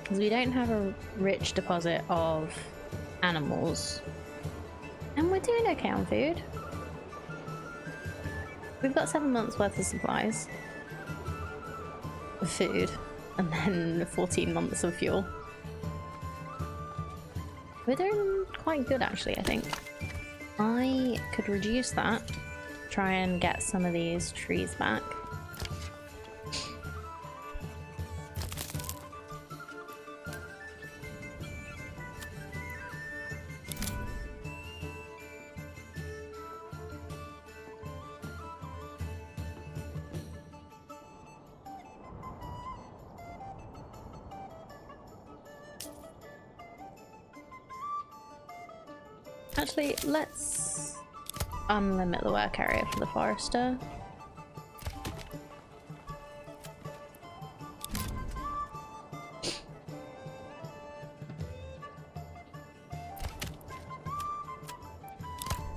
Because we don't have a rich deposit of animals. And we're doing okay on food. We've got 7 months worth of supplies of food. And then 14 months of fuel. We're doing quite good actually, I think. I could reduce that. Try and get some of these trees back. Actually, let's unlimit the work area for the forester.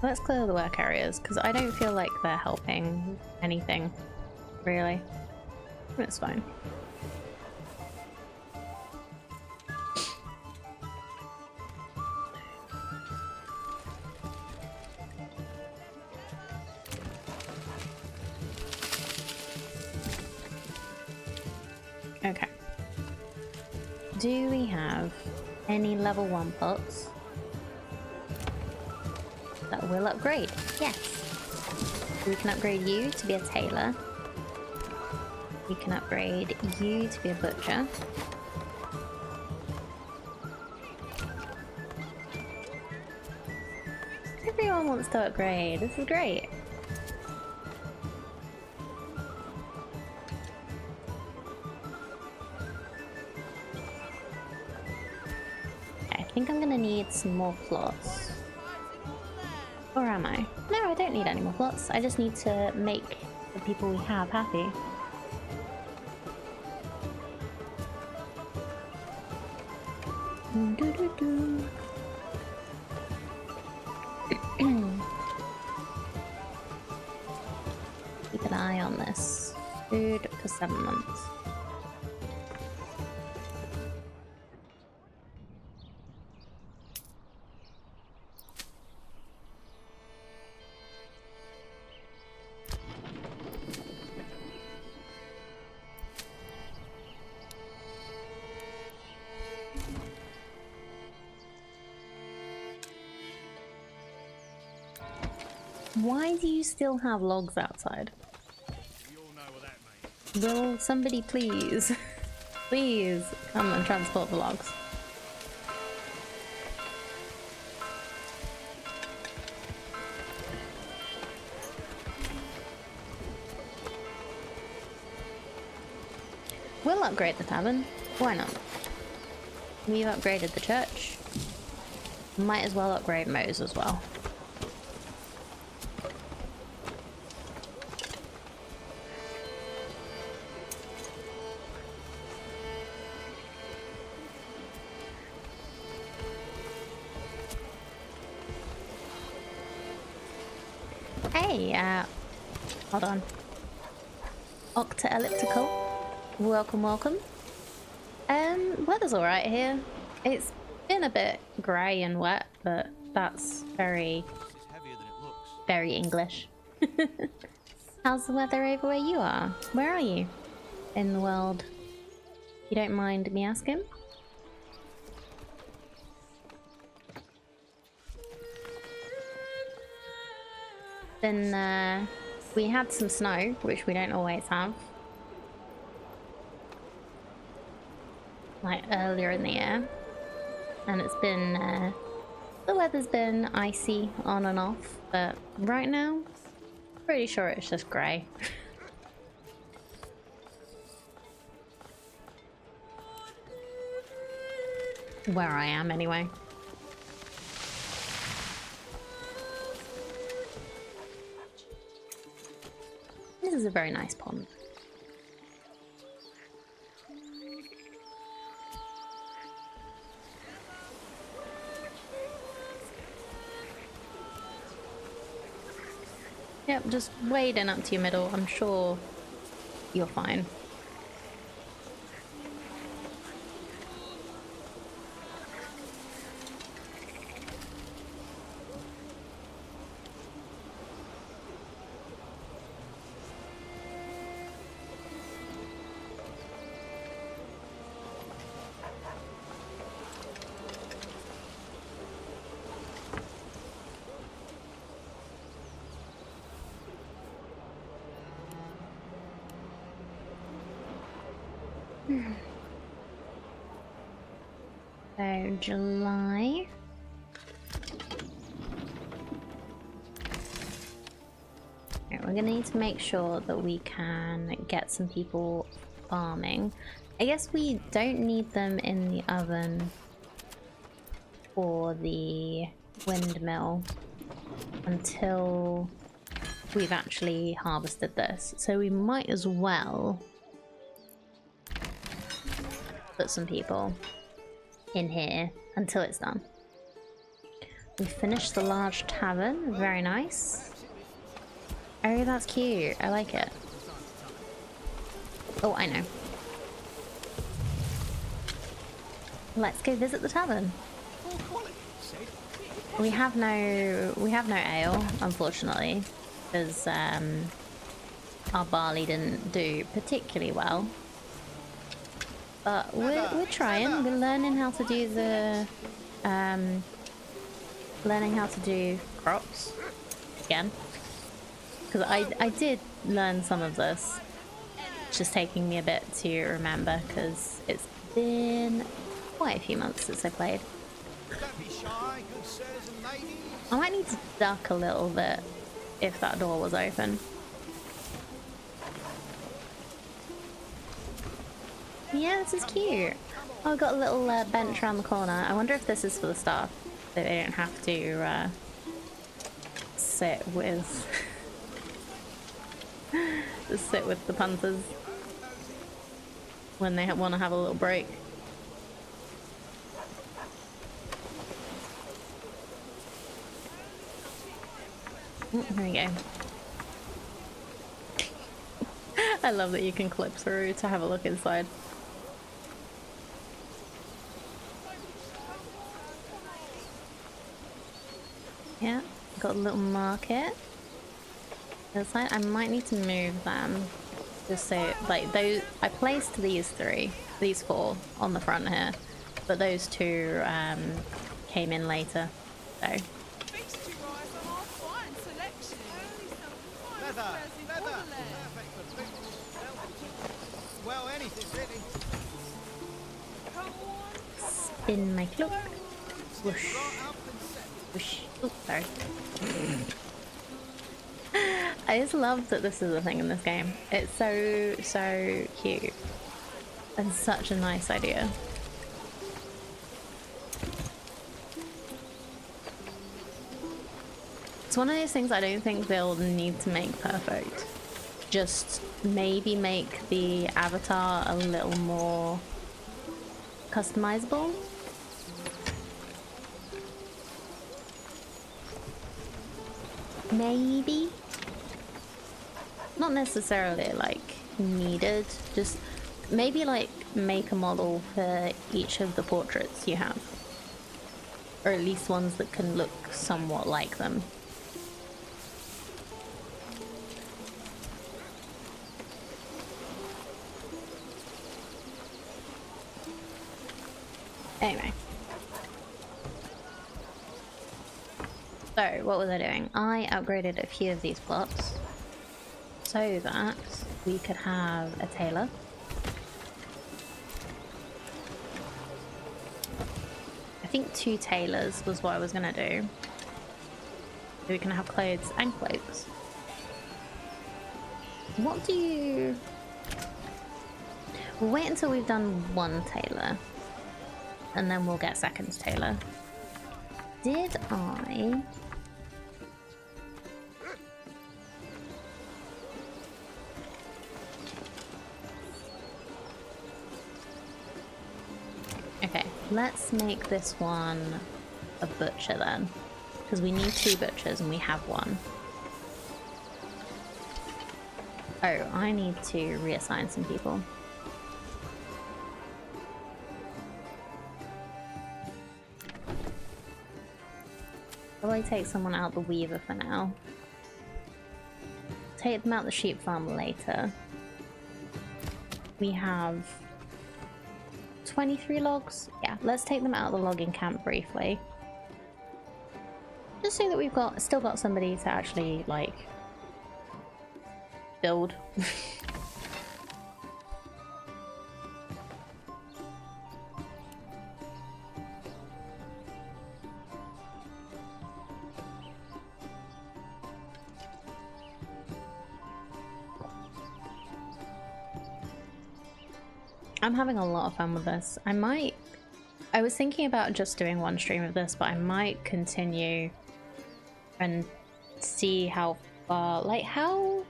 Let's clear the work areas, because I don't feel like they're helping anything, really. It's fine. Okay. Do we have any level 1 pots that will upgrade? Yes. We can upgrade you to be a tailor. We can upgrade you to be a butcher. Everyone wants to upgrade. This is great. think I'm gonna need some more plots. Or am I? No, I don't need any more plots. I just need to make the people we have happy. Doo-doo-doo. Keep an eye on this. Food for 7 months. Why do you still have logs outside? We all know what that means. Will somebody please, please come and transport the logs? We'll upgrade the tavern. Why not? We've upgraded the church. Might as well upgrade Moe's as well. Hey, hold on. Octa Elliptical. Welcome, welcome. Weather's alright here. It's been a bit grey and wet, but that's very, It's heavier than it looks. very English. How's the weather over where you are? Where are you in the world? You don't mind me asking? Then, we had some snow, which we don't always have. Like earlier in the year. And it's been, the weather's been icy on and off, but right now, pretty sure it's just grey. Where I am, anyway. This is a very nice pond. Yep, just wade in up to your middle. I'm sure you're fine. So, July. Right, we're gonna need to make sure that we can get some people farming. I guess we don't need them in the oven for the windmill until we've actually harvested this. So we might as well put some people in here until it's done. We finished the large tavern, very nice. Oh, that's cute, I like it. Oh, I know. Let's go visit the tavern. We have no ale, unfortunately, because our barley didn't do particularly well. But we're trying. We're learning how to do the learning how to do crops again. Because I did learn some of this. It's just taking me a bit to remember because it's been quite a few months since I played. Don't be shy, good sirs and ladies. I might need to duck a little bit if that door was open. Yeah, this is cute. Oh, I've got a little bench around the corner. I wonder if this is for the staff, so they don't have to sit with sit with the punters when they want to have a little break. Oh, there we go. I love that you can clip through to have a look inside. Yeah, got a little market. This side, I might need to move them. Just so, like, those, I placed these four on the front here, but those two came in later, so. Feast you guys on our fine selection. Only some fine Leather, wares in leather. Wonderland. Perfect for boots. Well, anything really. Come on, Spin my cloak. Whoosh. Right up and set. Whoosh. Oh, sorry. I just love that this is a thing in this game. It's so cute. And such a nice idea. It's one of those things I don't think they'll need to make perfect. Just maybe make the avatar a little more customizable. Maybe. Not necessarily like needed, just maybe like make a model for each of the portraits you have. Or at least ones that can look somewhat like them. Anyway. So, what was I doing? I upgraded a few of these plots so that we could have a tailor. I think 2 tailors was what I was gonna do. So we can have clothes and cloaks. What do you... We'll wait until we've done 1 tailor. And then we'll get second tailor. Did I... Okay, let's make this one a butcher then. Because we need 2 butchers and we have 1. Oh, I need to reassign some people. Probably take someone out the weaver for now. Take them out the sheep farm later. We have 23 logs. Yeah, let's take them out of the logging camp briefly. Just so that we've still got somebody to actually, like, build. I'm having a lot of fun with this. I was thinking about just doing 1 stream of this, but I might continue and see how far, like how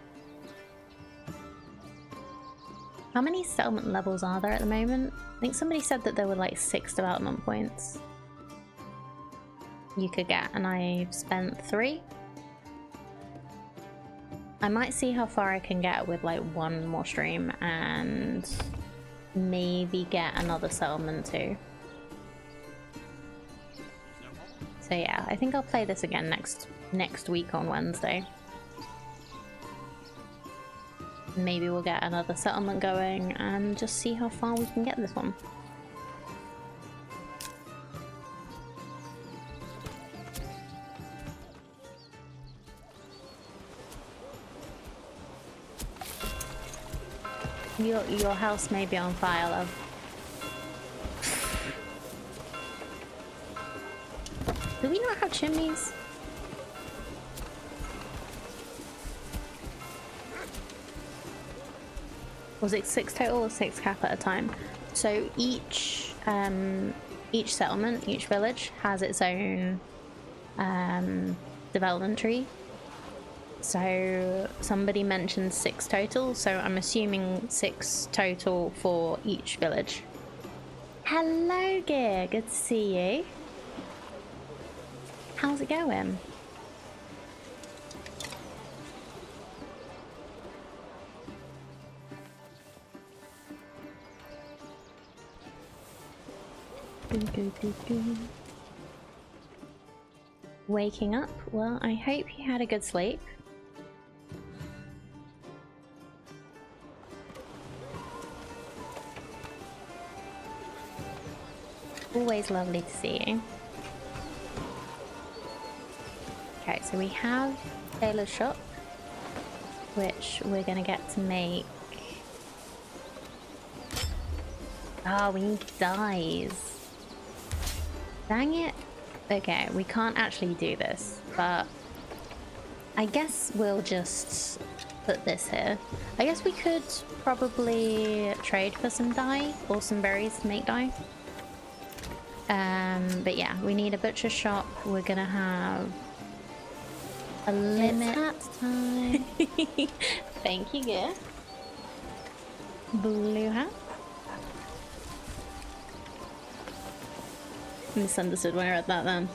many settlement levels are there at the moment? I think somebody said that there were like 6 development points you could get, and I've spent 3. I might see how far I can get with like 1 more stream and maybe get another settlement too. So yeah, I think I'll play this again next week on Wednesday. Maybe we'll get another settlement going and just see how far we can get this one. Your house may be on fire, love. Do we not have chimneys? Was it 6 total or 6 cap at a time? So each each settlement, each village has its own development tree. So somebody mentioned 6 total, so I'm assuming 6 total for each village. Hello, Gear. Good to see you. How's it going? Waking up? Well, I hope you had a good sleep. Always lovely to see you. Okay, so we have Taylor's shop, which we're gonna get to make. Oh, we need dyes. Dang it. Okay, we can't actually do this, but I guess we'll just put this here. I guess we could probably trade for some dye or some berries to make dye. But yeah, we need a butcher shop. We're gonna have a limit. It's hat time. Thank you, Gear. Blue hat. Misunderstood when I read that then.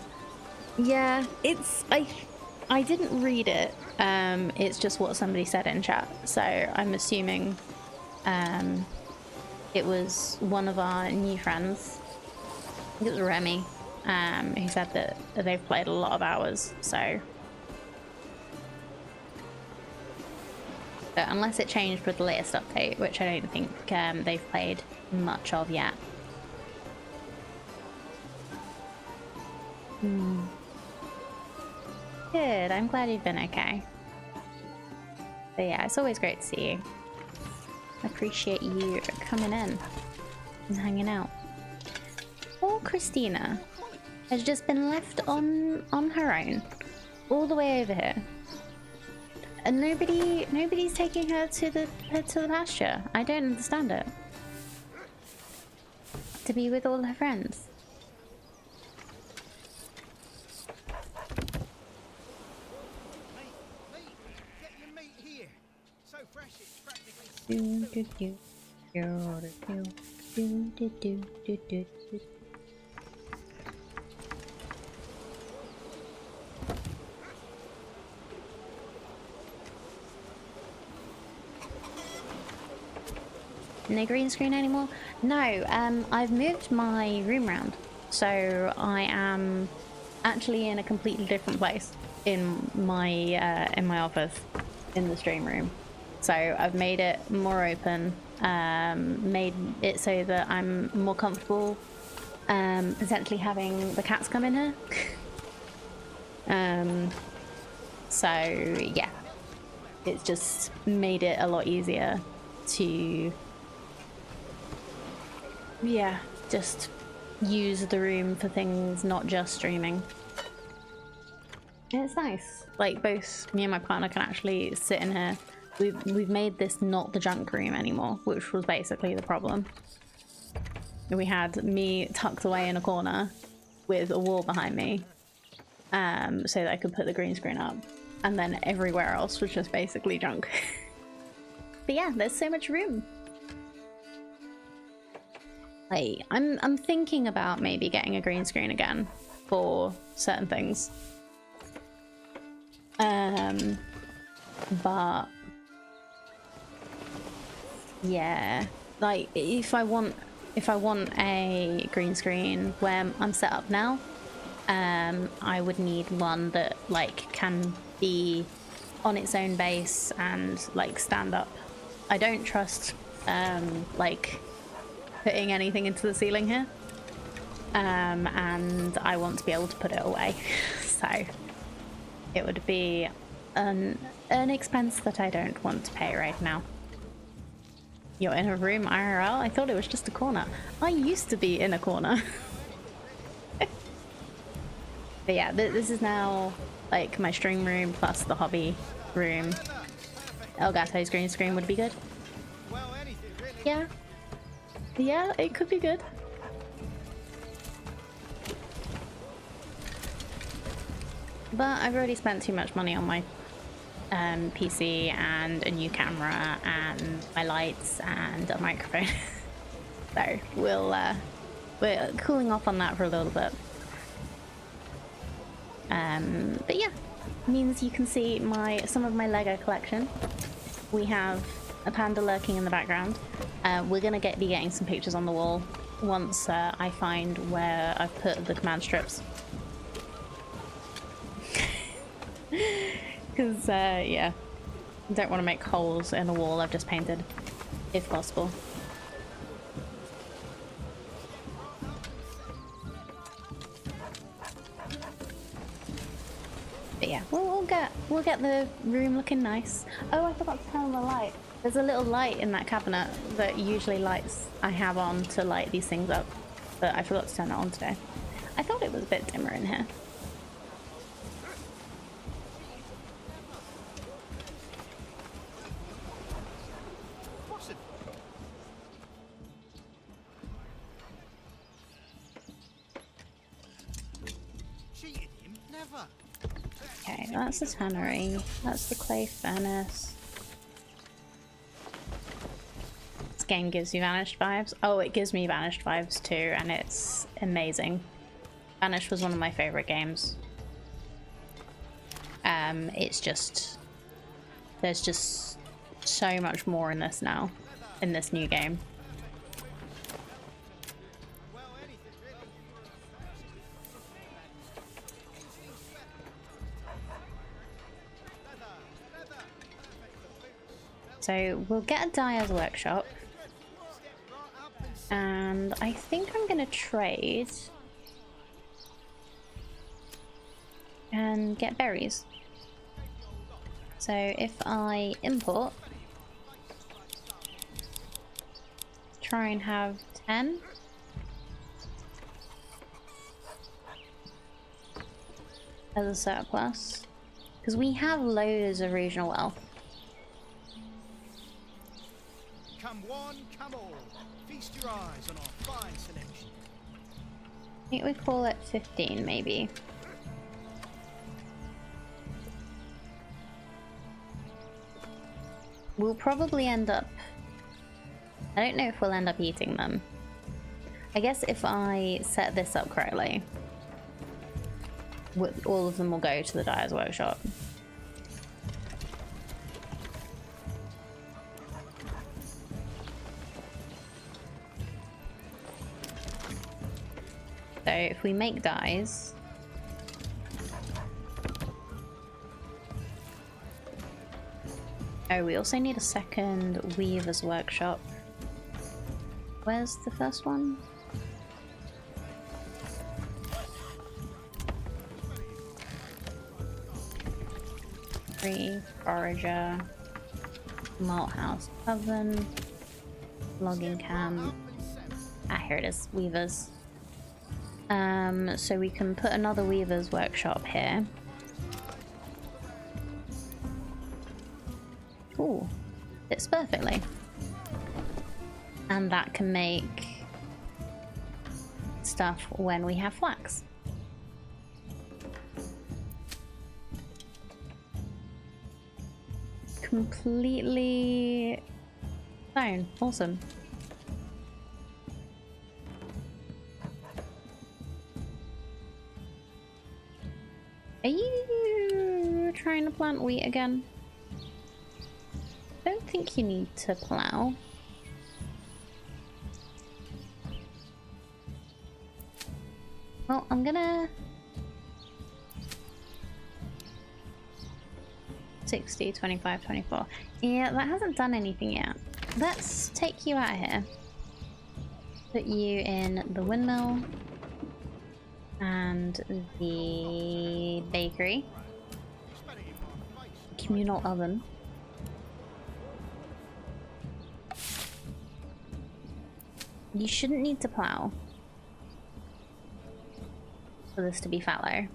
Yeah, it's I didn't read it. It's just what somebody said in chat. So I'm assuming it was one of our new friends. I think it was Remy, who said that they've played a lot of hours, so. But unless it changed with the latest update, which I don't think they've played much of yet. Good, I'm glad you've been okay. But yeah, it's always great to see you. I appreciate you coming in and hanging out. Poor Christina has just been left on her own, all the way over here. And nobody's taking her to the pasture. I don't understand it. To be with all her friends. No green screen anymore? No, I've moved my room round, so I am actually in a completely different place in my office, in the stream room. So I've made it more open, made it so that I'm more comfortable potentially having the cats come in here. So yeah, it's just made it a lot easier to, yeah, just use the room for things, not just streaming. And it's nice, like both me and my partner can actually sit in here. We've made this not the junk room anymore, which was basically the problem. We had me tucked away in a corner with a wall behind me, so that I could put the green screen up, and then everywhere else was just basically junk. But yeah, there's so much room. Like, I'm thinking about maybe getting a green screen again for certain things. But yeah, like if I want a green screen where I'm set up now, I would need one that like can be on its own base and like stand up. I don't trust like putting anything into the ceiling here, and I want to be able to put it away. So it would be an expense that I don't want to pay right now. You're in a room IRL? I thought it was just a corner. I used to be in a corner. But yeah, this is now like my stream room plus the hobby room. Elgato's green screen would be good. Well, anything really. Yeah. Yeah, it could be good. But I've already spent too much money on my PC and a new camera and my lights and a microphone. So we're cooling off on that for a little bit. But yeah, means you can see some of my Lego collection. We have a panda lurking in the background. We're gonna be getting some pictures on the wall once I find where I've put the command strips. Because yeah, I don't want to make holes in the wall I've just painted, if possible. But yeah, we'll get the room looking nice. Oh, I forgot to turn on the light. There's a little light in that cabinet that usually lights I have on to light these things up, but I forgot to turn it on today. I thought it was a bit dimmer in here. Cheated him? Never. Okay, that's the tannery. That's the clay furnace. This game gives you Vanished vibes. Oh, it gives me Vanished vibes too, and it's amazing. Vanished was one of my favorite games. It's just... There's just so much more in this now, in this new game. So we'll get a dyer's workshop, and I think I'm gonna trade and get berries. So if I import, try and have 10. As a surplus, because we have loads of regional wealth. Come one, come all. Feast your eyes on our fine selection. I think we call it 15 maybe. We'll probably end up... I don't know if we'll end up eating them. I guess if I set this up correctly, all of them will go to the dyer's workshop. So if we make dyes, oh, we also need a second weaver's workshop. Where's the first one? Forager, malt house oven, logging camp. Ah, here it is, weavers. So we can put another weaver's workshop here. Ooh, fits perfectly. And that can make stuff when we have flax. Completely fine. Awesome. Are you trying to plant wheat again? I don't think you need to plow. Well, I'm gonna... 60, 25, 24. Yeah, that hasn't done anything yet. Let's take you out of here. Put you in the windmill and the bakery. Communal oven. You shouldn't need to plow for this to be fallow.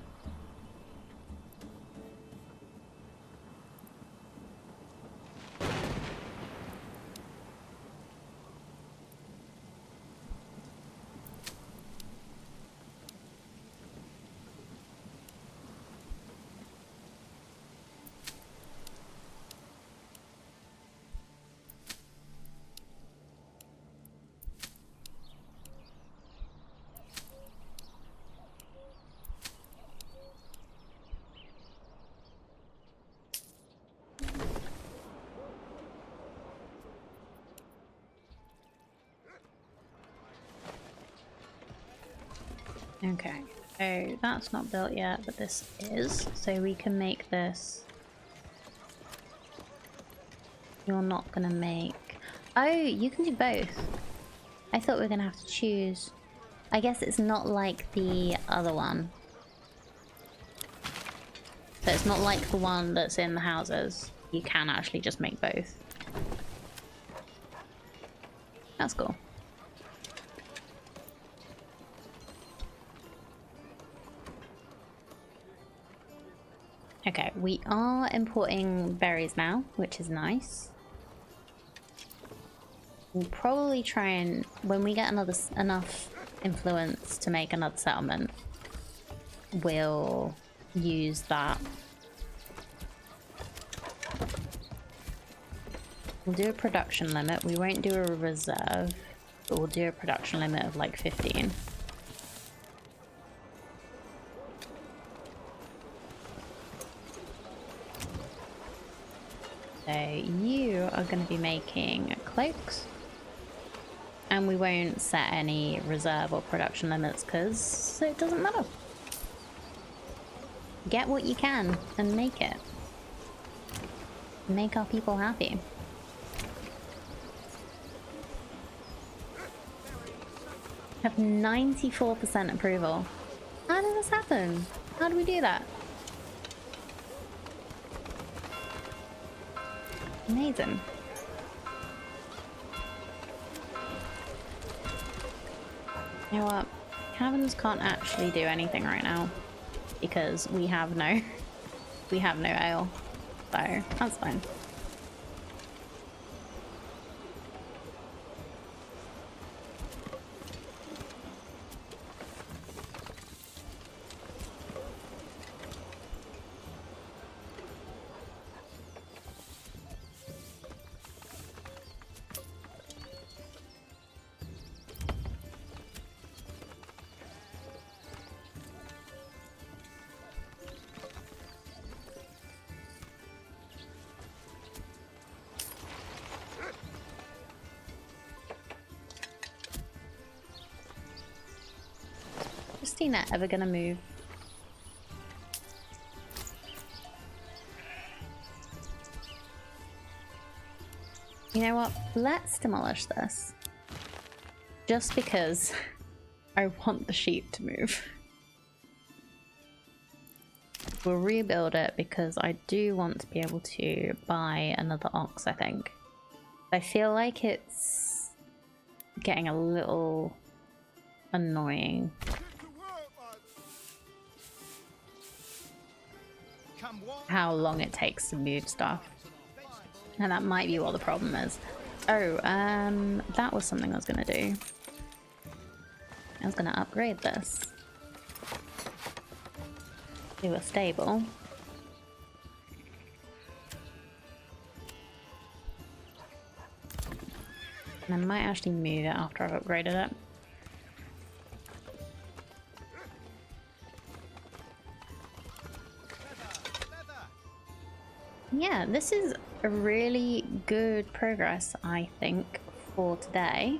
Okay, so that's not built yet, but this is. So we can make this. You're not gonna make... Oh, you can do both. I thought we were gonna have to choose. I guess it's not like the other one. So it's not like the one that's in the houses. You can actually just make both. That's cool. Okay, we are importing berries now, which is nice. We'll probably try and, when we get enough influence to make another settlement, we'll use that. We'll do a production limit. We won't do a reserve, but we'll do a production limit of like 15. So you are going to be making cloaks. And we won't set any reserve or production limits because it doesn't matter. Get what you can and make it. Make our people happy. Have 94% approval. How did this happen? How do we do that? Amazing. You know what? Caverns can't actually do anything right now because we have no ale, so that's fine. Christina ever gonna move? You know what? Let's demolish this. Just because I want the sheep to move. We'll rebuild it because I do want to be able to buy another ox, I think. I feel like it's getting a little annoying. How long it takes to move stuff. And that might be what the problem is. Oh, that was something I was gonna do. I was gonna upgrade this to a stable. And I might actually move it after I've upgraded it. Yeah, this is a really good progress, I think, for today.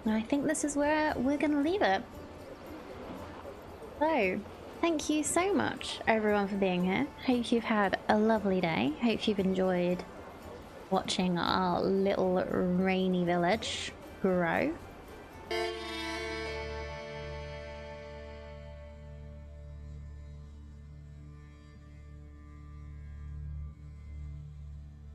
And I think this is where we're going to leave it. So, thank you so much, everyone, for being here. Hope you've had a lovely day. Hope you've enjoyed watching our little rainy village grow.